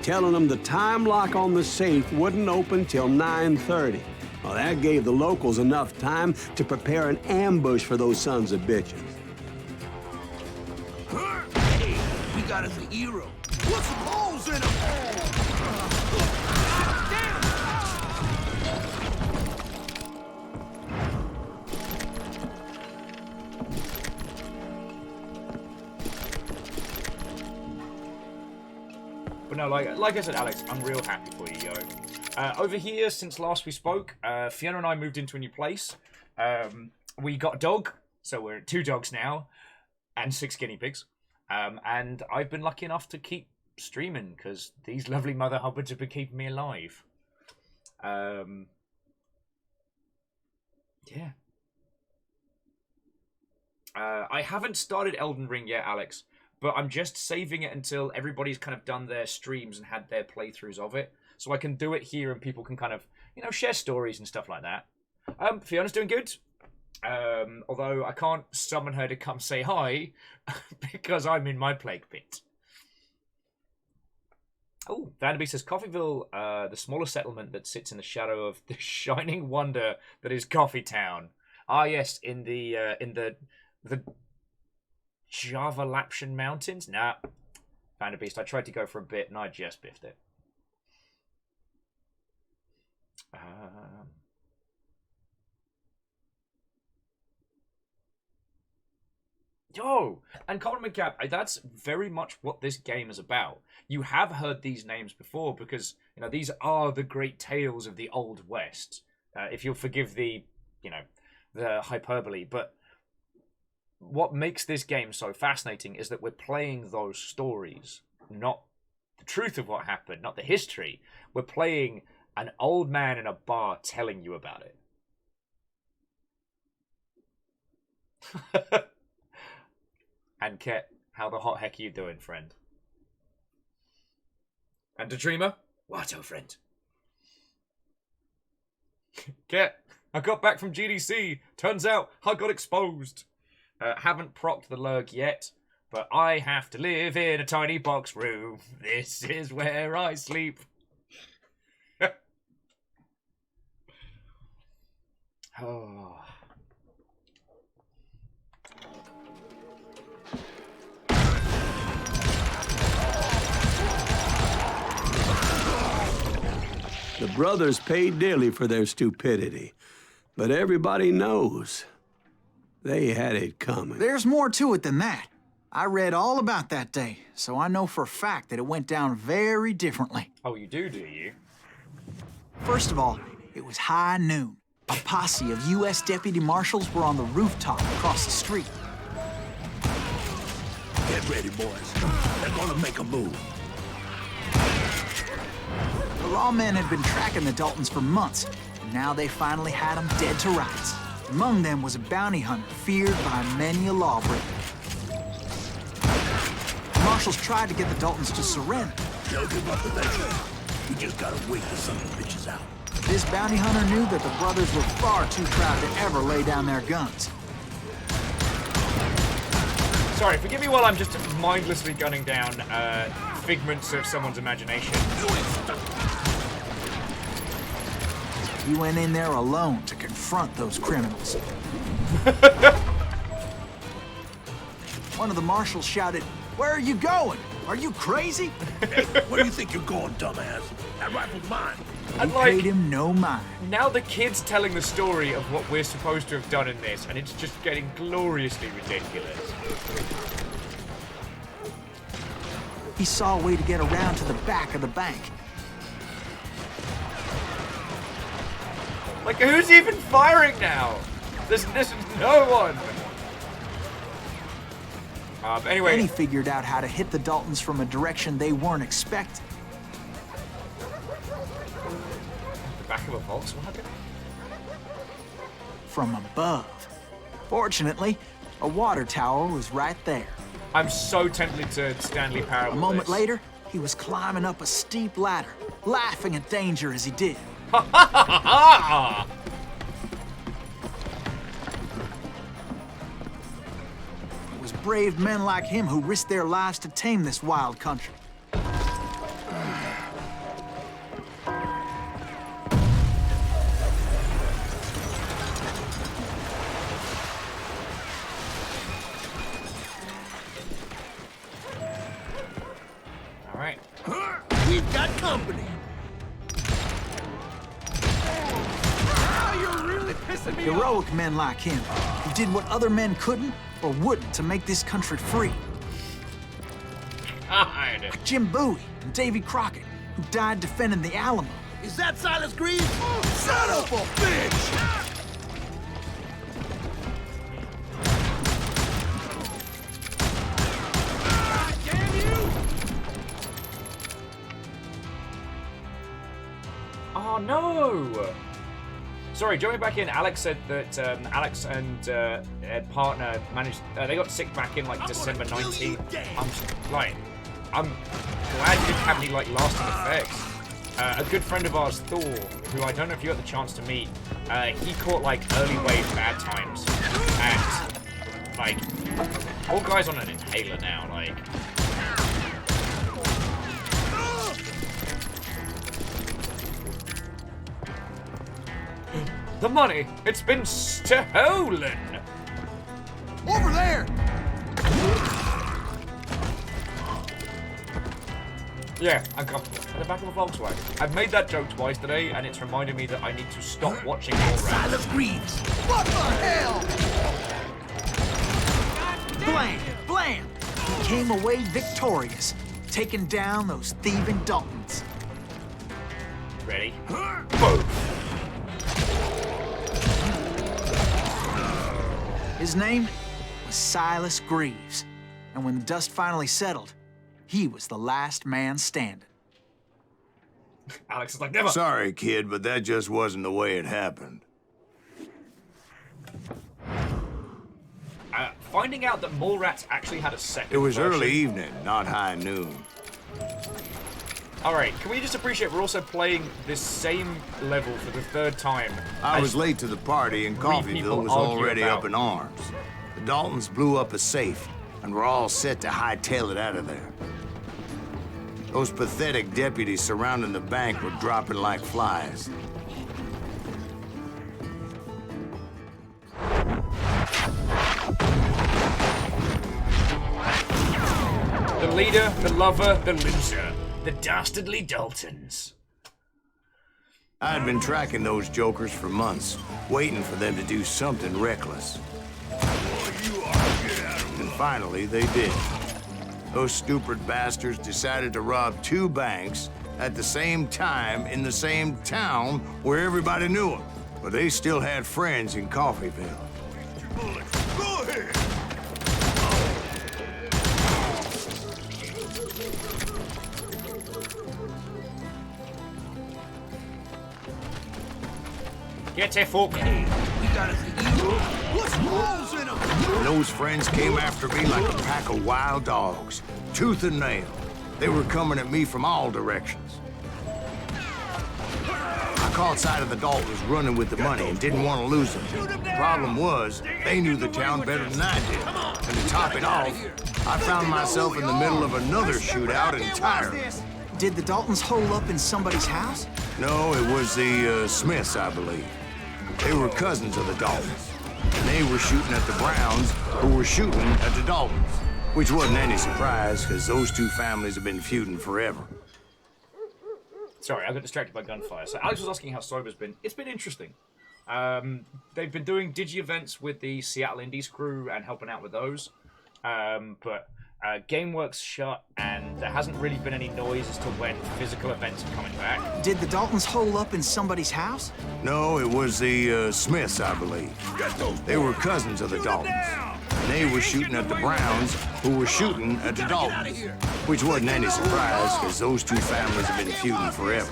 telling them the time lock on the safe wouldn't open till 9:30. Well, that gave the locals enough time to prepare an ambush for those sons of bitches. Hey, we got us a hero. Put some holes in him! But no, like I said, Alex, I'm real happy for you, yo. Over here, since last we spoke, Fiona and I moved into a new place. We got a dog, so we're 2 dogs now, and 6 guinea pigs. And I've been lucky enough to keep streaming, because these lovely mother hubbards have been keeping me alive. Yeah. I haven't started Elden Ring yet, Alex, but I'm just saving it until everybody's kind of done their streams and had their playthroughs of it. So I can do it here and people can kind of, share stories and stuff like that. Fiona's doing good. Although I can't summon her to come say hi because I'm in my plague pit. Oh, Vanderby says, Coffeeville, the smaller settlement that sits in the shadow of the shining wonder that is Coffee Town. Ah, yes, in the Java Lapshan Mountains? Nah, Vanderbeast, I tried to go for a bit and I just biffed it. Yo, and Colin McCap, that's very much what this game is about. You have heard these names before because, these are the great tales of the Old West. If you'll forgive the hyperbole, but what makes this game so fascinating is that we're playing those stories, not the truth of what happened, not the history. We're playing an old man in a bar telling you about it. And Ket, how the hot heck are you doing, friend? And the dreamer, what, old friend? Ket, I got back from GDC. Turns out I got exposed. Haven't procced the lurg yet, but I have to live in a tiny box room. This is where I sleep. brothers paid dearly for their stupidity. But everybody knows they had it coming. There's more to it than that. I read all about that day, so I know for a fact that it went down very differently. Oh, you do you? First of all, it was high noon. A posse of U.S. deputy marshals were on the rooftop across the street. Get ready, boys. They're gonna make a move. The lawmen had been tracking the Daltons for months, and now they finally had them dead to rights. Among them was a bounty hunter feared by many a lawbreaker. The marshals tried to get the Daltons to surrender. They'll give up eventually. We just gotta wait the son of bitches out. This bounty hunter knew that the brothers were far too proud to ever lay down their guns. Sorry, forgive me while I'm just mindlessly gunning down figments of someone's imagination. He went in there alone to confront those criminals. One of the marshals shouted, "Where are you going? Are you crazy?" Where do you think you're going, dumbass? That rifle's mine. He paid him no mind. Now the kid's telling the story of what we're supposed to have done in this, and it's just getting gloriously ridiculous. He saw a way to get around to the back of the bank. Like, who's even firing now? There's no one. Anyway. Then he figured out how to hit the Daltons from a direction they weren't expecting. The back of a Volkswagen? From above. Fortunately, a water tower was right there. I'm so tempted to Stanley Parable. A moment later, he was climbing up a steep ladder, laughing at danger as he did. It was brave men like him who risked their lives to tame this wild country. All right. We've got company. You're really pissing me off. Heroic men like him, who did what other men couldn't or wouldn't to make this country free. God. Like Jim Bowie and Davy Crockett, who died defending the Alamo. Is that Silas Greaves? Son of a bitch! Oh no! Sorry, jumping back in, Alex said that Alex and partner managed. They got sick back in like December 19th. I'm glad you didn't have any like lasting effects. A good friend of ours, Thor, who I don't know if you got the chance to meet, he caught like early wave bad times, and like whole guy's on an inhaler now. Like. The money! It's been stolen! Over there! Yeah, I got at the back of a Volkswagen. I've made that joke twice today, and it's reminded me that I need to stop watching more rap. Silas Greaves! What the hell? Blam! Blam! He came away victorious, taking down those thieving Daltons. Ready? Boom! His name was Silas Greaves, and when the dust finally settled, he was the last man standing. Alex is like, never! Sorry, kid, but that just wasn't the way it happened. Finding out that Mallrats actually had a second It was version. early evening, not high noon. Alright, can we just appreciate we're also playing this same level for the third time? I was late to the party and Coffeeville was already up in arms. The Daltons blew up a safe and were all set to hightail it out of there. Those pathetic deputies surrounding the bank were dropping like flies. The leader, the lover, the loser. The dastardly Daltons. I'd been tracking those jokers for months, waiting for them to do something reckless. And finally, they did. Those stupid bastards decided to rob 2 banks at the same time in the same town where everybody knew them. But they still had friends in Coffeyville. Go ahead! Get a fork. What's holes in them? And those friends came after me like a pack of wild dogs, tooth and nail. They were coming at me from all directions. I caught sight of the Daltons running with the money and didn't want to lose them. Problem was, they knew the town better than I did. And to top it off, I found myself in the middle of another shootout entirely. Did the Daltons hole up in somebody's house? No, it was the Smiths, I believe. They were cousins of the Daltons. And they were shooting at the Browns, who were shooting at the Daltons. Which wasn't any surprise, because those 2 families have been feuding forever. Sorry, I got distracted by gunfire. So Alex was asking how Sober's been. It's been interesting. They've been doing digi-events with the Seattle Indies crew and helping out with those. But GameWorks shut, and there hasn't really been any noise as to when physical events are coming back. Did the Daltons hole up in somebody's house? No, it was the Smiths, I believe. They were cousins of the Daltons. And they were shooting at the Browns, who were shooting at the Daltons. Which wasn't any surprise, because those 2 families have been feuding forever.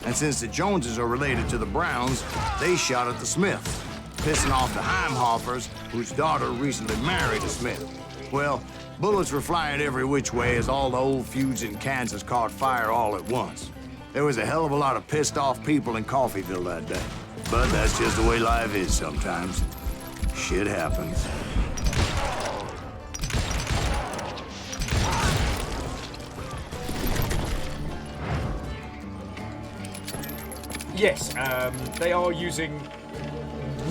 And since the Joneses are related to the Browns, they shot at the Smiths, pissing off the Heimhoffers, whose daughter recently married a Smith. Well, bullets were flying every which way as all the old feuds in Kansas caught fire all at once. There was a hell of a lot of pissed off people in Coffeyville that day. But that's just the way life is sometimes. Shit happens. Yes, they are using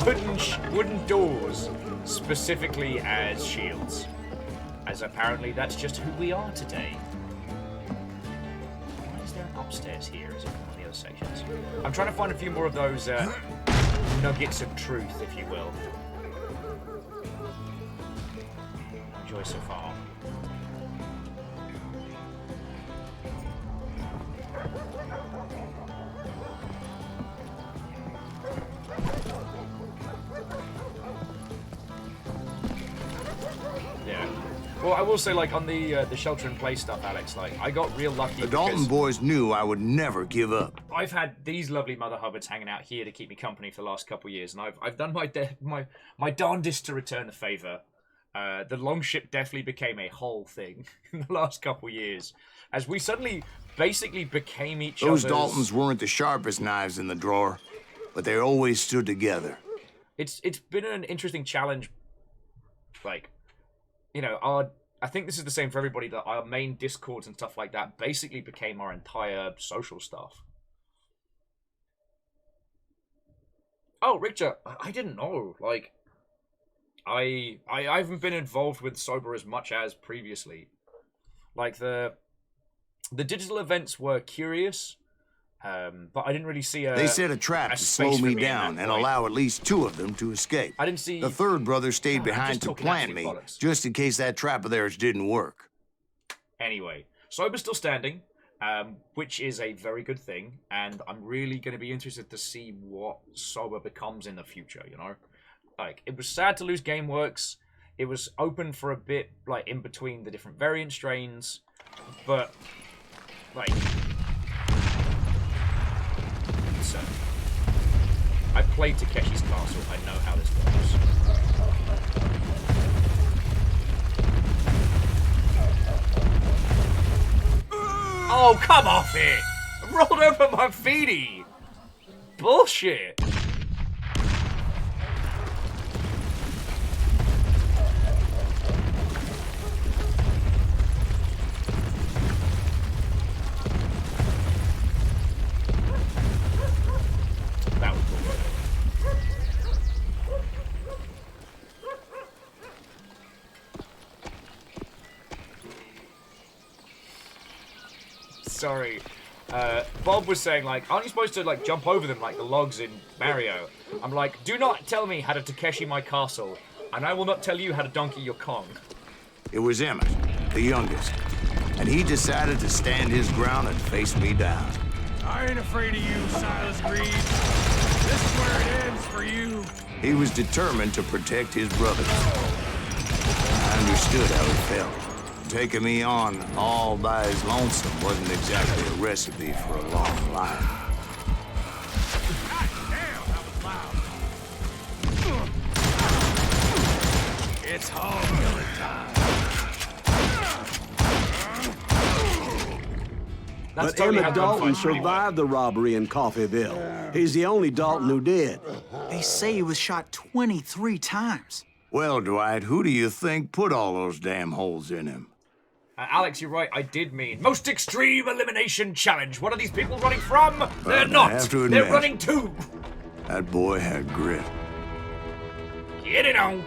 wooden doors specifically as shields. As apparently that's just who we are today. Why is there an upstairs here? Is it one of the other sections? I'm trying to find a few more of those nuggets of truth, if you will. Enjoy so far. Yeah. Well, I will say, like, on the shelter-in-place stuff, Alex, like, I got real lucky. The Dalton boys knew I would never give up. I've had these lovely Mother Hubbards hanging out here to keep me company for the last couple of years, and I've done my darndest to return the favor. The Longship definitely became a whole thing in the last couple of years, as we suddenly basically became each other's... Those Daltons weren't the sharpest knives in the drawer, but they always stood together. It's been an interesting challenge, like, you know, I think this is the same for everybody, that our main Discords and stuff like that basically became our entire social stuff. Oh, Richard, I didn't know. Like, I haven't been involved with Sober as much as previously. Like, the digital events were curious, but I didn't really see a... They set a trap to slow me down and allow at least 2 of them to escape. I didn't see... The 3rd brother stayed behind to plant me, just in case that trap of theirs didn't work. Anyway, Sober's still standing, which is a very good thing, and I'm really going to be interested to see what Sober becomes in the future, you know? Like, it was sad to lose GameWorks. It was open for a bit, like, in between the different variant strains, but, like... So, I played Takeshi's Castle. I know how this works. Oh, come off it! I rolled over my feety! Bullshit! That was bullshit. Sorry. Bob was saying, like, aren't you supposed to, like, jump over them like the logs in Mario? I'm like, do not tell me how to Takeshi my castle, and I will not tell you how to donkey your Kong. It was Emmett, the youngest, and he decided to stand his ground and face me down. I ain't afraid of you, Silas Greaves. This is where it ends for you. He was determined to protect his brothers. I understood how he felt. Taking me on all by his lonesome wasn't exactly a recipe for a long life. God damn, that was loud. It's homecoming time. But Emmett Dalton survived the robbery in Coffeyville. He's the only Dalton who did. They say he was shot 23 times. Well, Dwight, who do you think put all those damn holes in him? Alex, you're right, I did mean most extreme elimination challenge. What are these people running from? They're not. I have to admit, they're running too. That boy had grit. Get it on.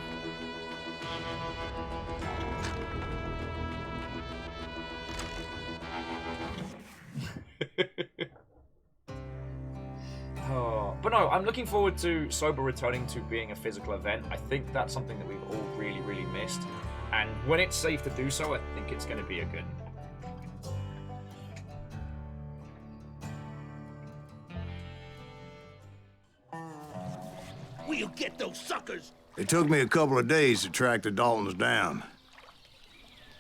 Oh, but no, I'm looking forward to Sober returning to being a physical event. I think that's something that we've all really, really missed. And when it's safe to do so, I think it's going to be a good. We'll get those suckers. It took me a couple of days to track the Daltons down.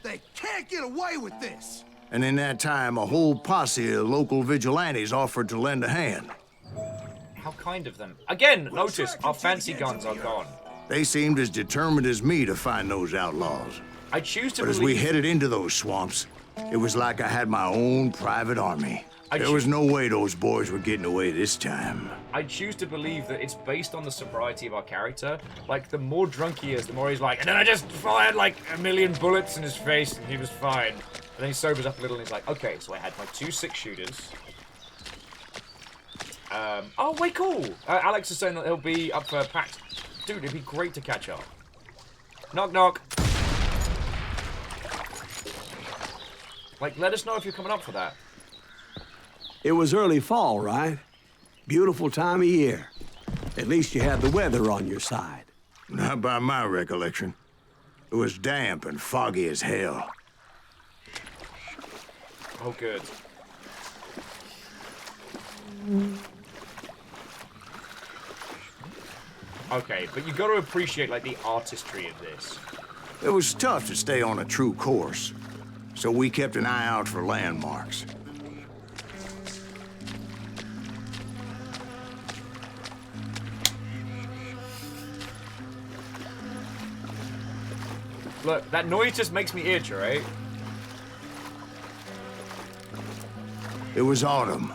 They can't get away with this! And in that time, a whole posse of local vigilantes offered to lend a hand. How kind of them. Again, notice, our fancy guns are gone. They seemed as determined as me to find those outlaws. I choose to But as we headed into those swamps, it was like I had my own private army. There was no way those boys were getting away this time. I choose to believe that it's based on the sobriety of our character. Like, the more drunk he is, the more he's like, and then I just fired like 1,000,000 bullets in his face and he was fine. And then he sobers up a little and he's like, okay, so I had my 2 6-shooters. Oh, wait, cool. Alex is saying that he'll be up for PAX. Dude, it'd be great to catch up. Knock, knock. Like, let us know if you're coming up for that. It was early fall, right? Beautiful time of year. At least you had the weather on your side. Not by my recollection. It was damp and foggy as hell. Oh, good. Okay, but you got to appreciate, like, the artistry of this. It was tough to stay on a true course, so we kept an eye out for landmarks. Look, that noise just makes me itch, right? It was autumn.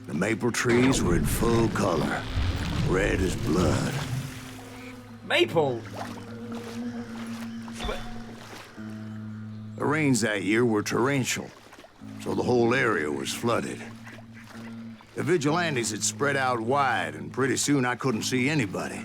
The maple trees were in full color, red as blood. Maple? The rains that year were torrential, so the whole area was flooded. The vigilantes had spread out wide, and pretty soon I couldn't see anybody.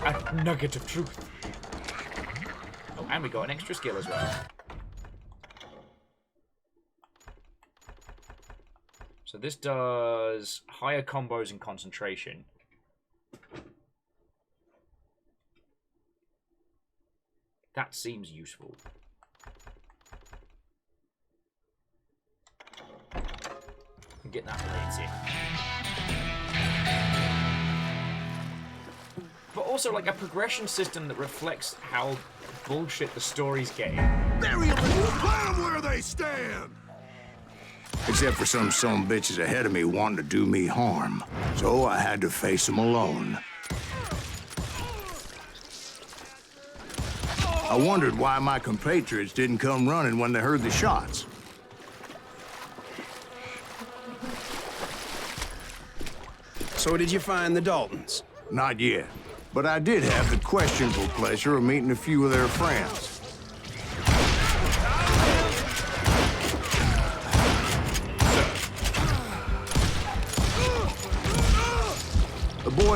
A nugget of truth. Oh, and we got an extra skill as well. So this does higher combos and concentration. That seems useful. Get that later. But also, like, a progression system that reflects how bullshit the story's getting. Bury them and plant them where they stand! Except for some bitches ahead of me wanting to do me harm. So I had to face them alone. I wondered why my compatriots didn't come running when they heard the shots. So did you find the Daltons? Not yet. But I did have the questionable pleasure of meeting a few of their friends.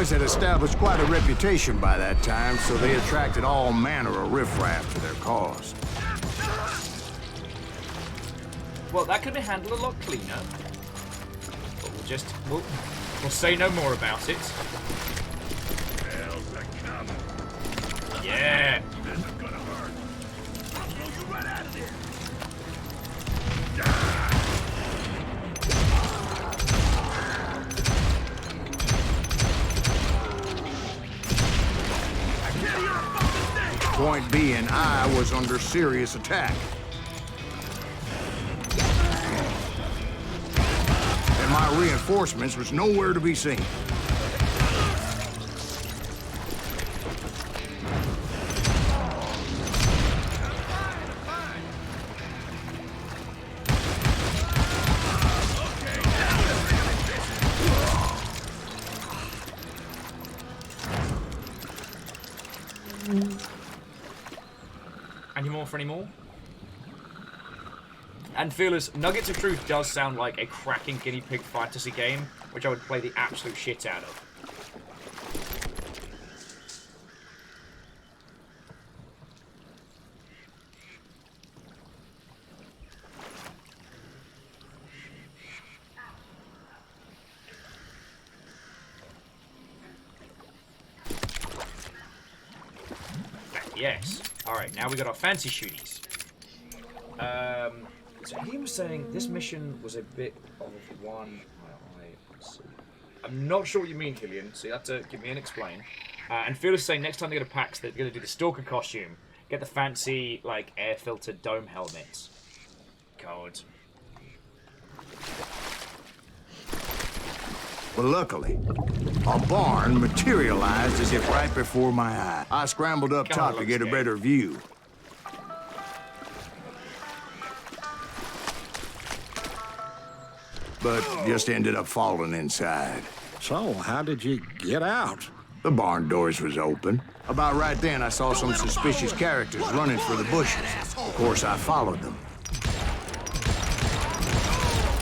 boys had established quite a reputation by that time, so they attracted all manner of riffraff to their cause. Well, that could be handled a lot cleaner. But we'll say no more about it. Yeah. This is gonna hurt. I'll blow you right out of there. Point being, I was under serious attack. And my reinforcements was nowhere to be seen. Any more? And Fearless, Nuggets of Truth does sound like a cracking guinea pig fantasy game, which I would play the absolute shit out of. Yes. Alright, now we got our fancy shooties. So he was saying this mission was a bit of one. I'm not sure what you mean, Killian, so you have to give me an explain. And Phil is saying next time they go to PAX, they're going to do the Stalker costume, get the fancy, like, air-filtered dome helmets. God. Well, luckily, a barn materialized as if right before my eye. I scrambled up top to get a better view. But just ended up falling inside. So, how did you get out? The barn doors was open. About right then, I saw some suspicious characters running for the bushes. Of course, I followed them.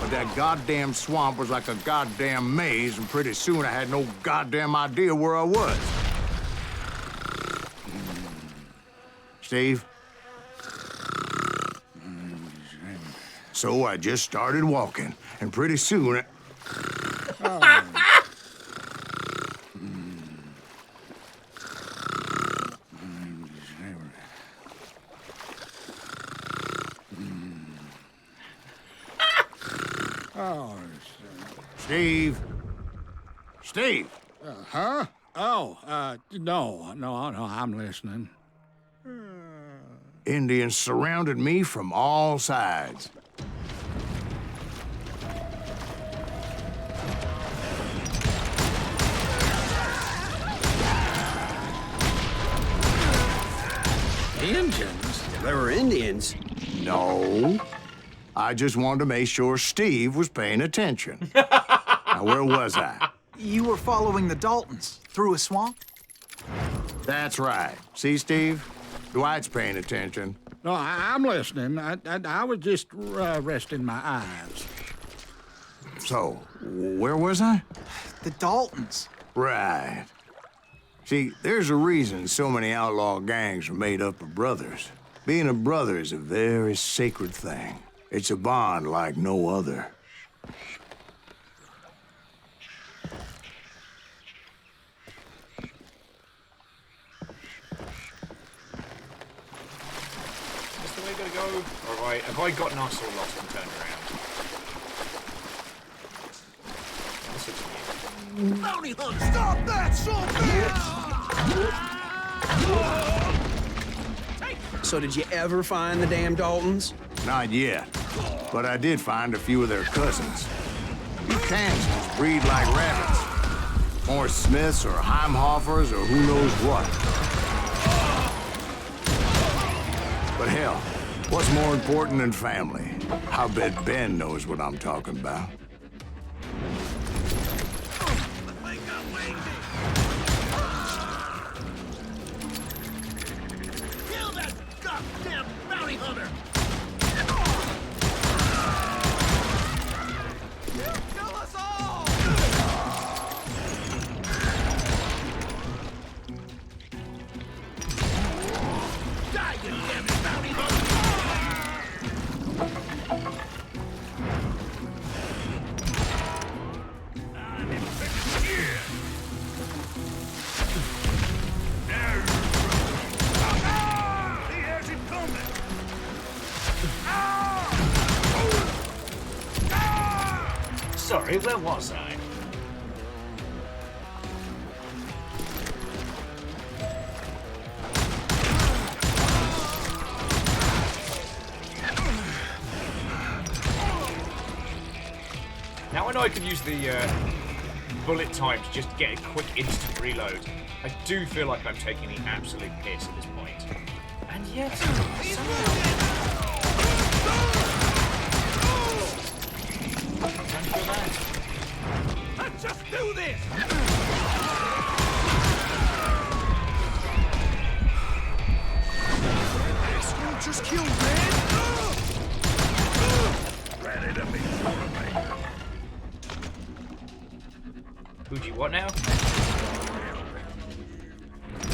But that goddamn swamp was like a goddamn maze, and pretty soon I had no goddamn idea where I was. Steve? So I just started walking, and pretty soon Steve? Steve? Huh? Oh, no, I'm listening. Indians surrounded me from all sides. Indians? There were Indians? No. I just wanted to make sure Steve was paying attention. Now, where was I? You were following the Daltons through a swamp? That's right. See, Steve? Dwight's paying attention. No, I'm listening. I was just resting my eyes. So, where was I? The Daltons. Right. See, there's a reason so many outlaw gangs are made up of brothers. Being a brother is a very sacred thing. It's a bond like no other. That's the way to go. Or have I gotten us all lost and turned around? That's what you mean. Bounty hunt! Stop that, son bitch! So did you ever find the damn Daltons? Not yet, but I did find a few of their cousins. You Kansans breed like rabbits. Or Smiths or Heimhoffers or who knows what. But hell, what's more important than family? I bet Ben knows what I'm talking about. Kill that goddamn bounty hunter! Kill us all! Sorry, where was I? Now I know I can use the bullet time to just get a quick instant reload. I do feel like I'm taking the absolute piss at this point. And yet, don't feel bad. Let's just do this! You just killed man! Ready to be motivated. Fuji, what now?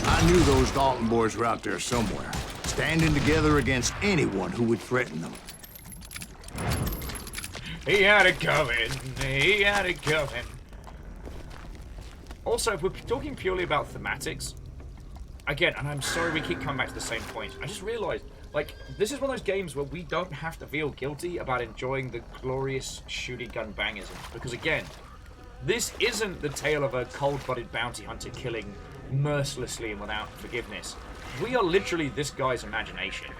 I knew those Dalton boys were out there somewhere, standing together against anyone who would threaten them. He had it coming. He had it coming. Also, if we're talking purely about thematics, again, and I'm sorry we keep coming back to the same point, I just realized, like, this is one of those games where we don't have to feel guilty about enjoying the glorious shooty gun bangism. Because again, this isn't the tale of a cold-blooded bounty hunter killing mercilessly and without forgiveness. We are literally this guy's imagination.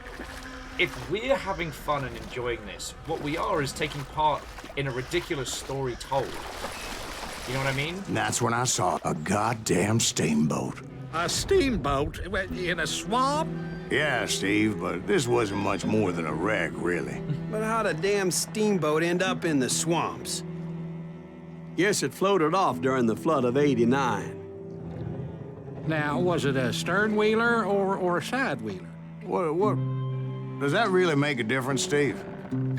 If we're having fun and enjoying this, what we are is taking part in a ridiculous story told. You know what I mean? And that's when I saw a goddamn steamboat. A steamboat in a swamp? Yeah, Steve, but this wasn't much more than a wreck, really. But how'd a damn steamboat end up in the swamps? Guess it floated off during the flood of '89. Now, was it a stern wheeler or a side wheeler? What? Does that really make a difference, Steve?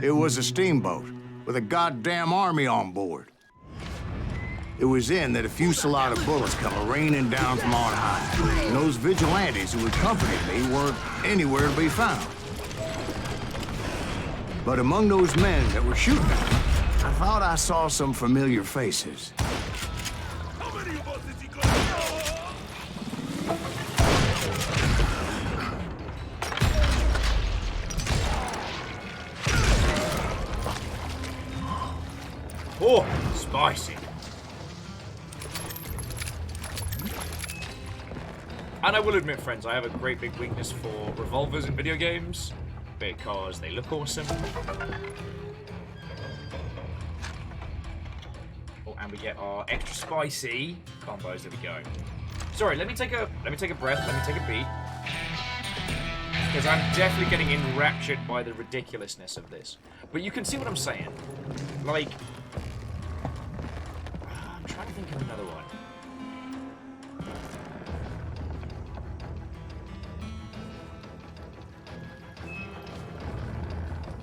It was a steamboat with a goddamn army on board. It was then that a fusillade of bullets come raining down from on high. And those vigilantes who accompanied me weren't anywhere to be found. But among those men that were shooting at me, I thought I saw some familiar faces. How many of us is he got? Oh, spicy. And I will admit, friends, I have a great big weakness for revolvers in video games because they look awesome. Oh, and we get our extra spicy combos. There we go. Sorry, let me take a breath. Let me take a beat, because I'm definitely getting enraptured by the ridiculousness of this. But you can see what I'm saying. Like, I'm trying to think of another one.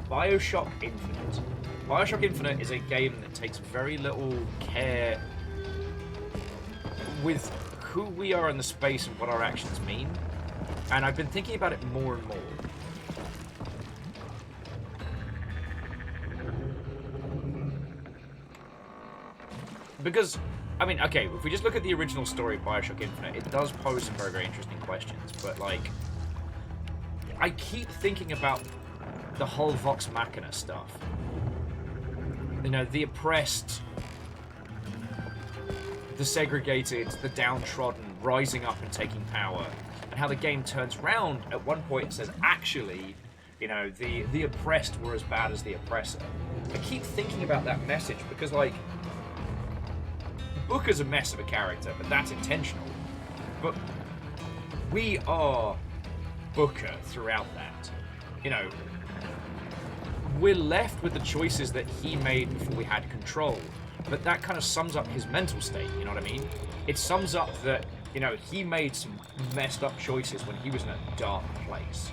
BioShock Infinite. BioShock Infinite is a game that takes very little care with who we are in the space and what our actions mean. And I've been thinking about it more and more. Because, I mean, okay, if we just look at the original story of BioShock Infinite, it does pose some very, very interesting questions. But, like, I keep thinking about the whole Vox Machina stuff. You know, the oppressed, the segregated, the downtrodden, rising up and taking power. And how the game turns around at one point and says, actually, you know, the oppressed were as bad as the oppressor. I keep thinking about that message because, like, Booker's a mess of a character, but that's intentional. But we are Booker throughout that. You know, we're left with the choices that he made before we had control. But that kind of sums up his mental state, you know what I mean? It sums up that, you know, he made some messed up choices when he was in a dark place.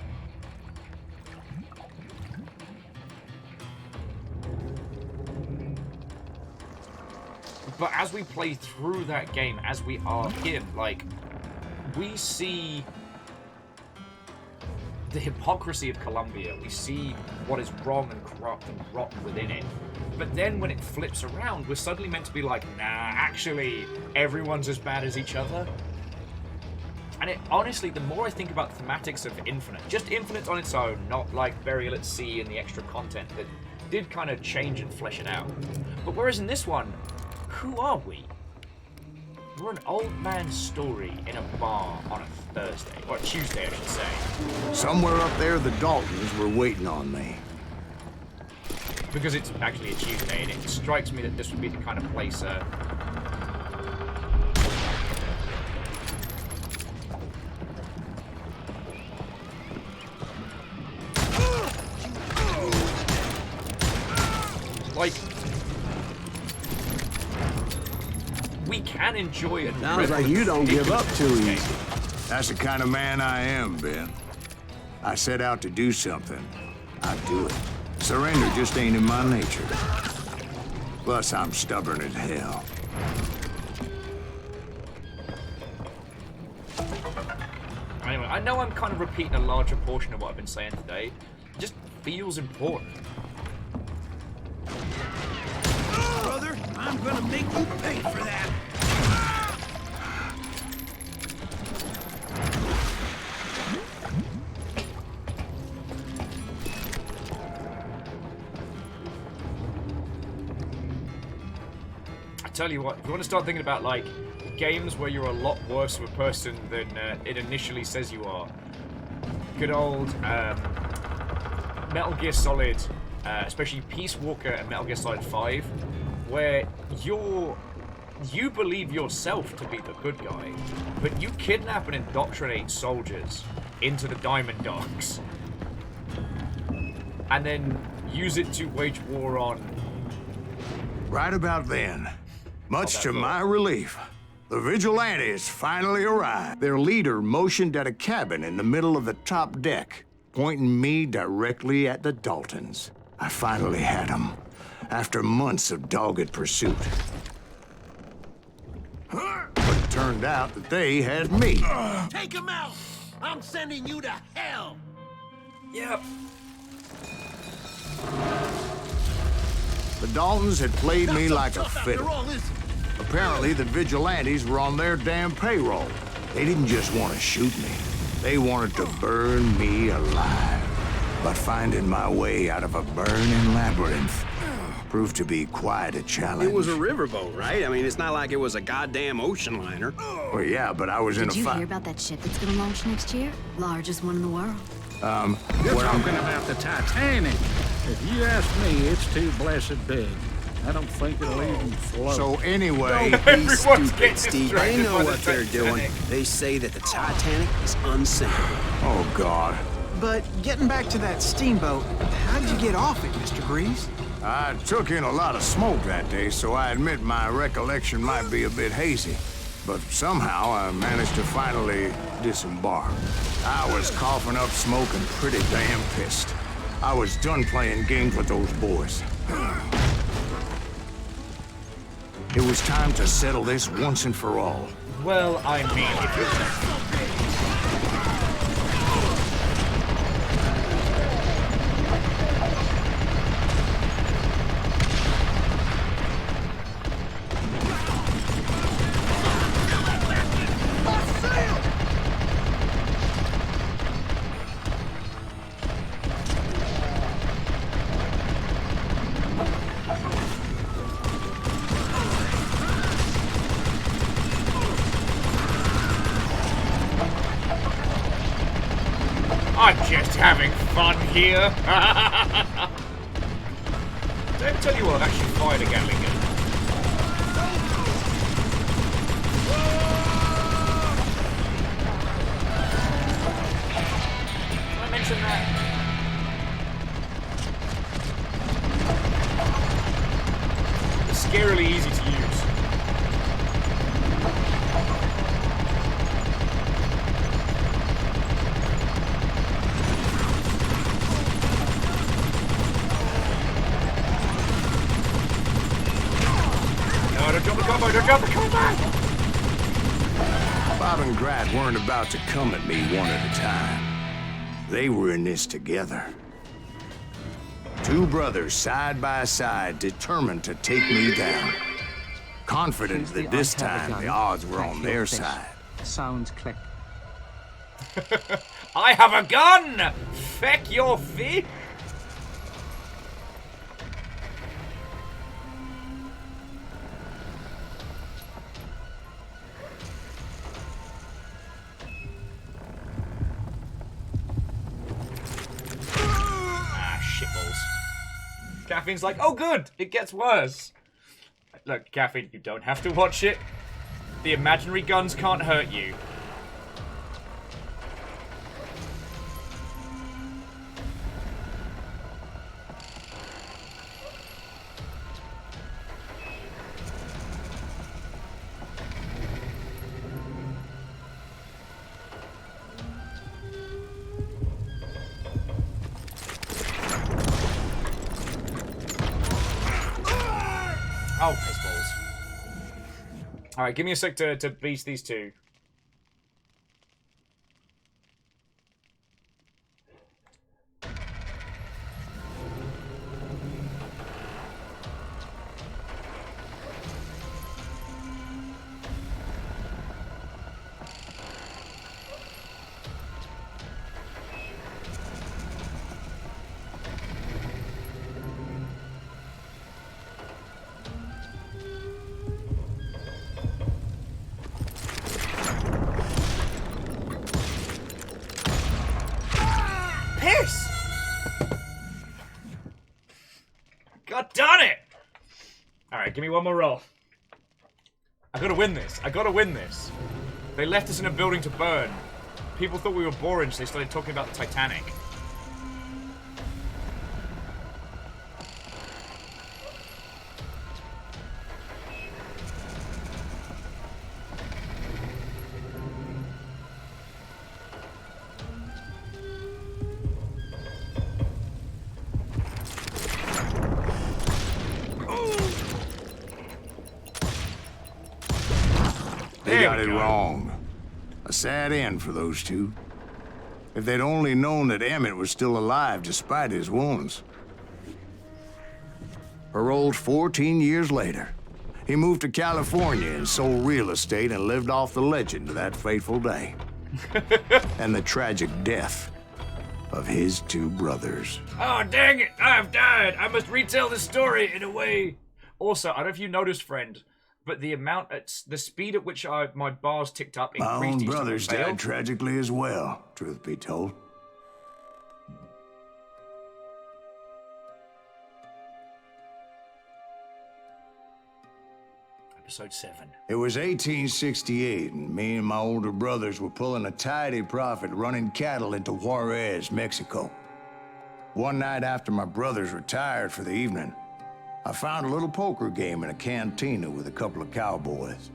But as we play through that game, as we are him, like, we see the hypocrisy of Columbia. We see what is wrong and corrupt and rotten within it. But then when it flips around, we're suddenly meant to be like, nah, actually, everyone's as bad as each other. And it, honestly, the more I think about the thematics of Infinite, just Infinite on its own, not like Burial at Sea and the extra content that did kind of change and flesh it out. But whereas in this one, who are we? We're an old man's story in a bar on a Thursday, or Tuesday, I should say. Somewhere up there, the Daltons were waiting on me. Because it's actually a Tuesday, and it strikes me that this would be the kind of place. Like, we can enjoy it. Sounds like you don't give up too easy. That's the kind of man I am, Ben. I set out to do something. I do it. Surrender just ain't in my nature. Plus, I'm stubborn as hell. Anyway, I know I'm kind of repeating a larger portion of what I've been saying today. It just feels important. Brother, I'm gonna make you pay for that. I tell you what, if you want to start thinking about, like, games where you're a lot worse of a person than it initially says you are, good old Metal Gear Solid, especially Peace Walker and Metal Gear Solid 5, where you believe yourself to be the good guy, but you kidnap and indoctrinate soldiers into the Diamond Dogs, and then use it to wage war on... Right about then, much to my relief, the Vigilantes finally arrived. Their leader motioned at a cabin in the middle of the top deck, pointing me directly at the Daltons. I finally had them, after months of dogged pursuit. But it turned out that they had me. Take him out! I'm sending you to hell! Yep. The Daltons had played me like a fiddle. Apparently, the Vigilantes were on their damn payroll. They didn't just want to shoot me. They wanted to burn me alive. But finding my way out of a burning labyrinth proved to be quite a challenge. It was a riverboat, right? I mean, it's not like it was a goddamn ocean liner. Well, yeah, but I was in a Did you fight. hear about that ship that's gonna launch next year? Largest one in the world. You're what I'm- talking about the Titanic. If you ask me, it's too blessed big. I don't think it'll even float. So anyway, Don't be Everyone's getting stupid, Steve. distracted They know by the what they're doing. Titanic. They say that the Titanic is unsinkable. oh God. But getting back to that steamboat, how'd you get off it, Mr. Greaves? I took in a lot of smoke that day, so I admit my recollection might be a bit hazy. But somehow I managed to finally disembark. I was coughing up smoke and pretty damn pissed. I was done playing games with those boys. It was time to settle this once and for all. Well, I mean, if you're... I'm just having fun here. Don't tell you what, I've actually fired a Gatling gun. Did I mention that? It's scarily easy to use. Don't drop the combo, don't drop the combo! Bob and Grat weren't about to come at me one at a time. They were in this together. Two brothers side by side, determined to take me down. Confident that this time the odds were on their side. Sound click. I have a gun! Feck your feet! Caffeine's like, oh good, it gets worse. Look, Caffeine, you don't have to watch it. The imaginary guns can't hurt you. Oh, piss balls. Alright, give me a sec to beast these two. God darn it! Alright, give me one more roll. I gotta win this. I gotta win this. They left us in a building to burn. People thought we were boring, so they started talking about the Titanic. They got it wrong. A sad end for those two. If they'd only known that Emmett was still alive despite his wounds. Paroled 14 years later, he moved to California and sold real estate and lived off the legend of that fateful day. And the tragic death of his two brothers. Oh, dang it! I've died! I must retell the story in a way. Also, I don't know if you noticed, friend, but the amount, the speed at which my bars ticked up increased. My own each time brothers I failed. died tragically as well, truth be told. Episode 7. It was 1868, and me and my older brothers were pulling a tidy profit running cattle into Juarez, Mexico. One night after my brothers retired for the evening, I found a little poker game in a cantina with a couple of cowboys.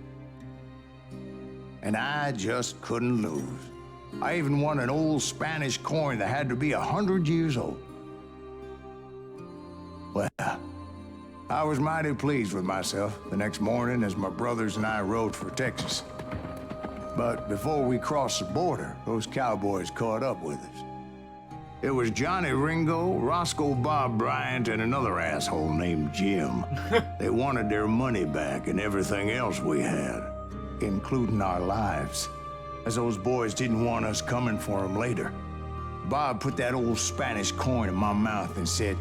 And I just couldn't lose. I even won an old Spanish coin that had to be 100 years old. Well, I was mighty pleased with myself the next morning as my brothers and I rode for Texas. But before we crossed the border, those cowboys caught up with us. It was Johnny Ringo, Roscoe Bob Bryant, and another asshole named Jim. They wanted their money back and everything else we had, including our lives, as those boys didn't want us coming for them later. Bob put that old Spanish coin in my mouth and said,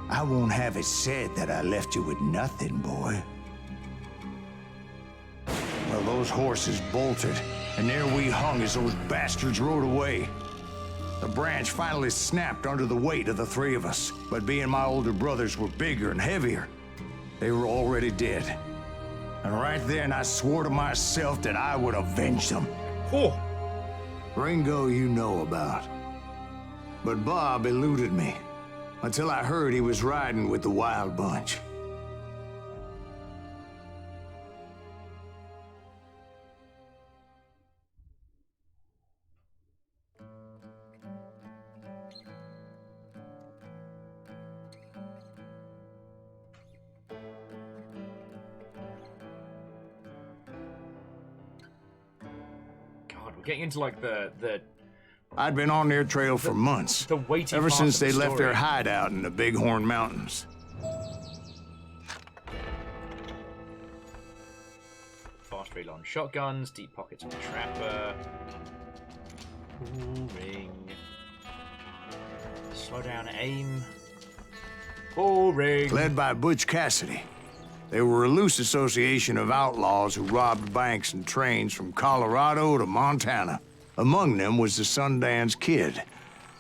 "I won't have it said that I left you with nothing, boy." Well, those horses bolted, and there we hung as those bastards rode away. The branch finally snapped under the weight of the three of us, but being my older brothers were bigger and heavier, they were already dead. And right then I swore to myself that I would avenge them. Oh. Ringo you know about. But Bob eluded me, until I heard he was riding with the Wild Bunch. God, we're getting into like the I'd been on their trail for months, weighty ever part since of the they left story. their hideout in the Bighorn Mountains. fast reload shotguns, deep pockets of the trapper. Cool ring. Slow down, aim. Boring. Led by Butch Cassidy. They were a loose association of outlaws who robbed banks and trains from Colorado to Montana. Among them was the Sundance Kid,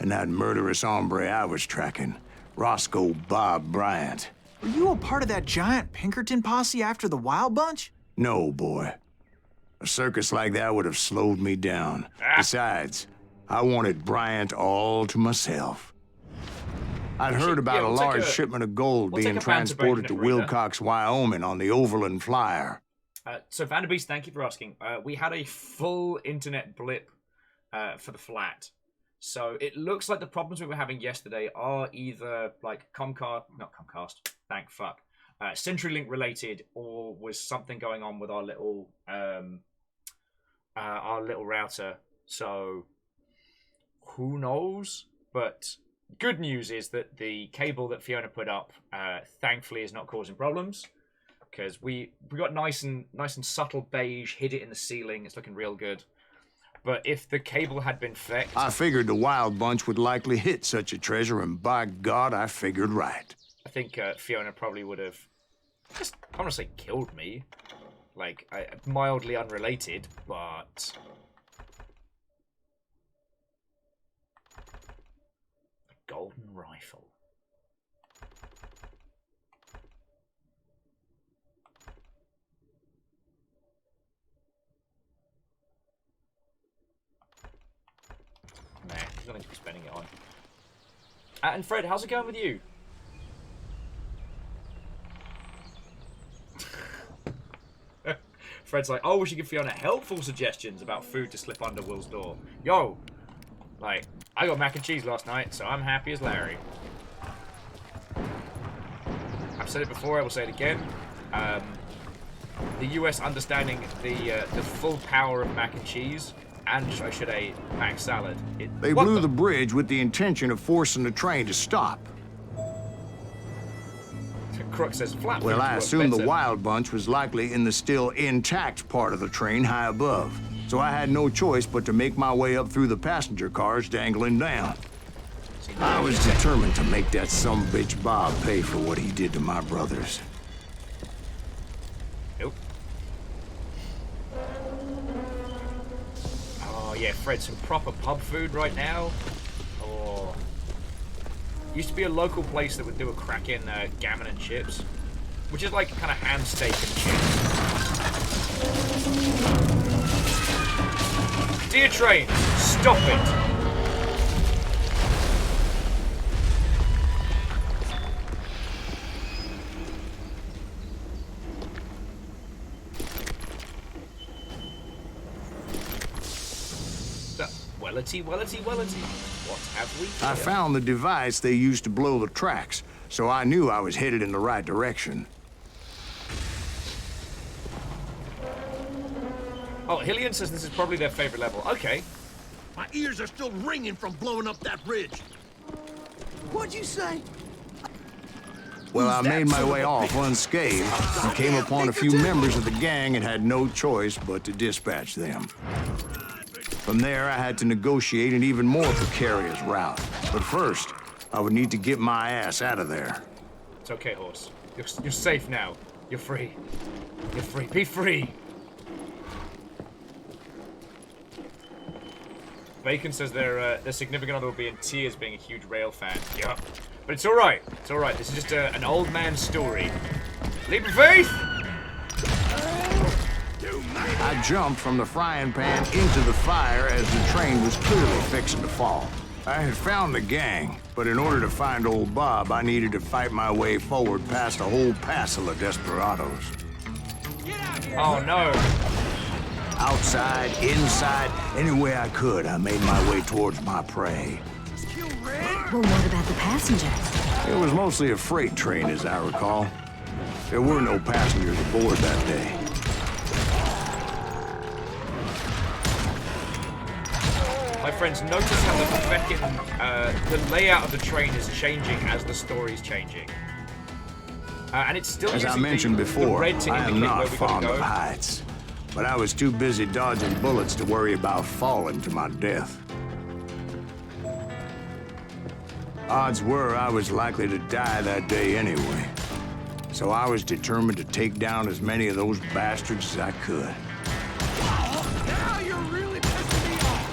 and that murderous hombre I was tracking, Roscoe Bob Bryant. Were you a part of that giant Pinkerton posse after the Wild Bunch? No, boy. A circus like that would have slowed me down. Besides, I wanted Bryant all to myself. I'd heard about a large shipment of gold being transported to Wilcox, Wyoming on the Overland Flyer. So Vanderbeest, thank you for asking. We had a full internet blip for the flat. So it looks like the problems we were having yesterday are either like CenturyLink related, or was something going on with our little router. So who knows? But good news is that the cable that Fiona put up, thankfully, is not causing problems, because we got nice and subtle beige, hid it in the ceiling. It's looking real good. But if the cable had been flecked... I figured the Wild Bunch would likely hit such a treasure, and by God, I figured right. I think Fiona probably would have just, I want to say, killed me. Like, mildly unrelated, but... A golden rifle. Nah, he's not going to be spending it on. And Fred, how's it going with you? Fred's like, oh, we should give Fiona helpful suggestions about food to slip under Will's door. Yo, like, I got mac and cheese last night, so I'm happy as Larry. I've said it before, I will say it again. The US understanding the full power of mac and cheese, and I should say mac salad. They blew the bridge with the intention of forcing the train to stop. Crook says flat. Well, I assumed the Wild Bunch was likely in the still intact part of the train high above, so I had no choice but to make my way up through the passenger cars dangling down. I was determined to make that sumbitch Bob pay for what he did to my brothers. Nope. Oh yeah, Fred, some proper pub food right now. Oh. Used to be a local place that would do a crackin' gammon and chips, which is like kind of ham steak and chips. Dear train, stop it! Wellity. What have we here? I found the device they used to blow the tracks, so I knew I was headed in the right direction. Oh, Hillian says this is probably their favorite level. Okay. My ears are still ringing from blowing up that bridge. What'd you say? Well, I made my way off unscathed and came upon a few members of the gang and had no choice but to dispatch them. From there, I had to negotiate an even more precarious route. But first, I would need to get my ass out of there. It's okay, horse. You're safe now. You're free. You're free. Be free! Bacon says their significant other will be in tears being a huge rail fan. Yeah. But it's alright. It's alright. This is just an old man's story. Leap of faith! I jumped from the frying pan into the fire as the train was clearly fixing to fall. I had found the gang, but in order to find old Bob, I needed to fight my way forward past a whole passel of desperados. Oh no! Outside, inside, any way I could, I made my way towards my prey. Well, what about the passengers? It was mostly a freight train, as I recall. There were no passengers aboard that day. My friends, notice how the layout of the train is changing as the story's changing. And it's still as I mentioned before, I am not fond of heights. But I was too busy dodging bullets to worry about falling to my death. Odds were I was likely to die that day anyway. So I was determined to take down as many of those bastards as I could. Now you're really pissing me off!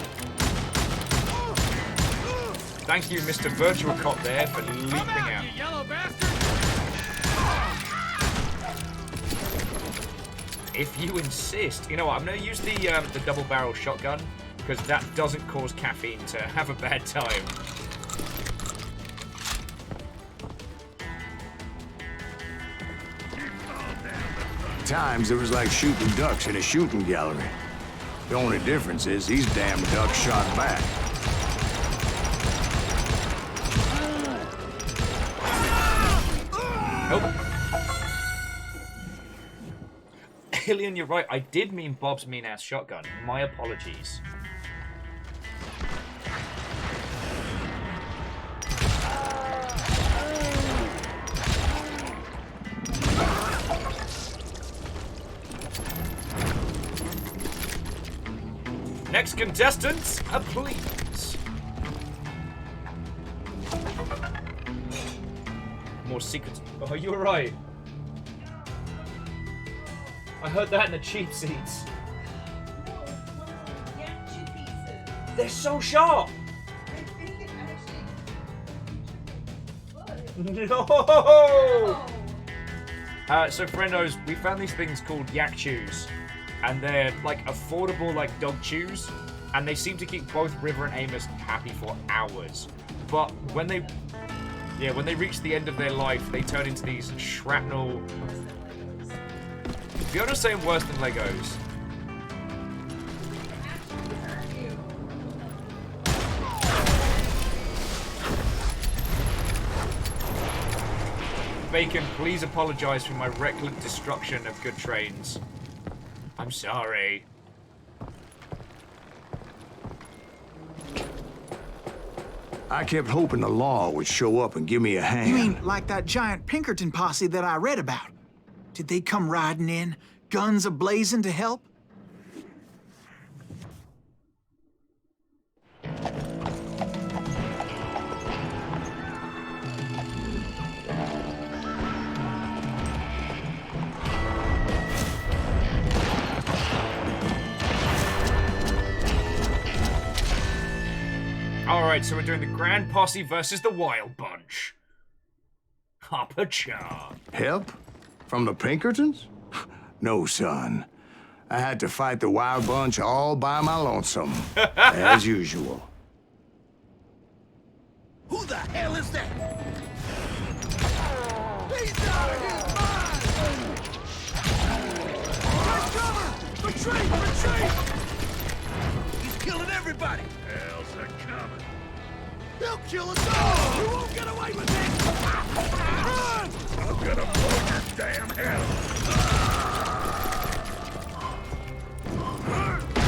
Thank you, Mr. Virtual Cop there, for leaping out. You yellow bastard! If you insist. You know what, I'm going to use the double-barrel shotgun, because that doesn't cause caffeine to have a bad time. At times, it was like shooting ducks in a shooting gallery. The only difference is these damn ducks shot back. Nope. Hillian, you're right. I did mean Bob's mean-ass shotgun. My apologies. Next contestants, please. More secrets. Oh, you're right. I heard that in the cheap seats. They're so sharp. No. So friendos, we found these things called yak chews, and they're like affordable like dog chews, and they seem to keep both River and Amos happy for hours. But when they reach the end of their life, they turn into these shrapnel. If you're not saying worse than Legos. Bacon, please apologize for my reckless destruction of good trains. I'm sorry. I kept hoping the law would show up and give me a hand. You mean like that giant Pinkerton posse that I read about? Did they come riding in, guns a-blazing to help? Alright, so we're doing the Grand Posse versus the Wild Bunch. Hoppa-cha. Help? From the Pinkertons? No, son. I had to fight the Wild Bunch all by my lonesome, as usual. Who the hell is that? He's out of his mind! Take cover! Retreat! Retreat! He's killing everybody! Hell's a coming. He'll kill us all! You won't get away with it! Run! I'm gonna blow your damn head off!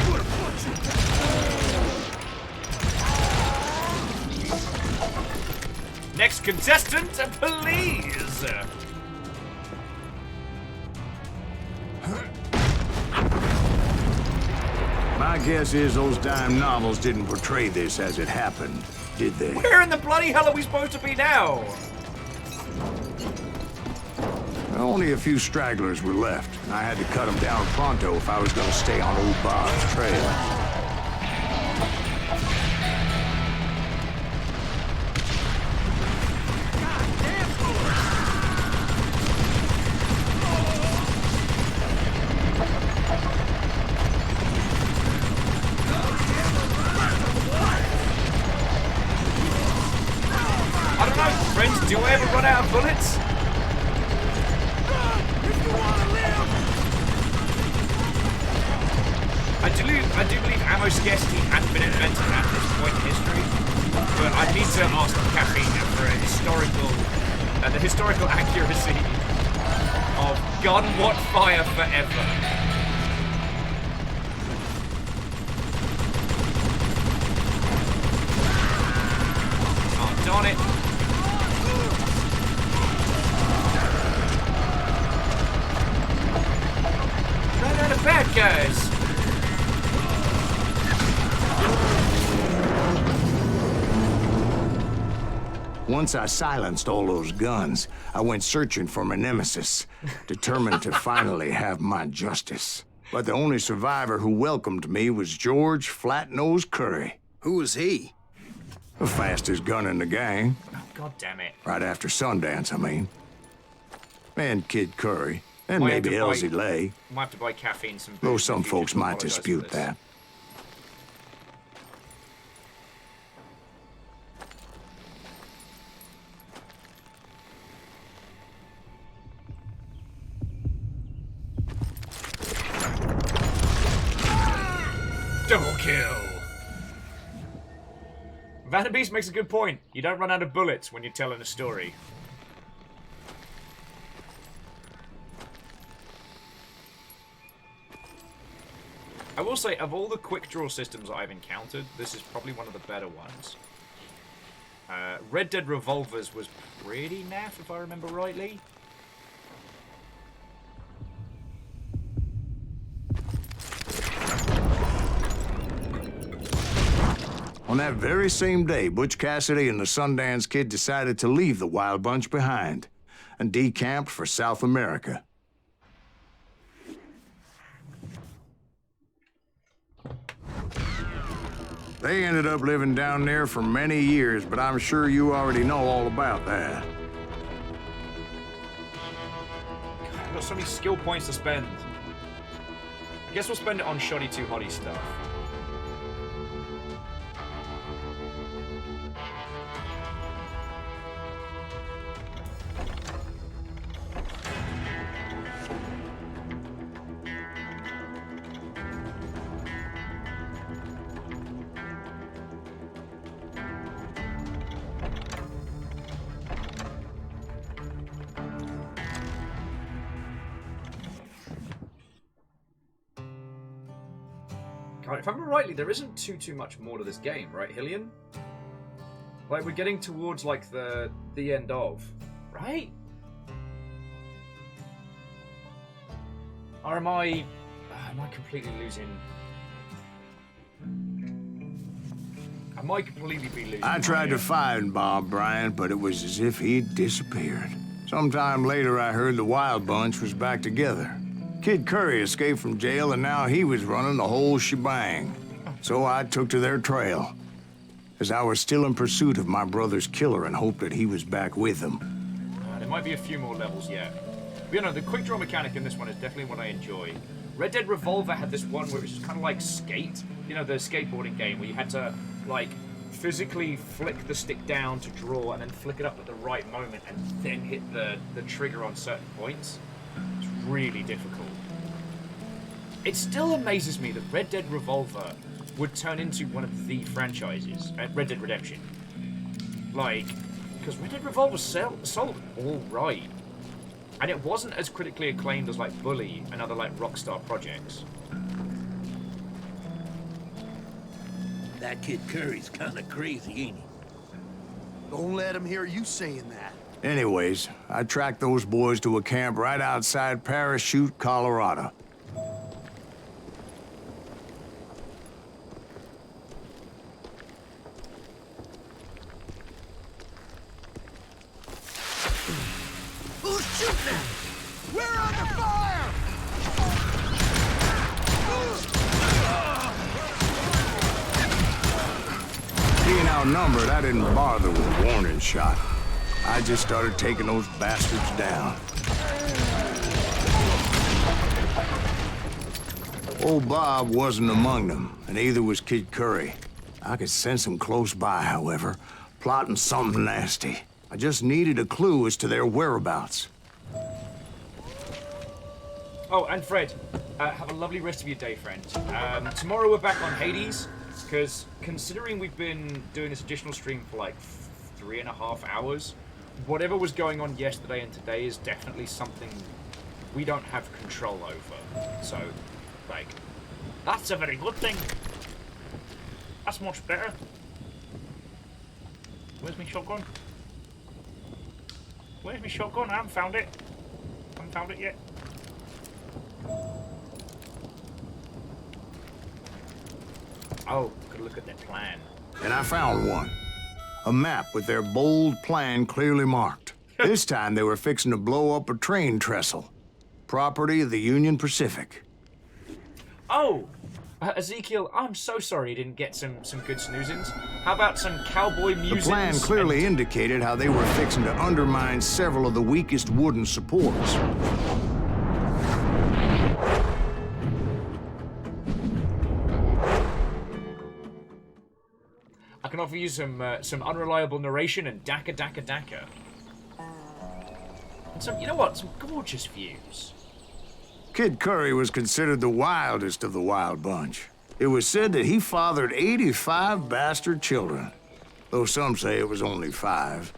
What a bunch of... Next contestant, please. My guess is those dime novels didn't portray this as it happened, did they? Where in the bloody hell are we supposed to be now? Only a few stragglers were left. I had to cut them down pronto if I was going to stay on old Bob's trail. I don't know, friends, do I ever run out of bullets? I do believe ammo scarcity hadn't been invented at this point in history, but I need to ask Caffeine for a the historical accuracy of gun what fire forever. Oh, darn it. Run out of bad guys. Once I silenced all those guns, I went searching for my nemesis, determined to finally have my justice. But the only survivor who welcomed me was George Flat-Nosed Curry. Who was he? The fastest gun in the gang. Oh, God damn it. Right after Sundance, I mean. And Kid Curry. And Might have maybe to buy- Elsie Lay. Might have to buy caffeine some Though booze in some the future folks to might apologise for dispute this. that. Double kill! Vanderbeest makes a good point. You don't run out of bullets when you're telling a story. I will say, of all the quick draw systems I've encountered, this is probably one of the better ones. Red Dead Revolvers was pretty naff, if I remember rightly. On that very same day, Butch Cassidy and the Sundance Kid decided to leave the Wild Bunch behind and decamped for South America. They ended up living down there for many years, but I'm sure you already know all about that. I've got so many skill points to spend. I guess we'll spend it on shoddy too hotty stuff. If I remember rightly, there isn't too much more to this game, right, Hillian? Like, we're getting towards, like, the end of, right? Or am I completely losing... I might completely be losing... I tried to find Bob Bryant, but it was as if he'd disappeared. Sometime later, I heard the Wild Bunch was back together. Kid Curry escaped from jail, and now he was running the whole shebang. So I took to their trail, as I was still in pursuit of my brother's killer and hoped that he was back with them. There might be a few more levels yet. But, you know, the quick draw mechanic in this one is definitely what I enjoy. Red Dead Revolver had this one where it was just kind of like Skate. You know, the skateboarding game where you had to, like, physically flick the stick down to draw and then flick it up at the right moment and then hit the trigger on certain points. It's really difficult. It still amazes me that Red Dead Revolver would turn into one of the franchises, Red Dead Redemption. Like, because Red Dead Revolver sold all right. And it wasn't as critically acclaimed as, like, Bully and other, like, Rockstar projects. That Kid Curry's kind of crazy, ain't he? Don't let him hear you saying that. Anyways, I tracked those boys to a camp right outside Parachute, Colorado. Who's shooting at? We're under fire! Being outnumbered, I didn't bother with a warning shot. I just started taking those bastards down. Old Bob wasn't among them, and neither was Kid Curry. I could sense him close by, however, plotting something nasty. I just needed a clue as to their whereabouts. Oh, and Fred, have a lovely rest of your day, friend. Tomorrow we're back on Hades, because considering we've been doing this additional stream for like 3.5 hours, whatever was going on yesterday and today is definitely something we don't have control over. So, like, that's a very good thing. That's much better. Where's my shotgun? Where's my shotgun? I haven't found it. I haven't found it yet. Oh, good look at that plan. And I found one. A map with their bold plan clearly marked. This time they were fixing to blow up a train trestle. Property of the Union Pacific. Oh, Ezekiel, I'm so sorry you didn't get some good snoozings. How about some cowboy musings? The plan clearly indicated how they were fixing to undermine several of the weakest wooden supports. I can offer you some unreliable narration and daka. And some, you know what? Some gorgeous views. Kid Curry was considered the wildest of the wild bunch. It was said that he fathered 85 bastard children, though some say it was only 5.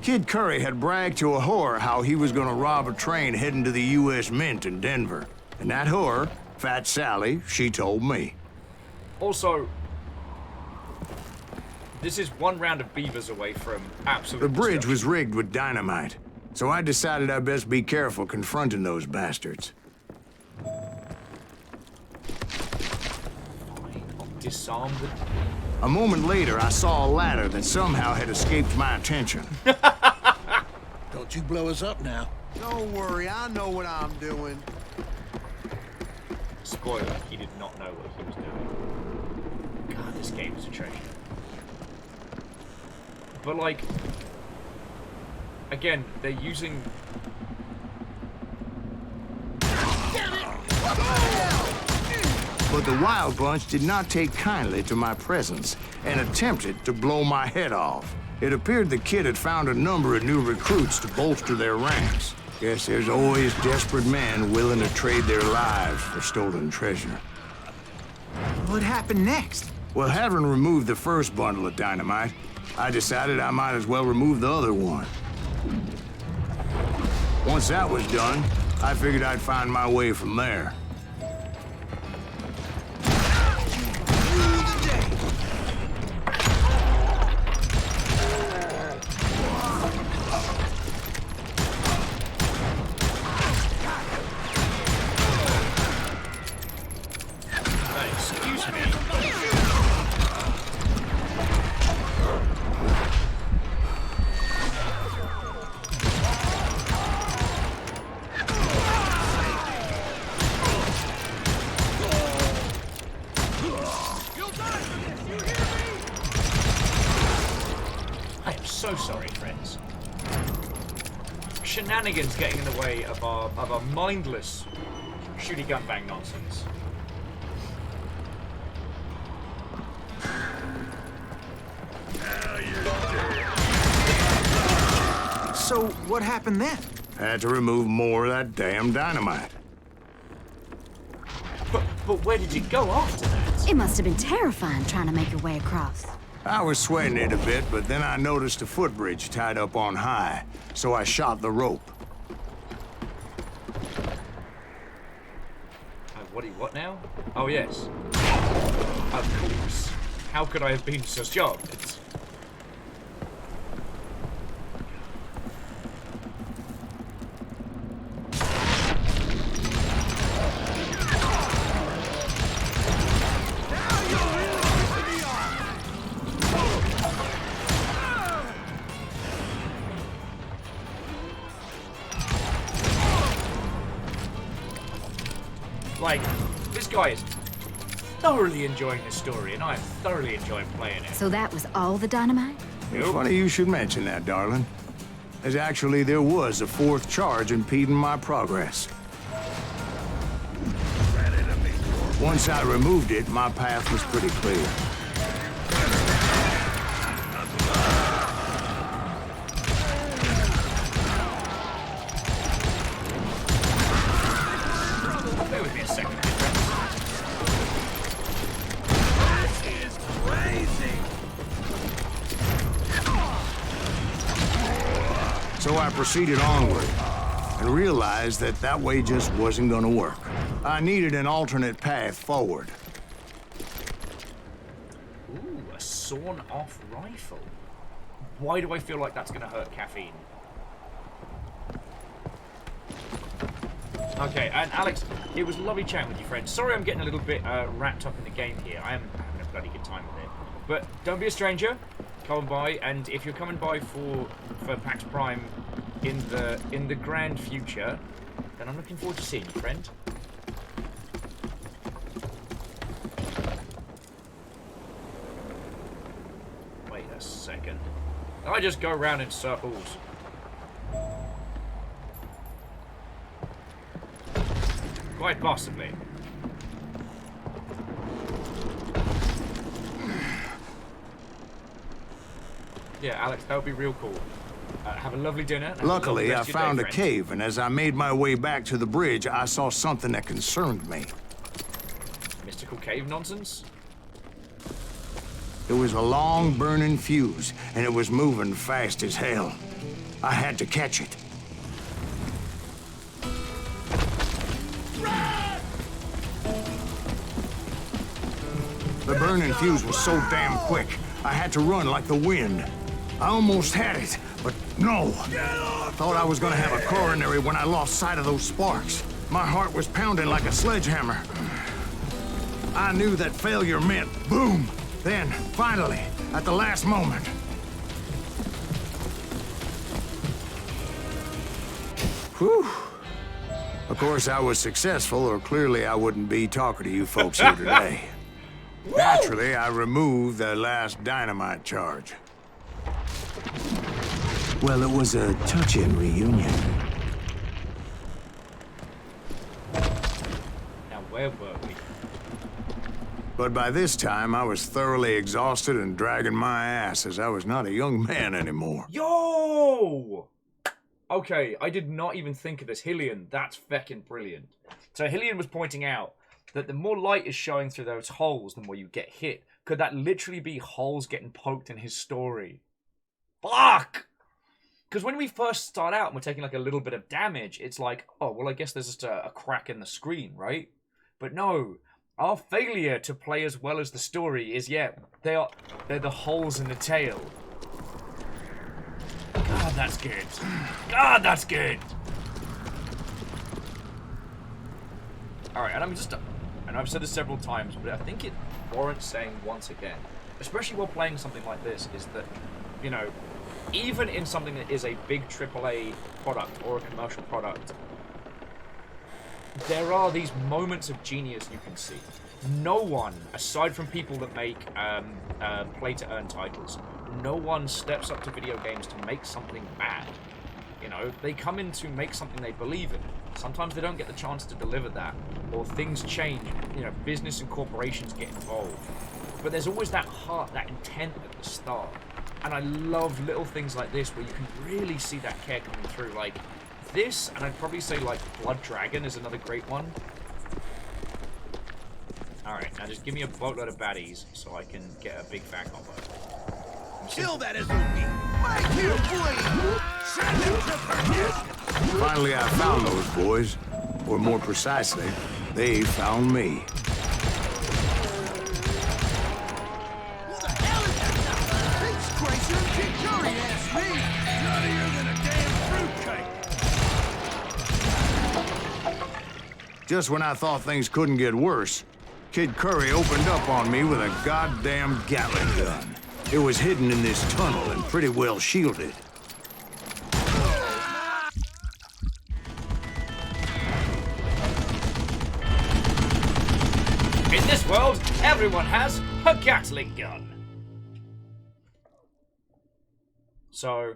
Kid Curry had bragged to a whore how he was gonna rob a train heading to the U.S. Mint in Denver. And that whore, Fat Sally, she told me. Also, this is one round of beavers away from absolute The bridge destruction. was rigged with dynamite, so I decided I'd best be careful confronting those bastards. I'll disarm the... A moment later, I saw a ladder that somehow had escaped my attention. Don't you blow us up now. Don't worry, I know what I'm doing. Spoiler, he did not know what he was doing. God, this game is a treasure. But, like... Again, they're using... But the Wild Bunch did not take kindly to my presence and attempted to blow my head off. It appeared the kid had found a number of new recruits to bolster their ranks. Guess there's always desperate men willing to trade their lives for stolen treasure. What happened next? Well, having removed the first bundle of dynamite, I decided I might as well remove the other one. Once that was done, I figured I'd find my way from there. Excuse me. I am so sorry, friends. Shenanigans getting in the way of our mindless shooty gun bang nonsense. So, what happened then? Had to remove more of that damn dynamite. But where did you go after that? It must have been terrifying trying to make your way across. I was sweating it a bit, but then I noticed a footbridge tied up on high, so I shot the rope. What now? Oh, yes. Of course. How could I have been so shocked? Like, this guy is thoroughly enjoying the story, and I'm thoroughly enjoying playing it. So that was all the dynamite? It's funny you should mention that, darling. As actually, there was a 4th charge impeding my progress. Once I removed it, my path was pretty clear. Bear with me a second. This is crazy. So I proceeded onward and realized that that way just wasn't gonna work. I needed an alternate path forward. Ooh, a sawn-off rifle. Why do I feel like that's gonna hurt caffeine? Okay, and Alex, it was lovely chatting with you, friend. Sorry I'm getting a little bit wrapped up in the game here. I am having a bloody good time with it. But don't be a stranger. Come by, and if you're coming by for PAX Prime in the grand future, then I'm looking forward to seeing you, friend. Wait a second. I just go around in circles. Quite possibly. Yeah, Alex, that would be real cool. Have a lovely dinner. Luckily, I found a cave, and as I made my way back to the bridge, I saw something that concerned me. Mystical cave nonsense? It was a long, burning fuse, and it was moving fast as hell. I had to catch it. The burning fuse was so damn quick, I had to run like the wind. I almost had it, but no. Thought I was gonna have a coronary when I lost sight of those sparks. My heart was pounding like a sledgehammer. I knew that failure meant boom. Then, finally, at the last moment. Whew. Of course, I was successful, or clearly I wouldn't be talking to you folks here today. Naturally, I removed the last dynamite charge. Well, it was a touching reunion. Now, where were we? But by this time, I was thoroughly exhausted and dragging my ass as I was not a young man anymore. Yo! Okay, I did not even think of this. Hillian, that's feckin' brilliant. So Hillian was pointing out that the more light is showing through those holes, the more you get hit. Could that literally be holes getting poked in his story? Fuck! Because when we first start out and we're taking like a little bit of damage, it's like, oh, well, I guess there's just a crack in the screen, right? But no, our failure to play as well as the story is, yeah, they're the holes in the tail. God, that's good. God, that's good. All right, and I know I've said this several times, but I think it warrants saying once again, especially while playing something like this, is that, you know, even in something that is a big AAA product or a commercial product, there are these moments of genius you can see. No one, aside from people that make play-to-earn titles, no one steps up to video games to make something bad. You know, they come in to make something they believe in. Sometimes they don't get the chance to deliver that, or things change, you know, business and corporations get involved. But there's always that heart, that intent at the start. And I love little things like this where you can really see that care coming through. Like this, and I'd probably say like Blood Dragon is another great one. Alright, now just give me a boatload of baddies so I can get a big fat combo. Kill that Azuki! Make him bleed! Send him to perdition! Finally, I found those boys. Or more precisely, they found me. What the hell is that? Big Scracer and Kid Curry asked me! Nuttier than a damn fruitcake! Just when I thought things couldn't get worse, Kid Curry opened up on me with a goddamn Gatling gun. It was hidden in this tunnel and pretty well shielded. In this world, everyone has a Gatling gun. So...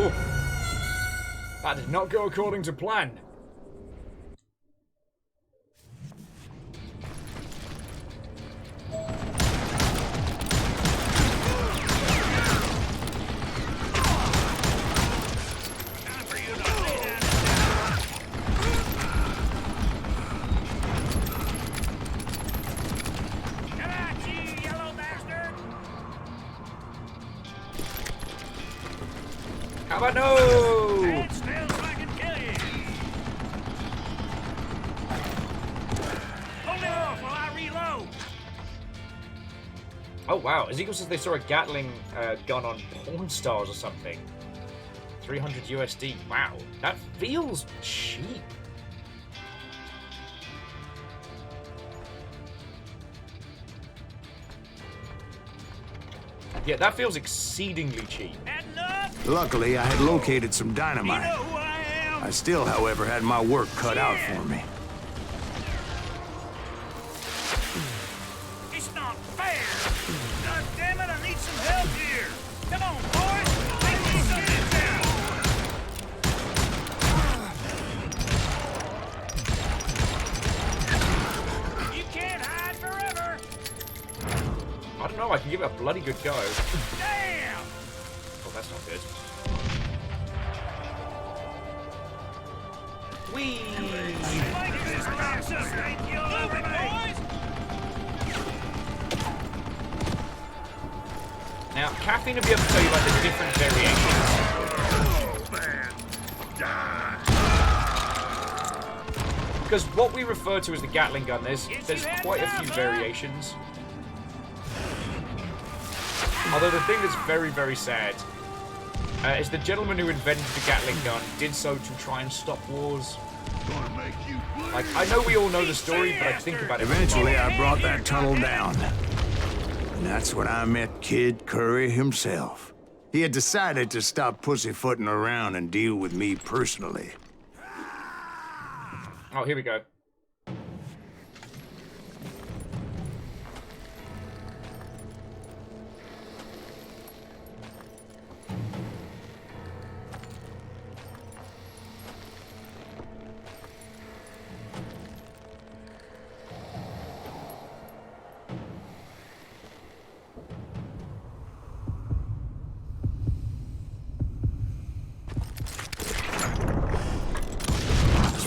Oh, that did not go according to plan. How about no? Stand still so I can kill you! Hold it off while I reload! wow. Ezekiel says they saw a Gatling gun on Pawn Stars or something. 300 USD. Wow. That feels cheap. Yeah, that feels exceedingly cheap. Luckily, I had located some dynamite. I still, however, had my work cut out for me. It's not fair! God damn it, I need some help here! Come on, boys! Make me some intel! You can't hide forever! I don't know, I can give it a bloody good go. Damn! Oh, that's not good. Whee! Now, Caffeine will be able to tell you about the different variations. Because what we refer to as the Gatling gun, there's quite a few variations. Although the thing that's very, very sad is the gentleman who invented the Gatling gun did so to try and stop wars. Like, I know we all know the story, but I think about it. Eventually, I brought that tunnel down. And that's when I met Kid Curry himself. He had decided to stop pussyfooting around and deal with me personally. Oh, here we go.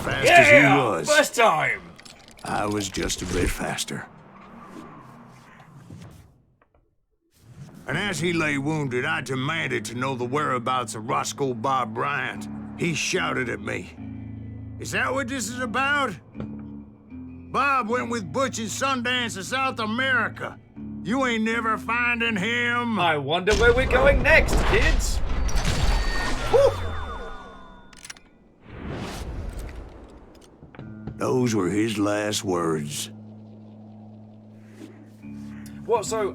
Fast as he was. First time! I was just a bit faster. And as he lay wounded, I demanded to know the whereabouts of Roscoe Bob Bryant. He shouted at me. Is that what this is about? Bob went with Butch and Sundance to South America. You ain't never finding him. I wonder where we're going next, kids. Woo! Those were his last words. Well, so,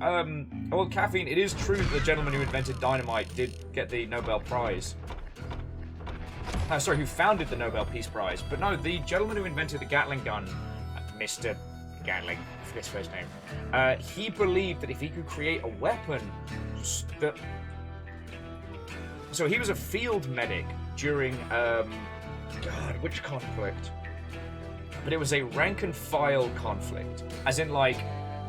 well, Caffeine, it is true that the gentleman who invented dynamite did get the Nobel Prize. Sorry, who founded the Nobel Peace Prize. But no, the gentleman who invented the Gatling gun, Mr. Gatling, I forget his first name, he believed that if he could create a weapon that... So he was a field medic during, God, which conflict? But it was a rank and file conflict, as in like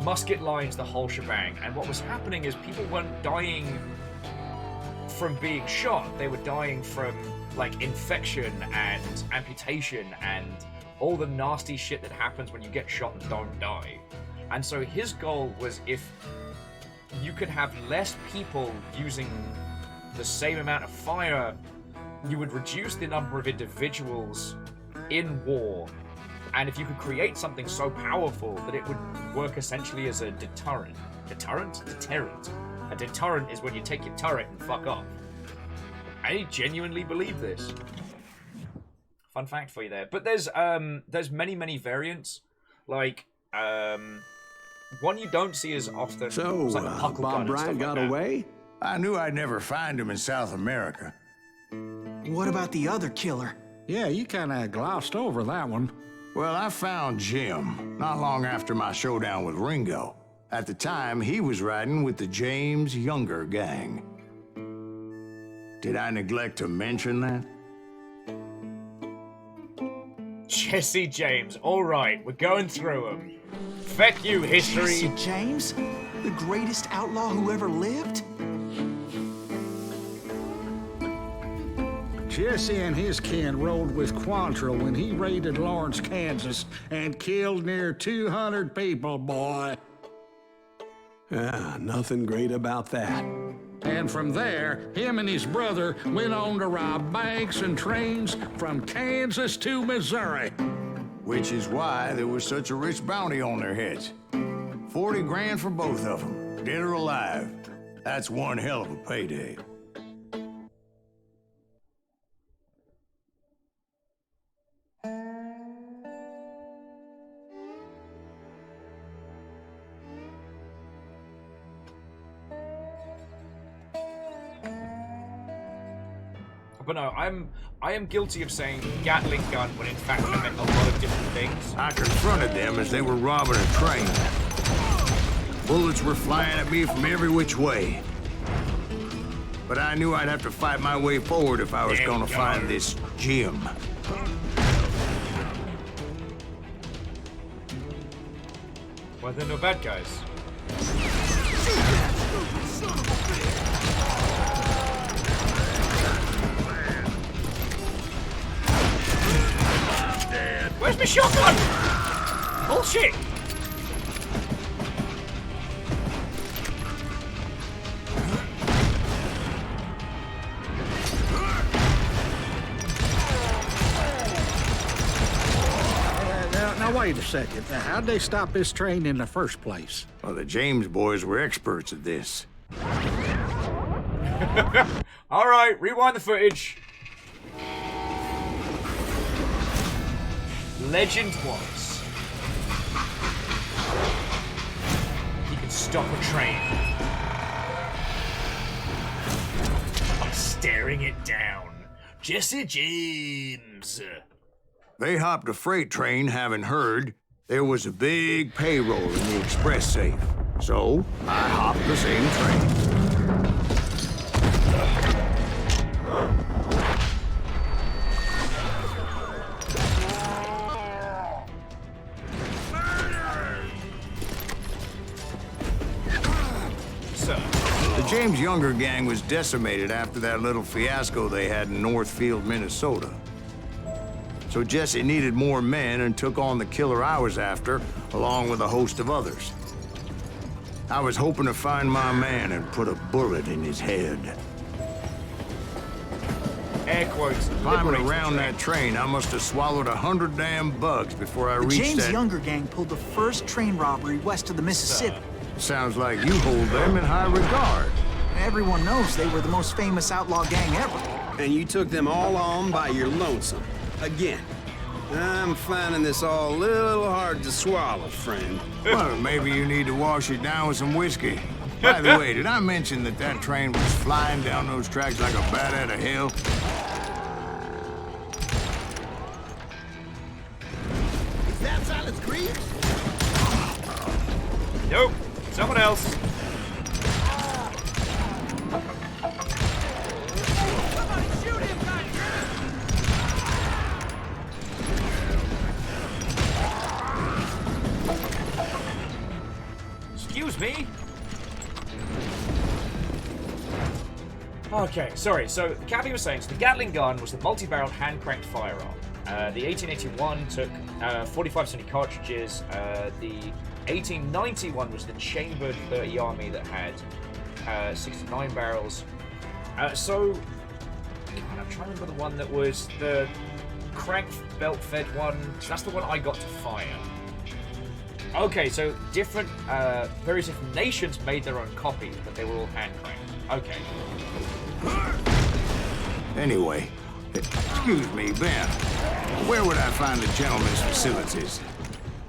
musket lines, the whole shebang. And what was happening is people weren't dying from being shot; they were dying from like infection and amputation and all the nasty shit that happens when you get shot and don't die. And so his goal was if you could have less people using the same amount of fire, you would reduce the number of individuals in war. And if you could create something so powerful that it would work essentially as a deterrent. Deterrent? Deterrent. A deterrent is when you take your turret and fuck off. I genuinely believe this. Fun fact for you there. But there's many, many variants. Like, one you don't see as often. So, like Bob Bryant got away? I knew I'd never find him in South America. What about the other killer? Yeah, you kind of glossed over that one. Well, I found Jim not long after my showdown with Ringo. At the time, he was riding with the James Younger gang. Did I neglect to mention that? Jesse James. All right, we're going through them. Feck you, history. Jesse James? The greatest outlaw who ever lived? Jesse and his kin rode with Quantrill when he raided Lawrence, Kansas, and killed near 200 people, boy. Nothing great about that. And from there, him and his brother went on to rob banks and trains from Kansas to Missouri. Which is why there was such a rich bounty on their heads. 40 grand for both of them. dead or alive. That's one hell of a payday. But no, I am guilty of saying Gatling gun when in fact I meant a lot of different things. I confronted them as they were robbing a train. Bullets were flying at me from every which way. But I knew I'd have to fight my way forward if I was gonna find this gem. Well, they're no bad guys. Where's my shotgun? Bullshit! Now wait a second. How'd they stop this train in the first place? Well, the James boys were experts at this. All right, rewind the footage. Legend was he can stop a train by staring it down. Jesse James. They hopped a freight train, having heard there was a big payroll in the express safe. So I hopped the same train. The James Younger gang was decimated after that little fiasco they had in Northfield, Minnesota. So Jesse needed more men and took on the killer I was after, along with a host of others. I was hoping to find my man and put a bullet in his head. Air quotes. Climbing around that train, I must have swallowed 100 damn bugs before I reached that... The James Younger gang pulled the first train robbery west of the Mississippi. Sounds like you hold them in high regard. Everyone knows they were the most famous outlaw gang ever. And you took them all on by your lonesome. Again. I'm finding this all a little hard to swallow, friend. Well, maybe you need to wash it down with some whiskey. By the way, did I mention that that train was flying down those tracks like a bat out of hell? Is that Silence Greaves? Nope. Someone else. Excuse me? Okay, sorry. So, Cabby was saying, so the Gatling gun was the multi-barreled hand-cranked firearm. The 1881 took 45-70 cartridges. The 1891 was the chambered 30 Army that had 69 barrels. I'm trying to remember the one that was the crank belt-fed one. That's the one I got to fire. Okay, so different, various different nations made their own copy, but they were all hand-cranked. Okay. Anyway, excuse me, Ben. Where would I find the gentleman's facilities?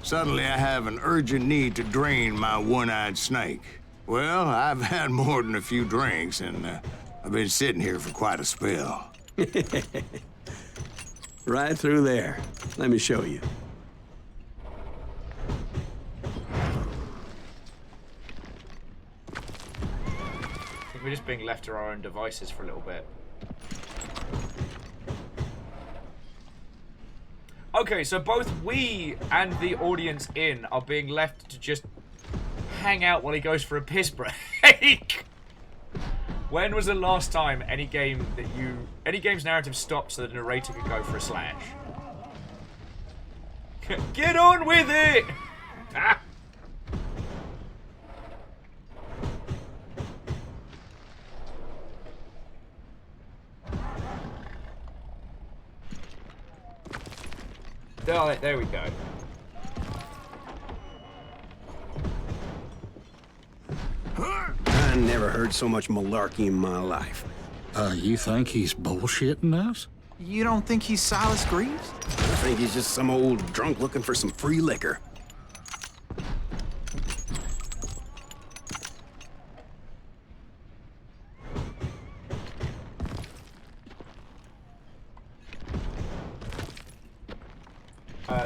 Suddenly I have an urgent need to drain my one-eyed snake. Well, I've had more than a few drinks, and I've been sitting here for quite a spell. Right through there. Let me show you. I think we're just being left to our own devices for a little bit. Okay, so both we and the audience in are being left to just hang out while he goes for a piss break. When was the last time any game's narrative stopped so the narrator could go for a slash? Get on with it! Ah. Oh, there we go. I never heard so much malarkey in my life. You think he's bullshitting us? You don't think he's Silas Greaves? I think he's just some old drunk looking for some free liquor.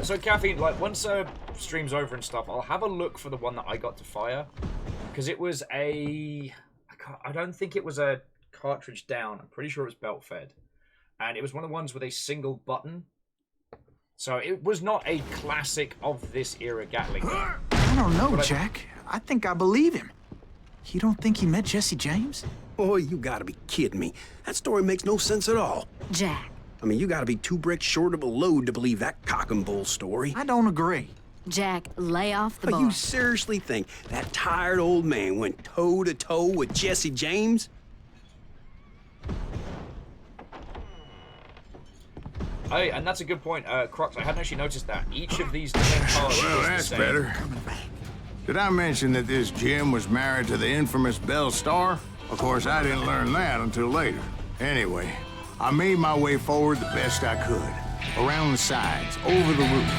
So Caffeine, like, once stream's over and stuff, I'll have a look for the one that I got to fire. Because it was I don't think it was a cartridge down. I'm pretty sure it was belt fed. And it was one of the ones with a single button. So it was not a classic of this era Gatling gun. I don't know, Jack. I think I believe him. You don't think he met Jesse James? Oh, you gotta be kidding me. That story makes no sense at all. Jack. I mean, you gotta be 2 bricks short of a load to believe that cock and bull story. I don't agree. Jack, lay off the But bar. you seriously think that tired old man went toe-to-toe with Jesse James? Hey, and that's a good point, Crocs. I hadn't actually noticed that. Each of these different cars Well, was that's the same. better. Did I mention that this Jim was married to the infamous Belle Starr? Of course, I didn't learn that until later. Anyway, I made my way forward the best I could. Around the sides, over the roof.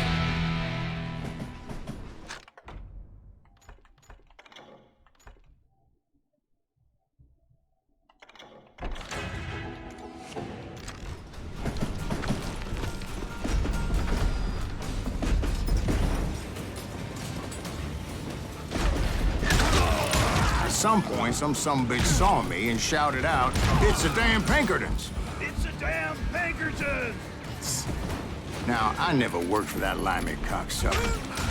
At some point, some sumbitch saw me and shouted out, "It's the damn Pinkertons!" It's a damn Pinkerton! Now, I never worked for that limey cocksucker,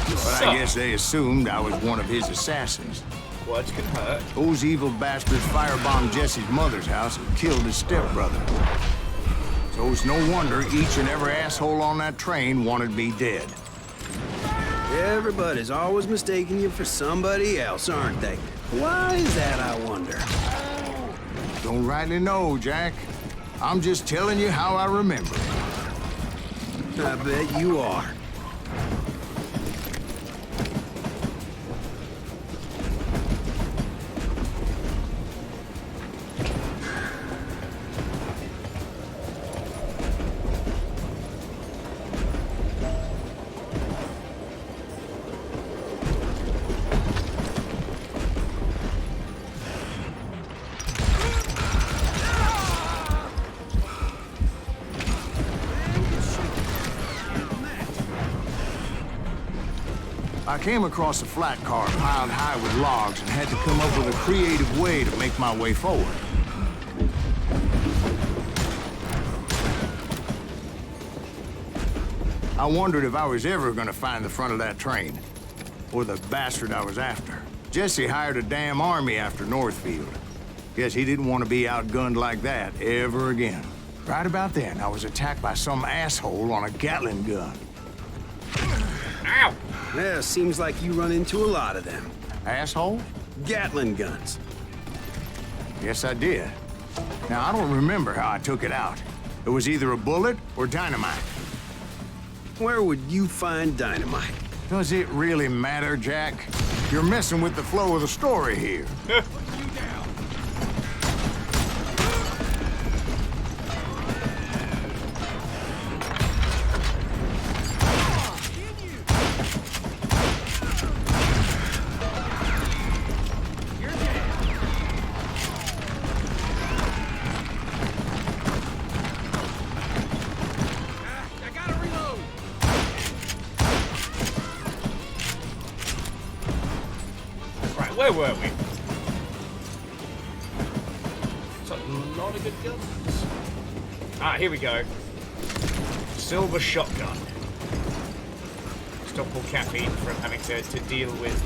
but I guess they assumed I was one of his assassins. Words can hurt. Those evil bastards firebombed Jesse's mother's house and killed his stepbrother. So it's no wonder each and every asshole on that train wanted me dead. Everybody's always mistaking you for somebody else, aren't they? Why is that, I wonder? Don't rightly know, Jack. I'm just telling you how I remember. I bet you are. I came across a flat car piled high with logs and had to come up with a creative way to make my way forward. I wondered if I was ever going to find the front of that train, or the bastard I was after. Jesse hired a damn army after Northfield. Guess he didn't want to be outgunned like that ever again. Right about then, I was attacked by some asshole on a Gatling gun. Ow! Yeah, seems like you run into a lot of them. Asshole? Gatling guns. Yes, I did. Now, I don't remember how I took it out. It was either a bullet or dynamite. Where would you find dynamite? Does it really matter, Jack? You're messing with the flow of the story here. Where were we? It's a lot of good guns. Ah, here we go. Silver shotgun. Stop all caffeine from having to deal with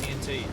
TNT.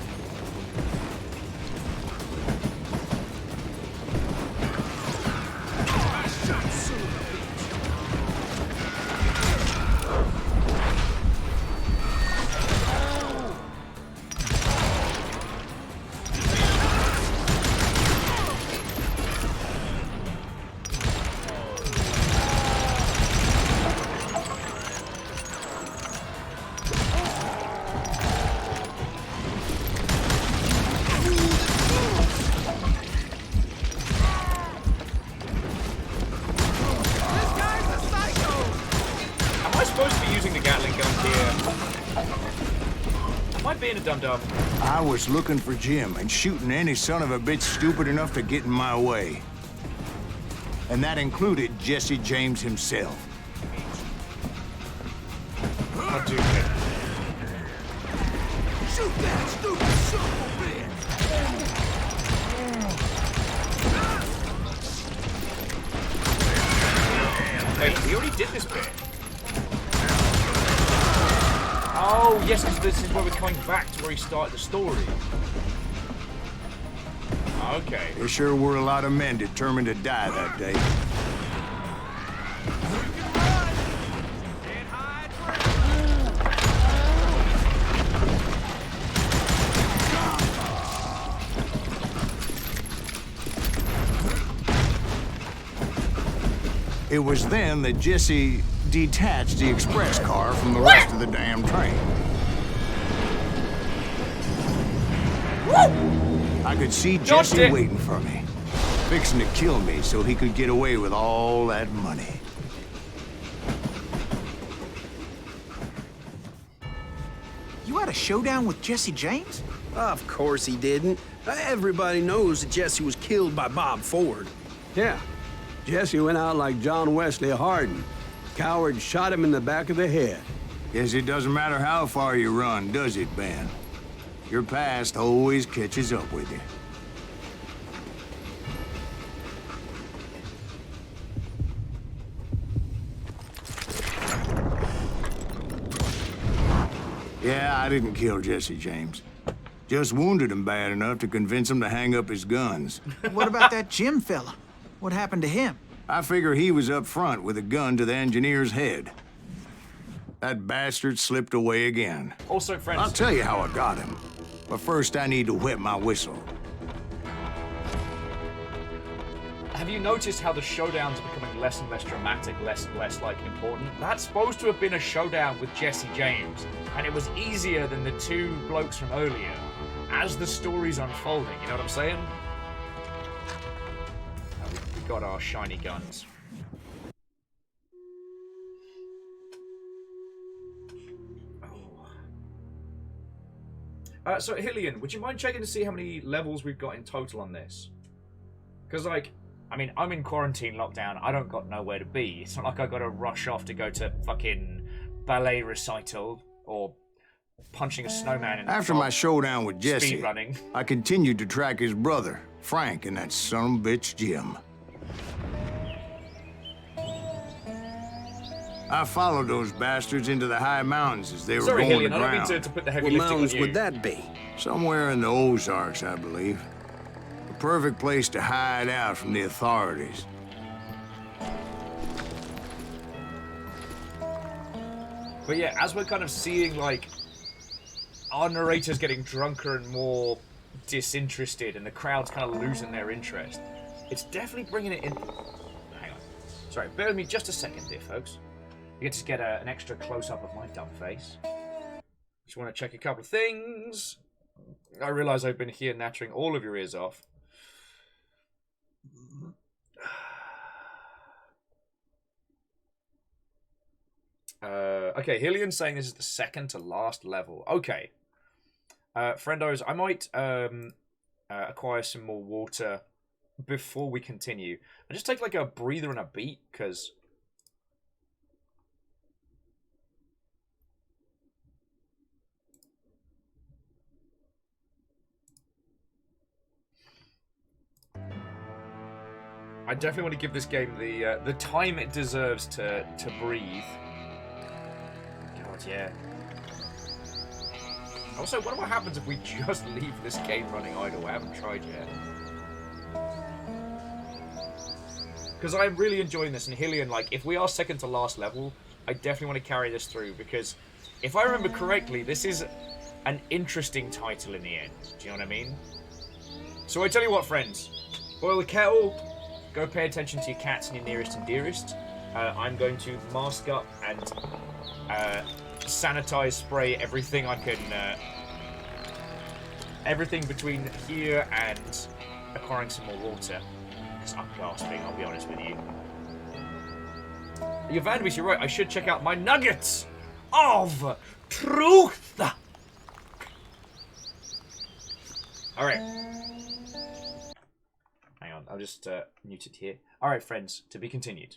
supposed to be using the Gatling gun here. Am I being a dum-dum? I was looking for Jim and shooting any son of a bitch stupid enough to get in my way. And that included Jesse James himself. I'll do it. Shoot that stupid son of a bitch! Wait, we already did this bit. Oh, yes, because this is where we're coming back to where he started the story. Okay. There sure were a lot of men determined to die that day. It was then that Jesse detached the express car from the rest of the damn train. I could see Jesse waiting for me, fixing to kill me so he could get away with all that money. You had a showdown with Jesse James? Of course he didn't. Everybody knows that Jesse was killed by Bob Ford. Yeah. Jesse went out like John Wesley Hardin. Coward shot him in the back of the head. Guess it doesn't matter how far you run, does it, Ben? Your past always catches up with you. Yeah, I didn't kill Jesse James. Just wounded him bad enough to convince him to hang up his guns. What about that Jim fella? What happened to him? I figure he was up front with a gun to the engineer's head. That bastard slipped away again. Also, friends... I'll tell you how I got him. But first, I need to wet my whistle. Have you noticed how the showdowns are becoming less and less dramatic, less and less, like, important? That's supposed to have been a showdown with Jesse James, and it was easier than the two blokes from earlier, as the story's unfolding, you know what I'm saying? We got our shiny guns. So, Hillian, would you mind checking to see how many levels we've got in total on this? Because, like, I mean, I'm in quarantine lockdown. I don't got nowhere to be. It's not like I got to rush off to go to fucking ballet recital or punching a snowman in the After my showdown with Jesse, speedrunning. I continued to track his brother, Frank, and that son of a bitch, Jim. I followed those bastards into the high mountains as they were going Hillian, to I don't ground. mean to put the heavy What lifting mountains on you. would that be? Somewhere in the Ozarks, I believe. The perfect place to hide out from the authorities. But yeah, as we're kind of seeing, like, our narrator's getting drunker and more disinterested, and the crowd's kind of losing their interest, it's definitely bringing it in... Hang on. Sorry, bear with me just a second here, folks. You get to get an extra close-up of my dumb face. Just want to check a couple of things. I realise I've been here nattering all of your ears off. Okay, Hillian's saying this is the second to last level. Okay. Friendos, I might acquire some more water before we continue. I just take like a breather and a beat, because... I definitely want to give this game the time it deserves to breathe. God, yeah. Also, what happens if we just leave this game running idle? I haven't tried yet. Because I'm really enjoying this, and Hillian, like, if we are second to last level, I definitely want to carry this through, because if I remember correctly, this is an interesting title in the end. Do you know what I mean? So I tell you what, friends. Boil the kettle. Go pay attention to your cats and your nearest and dearest. I'm going to mask up and sanitize, spray everything I can... everything between here and acquiring some more water. Because I'm gasping, I'll be honest with you. You're Vanderbeest, you're right. I should check out my nuggets of truth. Alright. Hang on, I'll just mute it here. Alright, friends, to be continued.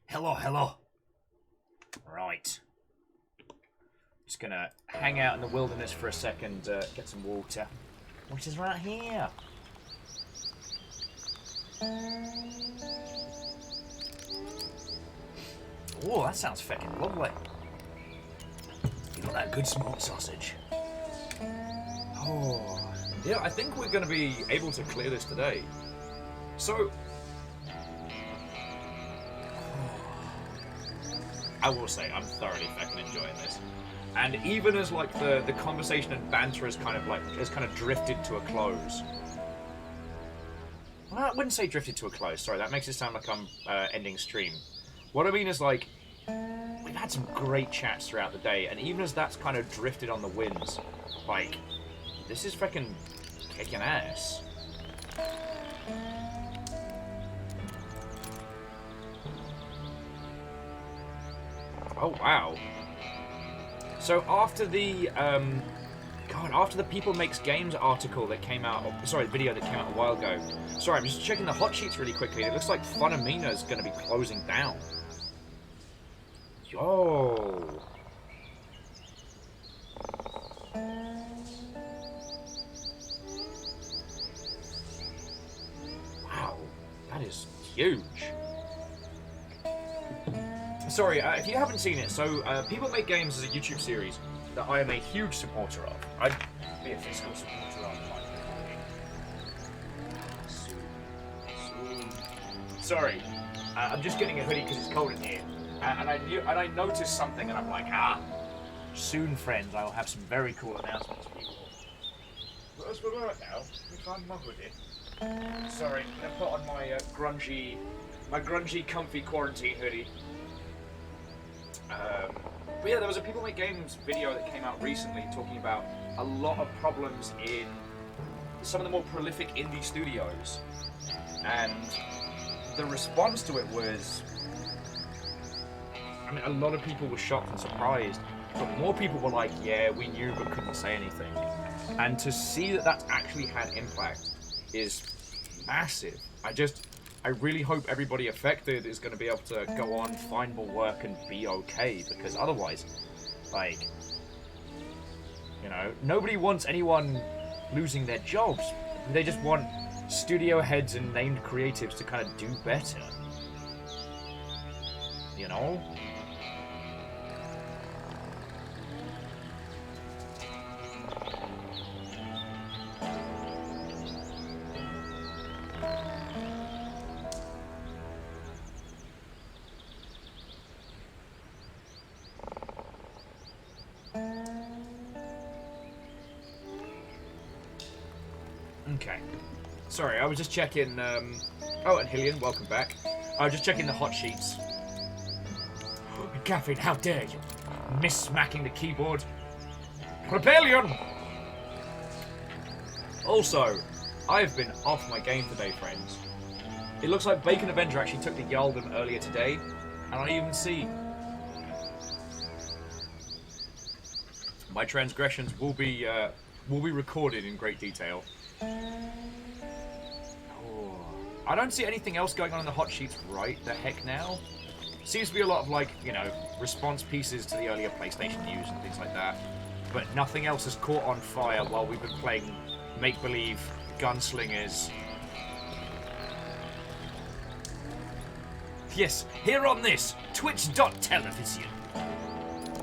Hello, hello. Right. Just gonna hang out in the wilderness for a second, get some water. Which is right here. Oh, that sounds fucking lovely. You got that good smoked sausage. Oh, yeah, I think we're gonna be able to clear this today. So, I will say, I'm thoroughly fucking enjoying this. And even as like the conversation and banter has kind of drifted to a close. Well, I wouldn't say drifted to a close, sorry, that makes it sound like I'm ending stream. What I mean is like, we've had some great chats throughout the day, and even as that's kind of drifted on the winds, like, this is fucking kicking ass. Oh, wow. So after the, after the People Makes Games article that came out, video that came out a while ago. Sorry, I'm just checking the hot sheets really quickly. It looks like Funamina's going to be closing down. Yo. Wow, that is huge. Sorry, if you haven't seen it, so People Make Games is a YouTube series that I am a huge supporter of. I'd be a physical supporter of. Sorry, I'm just getting a hoodie because it's cold in here, and I noticed something, and I'm like, soon, friends, I will have some very cool announcements for you all. But as we're right now, we find my hoodie. Sorry, I'm gonna put on my grungy, comfy quarantine hoodie. But yeah, there was a People Make Games video that came out recently talking about a lot of problems in some of the more prolific indie studios. And the response to it was... I mean, a lot of people were shocked and surprised, but more people were like, yeah, we knew but couldn't say anything. And to see that that's actually had impact is massive. I really hope everybody affected is going to be able to go on, find more work, and be okay, because otherwise, like, you know, nobody wants anyone losing their jobs. They just want studio heads and named creatives to kind of do better. You know? Okay. Sorry, I was just checking, Oh, and Hillian, welcome back. I was just checking the hot sheets. Catherine, how dare you? Miss-smacking the keyboard. Rebellion! Also, I've been off my game today, friends. It looks like Bacon Avenger actually took the Yalden earlier today, and I even see my transgressions will be recorded in great detail. Oh. I don't see anything else going on in the hot sheets right the heck now. Seems to be a lot of, like, you know, response pieces to the earlier PlayStation news and things like that. But nothing else has caught on fire while we've been playing make-believe gunslingers. Yes, here on this, twitch.television.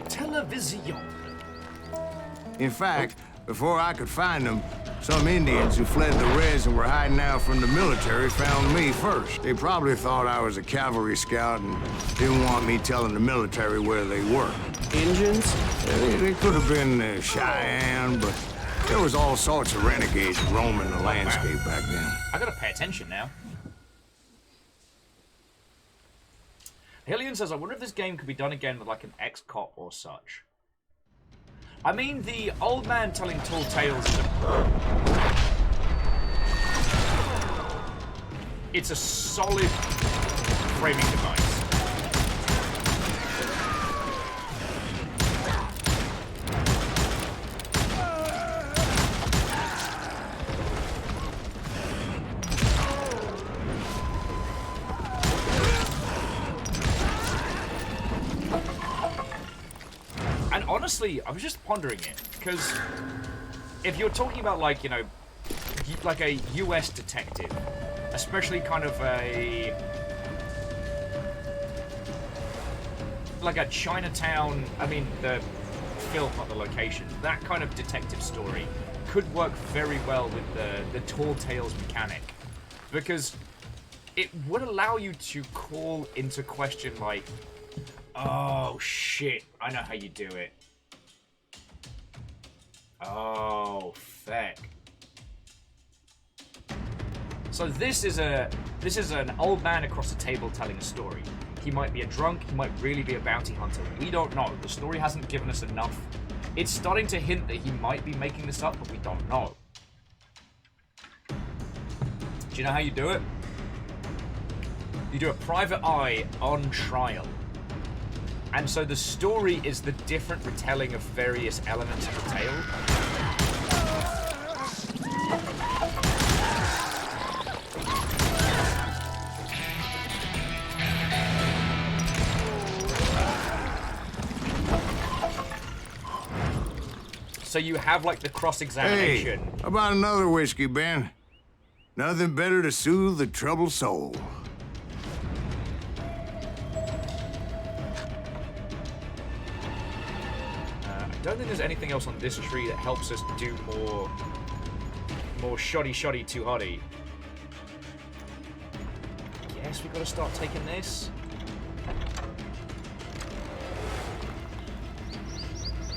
Television. In fact, before I could find them, some Indians who fled the res and were hiding out from the military found me first. They probably thought I was a cavalry scout and didn't want me telling the military where they were. Indians? They could have been Cheyenne, but there was all sorts of renegades roaming the landscape back then. I gotta pay attention now. Hillian says, I wonder if this game could be done again with like an ex-cop or such. I mean, the old man telling tall tales is it's a solid framing device. And honestly, I was just pondering it, because if you're talking about, like, you know, like a US detective, especially kind of like a Chinatown, I mean, the film, not the location, that kind of detective story could work very well with the tall tales mechanic, because it would allow you to call into question, like, oh shit, I know how you do it. Oh, feck. So this is an old man across the table telling a story. He might be a drunk, he might really be a bounty hunter. We don't know. The story hasn't given us enough. It's starting to hint that he might be making this up, but we don't know. Do you know how you do it? You do a private eye on trial. And so the story is the different retelling of various elements of the tale. So you have like the cross-examination. Hey, how about another whiskey, Ben? Nothing better to soothe the troubled soul. I don't think there's anything else on this tree that helps us do more shoddy too hotty. Guess we gotta start taking this.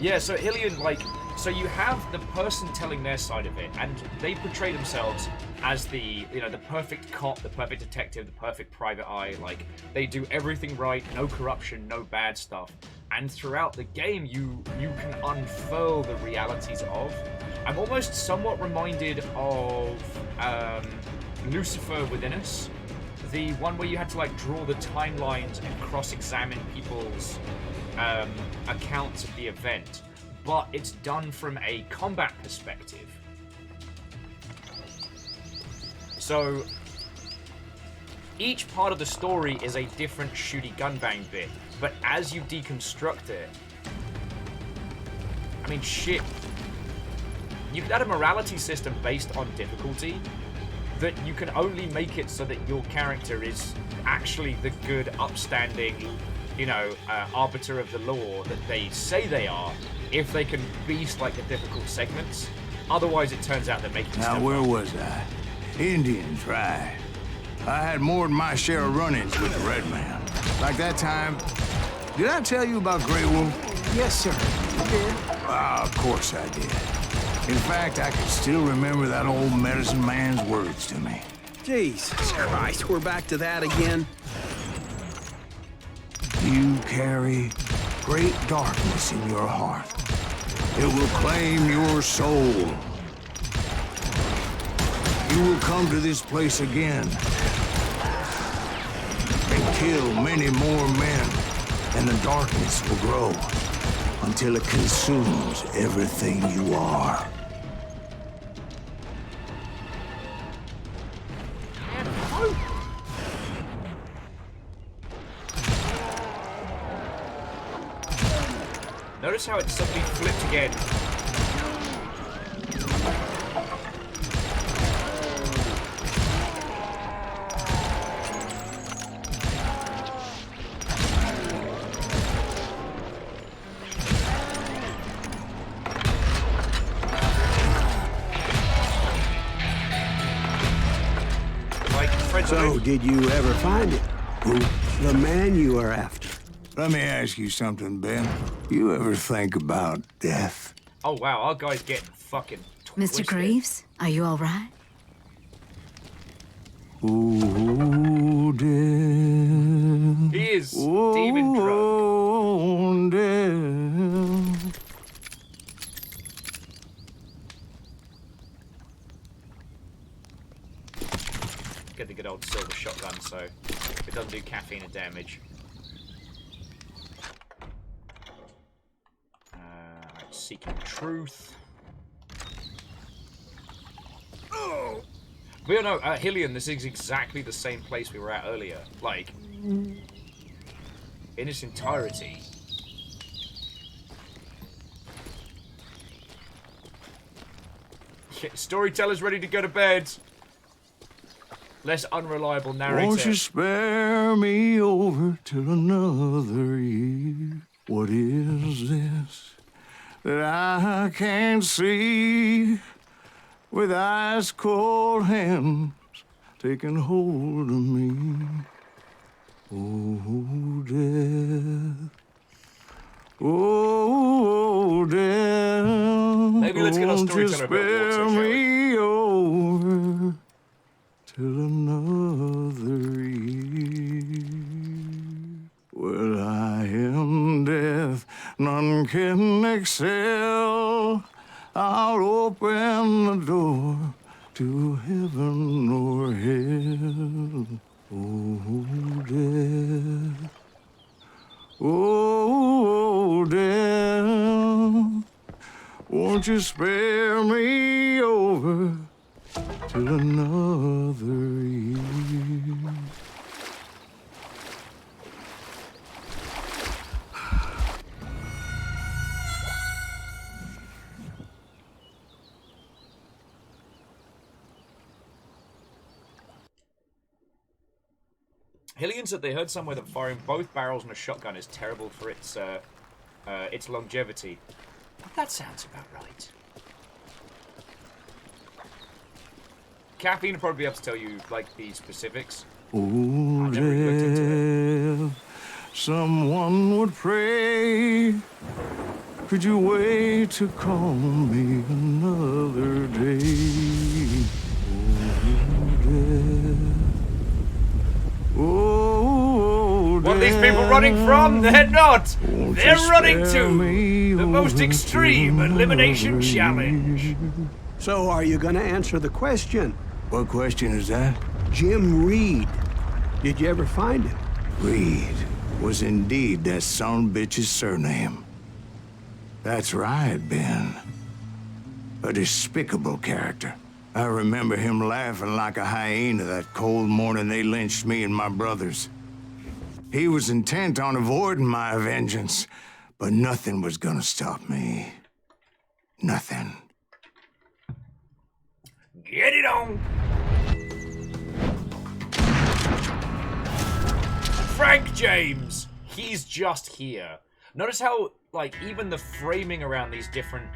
Yeah, so Hillian, like, so you have the person telling their side of it, and they portray themselves as the, you know, the perfect cop, the perfect detective, the perfect private eye. Like, they do everything right, no corruption, no bad stuff. And throughout the game, you can unfurl the realities of. I'm almost somewhat reminded of Lucifer Within Us, the one where you had to like draw the timelines and cross-examine people's accounts of the event, but it's done from a combat perspective. So each part of the story is a different shooty gunbang bit, but as you deconstruct it, I mean, shit, you could add a morality system based on difficulty that you can only make it so that your character is actually the good, upstanding, you know, arbiter of the law that they say they are, if they can beast like the difficult segments. Otherwise, it turns out they're making stuff Now, where up. was I? Indians, right. I had more than my share of run-ins with the Red Man. Like that time. Did I tell you about Grey Wolf? Yes, sir. You did. Ah, of course I did. In fact, I can still remember that old medicine man's words to me. Jesus Christ, we're back to that again. You carry great darkness in your heart. It will claim your soul. You will come to this place again and kill many more men, and the darkness will grow until it consumes everything you are. Notice how it suddenly flipped again. So, did you ever find it? Who? The man you are after. Let me ask you something, Ben. You ever think about death? Oh wow, our guy's getting fucking twisted. Mr. Greaves, are you all right? Ooh, death. He is demon drunk. Oh, death. Get the good old silver shotgun so it doesn't do caffeine and damage. Seeking truth. Oh! But you know, Hillian, this is exactly the same place we were at earlier. Like, in its entirety. Storyteller's ready to go to bed. Less unreliable narrator. Won't you spare me over till another year? What is this that I can't see with ice cold hands taking hold of me? Oh, death. Oh, death. Maybe let's get our Won't you storyteller a bit spare of water, me over till another year? Well, I am death, none can excel. I'll open the door to heaven or hell. Oh, death. Oh, Won't you spare me over till another year? Hillian said they heard somewhere that firing both barrels on a shotgun is terrible for its longevity. That sounds about right. Caffeine will probably be able to tell you, like, the specifics. Oh, if someone would pray, could you wait to call me another day? Oh, what are these people running from? They're not! They're running to the most extreme elimination challenge. So are you gonna answer the question? What question is that? Jim Reed. Did you ever find him? Reed was indeed that son-bitch's surname. That's right, Ben. A despicable character. I remember him laughing like a hyena that cold morning they lynched me and my brothers. He was intent on avoiding my vengeance, but nothing was gonna stop me. Nothing. Get it on! Frank James! He's just here. Notice how, like, even the framing around these different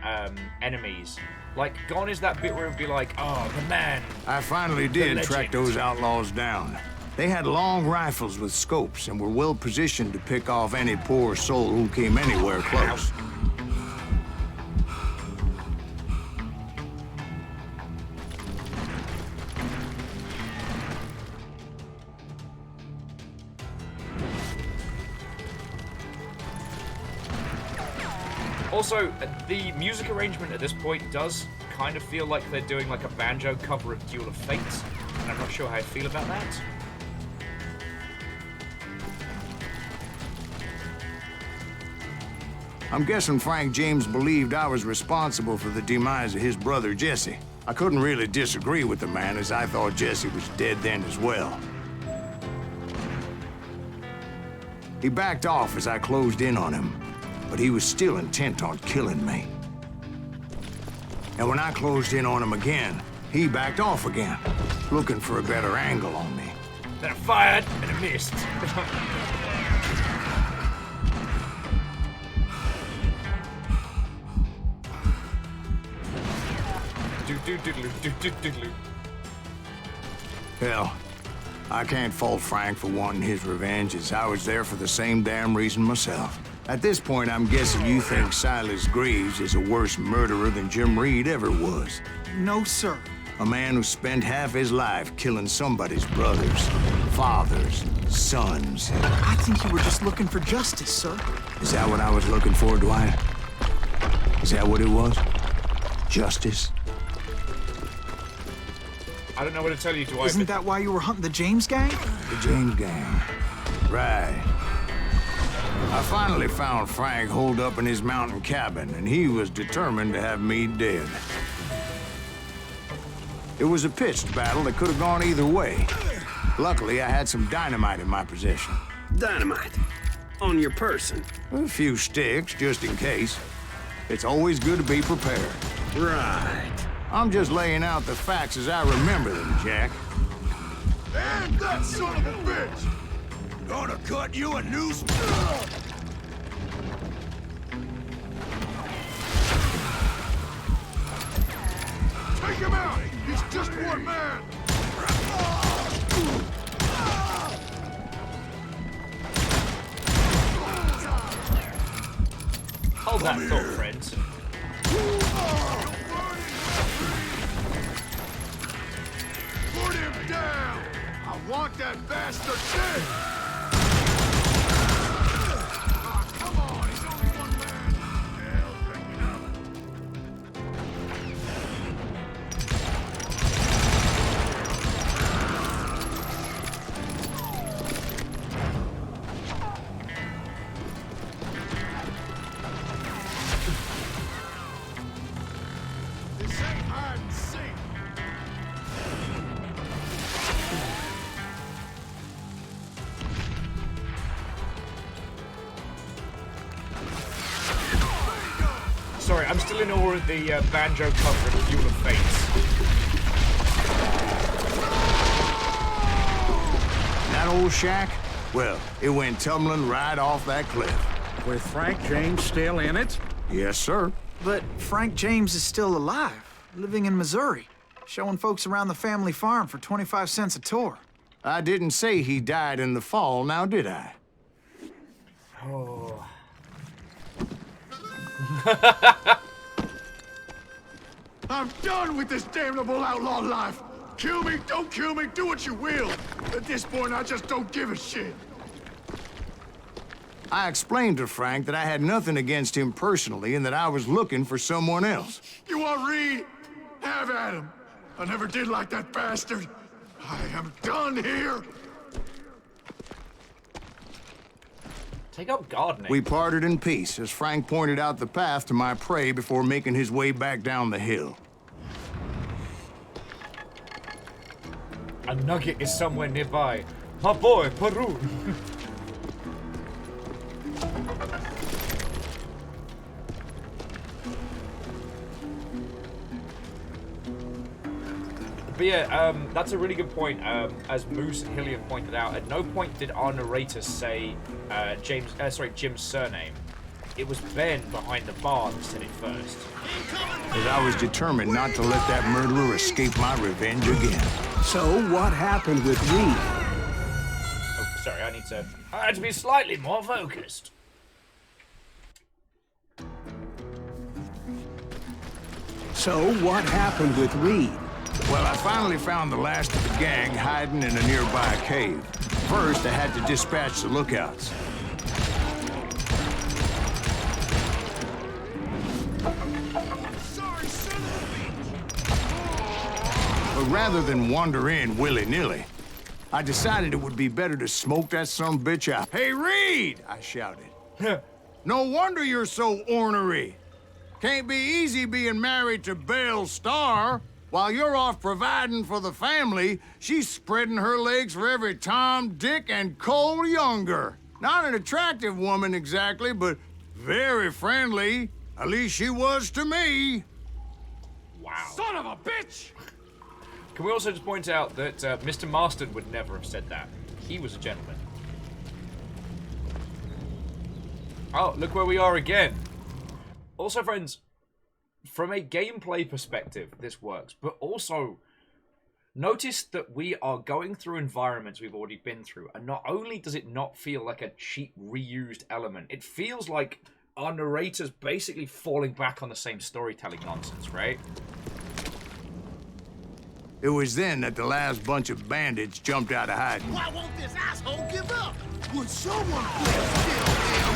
enemies, like, gone is that bit where it would be like, oh, the man. I finally did track those outlaws down. They had long rifles with scopes and were well positioned to pick off any poor soul who came anywhere close. Also, the music arrangement at this point does kind of feel like they're doing like a banjo cover of Duel of Fate, and I'm not sure how I feel about that. I'm guessing Frank James believed I was responsible for the demise of his brother Jesse. I couldn't really disagree with the man, as I thought Jesse was dead then as well. He backed off as I closed in on him, but he was still intent on killing me. And when I closed in on him again, he backed off again, looking for a better angle on me. Then I fired, and I missed. Hell, I can't fault Frank for wanting his revenge, as I was there for the same damn reason myself. At this point, I'm guessing you think Silas Greaves is a worse murderer than Jim Reed ever was. No, sir. A man who spent half his life killing somebody's brothers, fathers, sons. I think you were just looking for justice, sir. Is that what I was looking for, Dwight? Is that what it was? Justice? I don't know what to tell you, Dwight. Isn't that why you were hunting the James gang? The James gang. Right. I finally found Frank holed up in his mountain cabin, and he was determined to have me dead. It was a pitched battle that could have gone either way. Luckily, I had some dynamite in my possession. Dynamite? On your person? A few sticks, just in case. It's always good to be prepared. Right. I'm just laying out the facts as I remember them, Jack. And that son of a bitch! Gonna cut you a noose. Take him out! He's just one man! Hold that thought, friends. Put him down! I want that bastard dead! Come on, he's only one man! Hell, pick it up. Sorry, I'm still in awe of the banjo cover and Fuel of Fates. That old shack? Well, it went tumbling right off that cliff. With Frank James still in it? Yes, sir. But Frank James is still alive, living in Missouri, showing folks around the family farm for 25 cents a tour. I didn't say he died in the fall, now did I? Oh. I'm done with this damnable outlaw life. Kill me, don't kill me, do what you will. At this point, I just don't give a shit. I explained to Frank that I had nothing against him personally and that I was looking for someone else. You want Reed? Have at him. I never did like that bastard. I am done here. Take up gardening. We parted in peace as Frank pointed out the path to my prey before making his way back down the hill. A nugget is somewhere nearby. My boy, Peru. But yeah, that's a really good point. As Moose and Hillian pointed out, at no point did our narrator say Jim's surname. It was Ben behind the bar that said it first. As I was determined not to let that murderer escape my revenge again. So what happened with Reed? Oh, sorry, I had to be slightly more focused. So what happened with Reed? Well, I finally found the last of the gang hiding in a nearby cave. First, I had to dispatch the lookouts. Sorry, son of But rather than wander in willy-nilly, I decided it would be better to smoke that sumbitch out. Hey, Reed! I shouted. No wonder you're so ornery. Can't be easy being married to Belle Starr. While you're off providing for the family, she's spreading her legs for every Tom, Dick, and Cole Younger. Not an attractive woman exactly, but very friendly. At least she was to me. Wow. Son of a bitch! Can we also just point out that Mr. Marston would never have said that. He was a gentleman. Oh, look where we are again. Also, friends, from a gameplay perspective, this works. But also, notice that we are going through environments we've already been through. And not only does it not feel like a cheap, reused element, it feels like our narrator's basically falling back on the same storytelling nonsense, right? It was then that the last bunch of bandits jumped out of hiding. Why won't this asshole give up? Would someone please kill him?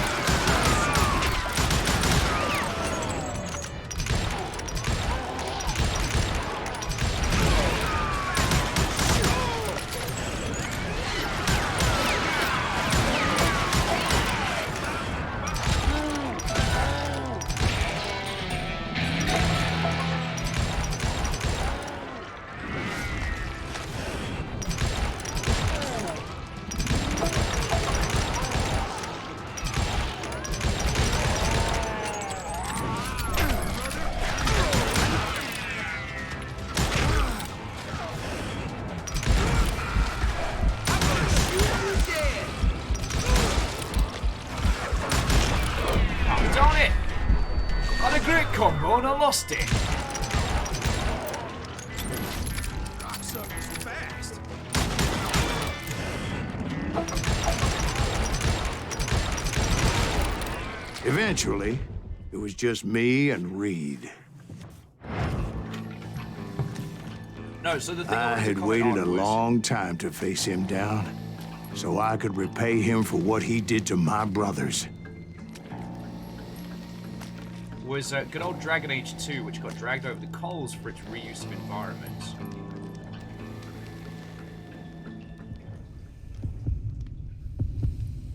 Combo and I lost it. Fast. Eventually, it was just me and Reed. No, so the thing I had waited a long time to face him down, so I could repay him for what he did to my brothers. Was good old Dragon Age 2, which got dragged over the coals for its reuse of environments.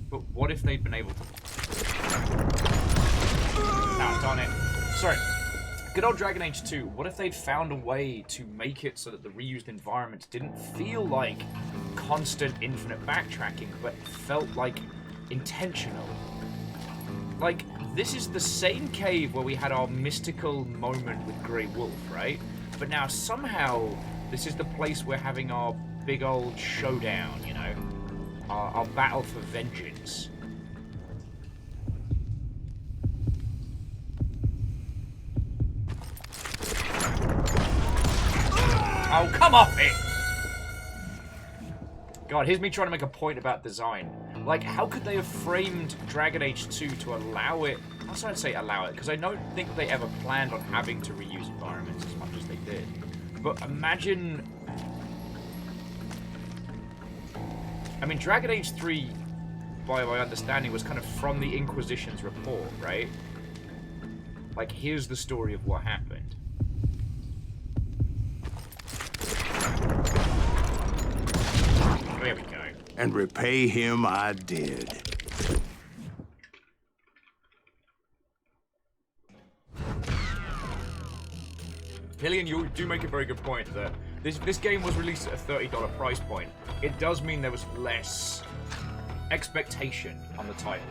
But what if they'd been able to... Ah, darn it. Sorry. Good old Dragon Age 2, what if they'd found a way to make it so that the reused environments didn't feel like constant infinite backtracking, but felt like intentional? like, this is the same cave where we had our mystical moment with Grey Wolf, right? But now somehow this is the place we're having our big old showdown, you know? Our battle for vengeance. Oh, come off it! God, here's me trying to make a point about design. Like, how could they have framed Dragon Age 2 to allow it... I was trying to say allow it, because I don't think they ever planned on having to reuse environments as much as they did. But imagine... I mean, Dragon Age 3, by my understanding, was kind of from the Inquisition's report, right? Like, here's the story of what happened. There we go. And repay him I did. Killian, you do make a very good point that this game was released at a $30 price point. It does mean there was less expectation on the title.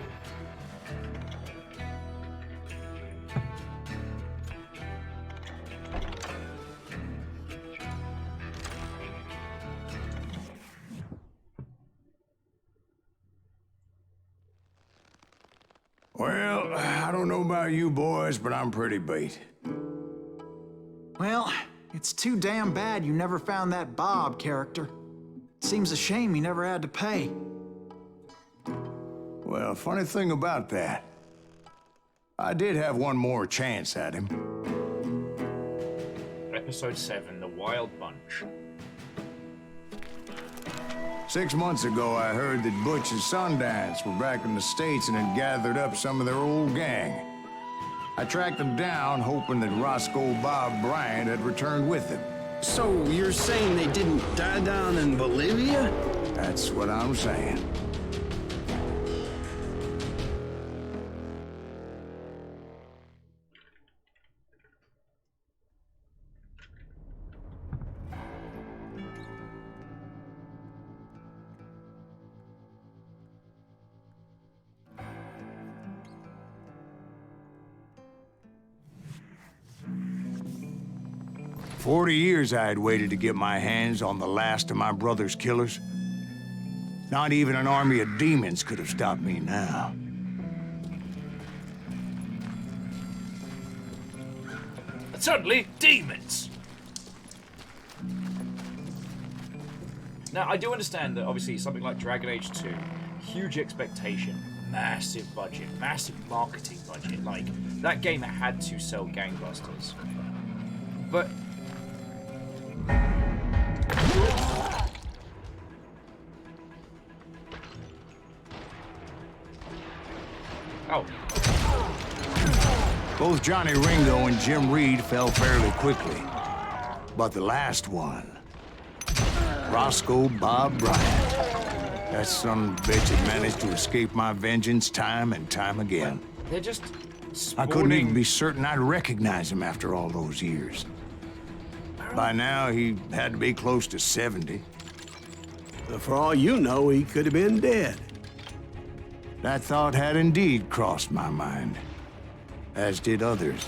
Well, I don't know about you boys, but I'm pretty beat. Well, it's too damn bad you never found that Bob character. Seems a shame you never had to pay. Well, funny thing about that, I did have one more chance at him. Episode 7, The Wild Bunch. 6 months ago, I heard that Butch and Sundance were back in the States and had gathered up some of their old gang. I tracked them down, hoping that Roscoe Bob Bryant had returned with them. So you're saying they didn't die down in Bolivia? That's what I'm saying. "40 years I had waited to get my hands on the last of my brother's killers. Not even an army of demons could have stopped me now. And suddenly, demons! Now, I do understand that, obviously, something like Dragon Age 2, huge expectation, massive budget, massive marketing budget. Like, that game had to sell gangbusters. But... oh. Both Johnny Ringo and Jim Reed fell fairly quickly. But the last one, Roscoe Bob Bryant, that son of a bitch had managed to escape my vengeance time and time again. They're just I couldn't even be certain I'd recognize him after all those years. By now, he had to be close to 70. For all you know, he could have been dead. That thought had indeed crossed my mind, as did others.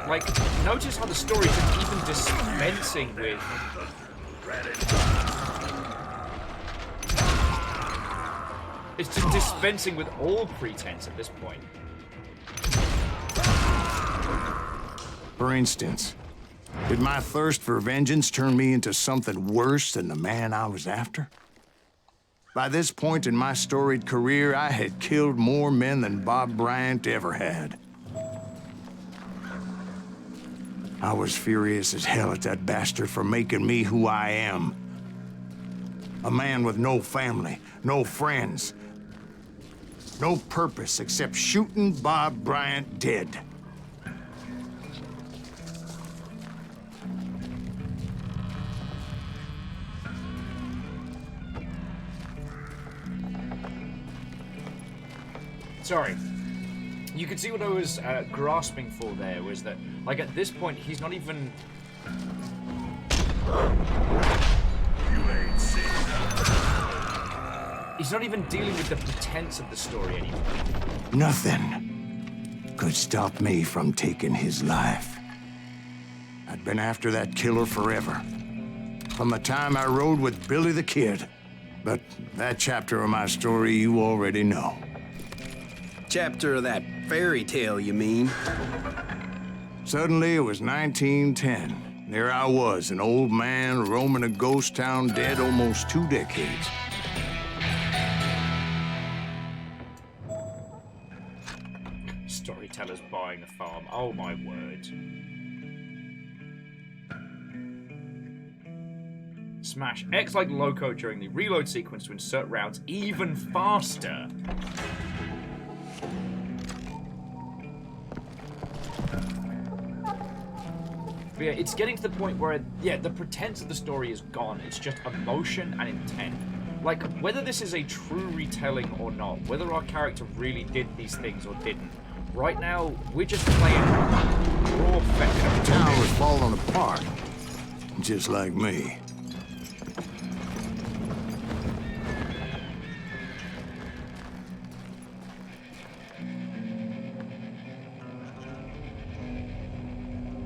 Like, notice how the story isn't even dispensing with... It's just dispensing with all pretense at this point. For instance, did my thirst for vengeance turn me into something worse than the man I was after? By this point in my storied career, I had killed more men than Bob Bryant ever had. I was furious as hell at that bastard for making me who I am. A man with no family, no friends, no purpose except shooting Bob Bryant dead. Sorry. You can see what I was grasping for there, was that, like, at this point, he's not even... You ain't seen He's not even dealing with the pretense of the story anymore. Nothing could stop me from taking his life. I'd been after that killer forever. From the time I rode with Billy the Kid. But that chapter of my story you already know. Chapter of that fairy tale, you mean? Suddenly it was 1910. There I was, an old man roaming a ghost town dead almost 2 decades. Storyteller's buying a farm. Oh my word. Smash X like Loco during the reload sequence to insert rounds even faster. But yeah, it's getting to the point where, yeah, the pretense of the story is gone. It's just emotion and intent. Like, whether this is a true retelling or not, whether our character really did these things or didn't, right now, we're just playing raw The town was falling apart, just like me.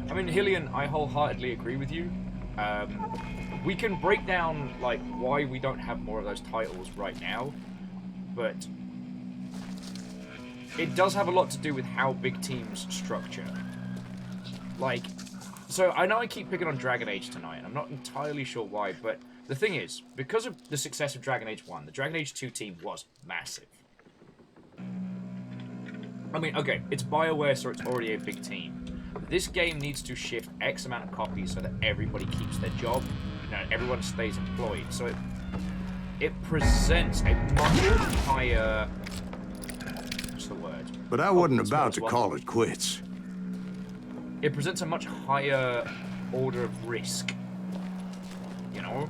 I mean, Hillian, I wholeheartedly agree with you. We can break down, like, why we don't have more of those titles right now, but it does have a lot to do with how big teams structure. Like, so I know I keep picking on Dragon Age tonight, and I'm not entirely sure why, but the thing is, because of the success of Dragon Age 1, the Dragon Age 2 team was massive. I mean, okay, it's BioWare, so it's already a big team. This game needs to shift X amount of copies so that everybody keeps their job, you know, everyone stays employed. So it presents a much higher... What's the word? But I wasn't about to call it quits. It presents a much higher order of risk, you know?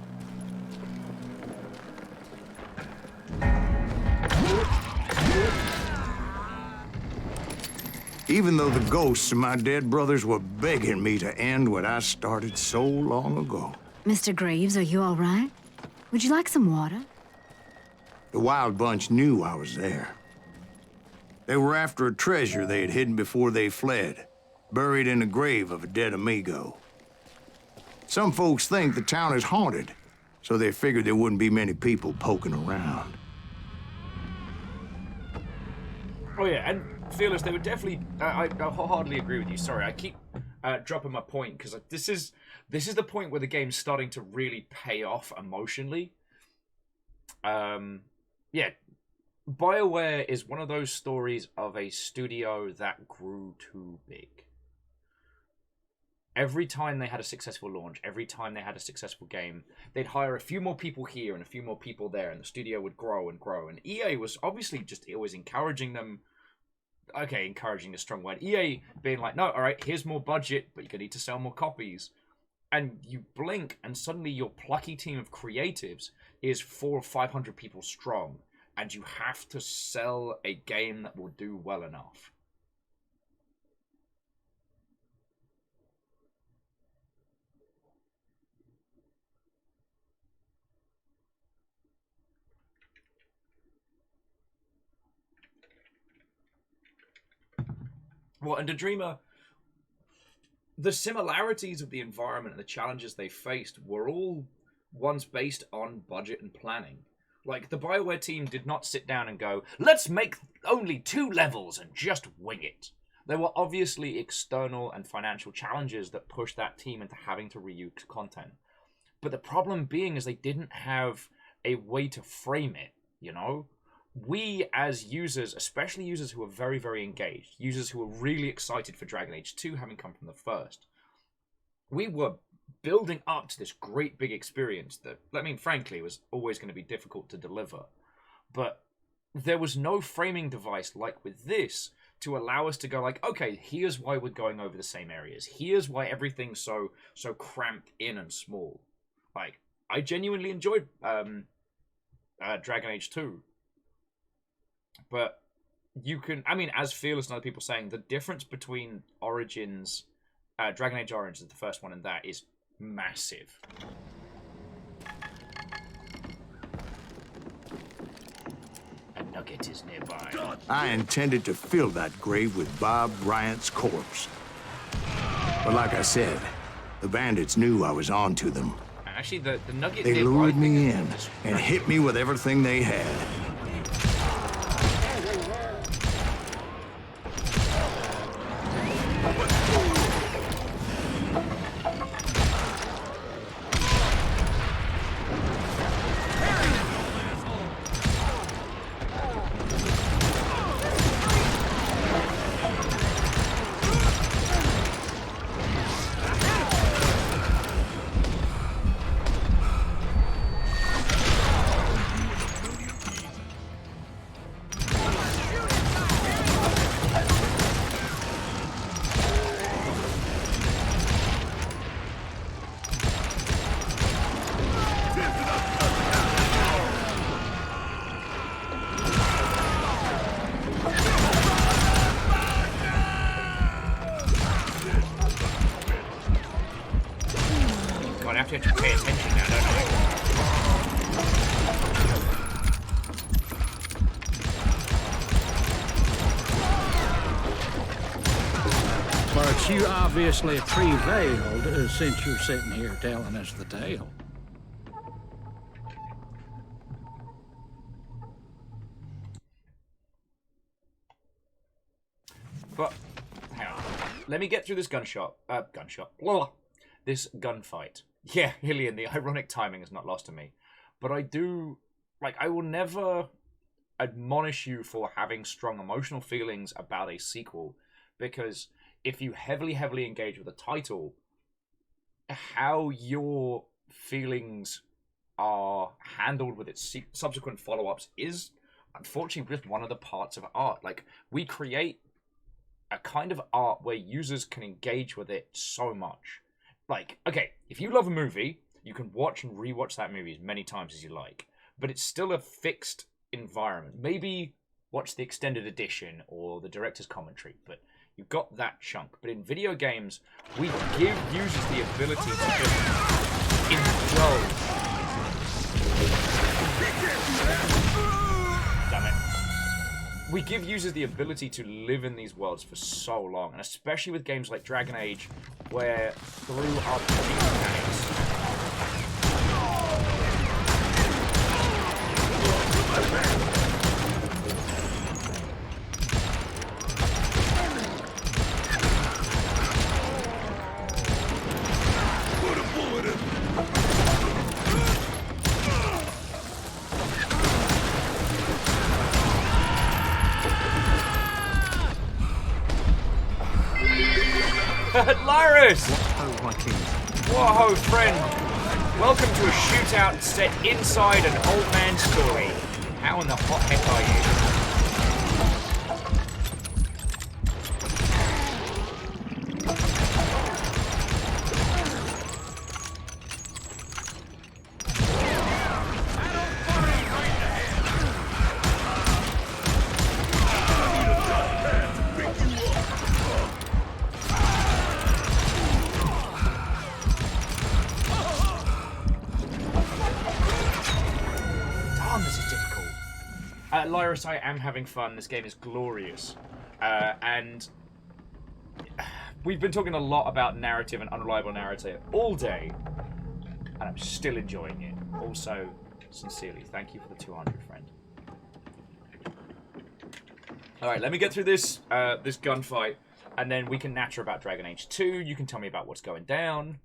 Even though the ghosts of my dead brothers were begging me to end what I started so long ago. Mr. Graves, are you all right? Would you like some water? The Wild Bunch knew I was there. They were after a treasure they had hidden before they fled, buried in the grave of a dead amigo. Some folks think the town is haunted, so they figured there wouldn't be many people poking around. Oh yeah, and Fearless, they would definitely... I wholeheartedly agree with you. Sorry, I keep dropping my point, because this is the point where the game's starting to really pay off emotionally. Yeah, BioWare is one of those stories of a studio that grew too big. Every time they had a successful launch, every time they had a successful game, they'd hire a few more people here and a few more people there, and the studio would grow and grow. And EA was obviously just always encouraging them. Okay, encouraging is a strong word. EA being like, no, all right, here's more budget, but you're going to need to sell more copies. And you blink, and suddenly your plucky team of creatives is 400 or 500 people strong, and you have to sell a game that will do well enough. Well, and Dreamer, the similarities of the environment and the challenges they faced were all ones based on budget and planning. Like, the BioWare team did not sit down and go, let's make only 2 levels and just wing it. There were obviously external and financial challenges that pushed that team into having to reuse content. But the problem being is they didn't have a way to frame it, you know? We, as users, especially users who are very, very engaged, users who are really excited for Dragon Age 2 having come from the first, we were building up to this great big experience that, I mean, frankly, was always going to be difficult to deliver. But there was no framing device like with this to allow us to go like, okay, here's why we're going over the same areas. Here's why everything's so cramped in and small. Like, I genuinely enjoyed Dragon Age 2. But you can, I mean, as Fearless and other people saying, the difference between Origins, Dragon Age Origins, the first one, and that is massive. Nugget is nearby. I intended to fill that grave with Bob Bryant's corpse. But like I said, the bandits knew I was on to them. Actually, the Nugget They nearby lured thing me is- in and hit me with everything they had. God, I have to actually pay attention now, don't I? But you obviously prevailed since you're sitting here telling us the tale. But, hang on. Let me get through this this gunfight. Yeah, Hillian, the ironic timing is not lost to me. But I do, like, I will never admonish you for having strong emotional feelings about a sequel, because if you heavily engage with the title, how your feelings are handled with its subsequent follow-ups is unfortunately just one of the parts of art. Like, we create a kind of art where users can engage with it so much. Like, okay, if you love a movie, you can watch and rewatch that movie as many times as you like, but it's still a fixed environment. Maybe watch the extended edition or the director's commentary, but you've got that chunk. But in video games, we give users the ability to just indulge. Damn it. We give users the ability to live in these worlds for so long, and especially with games like Dragon Age, where through RPG mechanics, Lyris! Whoa, friend! Welcome to a shootout set inside an old man's story. How in the hot heck are you? Lyris, I am having fun. This game is glorious. And we've been talking a lot about narrative and unreliable narrative all day, and I'm still enjoying it. Also, sincerely, thank you for the 200, friend. Alright, let me get through this this gunfight, and then we can natter about Dragon Age 2. You can tell me about what's going down.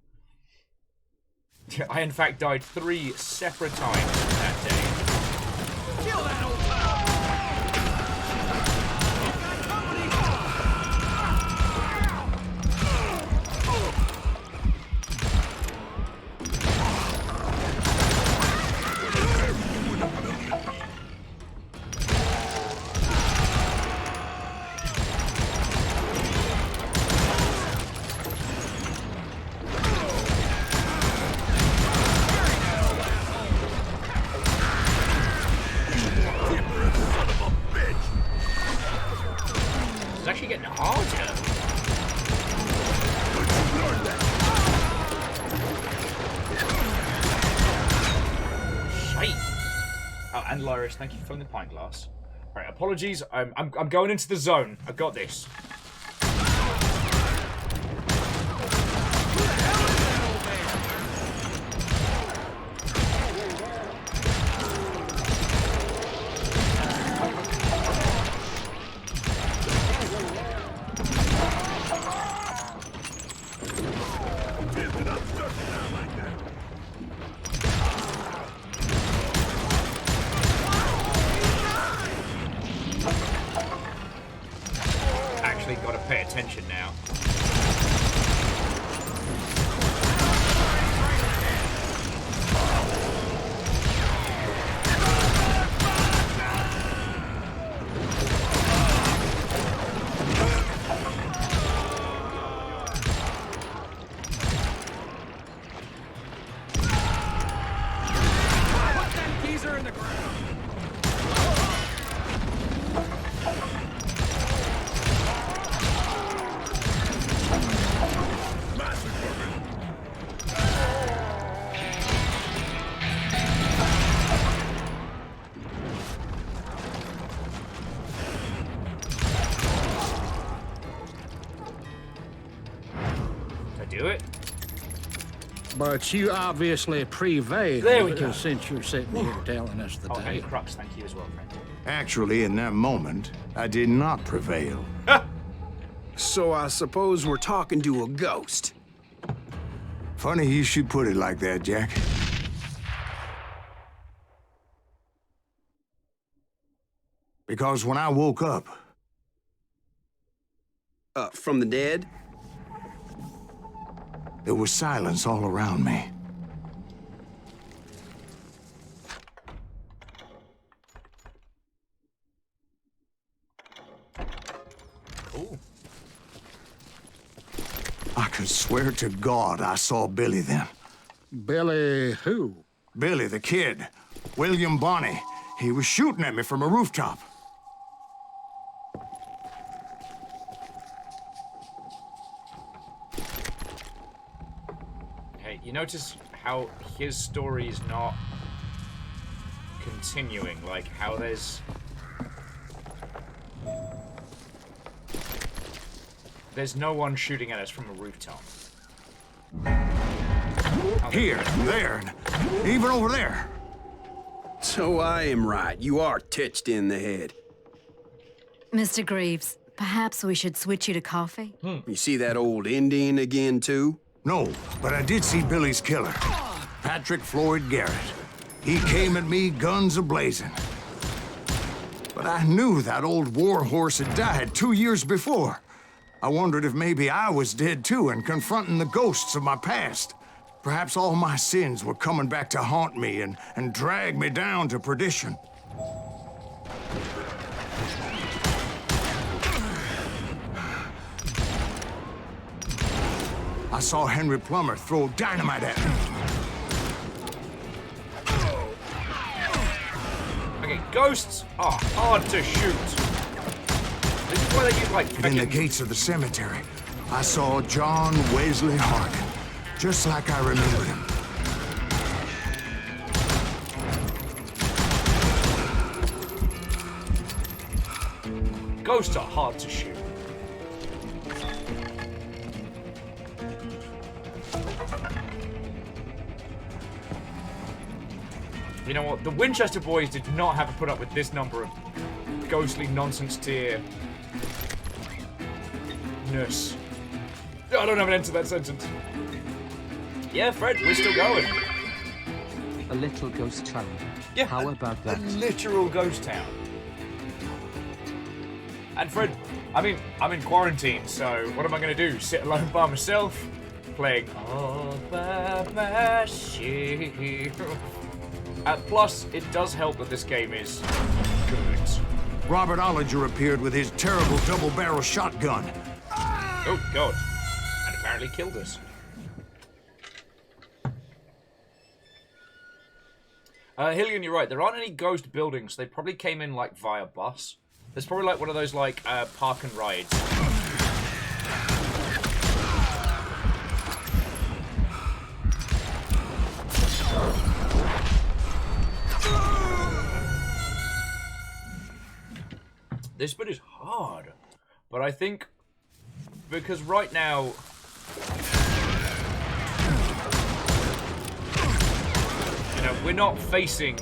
I, in fact, died 3 separate times that day. Kill that old Lyris, thank you for the pint glass. Alright, apologies. I'm going into the zone. I've got this. Actually, got to pay attention now. Do it. But you obviously prevailed. There we go. Since you're sitting here telling us the Oh, tale. hey, Crux, thank you as well, friend. Actually, in that moment, I did not prevail. So I suppose we're talking to a ghost. Funny you should put it like that, Jack. Because when I woke up... From the dead? There was silence all around me. Cool. I could swear to God I saw Billy then. Billy who? Billy, the kid. William Bonney. He was shooting at me from a rooftop. Hey, you notice how his story is not continuing? Like, how there's no one shooting at us from a rooftop. Here, there, and even over there. So I am right. You are titched in the head. Mr. Greaves, perhaps we should switch you to coffee? You see that old Indian again, too? No, but I did see Billy's killer, Patrick Floyd Garrett. He came at me, guns a-blazing. But I knew that old war horse had died 2 years before. I wondered if maybe I was dead too and confronting the ghosts of my past. Perhaps all my sins were coming back to haunt me and drag me down to perdition. I saw Henry Plummer throw dynamite at me. Okay, ghosts are hard to shoot. This is why they use, like, In the gates of the cemetery, I saw John Wesley Harkin, just like I remembered him. Ghosts are hard to shoot. You know what? The Winchester boys did not have to put up with this number of ghostly nonsense tier. Nurse. I don't have an end to that sentence. Yeah, Fred, we're still going. A little ghost town. Yeah. How about that? A literal ghost town. And Fred, I mean, I'm in quarantine, so what am I going to do? Sit alone by myself? Playing all by myself. Plus, it does help that this game is good. Robert Ollinger appeared with his terrible double-barrel shotgun. Oh, God. And apparently killed us. Hillian, you're right. There aren't any ghost buildings. They probably came in, like, via bus. There's probably, like, one of those, like, park and rides. This bit is hard. But I think... Because right now... You know, we're not facing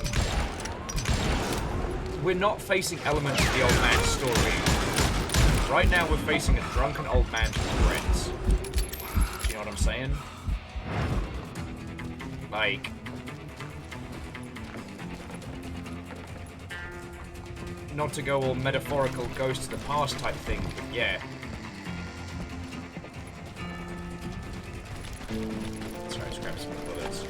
elements of the old man's story. Right now we're facing a drunken old man's regrets. Do you know what I'm saying? Like... Not to go all metaphorical ghost to the past type thing, but yeah. Sorry, let's grab some bullets.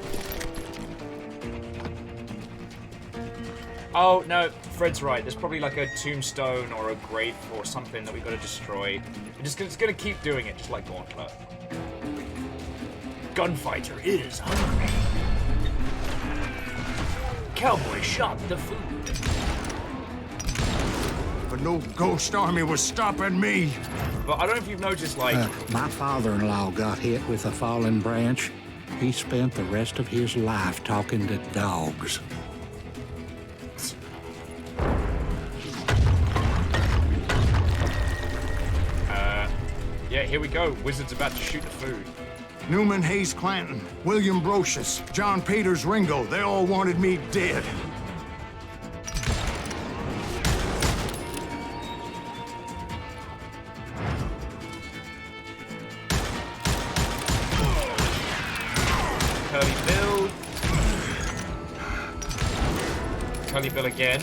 Oh, no, Fred's right. There's probably like a tombstone or a grave or something that we've got to destroy. It's gonna keep doing it, just like Gauntlet. Gunfighter is hungry. Cowboy shot the food. But no ghost army was stopping me. But I don't know if you've noticed, like... my father-in-law got hit with a fallen branch. He spent the rest of his life talking to dogs. Yeah, here we go. Wizard's about to shoot the food. Newman Hayes Clanton, William Brocious, John Peters Ringo, they all wanted me dead. Curly Bill. Curly Bill again.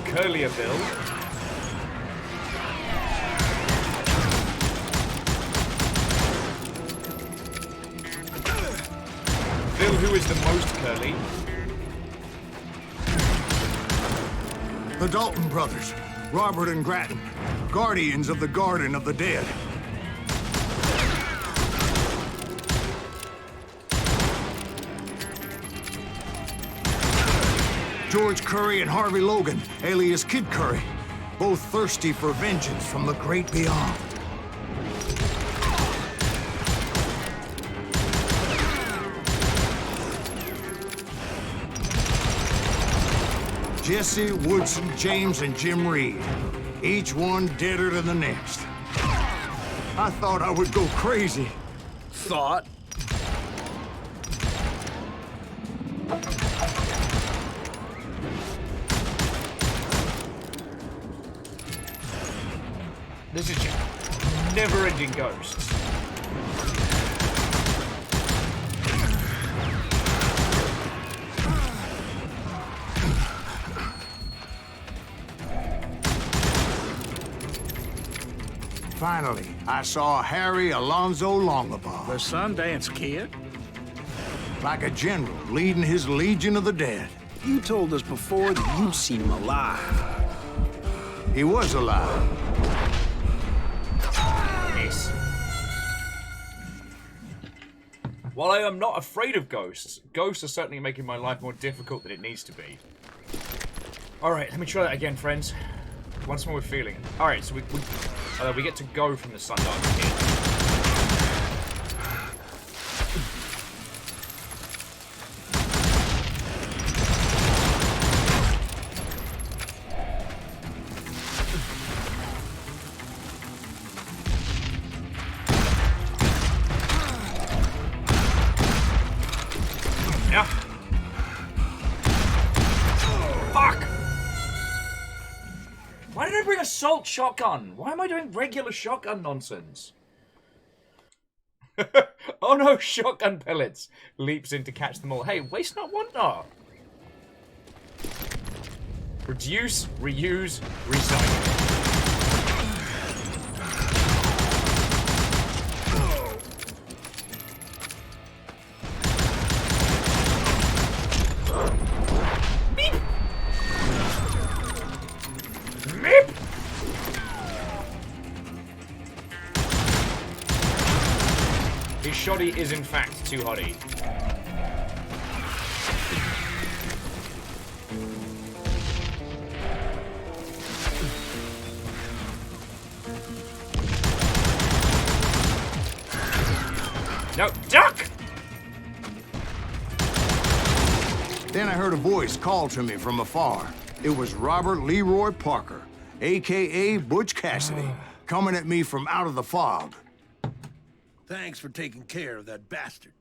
Curlier Bill. Bill, who is the most curly? The Dalton brothers, Robert and Grattan, guardians of the Garden of the Dead. George Curry and Harvey Logan, alias Kid Curry, both thirsty for vengeance from the great beyond. Jesse, Woodson, James, and Jim Reed. Each one deader than the next. I thought I would go crazy. Thought? This is just never-ending ghosts. Finally, I saw Harry Alonzo Longabaugh. The Sundance Kid? Like a general leading his Legion of the Dead. You told us before that you'd seen him alive. He was alive. Yes. While I am not afraid of ghosts, ghosts are certainly making my life more difficult than it needs to be. Alright, let me try that again, friends. Once more with feeling. Alright, so we get to go from the Sundance Kid. Yeah. Fuck! Why did I bring assault shotgun? Why am I doing regular shotgun nonsense? Oh no, shotgun pellets! Leaps in to catch them all. Hey, waste not, want not. Reduce, reuse, recycle. His shoddy is in fact too hotty. No, duck! Then I heard a voice call to me from afar. It was Robert Leroy Parker, a.k.a. Butch Cassidy, coming at me from out of the fog. Thanks for taking care of that bastard.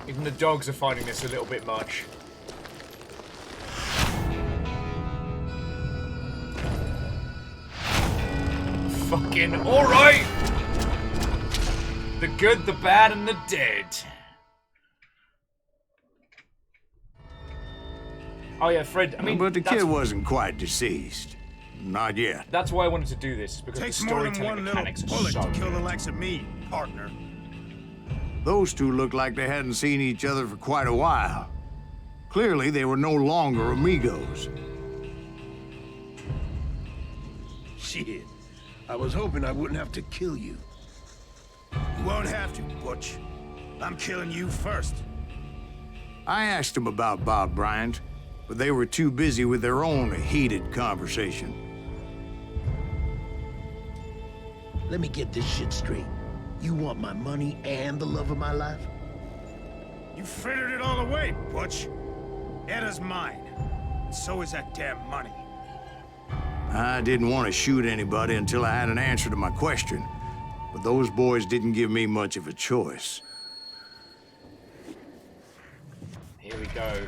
Even the dogs are finding this a little bit much. Fucking alright! The good, the bad, and the dead. Oh yeah, Fred, I mean... But the kid wasn't quite deceased. Not yet. That's why I wanted to do this, because Takes the more than storytelling one little mechanics are bullet so to kill the good. likes of me, partner. Those two looked like they hadn't seen each other for quite a while. Clearly, they were no longer amigos. Shit. I was hoping I wouldn't have to kill you. You won't have to, Butch. I'm killing you first. I asked them about Bob Bryant, but they were too busy with their own heated conversation. Let me get this shit straight. You want my money and the love of my life? You frittered it all away, Butch. Edda's mine. So is that damn money. I didn't want to shoot anybody until I had an answer to my question, but those boys didn't give me much of a choice. Here we go.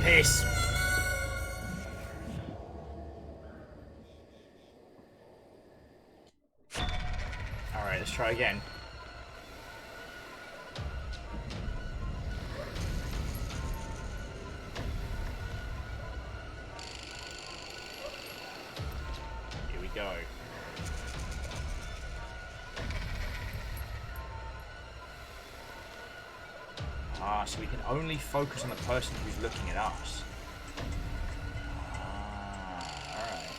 Piss. Alright, let's try again. Here we go. Ah, so we can only focus on the person who's looking at us. Ah, alright.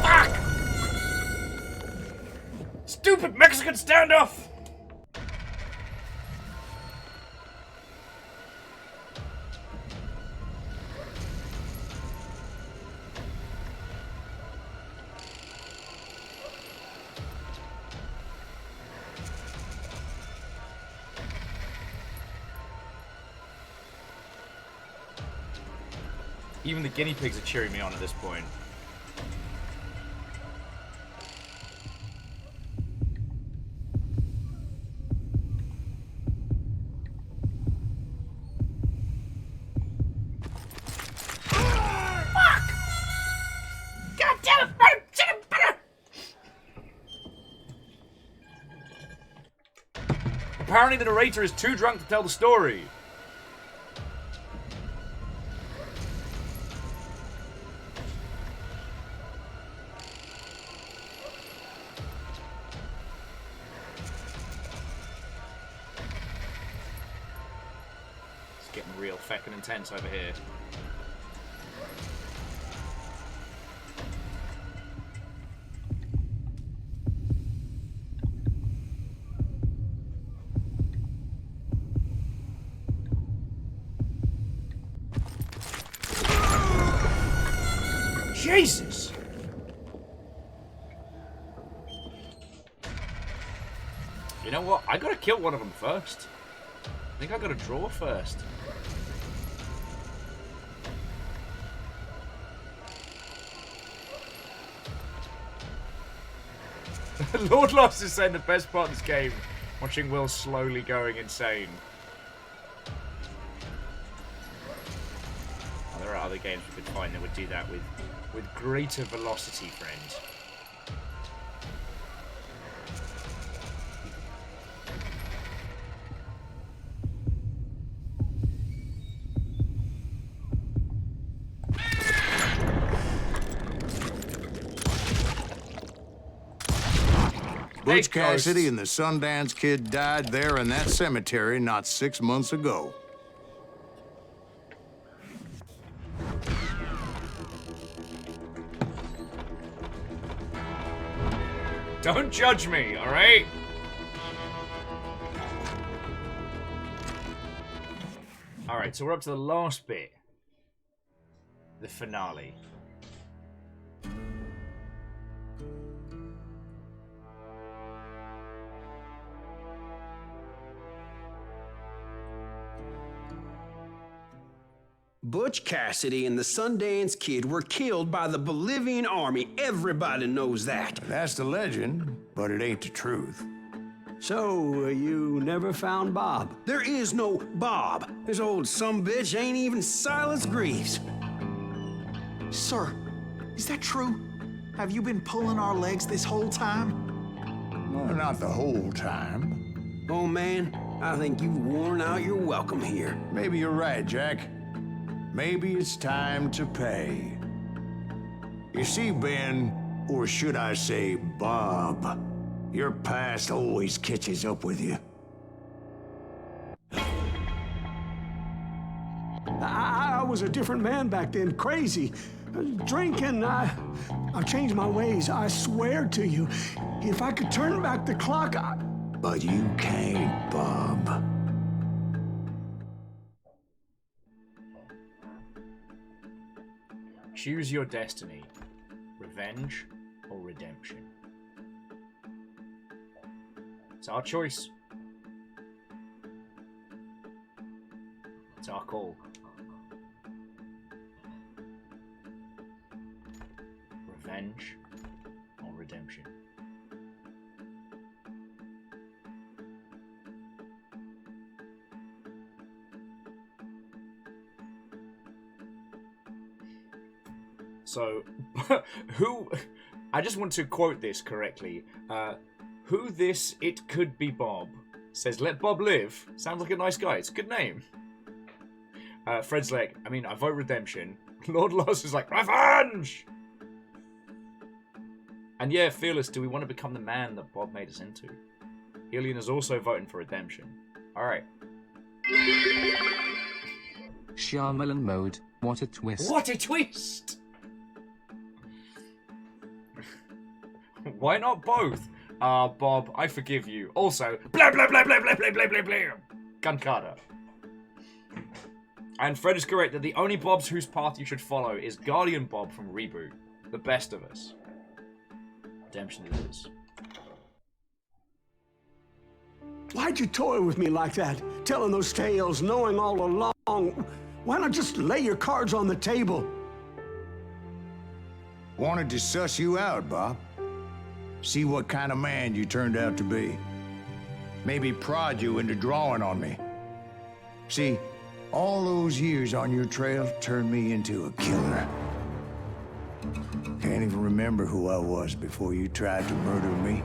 Fuck! Stupid Mexican standoff! Even the guinea pigs are cheering me on at this point. Fuck! God damn it! Apparently the narrator is too drunk to tell the story. Getting real feckin' intense over here. Jesus! You know what? I gotta kill one of them first. I think I gotta draw first. Lord Lost is saying the best part of this game, watching Will slowly going insane. Oh, there are other games we could find that would do that with greater velocity, friends. Butch Cassidy and the Sundance Kid died there in that cemetery not 6 months ago. Don't judge me, alright? Alright, so we're up to the last bit. The finale. Butch Cassidy and the Sundance Kid were killed by the Bolivian army. Everybody knows that. That's the legend, but it ain't the truth. So, you never found Bob? There is no Bob. This old sumbitch ain't even Silas Greaves. Sir, is that true? Have you been pulling our legs this whole time? Well, not the whole time. Oh, man, I think you've worn out your welcome here. Maybe you're right, Jack. Maybe it's time to pay. You see, Ben, or should I say Bob, your past always catches up with you. I was a different man back then, crazy. Drinking, I changed my ways, I swear to you. If I could turn back the clock, But you can't, Bob. Choose your destiny. Revenge or redemption. It's our choice. It's our call. Revenge or redemption. So, I just want to quote this correctly. Who this it could be Bob says, let Bob live. Sounds like a nice guy. It's a good name. Fred's like, I vote redemption. Lord Lost is like, revenge! And yeah, Fearless, do we want to become the man that Bob made us into? Helion is also voting for redemption. Alright. Shyamalan mode, what a twist. What a twist! Why not both? Bob, I forgive you. Also, blah blah blah blah blah blah blah blah blah. Gun Carter. And Fred is correct that the only Bobs whose path you should follow is Guardian Bob from Reboot. The best of us. Redemption it is. why'd you toy with me like that? Telling those tales, knowing all along. Why not just lay your cards on the table? Wanted to suss you out, Bob. See what kind of man you turned out to be. Maybe prod you into drawing on me. See, all those years on your trail turned me into a killer. Can't even remember who I was before you tried to murder me.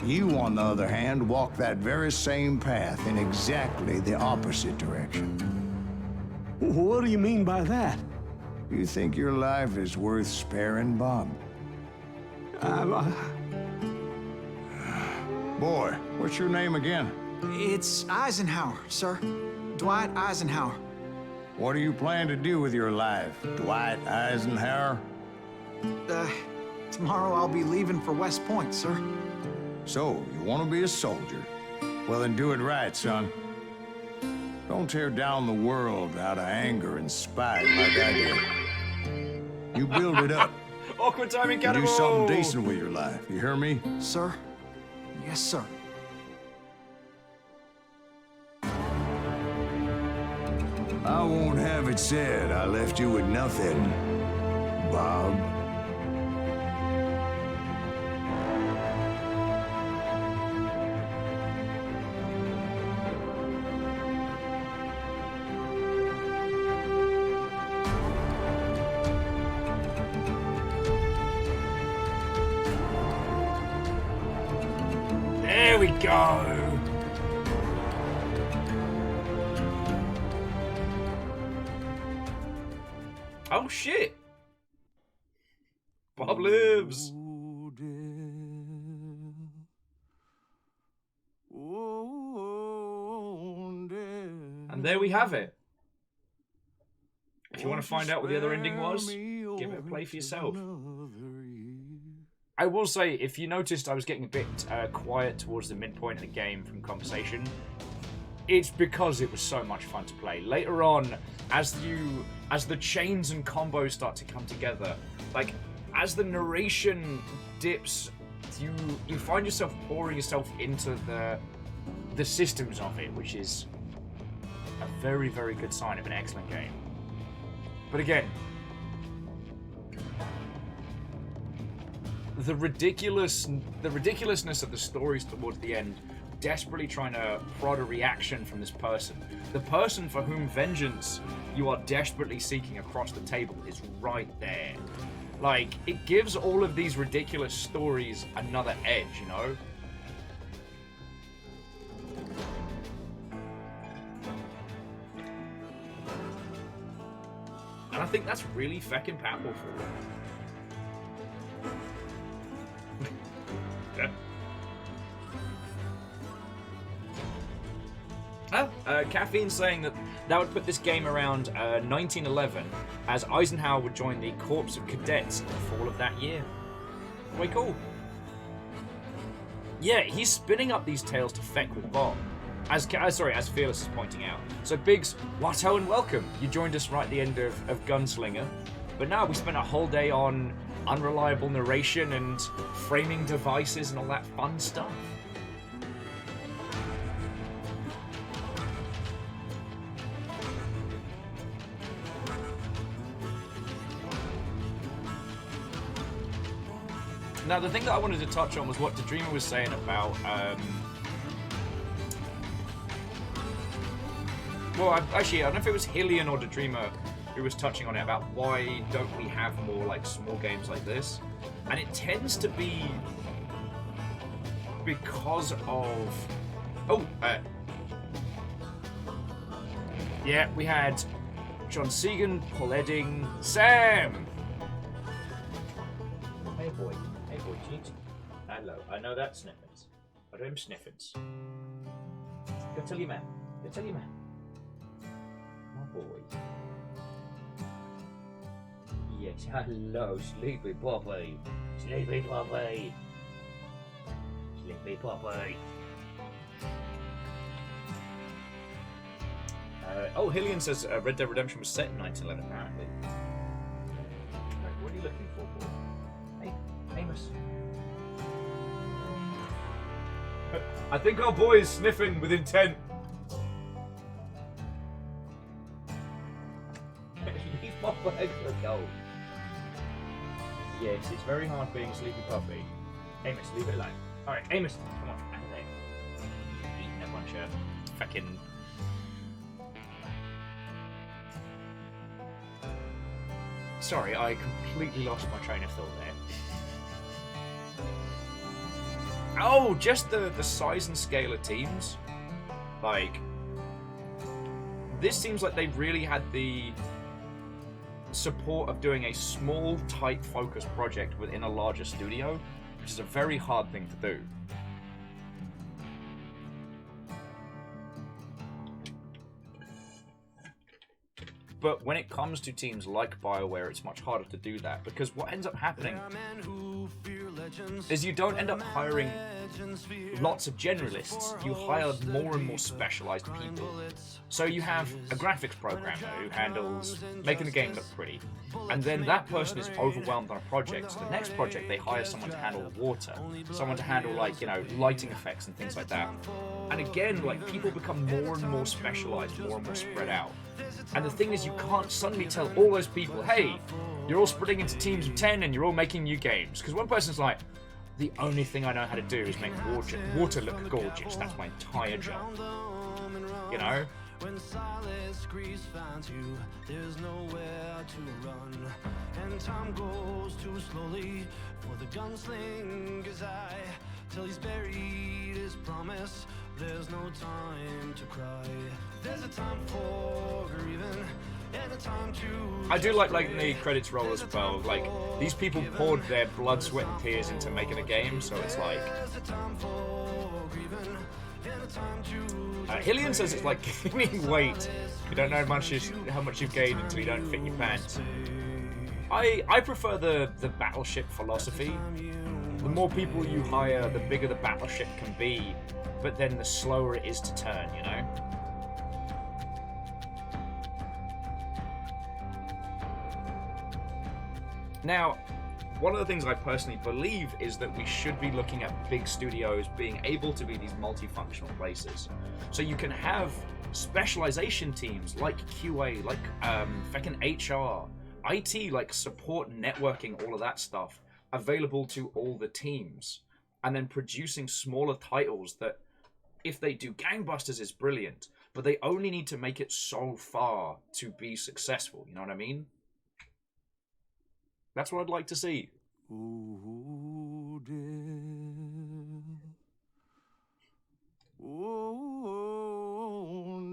You, on the other hand, walked that very same path in exactly the opposite direction. What do you mean by that? You think your life is worth sparing, Bob? Boy, what's your name again? It's Eisenhower, sir. Dwight Eisenhower. What do you plan to do with your life, Dwight Eisenhower? Tomorrow I'll be leaving for West Point, sir. So, you want to be a soldier? Well, then do it right, son. Don't tear down the world out of anger and spite like I did. You build it up. Awkward timing, and do something decent with your life. You hear me? Sir? Yes, sir. I won't have it said I left you with nothing, Bob. go! Oh shit! Bob lives! And there we have it. If you want to find out what the other ending was, give it a play for yourself. I will say, if you noticed I was getting a bit quiet towards the midpoint of the game from conversation, it's because it was so much fun to play. Later on, as the chains and combos start to come together, like as the narration dips, you find yourself pouring yourself into the systems of it, which is a very, very good sign of an excellent game. But again, the ridiculousness of the stories towards the end, desperately trying to prod a reaction from this person. The person for whom vengeance you are desperately seeking across the table is right there. Like, it gives all of these ridiculous stories another edge, you know? And I think that's really feckin' powerful. Caffeine's saying that would put this game around 1911, as Eisenhower would join the Corps of Cadets in the fall of that year. Quite cool. Yeah, he's spinning up these tales to feck with Bob. As Fearless is pointing out. So Biggs, Watto and welcome. You joined us right at the end of Gunslinger. But now we spent a whole day on unreliable narration and framing devices and all that fun stuff. Now, the thing that I wanted to touch on was what the Dreamer was saying about well, actually, I don't know if it was Hillian or the Dreamer who was touching on it about why don't we have more like small games like this, and it tends to be because of yeah, we had John Segan, Paul Edding, Sam. Hey boy, cheat. Hello, I know that sniffins. I do him sniffins. Go tell your man. My boy. Yes, hello, Sleepy Poppy. Sleepy Poppy. Sleepy Poppy. Hillian says Red Dead Redemption was set in 1911, apparently. What are you looking for, boy? Hey, Amos. I think our boy is sniffing with intent. Leave my bag alone. Yes, it's very hard being Sleepy Puppy. Amos, leave it alone. Alright, Amos, come on, out of there. Eating a bunch of fucking... Sorry, I completely lost my train of thought there. Oh, just the size and scale of teams. Like, this seems like they really had the support of doing a small, tight, focused project within a larger studio, which is a very hard thing to do. But when it comes to teams like BioWare, it's much harder to do that, because what ends up happening is you don't end up hiring lots of generalists, you hire more and more specialized people. So you have a graphics programmer who handles making the game look pretty, and then that person is overwhelmed on a project, so the next project they hire someone to handle water, someone to handle, like, you know, lighting effects and things like that. And again, like, people become more and more specialized, more and more spread out. And the thing is, you can't suddenly tell all those people, hey, you're all splitting into teams of 10 and you're all making new games. Because one person's like, the only thing I know how to do is make water look gorgeous. That's my entire job. You know? When silence grieves finds you, there's nowhere to run. And time goes too slowly for the gunslingers eye till he's buried his promise. There's no time to cry. There's a time for grieving and a time to. I do like the credits roll as well. Like, these people poured their blood, sweat, and tears into making a game, so it's like. Hillian says it's like gaining weight. You don't know how much you've gained until you don't fit your pants. I prefer the battleship philosophy. The more people you hire, the bigger the battleship can be, but then the slower it is to turn, you know? Now, one of the things I personally believe is that we should be looking at big studios being able to be these multifunctional places. So you can have specialization teams like QA, like feckin' HR, IT, like support, networking, all of that stuff, available to all the teams. And then producing smaller titles that, if they do gangbusters, is brilliant. But they only need to make it so far to be successful, you know what I mean? That's what I'd like to see. Ooh, dear. Oh,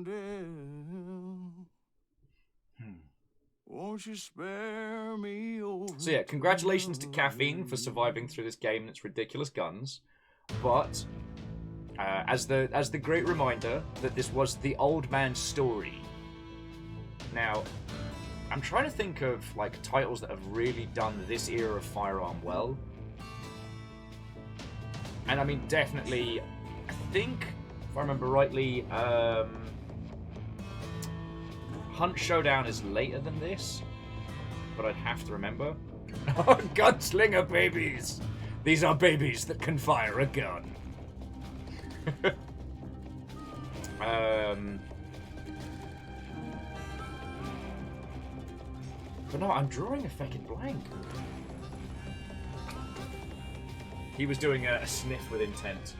dear. Won't you spare me? So yeah, congratulations to Caffeine for surviving through this game and its ridiculous guns. But as the great reminder that this was the old man's story. Now, I'm trying to think of like titles that have really done this era of firearm well. And I mean, definitely, I think, if I remember rightly, Hunt Showdown is later than this, but I'd have to remember. Gunslinger babies! These are babies that can fire a gun. But no, I'm drawing a fucking blank. He was doing a sniff with intent.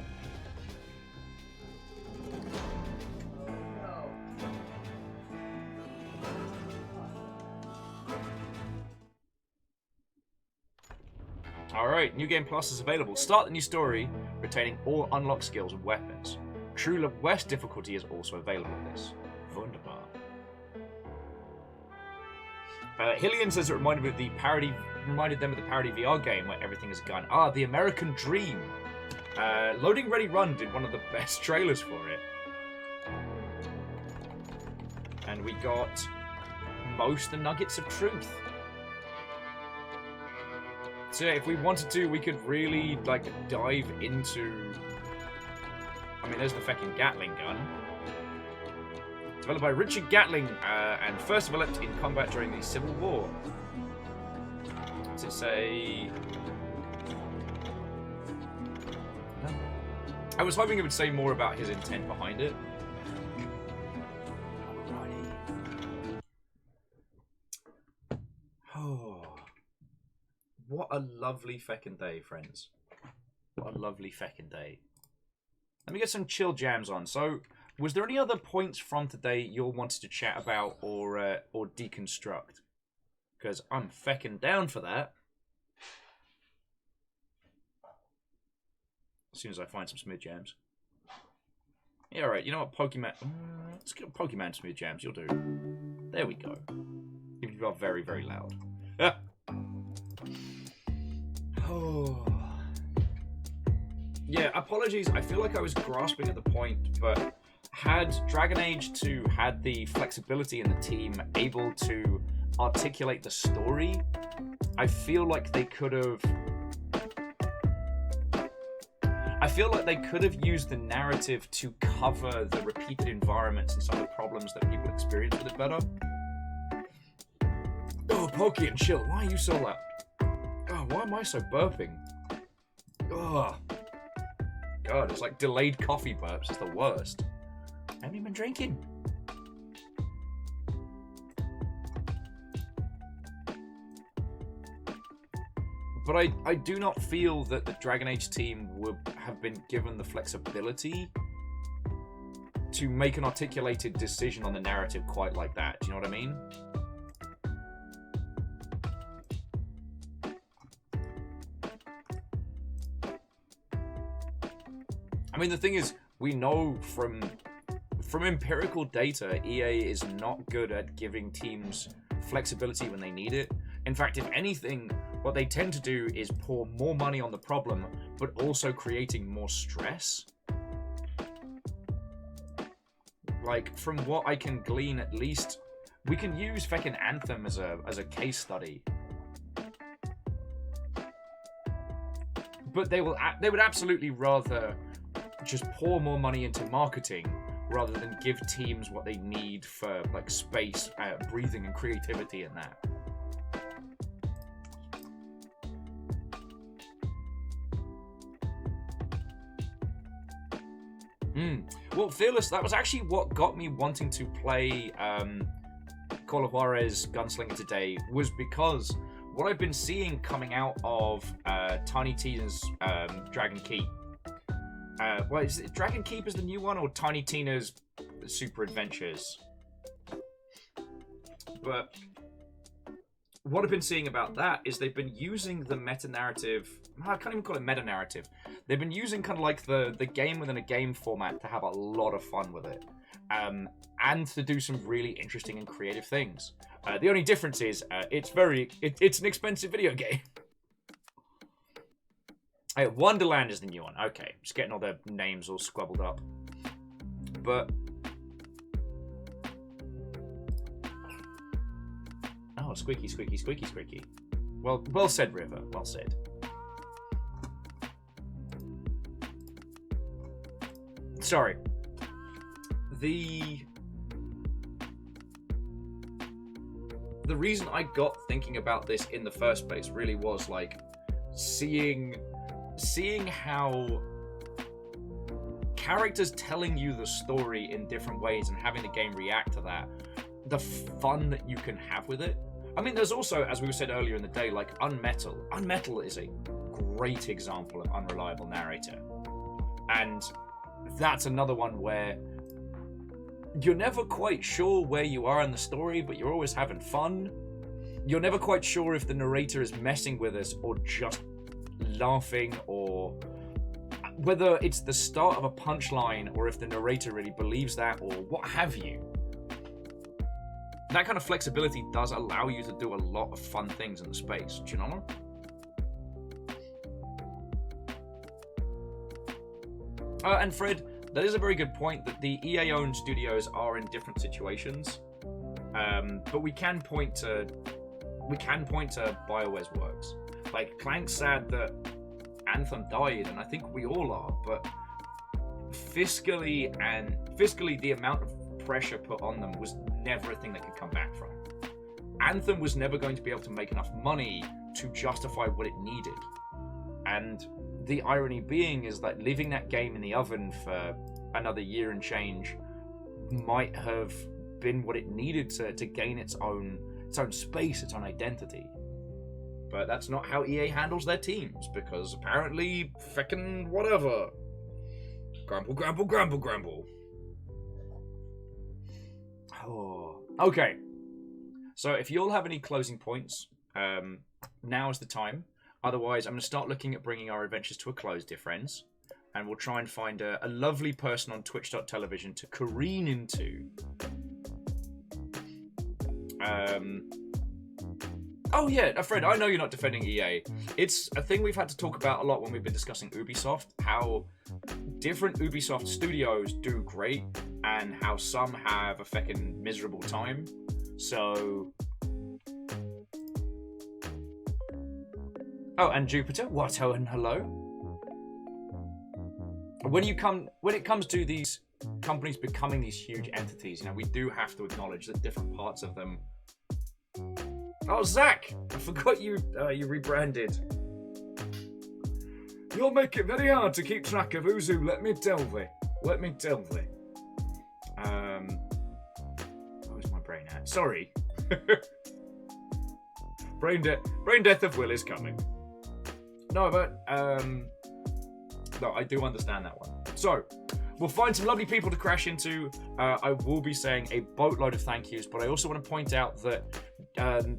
Alright, New Game Plus is available. Start the new story, retaining all unlocked skills and weapons. True West difficulty is also available in this. Wunderbar. Hillian says it reminded them of the parody VR game where everything is a gun. Ah, The American Dream. Loading Ready Run did one of the best trailers for it. And we got most of the nuggets of truth. So yeah, if we wanted to, we could really like dive into. I mean, there's the fucking Gatling gun. Developed by Richard Gatling and first developed in combat during the Civil War. Does it say? No. I was hoping it would say more about his intent behind it. Oh, what a lovely feckin' day, friends. What a lovely feckin' day. Let me get some chill jams on. So, was there any other points from today you all wanted to chat about or deconstruct? Because I'm feckin' down for that. As soon as I find some smooth jams. Yeah, alright, you know what, Pokemon... let's get Pokemon smooth jams, you'll do. There we go. You are very, very loud. Ah. Oh... Yeah, apologies. I feel like I was grasping at the point, but had Dragon Age 2 had the flexibility in the team able to articulate the story, I feel like they could have... used the narrative to cover the repeated environments and some of the problems that people experience with it better. Oh, Pokey and chill. Why are you so loud? Oh, why am I so burping? Oh... God, it's like delayed coffee burps. It's the worst. I haven't even been drinking. But I do not feel that the Dragon Age team would have been given the flexibility to make an articulated decision on the narrative quite like that. Do you know what I mean? I mean, the thing is, we know from empirical data, EA is not good at giving teams flexibility when they need it. In fact, if anything, what they tend to do is pour more money on the problem, but also creating more stress. Like, from what I can glean, at least, we can use feckin' Anthem as a case study. But they would absolutely rather just pour more money into marketing rather than give teams what they need for like space, breathing, and creativity in that. Well, Fearless, that was actually what got me wanting to play Call of Juarez Gunslinger today, was because what I've been seeing coming out of Tiny Tina's Dragon Keep. Well, is it Dragon Keep is the new one, or Tiny Tina's Super Adventures? But what I've been seeing about that is they've been using the meta-narrative. I can't even call it meta-narrative. They've been using kind of like the game within a game format to have a lot of fun with it. And to do some really interesting and creative things. The only difference is it's an expensive video game. Hey, Wonderland is the new one. Okay, just getting all the names all squabbled up. But oh, squeaky, squeaky, squeaky, squeaky. Well said, River. Well said. Sorry. The reason I got thinking about this in the first place really was like seeing how characters telling you the story in different ways and having the game react to that, the fun that you can have with it. I mean, there's also, as we said earlier in the day, like Unmetal. Unmetal is a great example of unreliable narrator. And that's another one where you're never quite sure where you are in the story, but you're always having fun. You're never quite sure if the narrator is messing with us or just laughing, or whether it's the start of a punchline or if the narrator really believes that, or what have you. That kind of flexibility does allow you to do a lot of fun things in the space, do you know? And Fred, that is a very good point, that the EA-owned studios are in different situations, but we can point to BioWare's works. Like, Clank's sad that Anthem died, and I think we all are, but fiscally, the amount of pressure put on them was never a thing that could come back from. Anthem was never going to be able to make enough money to justify what it needed. And the irony being is that leaving that game in the oven for another year and change might have been what it needed to gain its own space, its own identity. But that's not how EA handles their teams, because apparently, feckin' whatever. Grumble, grumble, grumble, grumble. Oh. Okay. So if you all have any closing points, now is the time. Otherwise, I'm going to start looking at bringing our adventures to a close, dear friends. And we'll try and find a lovely person on twitch.tv to careen into. Oh yeah, Fred, I know you're not defending EA. It's a thing we've had to talk about a lot when we've been discussing Ubisoft, how different Ubisoft studios do great and how some have a feckin' miserable time. So... Oh, and Jupiter, what? Oh, and hello. When it comes to these companies becoming these huge entities, we do have to acknowledge that different parts of them. Oh, Zach, I forgot you rebranded. You'll make it very hard to keep track of who's who. Let me tell thee. Where's my brain at? Sorry. brain death of Will is coming. No, but no, I do understand that one. So, we'll find some lovely people to crash into. I will be saying a boatload of thank yous, but I also want to point out that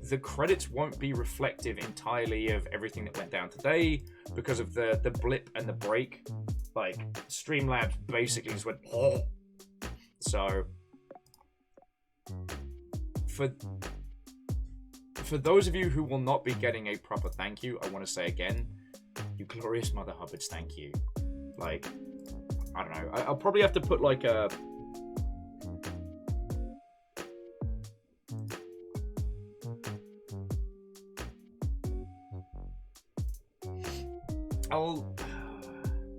the credits won't be reflective entirely of everything that went down today because of the blip and the break. like, Streamlabs basically just went, oh. So, for those of you who will not be getting a proper thank you, I want to say again, you glorious Mother Hubbards, thank you. Like, I don't know. I'll probably have to put like a...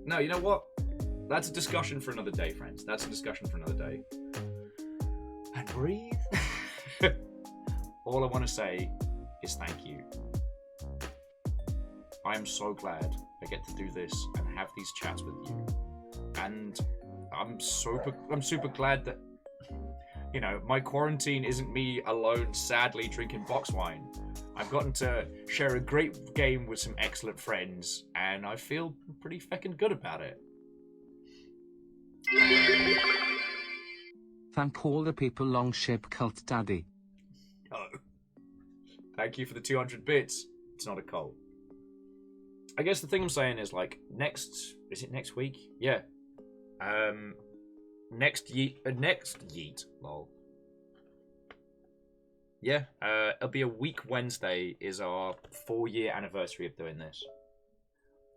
No, you know what? That's a discussion for another day, friends. That's a discussion for another day. And breathe. All I want to say is thank you. I am so glad I get to do this and have these chats with you. And I'm super glad that, you know, my quarantine isn't me alone sadly drinking box wine. I've gotten to share a great game with some excellent friends, and I feel pretty feckin' good about it. Thank all the people Longship Cult Daddy. Oh. Thank you for the 200 bits. It's not a cult. I guess the thing I'm saying is, like, is it next week? Yeah. Next yeet, lol. Yeah, it'll be a week Wednesday is our 4-year anniversary of doing this.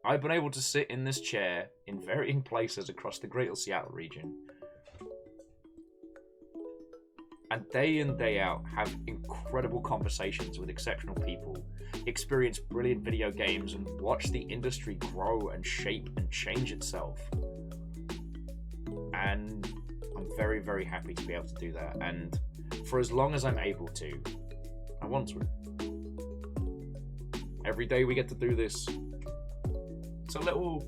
I've been able to sit in this chair in varying places across the Greater Seattle region and day in, day out have incredible conversations with exceptional people, experience brilliant video games, and watch the industry grow and shape and change itself. And I'm very, very happy to be able to do that. And for as long as I'm able to, I want to. Every day we get to do this. It's a little...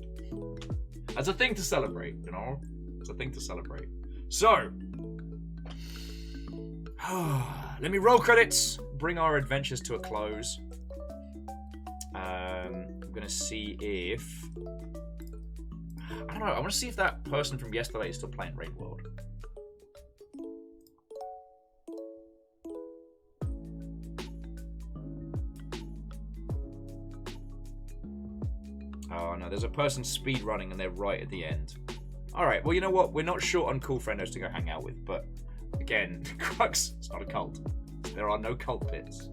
It's a thing to celebrate, you know? It's a thing to celebrate. So... let me roll credits, bring our adventures to a close. I'm gonna see if... I don't know, I want to see if that person from yesterday is still playing Raid World. Oh no, there's a person speed running and they're right at the end. Alright, well you know what? We're not short on cool friendos to go hang out with, but again, Crux, it's not a cult. There are no cult bits.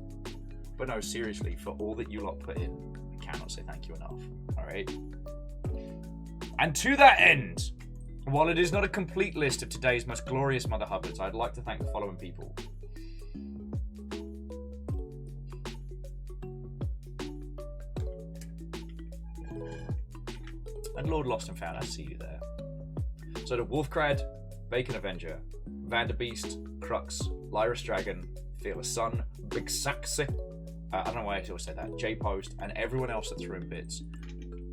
But no, seriously, for all that you lot put in, I cannot say thank you enough. Alright? And to that end, while it is not a complete list of today's most glorious Mother Hubbards, I'd like to thank the following people. And Lord Lost and Found, I see you there. So the Wolfcrad, Bacon Avenger, Vanderbeast, Crux, Lyris Dragon, Fearless Sun, Big Saxe, I don't know why I always say that, J-Post, and everyone else that threw in bits.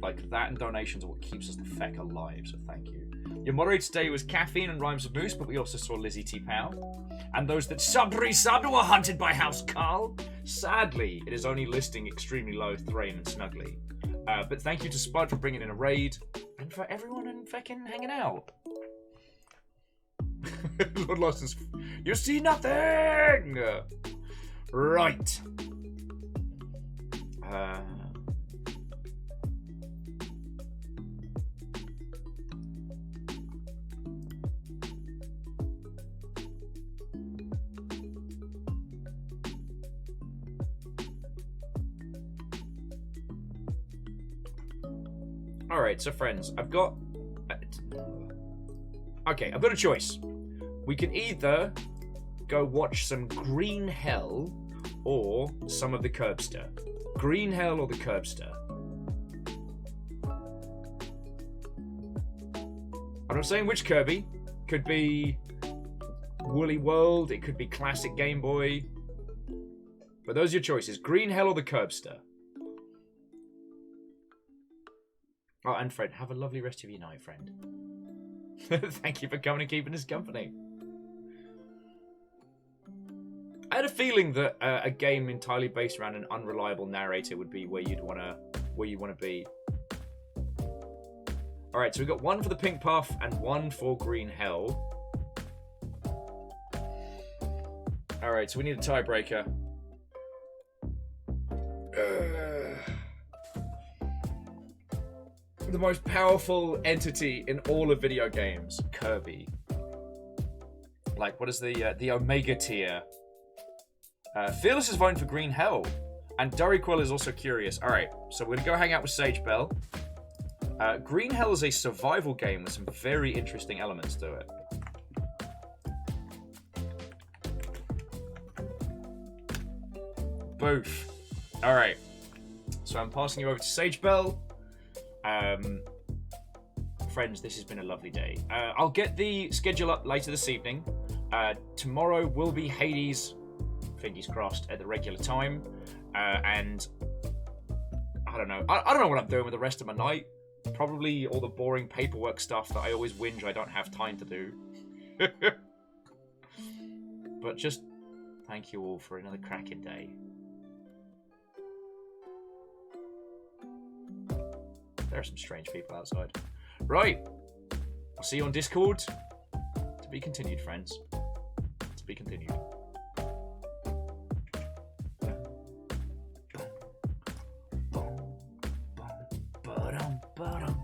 Like, that and donations are what keeps us the feck alive, so thank you. Your moderator today was Caffeine and Rhymes of Moose, but we also saw Lizzie T. Powell. And those that subbed were hunted by House Carl. Sadly, it is only listing extremely low, Thrain and Snuggly. But thank you to Spud for bringing in a raid, and for everyone and feckin' hanging out. Lord Lost is... You see nothing! Right. Alright, so friends, I've got... Okay, I've got a choice. We can either go watch some Green Hell or some of the Curbster. Green Hell or the Curbster. I'm not saying which Kirby. Could be Woolly World, it could be classic Game Boy. But those are your choices. Green Hell or the Curbster. Oh, and Fred, have a lovely rest of your night, friend. Thank you for coming and keeping us company. I had a feeling that a game entirely based around an unreliable narrator would be where you want to be. All right, so we've got one for the Pink Puff and one for Green Hell. All right, so we need a tiebreaker. The most powerful entity in all of video games? Kirby. Like, what is the Omega tier? Fearless is voting for Green Hell. And Durry Quill is also curious. Alright, so we're gonna go hang out with Sage Bell. Green Hell is a survival game with some very interesting elements to it. Boof. Alright. So I'm passing you over to Sage Bell. Friends, this has been a lovely day. I'll get the schedule up later this evening. Tomorrow will be Hades, fingers crossed, at the regular time. And I don't know. I don't know what I'm doing with the rest of my night. Probably all the boring paperwork stuff that I always whinge I don't have time to do. But just thank you all for another cracking day. There are some strange people outside. Right. I'll see you on Discord. To be continued, friends. To be continued. Ba-dum, ba-dum.